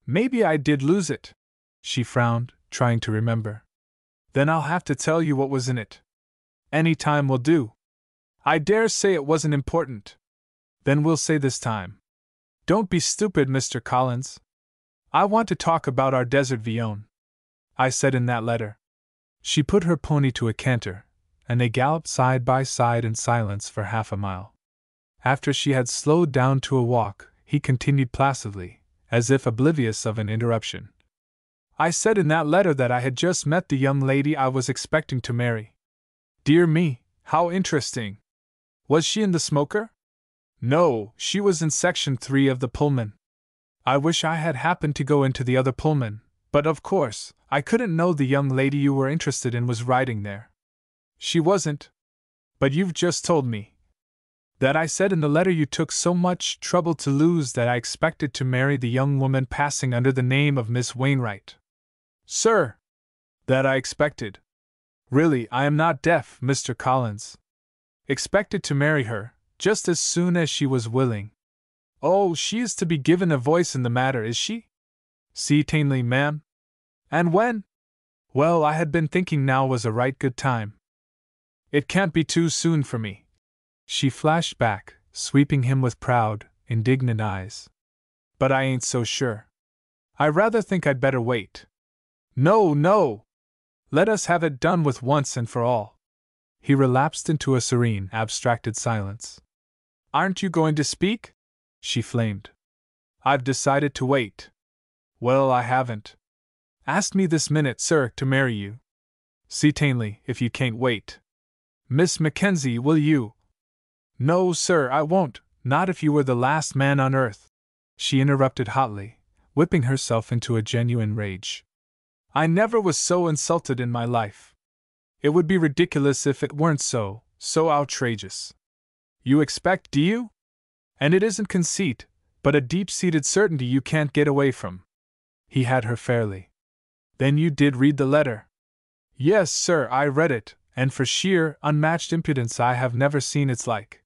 Maybe I did lose it. She frowned, trying to remember. Then I'll have to tell you what was in it. Any time will do. I dare say it wasn't important. Then we'll say this time. Don't be stupid, Mr. Collins. I want to talk about our desert Vion. I said in that letter. She put her pony to a canter, and they galloped side by side in silence for half a mile. After she had slowed down to a walk, he continued placidly, as if oblivious of an interruption. I said in that letter that I had just met the young lady I was expecting to marry. Dear me, how interesting! Was she in the smoker? No, she was in Section 3 of the Pullman. I wish I had happened to go into the other Pullman, but of course, I couldn't know the young lady you were interested in was riding there. She wasn't. But you've just told me. That I said in the letter you took so much trouble to lose that I expected to marry the young woman passing under the name of Miss Wainwright. Sir! That I expected. Really, I am not deaf, Mr. Collins. Expected to marry her, just as soon as she was willing. Oh, she is to be given a voice in the matter, is she? Certainly, ma'am. And when? Well, I had been thinking now was a right good time. It can't be too soon for me. She flashed back, sweeping him with proud, indignant eyes. But I ain't so sure. I rather think I'd better wait. No, no! Let us have it done with once and for all. He relapsed into a serene, abstracted silence. Aren't you going to speak? She flamed. I've decided to wait. Well, I haven't. Asked me this minute, sir, to marry you. Certainly, if you can't wait. Miss Mackenzie, will you? No, sir, I won't, not if you were the last man on earth, she interrupted hotly, whipping herself into a genuine rage. I never was so insulted in my life. It would be ridiculous if it weren't so outrageous. You expect, do you? And it isn't conceit, but a deep-seated certainty you can't get away from. He had her fairly. Then you did read the letter? Yes, sir, I read it, and for sheer, unmatched impudence I have never seen its like.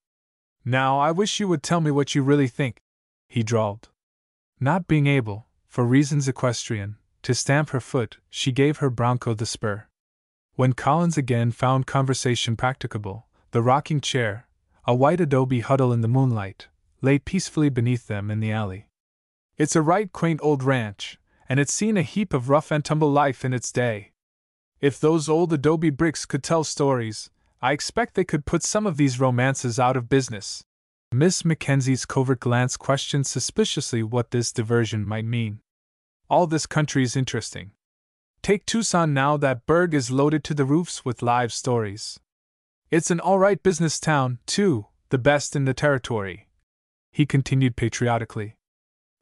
Now I wish you would tell me what you really think, he drawled. Not being able, for reasons equestrian, to stamp her foot, she gave her bronco the spur. When Collins again found conversation practicable, the rocking chair, a white adobe huddle in the moonlight, lay peacefully beneath them in the alley. It's a right quaint old ranch, and it's seen a heap of rough and tumble life in its day. If those old adobe bricks could tell stories, I expect they could put some of these romances out of business. Miss Mackenzie's covert glance questioned suspiciously what this diversion might mean. All this country's interesting. Take Tucson now, that burg is loaded to the roofs with live stories. It's an all-right business town, too, the best in the territory. He continued patriotically.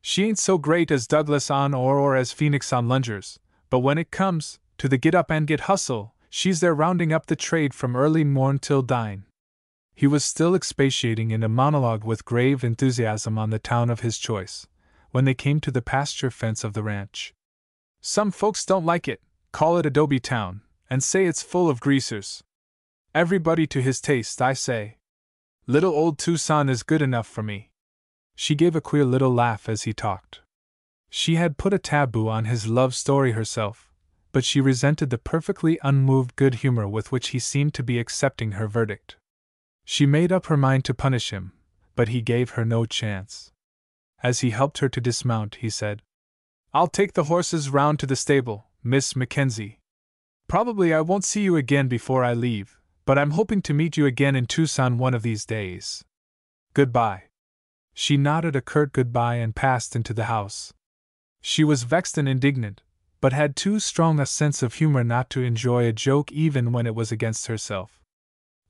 She ain't so great as Douglas on or as Phoenix on lungers, but when it comes to the get up and get hustle, she's there rounding up the trade from early morn till dine. He was still expatiating in a monologue with grave enthusiasm on the town of his choice, when they came to the pasture fence of the ranch. Some folks don't like it, call it Adobe Town, and say it's full of greasers. Everybody to his taste, I say. Little old Tucson is good enough for me. She gave a queer little laugh as he talked. She had put a taboo on his love story herself, but she resented the perfectly unmoved good humor with which he seemed to be accepting her verdict. She made up her mind to punish him, but he gave her no chance. As he helped her to dismount, he said, I'll take the horses round to the stable, Miss Mackenzie. Probably I won't see you again before I leave, but I'm hoping to meet you again in Tucson one of these days. Goodbye. She nodded a curt goodbye and passed into the house. She was vexed and indignant, but had too strong a sense of humor not to enjoy a joke even when it was against herself.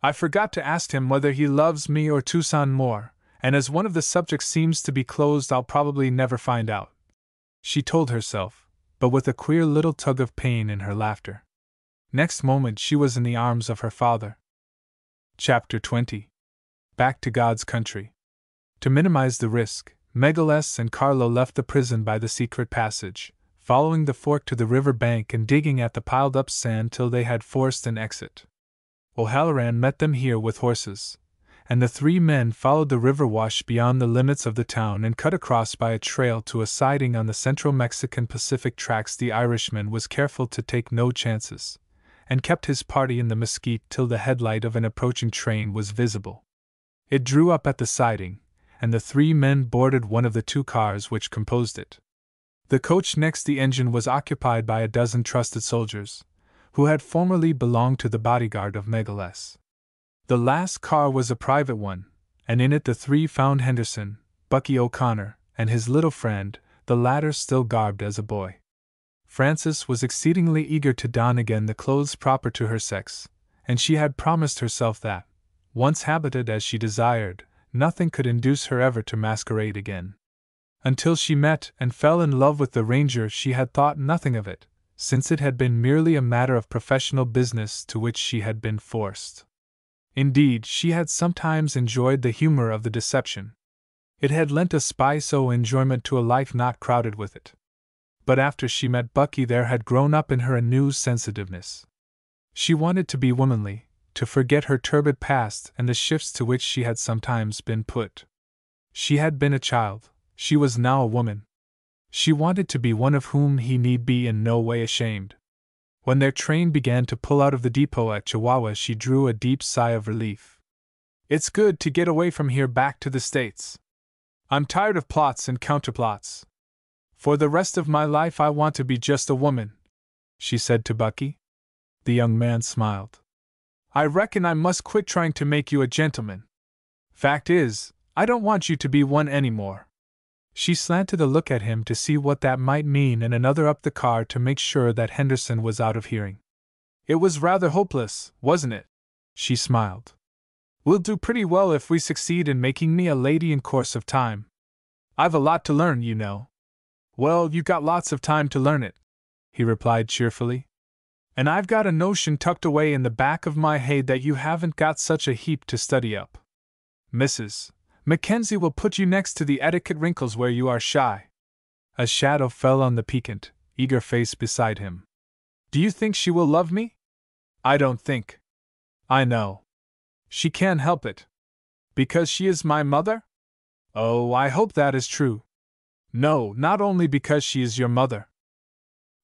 I forgot to ask him whether he loves me or Tucson more, and as one of the subjects seems to be closed, I'll probably never find out, she told herself, but with a queer little tug of pain in her laughter. Next moment she was in the arms of her father. Chapter 20. Back to God's Country. To minimize the risk, Megaless and Carlo left the prison by the secret passage, following the fork to the river bank and digging at the piled-up sand till they had forced an exit. O'Halloran met them here with horses, and the three men followed the river wash beyond the limits of the town and cut across by a trail to a siding on the Central Mexican Pacific tracks. The Irishman was careful to take no chances, and kept his party in the mesquite till the headlight of an approaching train was visible. It drew up at the siding, and the three men boarded one of the two cars which composed it. The coach next the engine was occupied by a dozen trusted soldiers, who had formerly belonged to the bodyguard of Megaless. The last car was a private one, and in it the three found Henderson, Bucky O'Connor, and his little friend, the latter still garbed as a boy. Frances was exceedingly eager to don again the clothes proper to her sex, and she had promised herself that, once habited as she desired, nothing could induce her ever to masquerade again. Until she met and fell in love with the Ranger, she had thought nothing of it, since it had been merely a matter of professional business to which she had been forced. Indeed, she had sometimes enjoyed the humor of the deception. It had lent a spice-o enjoyment to a life not crowded with it. But after she met Bucky, there had grown up in her a new sensitiveness. She wanted to be womanly, to forget her turbid past and the shifts to which she had sometimes been put. She had been a child, she was now a woman. She wanted to be one of whom he need be in no way ashamed. When their train began to pull out of the depot at Chihuahua, she drew a deep sigh of relief. It's good to get away from here back to the States. I'm tired of plots and counterplots. For the rest of my life I want to be just a woman, she said to Bucky. The young man smiled. I reckon I must quit trying to make you a gentleman. Fact is, I don't want you to be one anymore. She slanted a look at him to see what that might mean and another up the car to make sure that Henderson was out of hearing. It was rather hopeless, wasn't it? She smiled. We'll do pretty well if we succeed in making me a lady in course of time. I've a lot to learn, you know. Well, you got lots of time to learn it, he replied cheerfully. And I've got a notion tucked away in the back of my head that you haven't got such a heap to study up. Mrs. Mackenzie will put you next to the etiquette wrinkles where you are shy. A shadow fell on the piquant, eager face beside him. Do you think she will love me? I don't think. I know. She can't help it. Because she is my mother? Oh, I hope that is true. No, not only because she is your mother.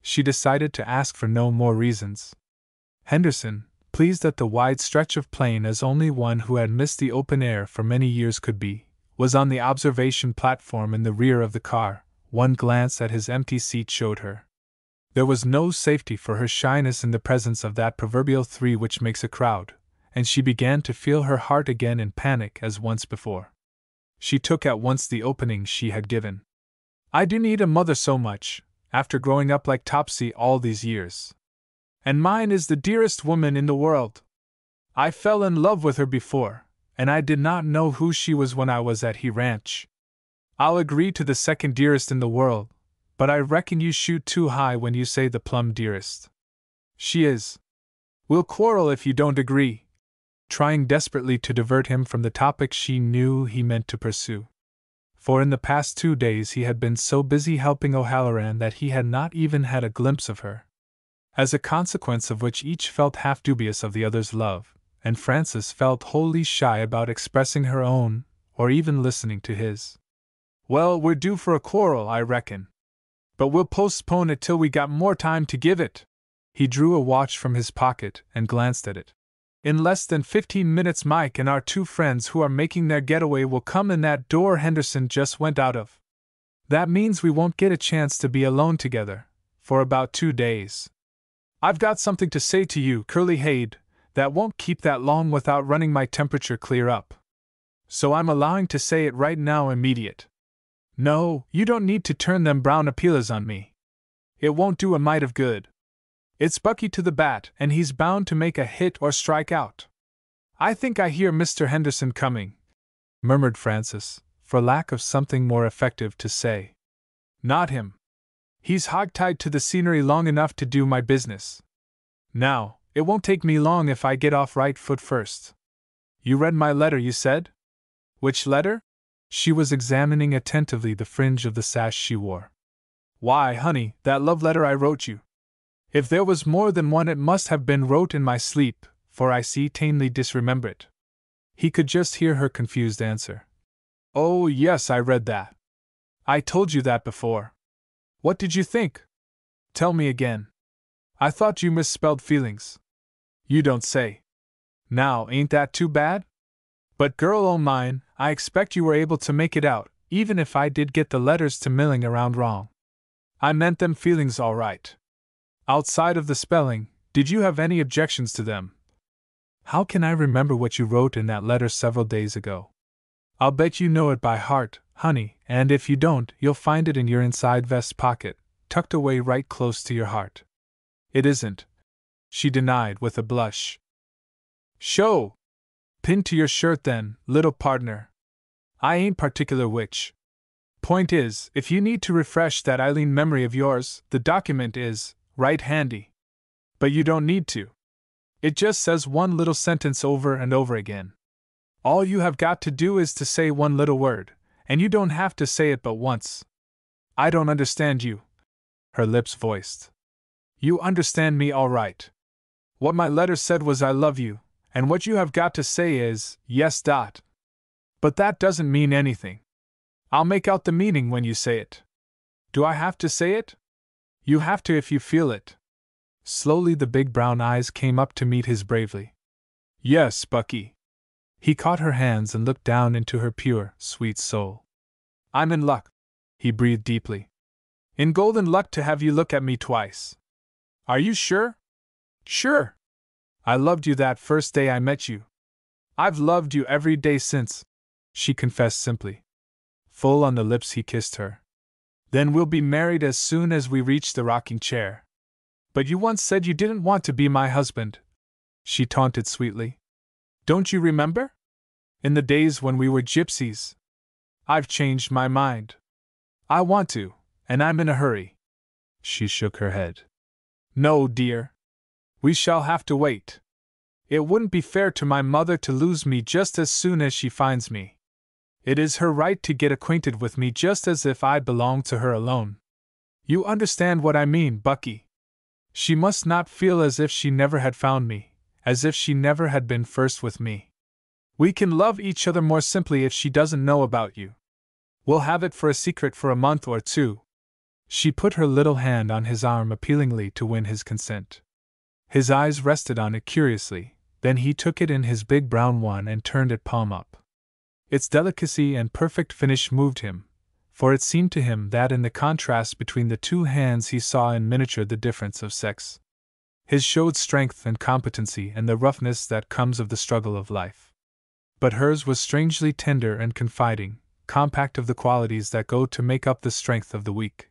She decided to ask for no more reasons. Henderson, pleased at the wide stretch of plain as only one who had missed the open air for many years could be, was on the observation platform in the rear of the car. One glance at his empty seat showed her. There was no safety for her shyness in the presence of that proverbial three which makes a crowd, and she began to feel her heart again in panic as once before. She took at once the opening she had given. I do need a mother so much, after growing up like Topsy all these years. And mine is the dearest woman in the world. I fell in love with her before, and I did not know who she was when I was at He Ranch. I'll agree to the second dearest in the world, but I reckon you shoot too high when you say the plumb dearest. She is. We'll quarrel if you don't agree, trying desperately to divert him from the topic she knew he meant to pursue. For in the past 2 days he had been so busy helping O'Halloran that he had not even had a glimpse of her. As a consequence of which each felt half dubious of the other's love, and Frances felt wholly shy about expressing her own, or even listening to his. Well, we're due for a quarrel, I reckon. But we'll postpone it till we got more time to give it. He drew a watch from his pocket and glanced at it. In less than 15 minutes Mike and our 2 friends who are making their getaway will come in that door Henderson just went out of. That means we won't get a chance to be alone together, for about 2 days. I've got something to say to you, curly-hayed, that won't keep that long without running my temperature clear up. So I'm allowing to say it right now immediate. No, you don't need to turn them brown appealers on me. It won't do a mite of good. It's Bucky to the bat, and he's bound to make a hit or strike out. I think I hear Mr. Henderson coming, murmured Frances, for lack of something more effective to say. Not him. He's hogtied to the scenery long enough to do my business. Now, it won't take me long if I get off right foot first. You read my letter, you said? Which letter? She was examining attentively the fringe of the sash she wore. Why, honey, that love letter I wrote you. If there was more than one, it must have been wrote in my sleep, for I see tamely disremember it. He could just hear her confused answer. Oh, yes, I read that. I told you that before. What did you think? Tell me again. I thought you misspelled feelings. You don't say. Now, ain't that too bad? But girl o' mine, I expect you were able to make it out, even if I did get the letters to milling around wrong. I meant them feelings all right. Outside of the spelling, did you have any objections to them? How can I remember what you wrote in that letter several days ago? I'll bet you know it by heart, honey, and if you don't, you'll find it in your inside vest pocket, tucked away right close to your heart. It isn't, she denied with a blush. Show! Pinned to your shirt then, little partner. I ain't particular which. Point is, if you need to refresh that Eileen memory of yours, the document is right handy. But you don't need to. It just says one little sentence over and over again. All you have got to do is to say one little word, and you don't have to say it but once. I don't understand you, her lips voiced. You understand me all right. What my letter said was I love you, and what you have got to say is, yes. But that doesn't mean anything. I'll make out the meaning when you say it. Do I have to say it? You have to if you feel it. Slowly the big brown eyes came up to meet his bravely. Yes, Bucky. He caught her hands and looked down into her pure, sweet soul. I'm in luck, he breathed deeply. In golden luck to have you look at me twice. Are you sure? Sure. I loved you that first day I met you. I've loved you every day since, she confessed simply. Full on the lips he kissed her. Then we'll be married as soon as we reach the rocking chair. But you once said you didn't want to be my husband, she taunted sweetly. Don't you remember? In the days when we were gypsies. I've changed my mind. I want to, and I'm in a hurry. She shook her head. No, dear. We shall have to wait. It wouldn't be fair to my mother to lose me just as soon as she finds me. It is her right to get acquainted with me just as if I belonged to her alone. You understand what I mean, Bucky. She must not feel as if she never had found me, as if she never had been first with me. We can love each other more simply if she doesn't know about you. We'll have it for a secret for a month or two. She put her little hand on his arm appealingly to win his consent. His eyes rested on it curiously, then he took it in his big brown one and turned it palm up. Its delicacy and perfect finish moved him, for it seemed to him that in the contrast between the two hands he saw in miniature the difference of sex. His showed strength and competency and the roughness that comes of the struggle of life. But hers was strangely tender and confiding, compact of the qualities that go to make up the strength of the weak.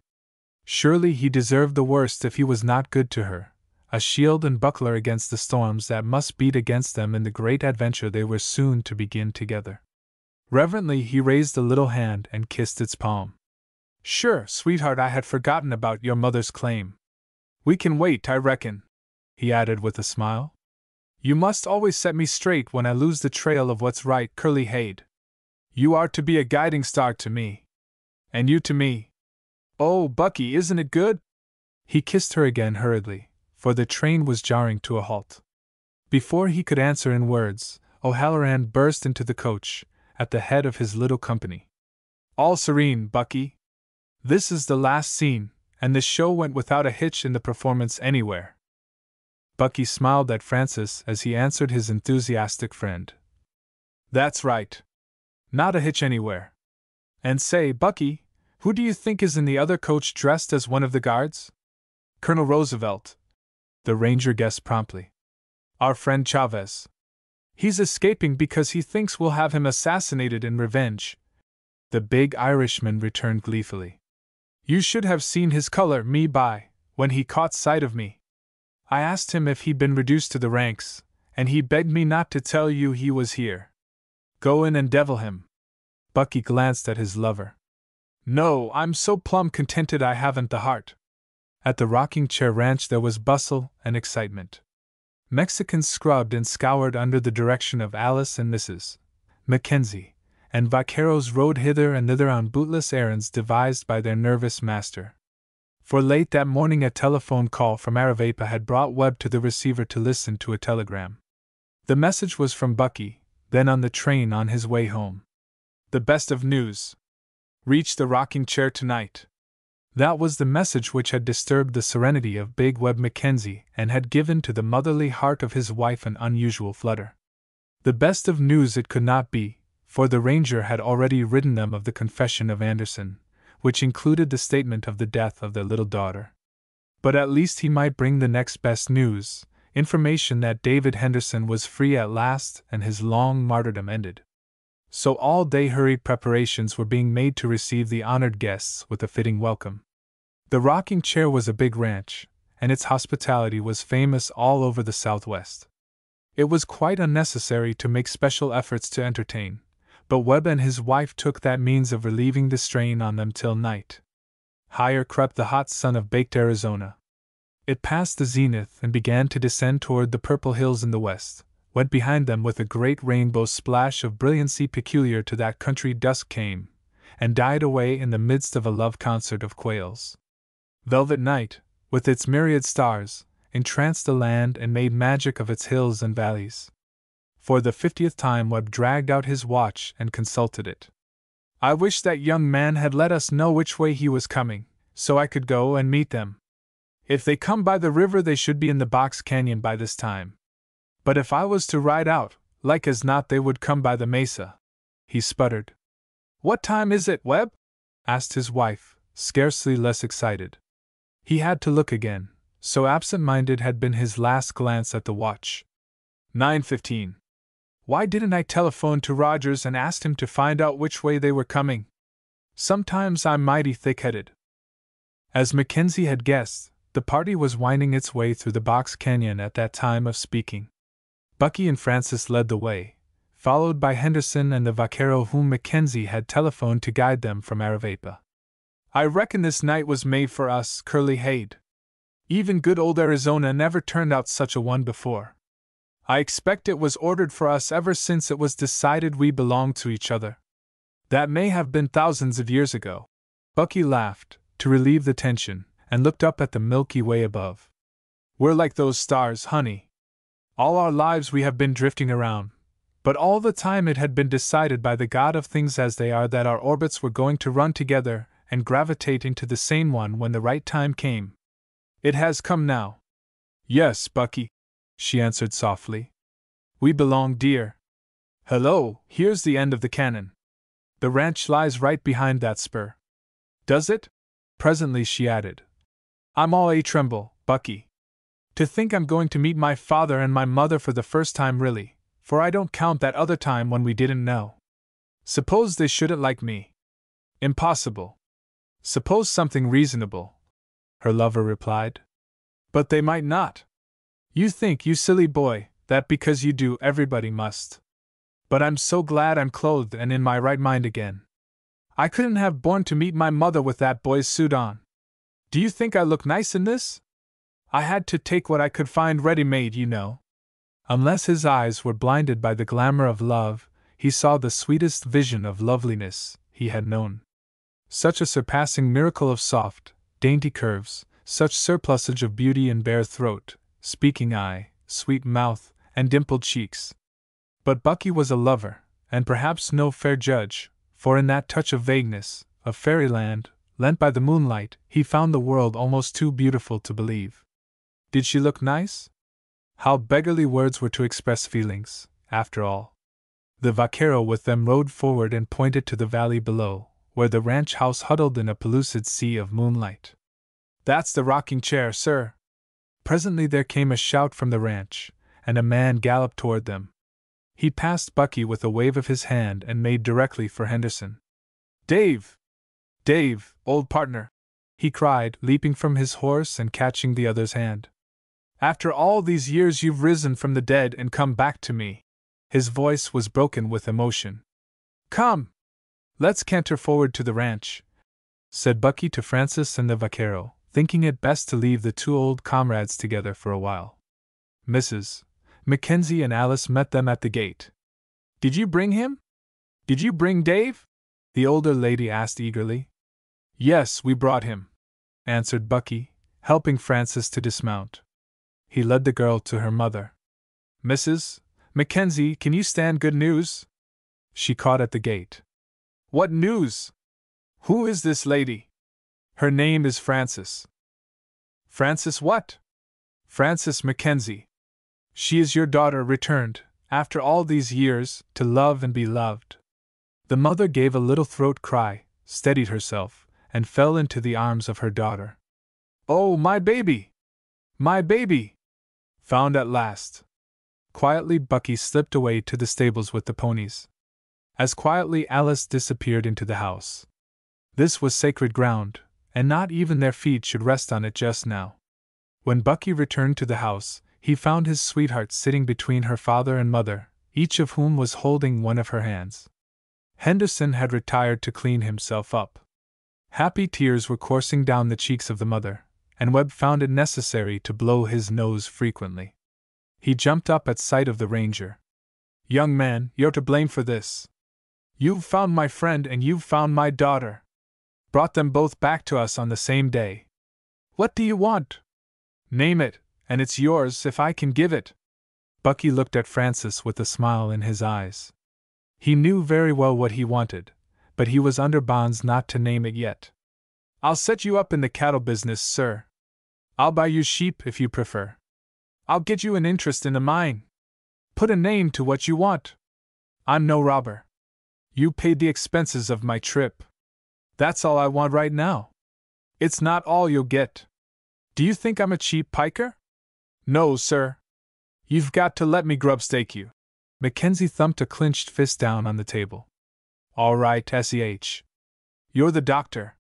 Surely he deserved the worst if he was not good to her, a shield and buckler against the storms that must beat against them in the great adventure they were soon to begin together. Reverently he raised the little hand and kissed its palm. Sure, sweetheart, I had forgotten about your mother's claim. We can wait, I reckon, he added with a smile. You must always set me straight when I lose the trail of what's right, curly-hayed. You are to be a guiding star to me. And you to me. Oh, Bucky, isn't it good? He kissed her again hurriedly, for the train was jarring to a halt. Before he could answer in words, O'Halloran burst into the coach, at the head of his little company. All serene, Bucky. This is the last scene, and the show went without a hitch in the performance anywhere. Bucky smiled at Francis as he answered his enthusiastic friend. That's right. Not a hitch anywhere. And say, Bucky, who do you think is in the other coach dressed as one of the guards? Colonel Roosevelt, the ranger guessed promptly. Our friend Chavez. He's escaping because he thinks we'll have him assassinated in revenge. The big Irishman returned gleefully. You should have seen his color, when he caught sight of me. I asked him if he'd been reduced to the ranks, and he begged me not to tell you he was here. Go in and devil him. Bucky glanced at his lover. No, I'm so plumb contented I haven't the heart. At the rocking chair ranch there was bustle and excitement. Mexicans scrubbed and scoured under the direction of Alice and Mrs. Mackenzie, and vaqueros rode hither and thither on bootless errands devised by their nervous master. For late that morning a telephone call from Aravaipa had brought Webb to the receiver to listen to a telegram. The message was from Bucky, then on the train on his way home. The best of news. Reach the rocking chair tonight. That was the message which had disturbed the serenity of big Webb Mackenzie and had given to the motherly heart of his wife an unusual flutter. The best of news it could not be, for the ranger had already written them of the confession of Anderson, which included the statement of the death of their little daughter. But at least he might bring the next best news, information that David Henderson was free at last and his long martyrdom ended. So all day hurried preparations were being made to receive the honored guests with a fitting welcome. The rocking chair was a big ranch, and its hospitality was famous all over the Southwest. It was quite unnecessary to make special efforts to entertain, but Webb and his wife took that means of relieving the strain on them till night. Higher crept the hot sun of baked Arizona. It passed the zenith and began to descend toward the purple hills in the west, went behind them with a great rainbow splash of brilliancy peculiar to that country, dusk came, and died away in the midst of a love concert of quails. Velvet night, with its myriad stars, entranced the land and made magic of its hills and valleys. For the 50th time Webb dragged out his watch and consulted it. I wish that young man had let us know which way he was coming, so I could go and meet them. If they come by the river, they should be in the Box Canyon by this time. But if I was to ride out, like as not they would come by the mesa. He sputtered. What time is it, Webb? Asked his wife, scarcely less excited. He had to look again, so absent-minded had been his last glance at the watch. 9:15. Why didn't I telephone to Rogers and ask him to find out which way they were coming? Sometimes I'm mighty thick-headed. As Mackenzie had guessed, the party was winding its way through the Box Canyon at that time of speaking. Bucky and Francis led the way, followed by Henderson and the vaquero whom Mackenzie had telephoned to guide them from Aravaipa. I reckon this night was made for us, Curly Hayde. Even good old Arizona never turned out such a one before. I expect it was ordered for us ever since it was decided we belonged to each other. That may have been thousands of years ago. Bucky laughed, to relieve the tension, and looked up at the Milky Way above. We're like those stars, honey. All our lives we have been drifting around, but all the time it had been decided by the God of things as they are that our orbits were going to run together and gravitate into the same one when the right time came. It has come now. Yes, Bucky, she answered softly. We belong, dear. Hello, here's the end of the cannon. The ranch lies right behind that spur. Does it? Presently she added. I'm all a-tremble, Bucky. To think I'm going to meet my father and my mother for the first time really, for I don't count that other time when we didn't know. Suppose they shouldn't like me. Impossible. Suppose something reasonable, her lover replied. But they might not. You think, you silly boy, that because you do, everybody must. But I'm so glad I'm clothed and in my right mind again. I couldn't have borne to meet my mother with that boy's suit on. Do you think I look nice in this? I had to take what I could find ready-made, you know. Unless his eyes were blinded by the glamour of love, he saw the sweetest vision of loveliness he had known. Such a surpassing miracle of soft, dainty curves, such surplusage of beauty in bare throat, speaking eye, sweet mouth, and dimpled cheeks. But Bucky was a lover, and perhaps no fair judge, for in that touch of vagueness, of fairyland, lent by the moonlight, he found the world almost too beautiful to believe. Did she look nice? How beggarly words were to express feelings, after all. The vaquero with them rode forward and pointed to the valley below, where the ranch house huddled in a pellucid sea of moonlight. That's the rocking chair, sir. Presently there came a shout from the ranch, and a man galloped toward them. He passed Bucky with a wave of his hand and made directly for Henderson. Dave! Dave, old partner! He cried, leaping from his horse and catching the other's hand. After all these years you've risen from the dead and come back to me. His voice was broken with emotion. Come! Let's canter forward to the ranch, said Bucky to Francis and the vaquero, thinking it best to leave the two old comrades together for a while. Mrs. Mackenzie and Alice met them at the gate. Did you bring him? Did you bring Dave? The older lady asked eagerly. Yes, we brought him, answered Bucky, helping Francis to dismount. He led the girl to her mother. Mrs. Mackenzie, can you stand good news? She caught at the gate. What news? Who is this lady? Her name is Frances. Frances what? Frances Mackenzie. She is your daughter returned, after all these years, to love and be loved. The mother gave a little throat cry, steadied herself, and fell into the arms of her daughter. Oh, my baby! My baby! Found at last. Quietly Bucky slipped away to the stables with the ponies. As quietly Alice disappeared into the house. This was sacred ground, and not even their feet should rest on it just now. When Bucky returned to the house, he found his sweetheart sitting between her father and mother, each of whom was holding one of her hands. Henderson had retired to clean himself up. Happy tears were coursing down the cheeks of the mother, and Webb found it necessary to blow his nose frequently. He jumped up at sight of the ranger. "Young man, you're to blame for this. You've found my friend and you've found my daughter. Brought them both back to us on the same day. What do you want? Name it, and it's yours if I can give it." Bucky looked at Francis with a smile in his eyes. He knew very well what he wanted, but he was under bonds not to name it yet. "I'll set you up in the cattle business, sir. I'll buy you sheep if you prefer. I'll get you an interest in a mine. Put a name to what you want. I'm no robber. You paid the expenses of my trip. That's all I want right now. It's not all you'll get. Do you think I'm a cheap piker? No, sir. You've got to let me grubstake you." Mackenzie thumped a clenched fist down on the table. "All right, SEH. You're the doctor.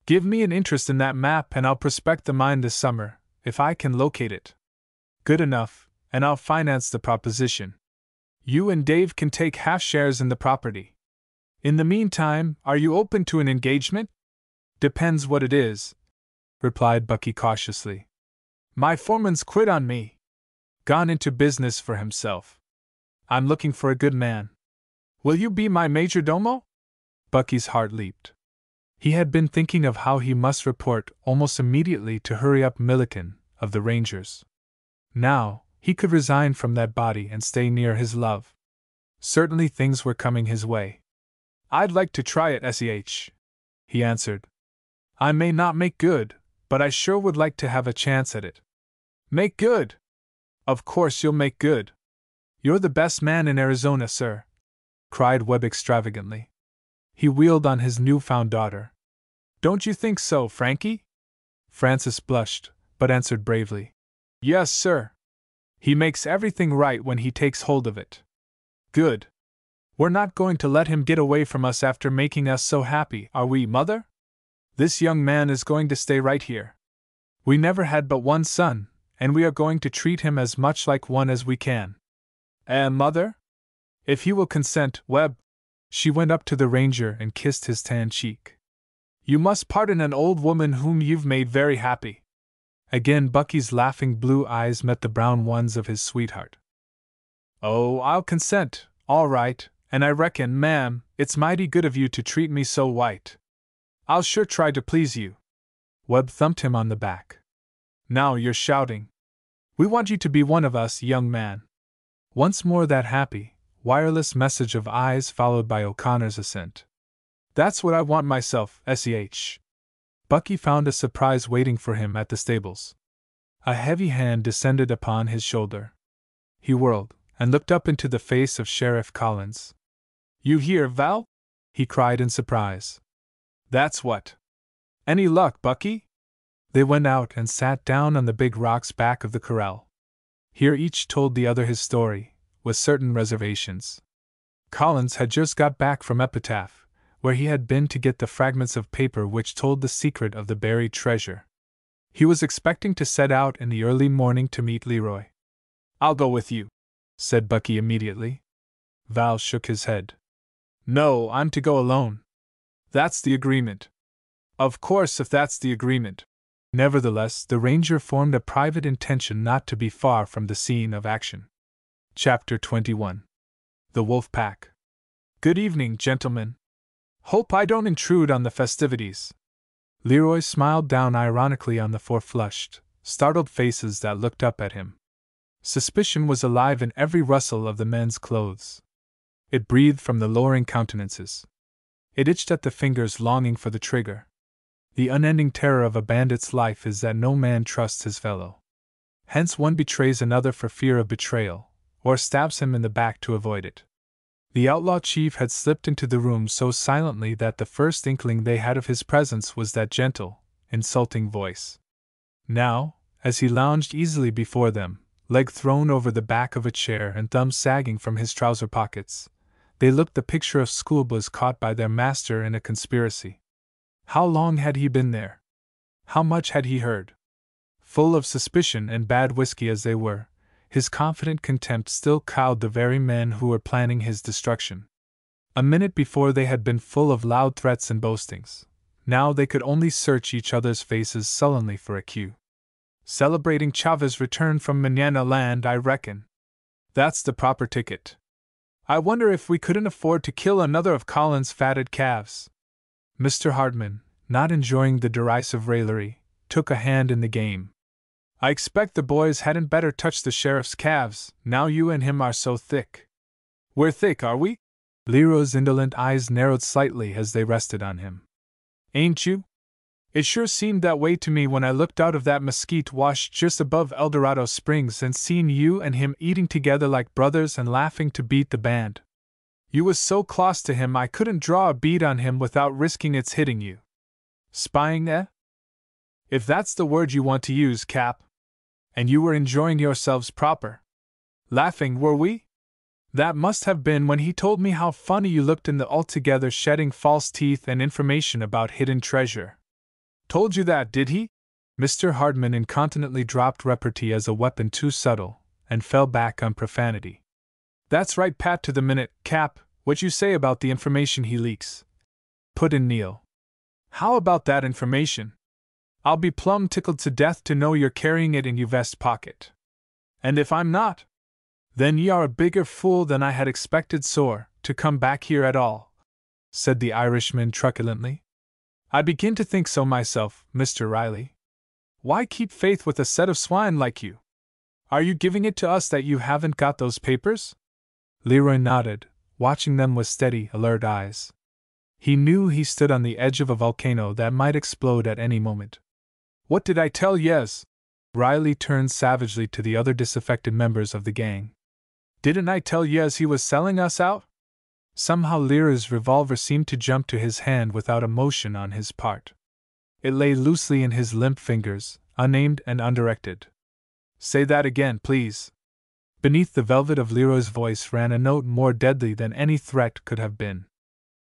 Give me an interest in that map and I'll prospect the mine this summer, if I can locate it. Good enough, and I'll finance the proposition. You and Dave can take half shares in the property. In the meantime, are you open to an engagement?" "Depends what it is," replied Bucky cautiously. "My foreman's quit on me. Gone into business for himself. I'm looking for a good man. Will you be my majordomo?" Bucky's heart leaped. He had been thinking of how he must report almost immediately to Hurry Up Milliken of the Rangers. Now, he could resign from that body and stay near his love. Certainly things were coming his way. "I'd like to try it, SEH," he answered. "I may not make good, but I sure would like to have a chance at it." "Make good? Of course you'll make good. You're the best man in Arizona, sir," cried Webb extravagantly. He wheeled on his newfound daughter. "Don't you think so, Frankie?" Francis blushed, but answered bravely. "Yes, sir. He makes everything right when he takes hold of it." "Good. We're not going to let him get away from us after making us so happy, are we, Mother? This young man is going to stay right here. We never had but one son, and we are going to treat him as much like one as we can. Mother? If he will consent, Webb." She went up to the ranger and kissed his tan cheek. "You must pardon an old woman whom you've made very happy." Again Bucky's laughing blue eyes met the brown ones of his sweetheart. "Oh, I'll consent, all right, and I reckon, ma'am, it's mighty good of you to treat me so white. I'll sure try to please you." Webb thumped him on the back. "Now you're shouting. We want you to be one of us, young man." Once more that happy, wireless message of eyes followed by O'Connor's assent. "That's what I want myself, SEH." Bucky found a surprise waiting for him at the stables. A heavy hand descended upon his shoulder. He whirled, and looked up into the face of Sheriff Collins. "You here, Val?" he cried in surprise. "That's what. Any luck, Bucky?" They went out and sat down on the big rocks back of the corral. Here each told the other his story, with certain reservations. Collins had just got back from Epitaph, where he had been to get the fragments of paper which told the secret of the buried treasure. He was expecting to set out in the early morning to meet Leroy. "I'll go with you," said Bucky immediately. Val shook his head. "No, I'm to go alone. That's the agreement." "Of course, if that's the agreement." Nevertheless, the ranger formed a private intention not to be far from the scene of action. Chapter 21. The Wolf Pack. "Good evening, gentlemen. Hope I don't intrude on the festivities." Leroy smiled down ironically on the four flushed, startled faces that looked up at him. Suspicion was alive in every rustle of the men's clothes. It breathed from the lowering countenances. It itched at the fingers longing for the trigger. The unending terror of a bandit's life is that no man trusts his fellow. Hence one betrays another for fear of betrayal, or stabs him in the back to avoid it. The outlaw chief had slipped into the room so silently that the first inkling they had of his presence was that gentle, insulting voice. Now, as he lounged easily before them, leg thrown over the back of a chair and thumbs sagging from his trouser pockets, they looked the picture of schoolboys caught by their master in a conspiracy. How long had he been there? How much had he heard? Full of suspicion and bad whiskey as they were, his confident contempt still cowed the very men who were planning his destruction. A minute before they had been full of loud threats and boastings. Now they could only search each other's faces sullenly for a cue. Celebrating Chavez's return from Manana Land, I reckon. That's the proper ticket. I wonder if we couldn't afford to kill another of Colin's fatted calves. Mr. Hardman, not enjoying the derisive raillery, took a hand in the game. I expect the boys hadn't better touch the sheriff's calves, now you and him are so thick. We're thick, are we? Leroy's indolent eyes narrowed slightly as they rested on him. Ain't you? It sure seemed that way to me when I looked out of that mesquite wash just above El Dorado Springs and seen you and him eating together like brothers and laughing to beat the band. You was so close to him I couldn't draw a bead on him without risking its hitting you. Spying, eh? If that's the word you want to use, Cap. And you were enjoying yourselves proper. Laughing, were we? That must have been when he told me how funny you looked in the altogether shedding false teeth and information about hidden treasure. Told you that, did he? Mr. Hardman incontinently dropped repartee as a weapon too subtle, and fell back on profanity. That's right, pat to the minute, Cap, what you say about the information he leaks. Put in Neil. How about that information? I'll be plumb tickled to death to know you're carrying it in your vest pocket. And if I'm not? Then ye are a bigger fool than I had expected, sir, to come back here at all, said the Irishman truculently. I begin to think so myself, Mr. Riley. Why keep faith with a set of swine like you? Are you giving it to us that you haven't got those papers? Leroy nodded, watching them with steady, alert eyes. He knew he stood on the edge of a volcano that might explode at any moment. What did I tell yez? Riley turned savagely to the other disaffected members of the gang. Didn't I tell yez he was selling us out? Somehow Leroy's revolver seemed to jump to his hand without emotion on his part. It lay loosely in his limp fingers, unaimed and undirected. Say that again, please. Beneath the velvet of Leroy's voice ran a note more deadly than any threat could have been.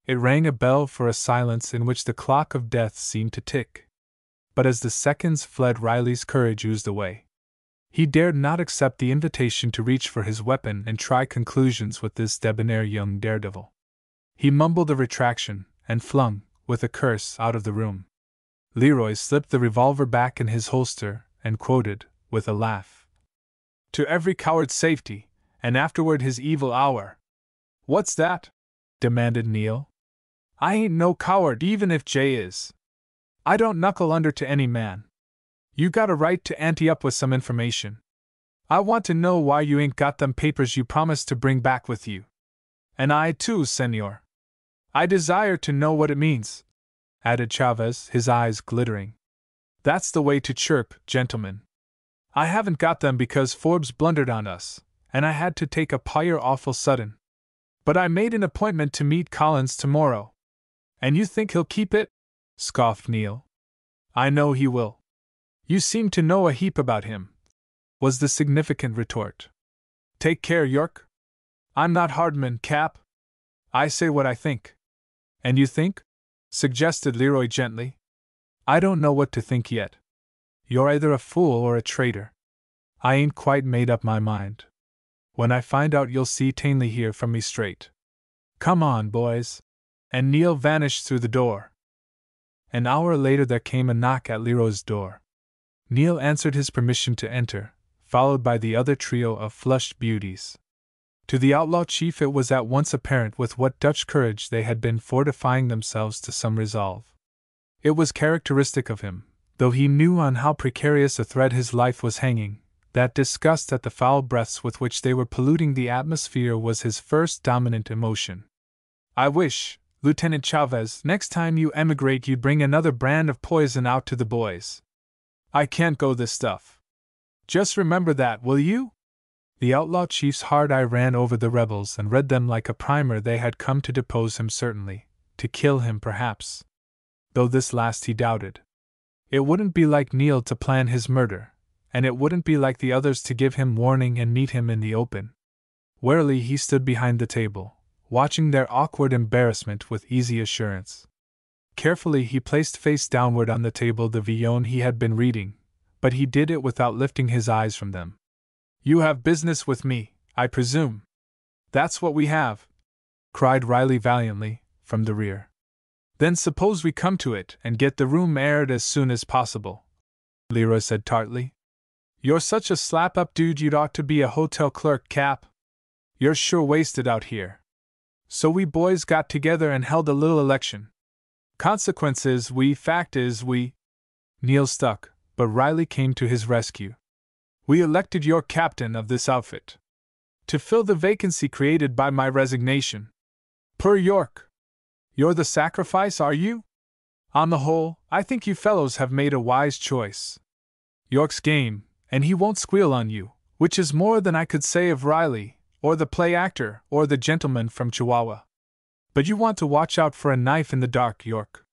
It rang a bell for a silence in which the clock of death seemed to tick. But as the seconds fled, Riley's courage oozed away. He dared not accept the invitation to reach for his weapon and try conclusions with this debonair young daredevil. He mumbled a retraction, and flung, with a curse, out of the room. Leroy slipped the revolver back in his holster, and quoted, with a laugh, "To every coward's safety, and afterward his evil hour." "What's that?" demanded Neil. "I ain't no coward, even if Jay is. I don't knuckle under to any man. You got a right to ante up with some information. I want to know why you ain't got them papers you promised to bring back with you. And I too, senor. I desire to know what it means," added Chavez, his eyes glittering. "That's the way to chirp, gentlemen. I haven't got them because Forbes blundered on us, and I had to take a pyre awful sudden. But I made an appointment to meet Collins tomorrow." "And you think he'll keep it?" scoffed Neil. "I know he will. You seem to know a heap about him," was the significant retort. "Take care, York. I'm not Hardman, Cap. I say what I think." "And you think?" suggested Leroy gently. "I don't know what to think yet. You're either a fool or a traitor. I ain't quite made up my mind. When I find out, you'll see plainly hear from me straight. Come on, boys." And Neil vanished through the door. An hour later there came a knock at Leroy's door. Neil answered his permission to enter, followed by the other trio of flushed beauties. To the outlaw chief it was at once apparent with what Dutch courage they had been fortifying themselves to some resolve. It was characteristic of him, though he knew on how precarious a thread his life was hanging, that disgust at the foul breaths with which they were polluting the atmosphere was his first dominant emotion. "I wish, Lieutenant Chavez, next time you emigrate you'd bring another brand of poison out to the boys. I can't go this stuff. Just remember that, will you?" The outlaw chief's hard eye ran over the rebels and read them like a primer. They had come to depose him certainly, to kill him perhaps. Though this last he doubted. It wouldn't be like Neil to plan his murder, and it wouldn't be like the others to give him warning and meet him in the open. Warily he stood behind the table, watching their awkward embarrassment with easy assurance. Carefully he placed face downward on the table the Villon he had been reading, but he did it without lifting his eyes from them. "You have business with me, I presume?" "That's what we have," cried Riley valiantly, from the rear. Then suppose we come to it and get the room aired as soon as possible, Leroy said tartly. You're such a slap-up dude you'd ought to be a hotel clerk, Cap. You're sure wasted out here. So we boys got together and held a little election. Consequence is fact is we. Neil stuck, but Riley came to his rescue. We elected your captain of this outfit. To fill the vacancy created by my resignation. Per York. You're the sacrifice, are you? On the whole, I think you fellows have made a wise choice. York's game, and he won't squeal on you, which is more than I could say of Riley, or the play actor, or the gentleman from Chihuahua. But you want to watch out for a knife in the dark, York.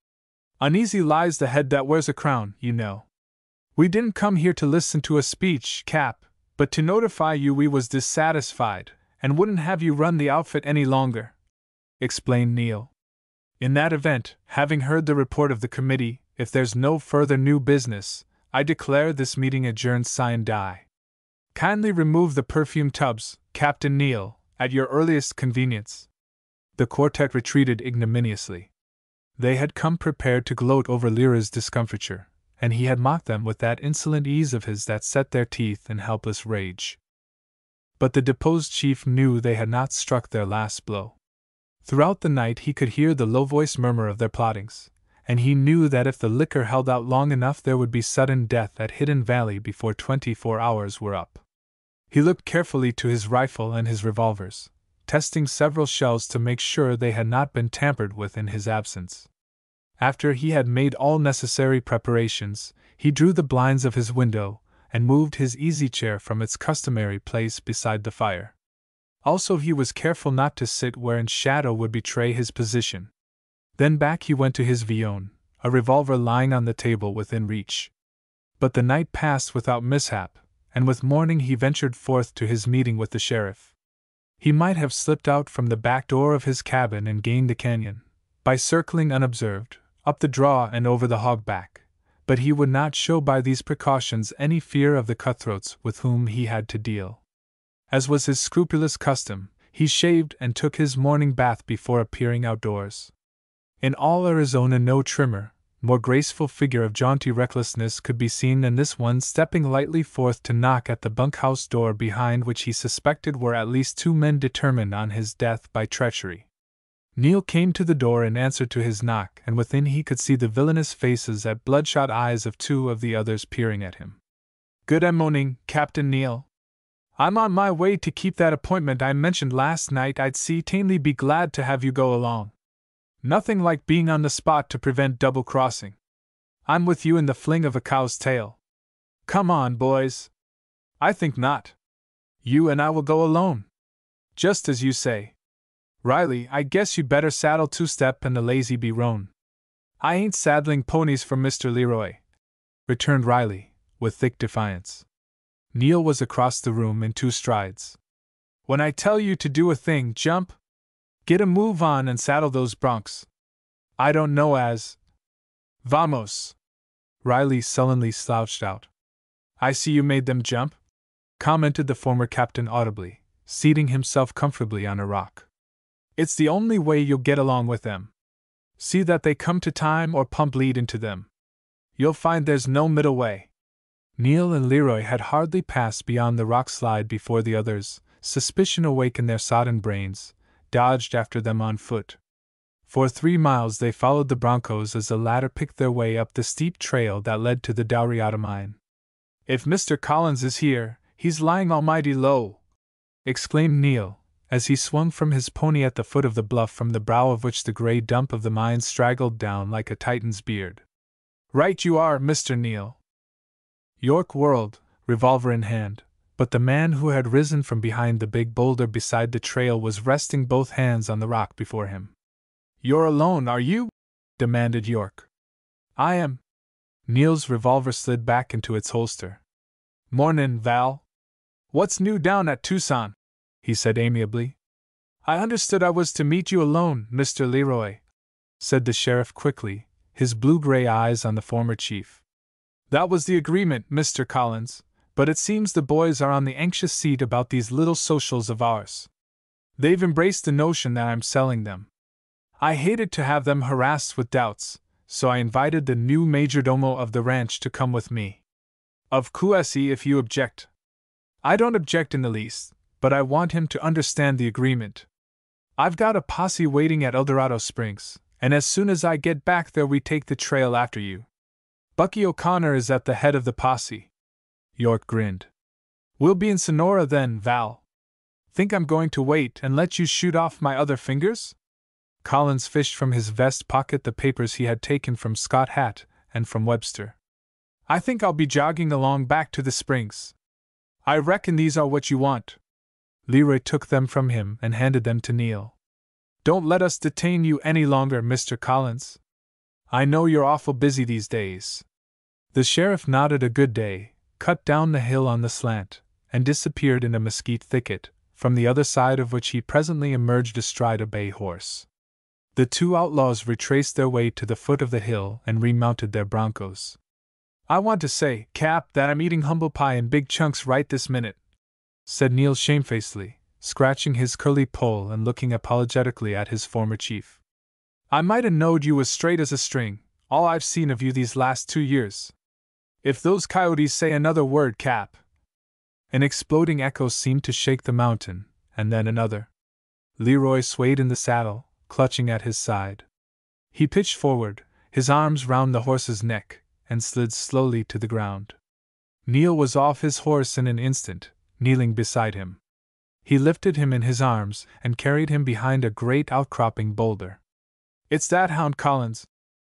Uneasy lies the head that wears a crown, you know. We didn't come here to listen to a speech, Cap, but to notify you we was dissatisfied, and wouldn't have you run the outfit any longer, explained Neil. In that event, having heard the report of the committee, if there's no further new business, I declare this meeting adjourned sine die. Kindly remove the perfume tubs, Captain Neil, at your earliest convenience. The quartet retreated ignominiously. They had come prepared to gloat over Lyra's discomfiture, and he had mocked them with that insolent ease of his that set their teeth in helpless rage. But the deposed chief knew they had not struck their last blow. Throughout the night he could hear the low-voiced murmur of their plottings, and he knew that if the liquor held out long enough there would be sudden death at Hidden Valley before 24 hours were up. He looked carefully to his rifle and his revolvers, testing several shells to make sure they had not been tampered with in his absence. After he had made all necessary preparations, he drew the blinds of his window and moved his easy chair from its customary place beside the fire. Also he was careful not to sit wherein shadow would betray his position. Then back he went to his violon, a revolver lying on the table within reach. But the night passed without mishap, and with morning he ventured forth to his meeting with the sheriff. He might have slipped out from the back door of his cabin and gained the canyon, by circling unobserved, up the draw and over the hogback, but he would not show by these precautions any fear of the cutthroats with whom he had to deal. As was his scrupulous custom, he shaved and took his morning bath before appearing outdoors. In all Arizona no trimmer, more graceful figure of jaunty recklessness could be seen than this one, stepping lightly forth to knock at the bunkhouse door behind which he suspected were at least 2 men determined on his death by treachery. Neil came to the door in answer to his knock, and within he could see the villainous faces and bloodshot eyes of 2 of the others peering at him. "Good morning, Captain Neil. I'm on my way to keep that appointment I mentioned last night. I'd certainly be glad to have you go along. Nothing like being on the spot to prevent double-crossing. I'm with you in the fling of a cow's tail. Come on, boys." "I think not. You and I will go alone." "Just as you say. Riley, I guess you'd better saddle Two-Step and the lazy be roan." "I ain't saddling ponies for Mr. Leroy," returned Riley, with thick defiance. Neil was across the room in 2 strides. "When I tell you to do a thing, jump. Get a move on and saddle those broncs. I don't know as. Vamos." Riley sullenly slouched out. "I see you made them jump," commented the former captain audibly, seating himself comfortably on a rock. "It's the only way you'll get along with them. See that they come to time or pump lead into them. You'll find there's no middle way." Neil and Leroy had hardly passed beyond the rock slide before the others, suspicion awake in their sodden brains, dodged after them on foot. For 3 miles they followed the broncos as the latter picked their way up the steep trail that led to the Dowriata mine. "If Mr. Collins is here, he's lying almighty low," exclaimed Neil, as he swung from his pony at the foot of the bluff from the brow of which the gray dump of the mine straggled down like a Titan's beard. "Right you are, Mr. Neil." York whirled, revolver in hand, but the man who had risen from behind the big boulder beside the trail was resting both hands on the rock before him. "You're alone, are you?" demanded York. "I am." Neil's revolver slid back into its holster. "Mornin', Val. What's new down at Tucson?" he said amiably. "I understood I was to meet you alone, Mr. Leroy," said the sheriff quickly, his blue-gray eyes on the former chief. "That was the agreement, Mr. Collins, but it seems the boys are on the anxious seat about these little socials of ours. They've embraced the notion that I'm selling them. I hated to have them harassed with doubts, so I invited the new majordomo of the ranch to come with me. Of course, if you object. I don't object in the least, but I want him to understand the agreement. I've got a posse waiting at Eldorado Springs, and as soon as I get back there we take the trail after you. Bucky O'Connor is at the head of the posse. York grinned. We'll be in Sonora then, Val. Think I'm going to wait and let you shoot off my other fingers? Collins fished from his vest pocket the papers he had taken from Scott Hatt and from Webster. I think I'll be jogging along back to the Springs. I reckon these are what you want. Leroy took them from him and handed them to Neil. Don't let us detain you any longer, Mr. Collins. I know you're awful busy these days. The sheriff nodded a good day, cut down the hill on the slant, and disappeared in a mesquite thicket, from the other side of which he presently emerged astride a bay horse. The two outlaws retraced their way to the foot of the hill and remounted their broncos. I want to say, Cap, that I'm eating humble pie in big chunks right this minute, said Neil shamefacedly, scratching his curly poll and looking apologetically at his former chief. I might have knowed you was straight as a string, all I've seen of you these last 2 years. If those coyotes say another word, Cap. An exploding echo seemed to shake the mountain, and then another. Leroy swayed in the saddle, clutching at his side. He pitched forward, his arms round the horse's neck, and slid slowly to the ground. Neil was off his horse in an instant, kneeling beside him. He lifted him in his arms and carried him behind a great outcropping boulder. It's that hound Collins,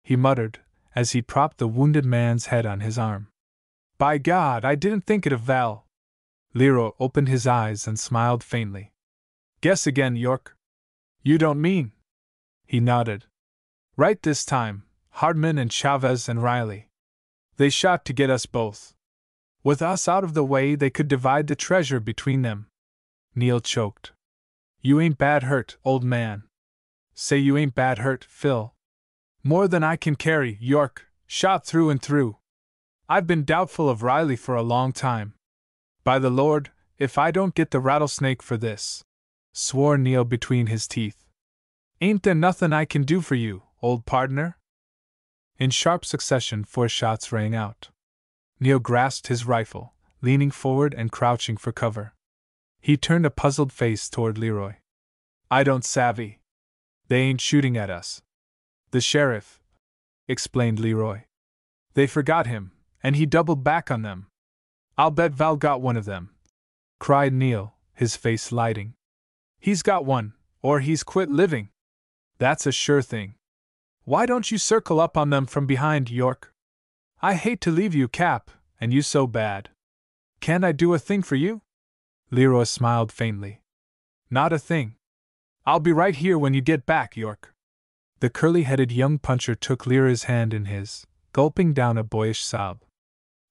he muttered, as he propped the wounded man's head on his arm. By God, I didn't think it of Val. Leroy opened his eyes and smiled faintly. Guess again, York. You don't mean? He nodded. Right this time, Hardman and Chavez and Riley. They shot to get us both. With us out of the way, they could divide the treasure between them. Neil choked. You ain't bad hurt, old man. Say you ain't bad hurt, Phil. More than I can carry, York, shot through and through. I've been doubtful of Riley for a long time. By the Lord, if I don't get the rattlesnake for this, swore Neil between his teeth. Ain't there nothing I can do for you, old pardner? In sharp succession 4 shots rang out. Neil grasped his rifle, leaning forward and crouching for cover. He turned a puzzled face toward Leroy. I don't savvy. They ain't shooting at us. The sheriff, explained Leroy. They forgot him, and he doubled back on them. I'll bet Val got one of them, cried Neil, his face lighting. He's got one, or he's quit living. That's a sure thing. Why don't you circle up on them from behind, York? I hate to leave you, Cap, and you so bad. Can't I do a thing for you? Leroy smiled faintly. Not a thing. I'll be right here when you get back, York. The curly-headed young puncher took Leroy's hand in his, gulping down a boyish sob.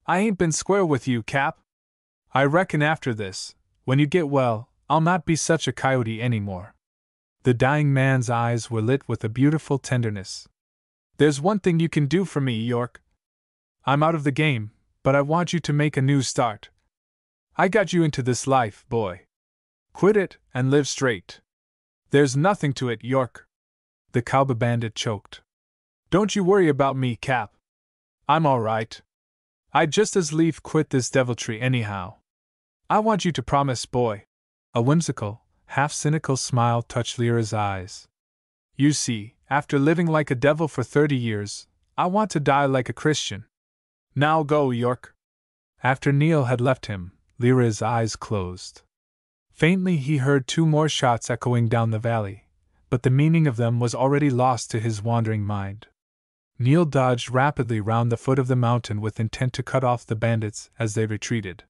I ain't been square with you, Cap. I reckon after this, when you get well, I'll not be such a coyote anymore. The dying man's eyes were lit with a beautiful tenderness. There's one thing you can do for me, York. I'm out of the game, but I want you to make a new start. I got you into this life, boy. Quit it and live straight. There's nothing to it, York. The cowboy bandit choked. Don't you worry about me, Cap. I'm all right. I'd just as lief quit this deviltry anyhow. I want you to promise, boy. A whimsical, half-cynical smile touched Lyra's eyes. You see, after living like a devil for 30 years, I want to die like a Christian. Now go, York. After Neil had left him, Lyra's eyes closed. Faintly he heard 2 more shots echoing down the valley, but the meaning of them was already lost to his wandering mind. Neil dodged rapidly round the foot of the mountain with intent to cut off the bandits as they retreated.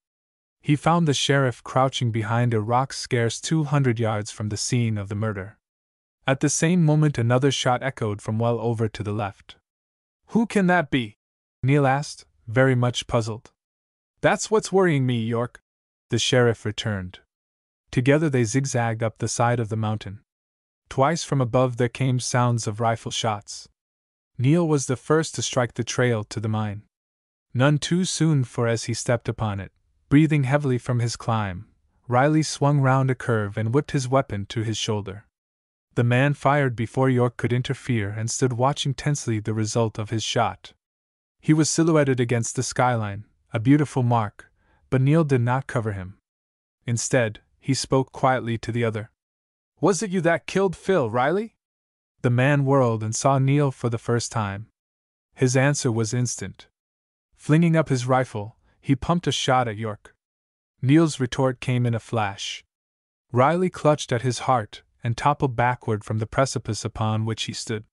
He found the sheriff crouching behind a rock scarce 200 yards from the scene of the murder. At the same moment another shot echoed from well over to the left. Who can that be? Neil asked, very much puzzled. That's what's worrying me, York, the sheriff returned. Together they zigzagged up the side of the mountain. Twice from above there came sounds of rifle shots. Neil was the first to strike the trail to the mine. None too soon, for as he stepped upon it, breathing heavily from his climb, Riley swung round a curve and whipped his weapon to his shoulder. The man fired before York could interfere and stood watching tensely the result of his shot. He was silhouetted against the skyline, a beautiful mark, but Neil did not cover him. Instead, he spoke quietly to the other. "Was it you that killed Phil Riley?" The man whirled and saw Neil for the first time. His answer was instant. Flinging up his rifle, he pumped a shot at York. Neil's retort came in a flash. Riley clutched at his heart and toppled backward from the precipice upon which he stood.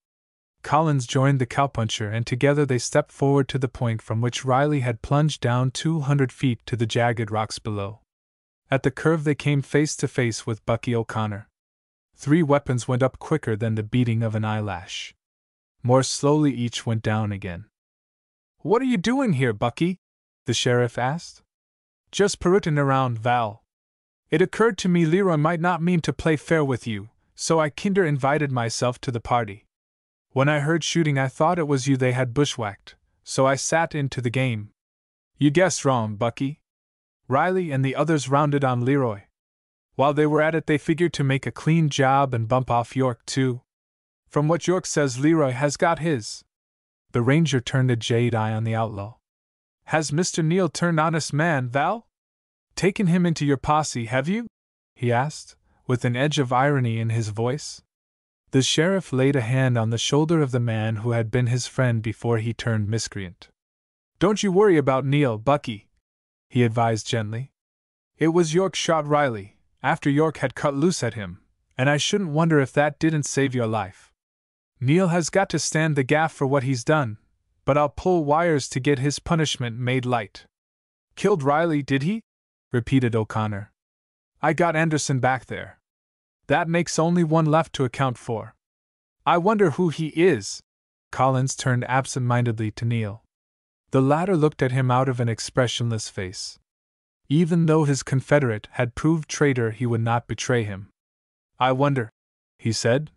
Collins joined the cowpuncher, and together they stepped forward to the point from which Riley had plunged down 200 feet to the jagged rocks below. At the curve they came face to face with Bucky O'Connor. 3 weapons went up quicker than the beating of an eyelash. More slowly each went down again. "What are you doing here, Bucky?" the sheriff asked. "Just parrooting around, Val. It occurred to me Leroy might not mean to play fair with you, so I kinder invited myself to the party. When I heard shooting I thought it was you they had bushwhacked, so I sat into the game." "You guessed wrong, Bucky." Riley and the others rounded on Leroy. While they were at it they figured to make a clean job and bump off York too. "From what York says, Leroy has got his." The ranger turned a jade eye on the outlaw. "Has Mr. Neil turned honest man, Val? Taken him into your posse, have you?" he asked, with an edge of irony in his voice. The sheriff laid a hand on the shoulder of the man who had been his friend before he turned miscreant. "Don't you worry about Neil, Bucky," he advised gently. "It was York shot Riley, after York had cut loose at him, and I shouldn't wonder if that didn't save your life. Neil has got to stand the gaff for what he's done, but I'll pull wires to get his punishment made light." "Killed Riley, did he?" repeated O'Connor. "I got Anderson back there. That makes only one left to account for. I wonder who he is." Collins turned absent-mindedly to Neil. The latter looked at him out of an expressionless face. Even though his confederate had proved traitor, he would not betray him. "I wonder," he said.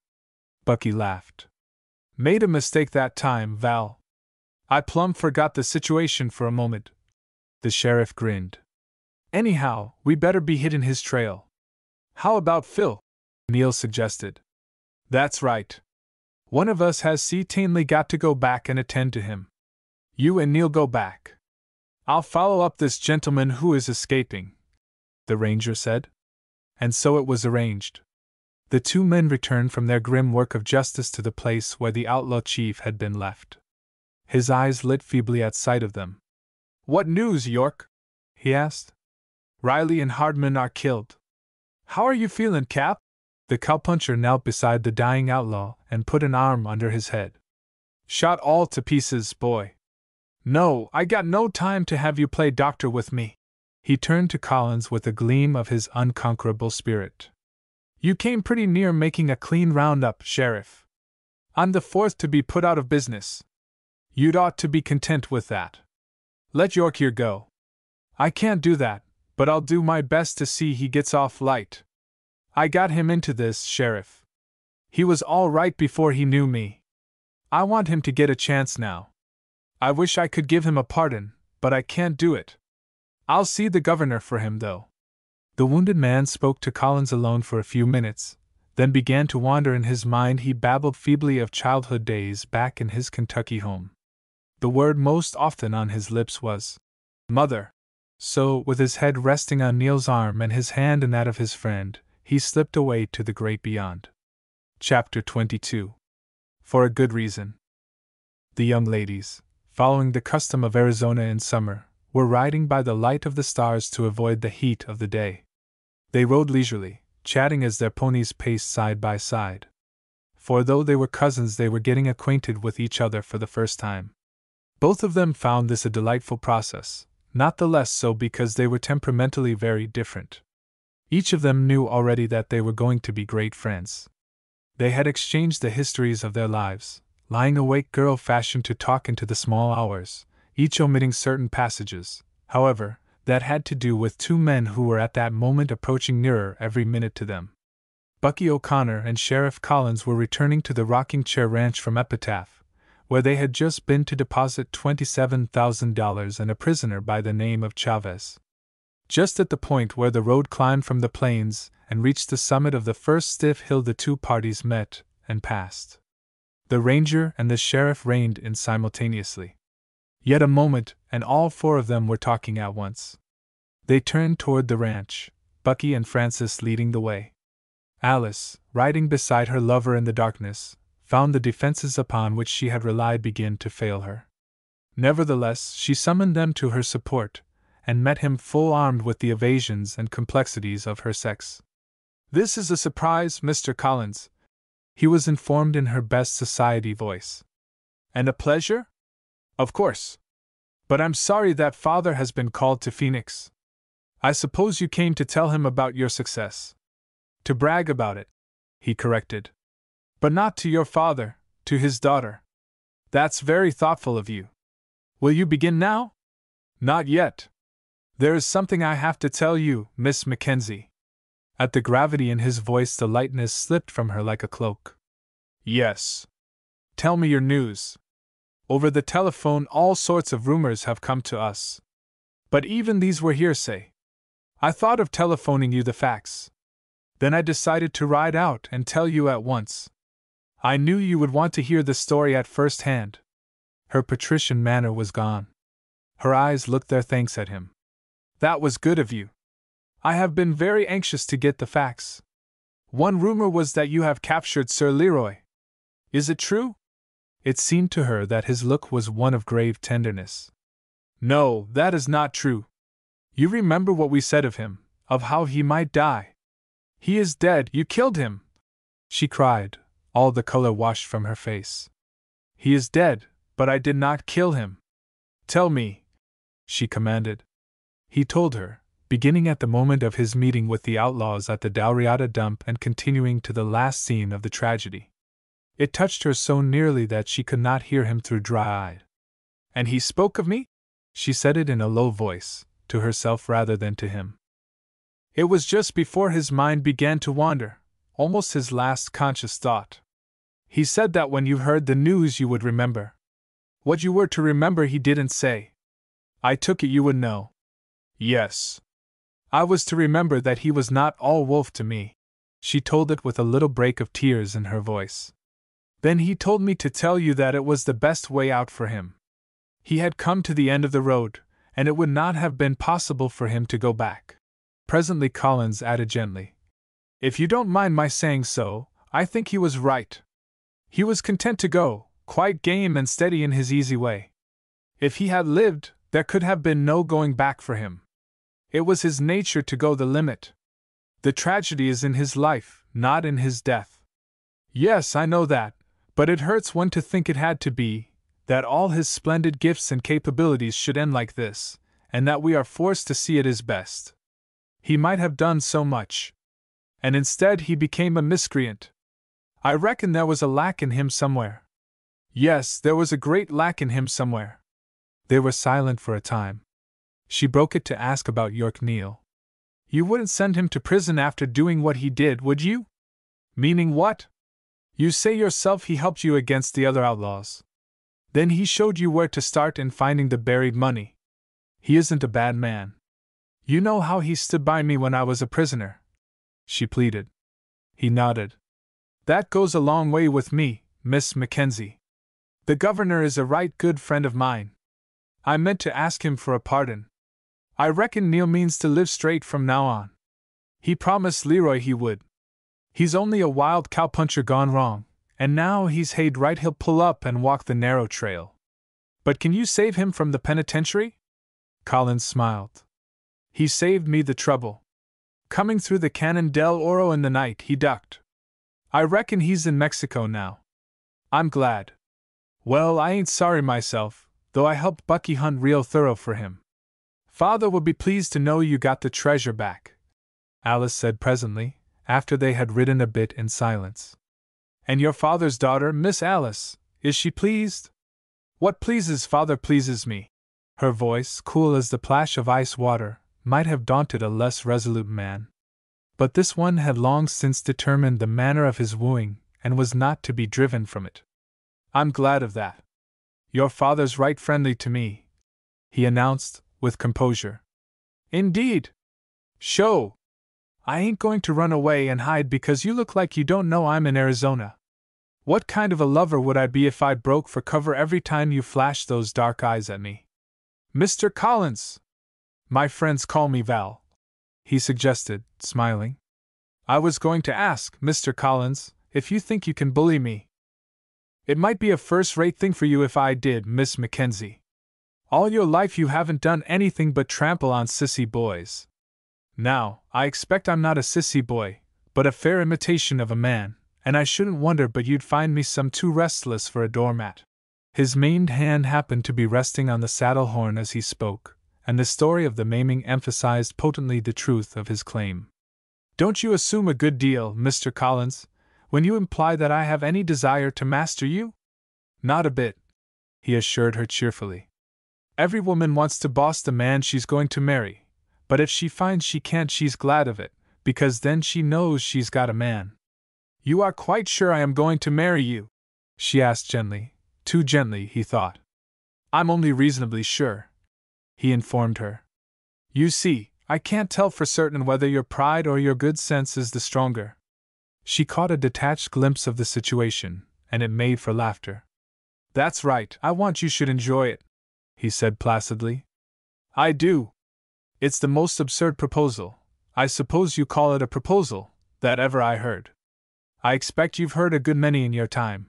Bucky laughed. "Made a mistake that time, Val. I plumb forgot the situation for a moment." The sheriff grinned. "Anyhow, we better be hitting his trail." "How about Phil?" Neil suggested. "That's right. One of us has certainly got to go back and attend to him. You and Neil go back. I'll follow up this gentleman who is escaping," the ranger said. And so it was arranged. The 2 men returned from their grim work of justice to the place where the outlaw chief had been left. His eyes lit feebly at sight of them. "What news, York?" he asked. "Riley and Hardman are killed. How are you feeling, Cap?" The cowpuncher knelt beside the dying outlaw and put an arm under his head. "Shot all to pieces, boy. No, I got no time to have you play doctor with me." He turned to Collins with a gleam of his unconquerable spirit. "You came pretty near making a clean roundup, Sheriff. I'm the 4th to be put out of business. You'd ought to be content with that. Let York here go." "I can't do that, but I'll do my best to see he gets off light. I got him into this, Sheriff. He was all right before he knew me. I want him to get a chance now. I wish I could give him a pardon, but I can't do it. I'll see the governor for him, though." The wounded man spoke to Collins alone for a few minutes, then began to wander in his mind. He babbled feebly of childhood days back in his Kentucky home. The word most often on his lips was "Mother." So, with his head resting on Neil's arm and his hand in that of his friend, he slipped away to the great beyond. Chapter 22. For a good reason. The young ladies, following the custom of Arizona in summer, were riding by the light of the stars to avoid the heat of the day. They rode leisurely, chatting as their ponies paced side by side. For though they were cousins, they were getting acquainted with each other for the first time. Both of them found this a delightful process, not the less so because they were temperamentally very different. Each of them knew already that they were going to be great friends. They had exchanged the histories of their lives, lying awake girl fashion to talk into the small hours, each omitting certain passages, however, that had to do with 2 men who were at that moment approaching nearer every minute to them. Bucky O'Connor and Sheriff Collins were returning to the Rocking Chair Ranch from Epitaph, where they had just been to deposit $27,000 and a prisoner by the name of Chavez. Just at the point where the road climbed from the plains and reached the summit of the first stiff hill, the two parties met and passed. The ranger and the sheriff reined in simultaneously. Yet a moment, and all four of them were talking at once. They turned toward the ranch, Bucky and Francis leading the way. Alice, riding beside her lover in the darkness, found the defenses upon which she had relied begin to fail her. Nevertheless, she summoned them to her support, and met him full armed with the evasions and complexities of her sex. "This is a surprise, Mr. Collins," he was informed in her best society voice. "And a pleasure? Of course. But I'm sorry that Father has been called to Phoenix. I suppose you came to tell him about your success. To brag about it," he corrected. "But not to your father, to his daughter. That's very thoughtful of you. Will you begin now?" "Not yet. There is something I have to tell you, Miss Mackenzie." At the gravity in his voice, the lightness slipped from her like a cloak. "Yes. Tell me your news. Over the telephone, all sorts of rumors have come to us. But even these were hearsay. I thought of telephoning you the facts. Then I decided to ride out and tell you at once. I knew you would want to hear the story at first hand." Her patrician manner was gone. Her eyes looked their thanks at him. "That was good of you. I have been very anxious to get the facts. One rumor was that you have captured Sir Leroy. Is it true?" It seemed to her that his look was one of grave tenderness. "No, that is not true. You remember what we said of him, of how he might die. He is dead. You killed him!" she cried, all the color washed from her face. "He is dead, but I did not kill him. Tell me," she commanded. He told her, beginning at the moment of his meeting with the outlaws at the Dowriata dump and continuing to the last scene of the tragedy. It touched her so nearly that she could not hear him through dry-eyed. "And he spoke of me?" She said it in a low voice, to herself rather than to him. It was just before his mind began to wander, almost his last conscious thought. "He said that when you heard the news you would remember. What you were to remember he didn't say. I took it you would know." "Yes. I was to remember that he was not all wolf to me." She told it with a little break of tears in her voice. "Then he told me to tell you that it was the best way out for him. He had come to the end of the road, and it would not have been possible for him to go back." Presently Collins added gently, "If you don't mind my saying so, I think he was right. He was content to go, quite game and steady in his easy way. If he had lived, there could have been no going back for him. It was his nature to go the limit. The tragedy is in his life, not in his death." "Yes, I know that, but it hurts one to think it had to be, that all his splendid gifts and capabilities should end like this, and that we are forced to see it as best. He might have done so much. And instead he became a miscreant. I reckon there was a lack in him somewhere." "Yes, there was a great lack in him somewhere." They were silent for a time. She broke it to ask about York Neal. "You wouldn't send him to prison after doing what he did, would you?" "Meaning what?" "You say yourself he helped you against the other outlaws. Then he showed you where to start in finding the buried money. He isn't a bad man. You know how he stood by me when I was a prisoner," she pleaded. He nodded. "That goes a long way with me, Miss Mackenzie. The governor is a right good friend of mine. I meant to ask him for a pardon. I reckon Neal means to live straight from now on. He promised Leroy he would. He's only a wild cowpuncher gone wrong, and now he's hayed right he'll pull up and walk the narrow trail. But can you save him from the penitentiary?" Collins smiled. "He saved me the trouble. Coming through the Canon del Oro in the night, he ducked. I reckon he's in Mexico now. I'm glad. Well, I ain't sorry myself, though I helped Bucky hunt real thorough for him. Father will be pleased to know you got the treasure back," Alice said presently, after they had ridden a bit in silence. "And your father's daughter, Miss Alice, is she pleased?" "What pleases Father pleases me." Her voice, cool as the plash of ice water, might have daunted a less resolute man. But this one had long since determined the manner of his wooing, and was not to be driven from it. "I'm glad of that. Your father's right friendly to me," he announced, with composure. "Indeed?" Show! I ain't going to run away and hide because you look like you don't know I'm in Arizona. What kind of a lover would I be if I broke for cover every time you flashed those dark eyes at me? Mr. Collins! My friends call me Val, he suggested, smiling. I was going to ask, Mr. Collins, if you think you can bully me. It might be a first-rate thing for you if I did, Miss Mackenzie. All your life you haven't done anything but trample on sissy boys. Now, I expect I'm not a sissy boy, but a fair imitation of a man, and I shouldn't wonder but you'd find me some too restless for a doormat. His maimed hand happened to be resting on the saddle horn as he spoke, and the story of the maiming emphasized potently the truth of his claim. Don't you assume a good deal, Mr. Collins, when you imply that I have any desire to master you? Not a bit, he assured her cheerfully. Every woman wants to boss the man she's going to marry, but if she finds she can't, she's glad of it, because then she knows she's got a man. You are quite sure I am going to marry you? She asked gently, too gently, he thought. I'm only reasonably sure, he informed her. You see, I can't tell for certain whether your pride or your good sense is the stronger. She caught a detached glimpse of the situation, and it made for laughter. That's right, I want you should enjoy it, he said placidly. I do. It's the most absurd proposal, I suppose you call it a proposal, that ever I heard. I expect you've heard a good many in your time.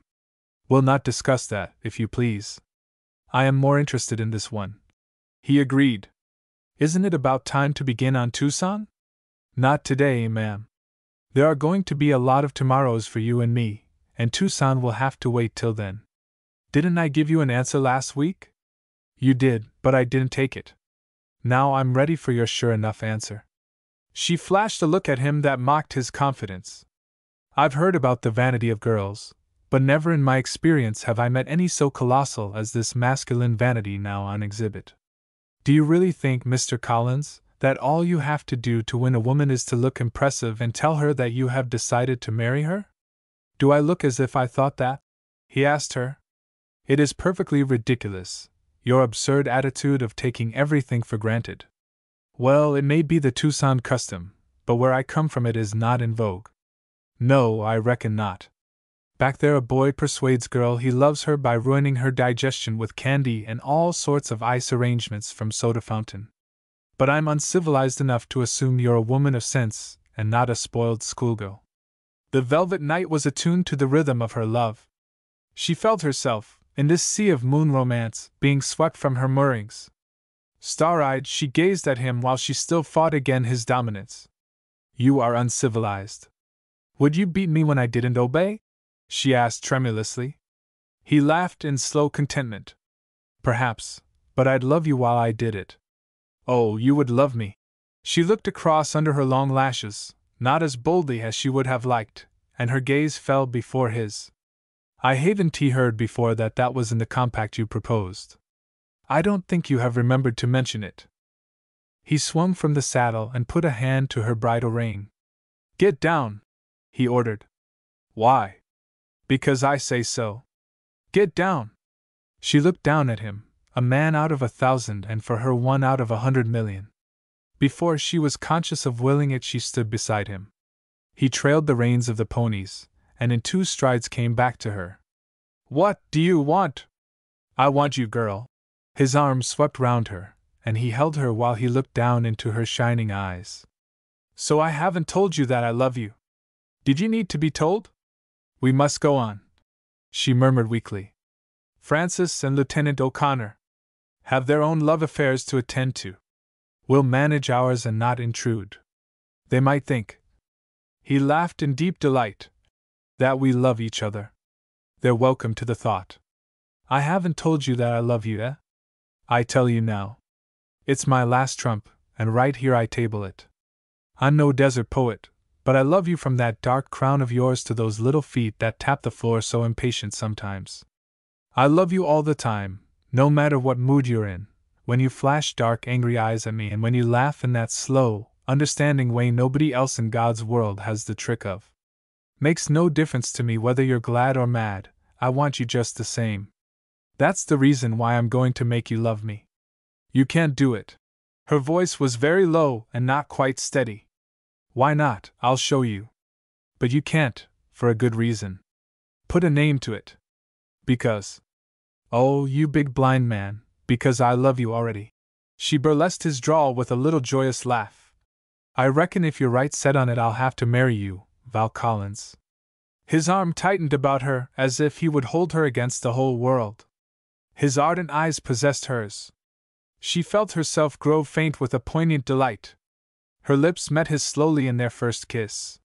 We'll not discuss that, if you please. I am more interested in this one. He agreed. Isn't it about time to begin on Tucson? Not today, ma'am. There are going to be a lot of tomorrows for you and me, and Tucson will have to wait till then. Didn't I give you an answer last week? You did, but I didn't take it. Now I'm ready for your sure enough answer. She flashed a look at him that mocked his confidence. I've heard about the vanity of girls, but never in my experience have I met any so colossal as this masculine vanity now on exhibit. Do you really think, Mr. Collins, that all you have to do to win a woman is to look impressive and tell her that you have decided to marry her? Do I look as if I thought that? He asked her. It is perfectly ridiculous, your absurd attitude of taking everything for granted. Well, it may be the Tucson custom, but where I come from it is not in vogue. No, I reckon not. Back there a boy persuades girl he loves her by ruining her digestion with candy and all sorts of ice arrangements from soda fountain. But I'm uncivilized enough to assume you're a woman of sense and not a spoiled schoolgirl. The velvet night was attuned to the rhythm of her love. She felt herself, in this sea of moon romance, being swept from her moorings. Star-eyed, she gazed at him while she still fought against his dominance. You are uncivilized. Would you beat me when I didn't obey? She asked tremulously. He laughed in slow contentment. Perhaps, but I'd love you while I did it. Oh, you would love me. She looked across under her long lashes, not as boldly as she would have liked, and her gaze fell before his. I haven't heard before that was in the compact you proposed. I don't think you have remembered to mention it. He swung from the saddle and put a hand to her bridle rein. Get down, he ordered. Why? Because I say so. Get down. She looked down at him, a man out of 1,000 and for her 1 out of 100,000,000. Before she was conscious of willing it, she stood beside him. He trailed the reins of the ponies, and in 2 strides came back to her. What do you want? I want you, girl. His arm swept round her, and he held her while he looked down into her shining eyes. So I haven't told you that I love you. Did you need to be told? We must go on, she murmured weakly. Francis and Lieutenant O'Connor have their own love affairs to attend to. We'll manage ours and not intrude. They might think, he laughed in deep delight, that we love each other. They're welcome to the thought. I haven't told you that I love you, eh? I tell you now. It's my last trump, and right here I table it. I'm no desert poet, but I love you from that dark crown of yours to those little feet that tap the floor so impatient sometimes. I love you all the time, no matter what mood you're in, when you flash dark angry eyes at me and when you laugh in that slow, understanding way nobody else in God's world has the trick of. Makes no difference to me whether you're glad or mad, I want you just the same. That's the reason why I'm going to make you love me. You can't do it. Her voice was very low and not quite steady. Why not? I'll show you. But you can't, for a good reason. Put a name to it. Because. Oh, you big blind man, because I love you already. She burlesqued his drawl with a little joyous laugh. I reckon if you're right set on it, I'll have to marry you, Val Collins. His arm tightened about her as if he would hold her against the whole world. His ardent eyes possessed hers. She felt herself grow faint with a poignant delight. Her lips met his slowly in their first kiss.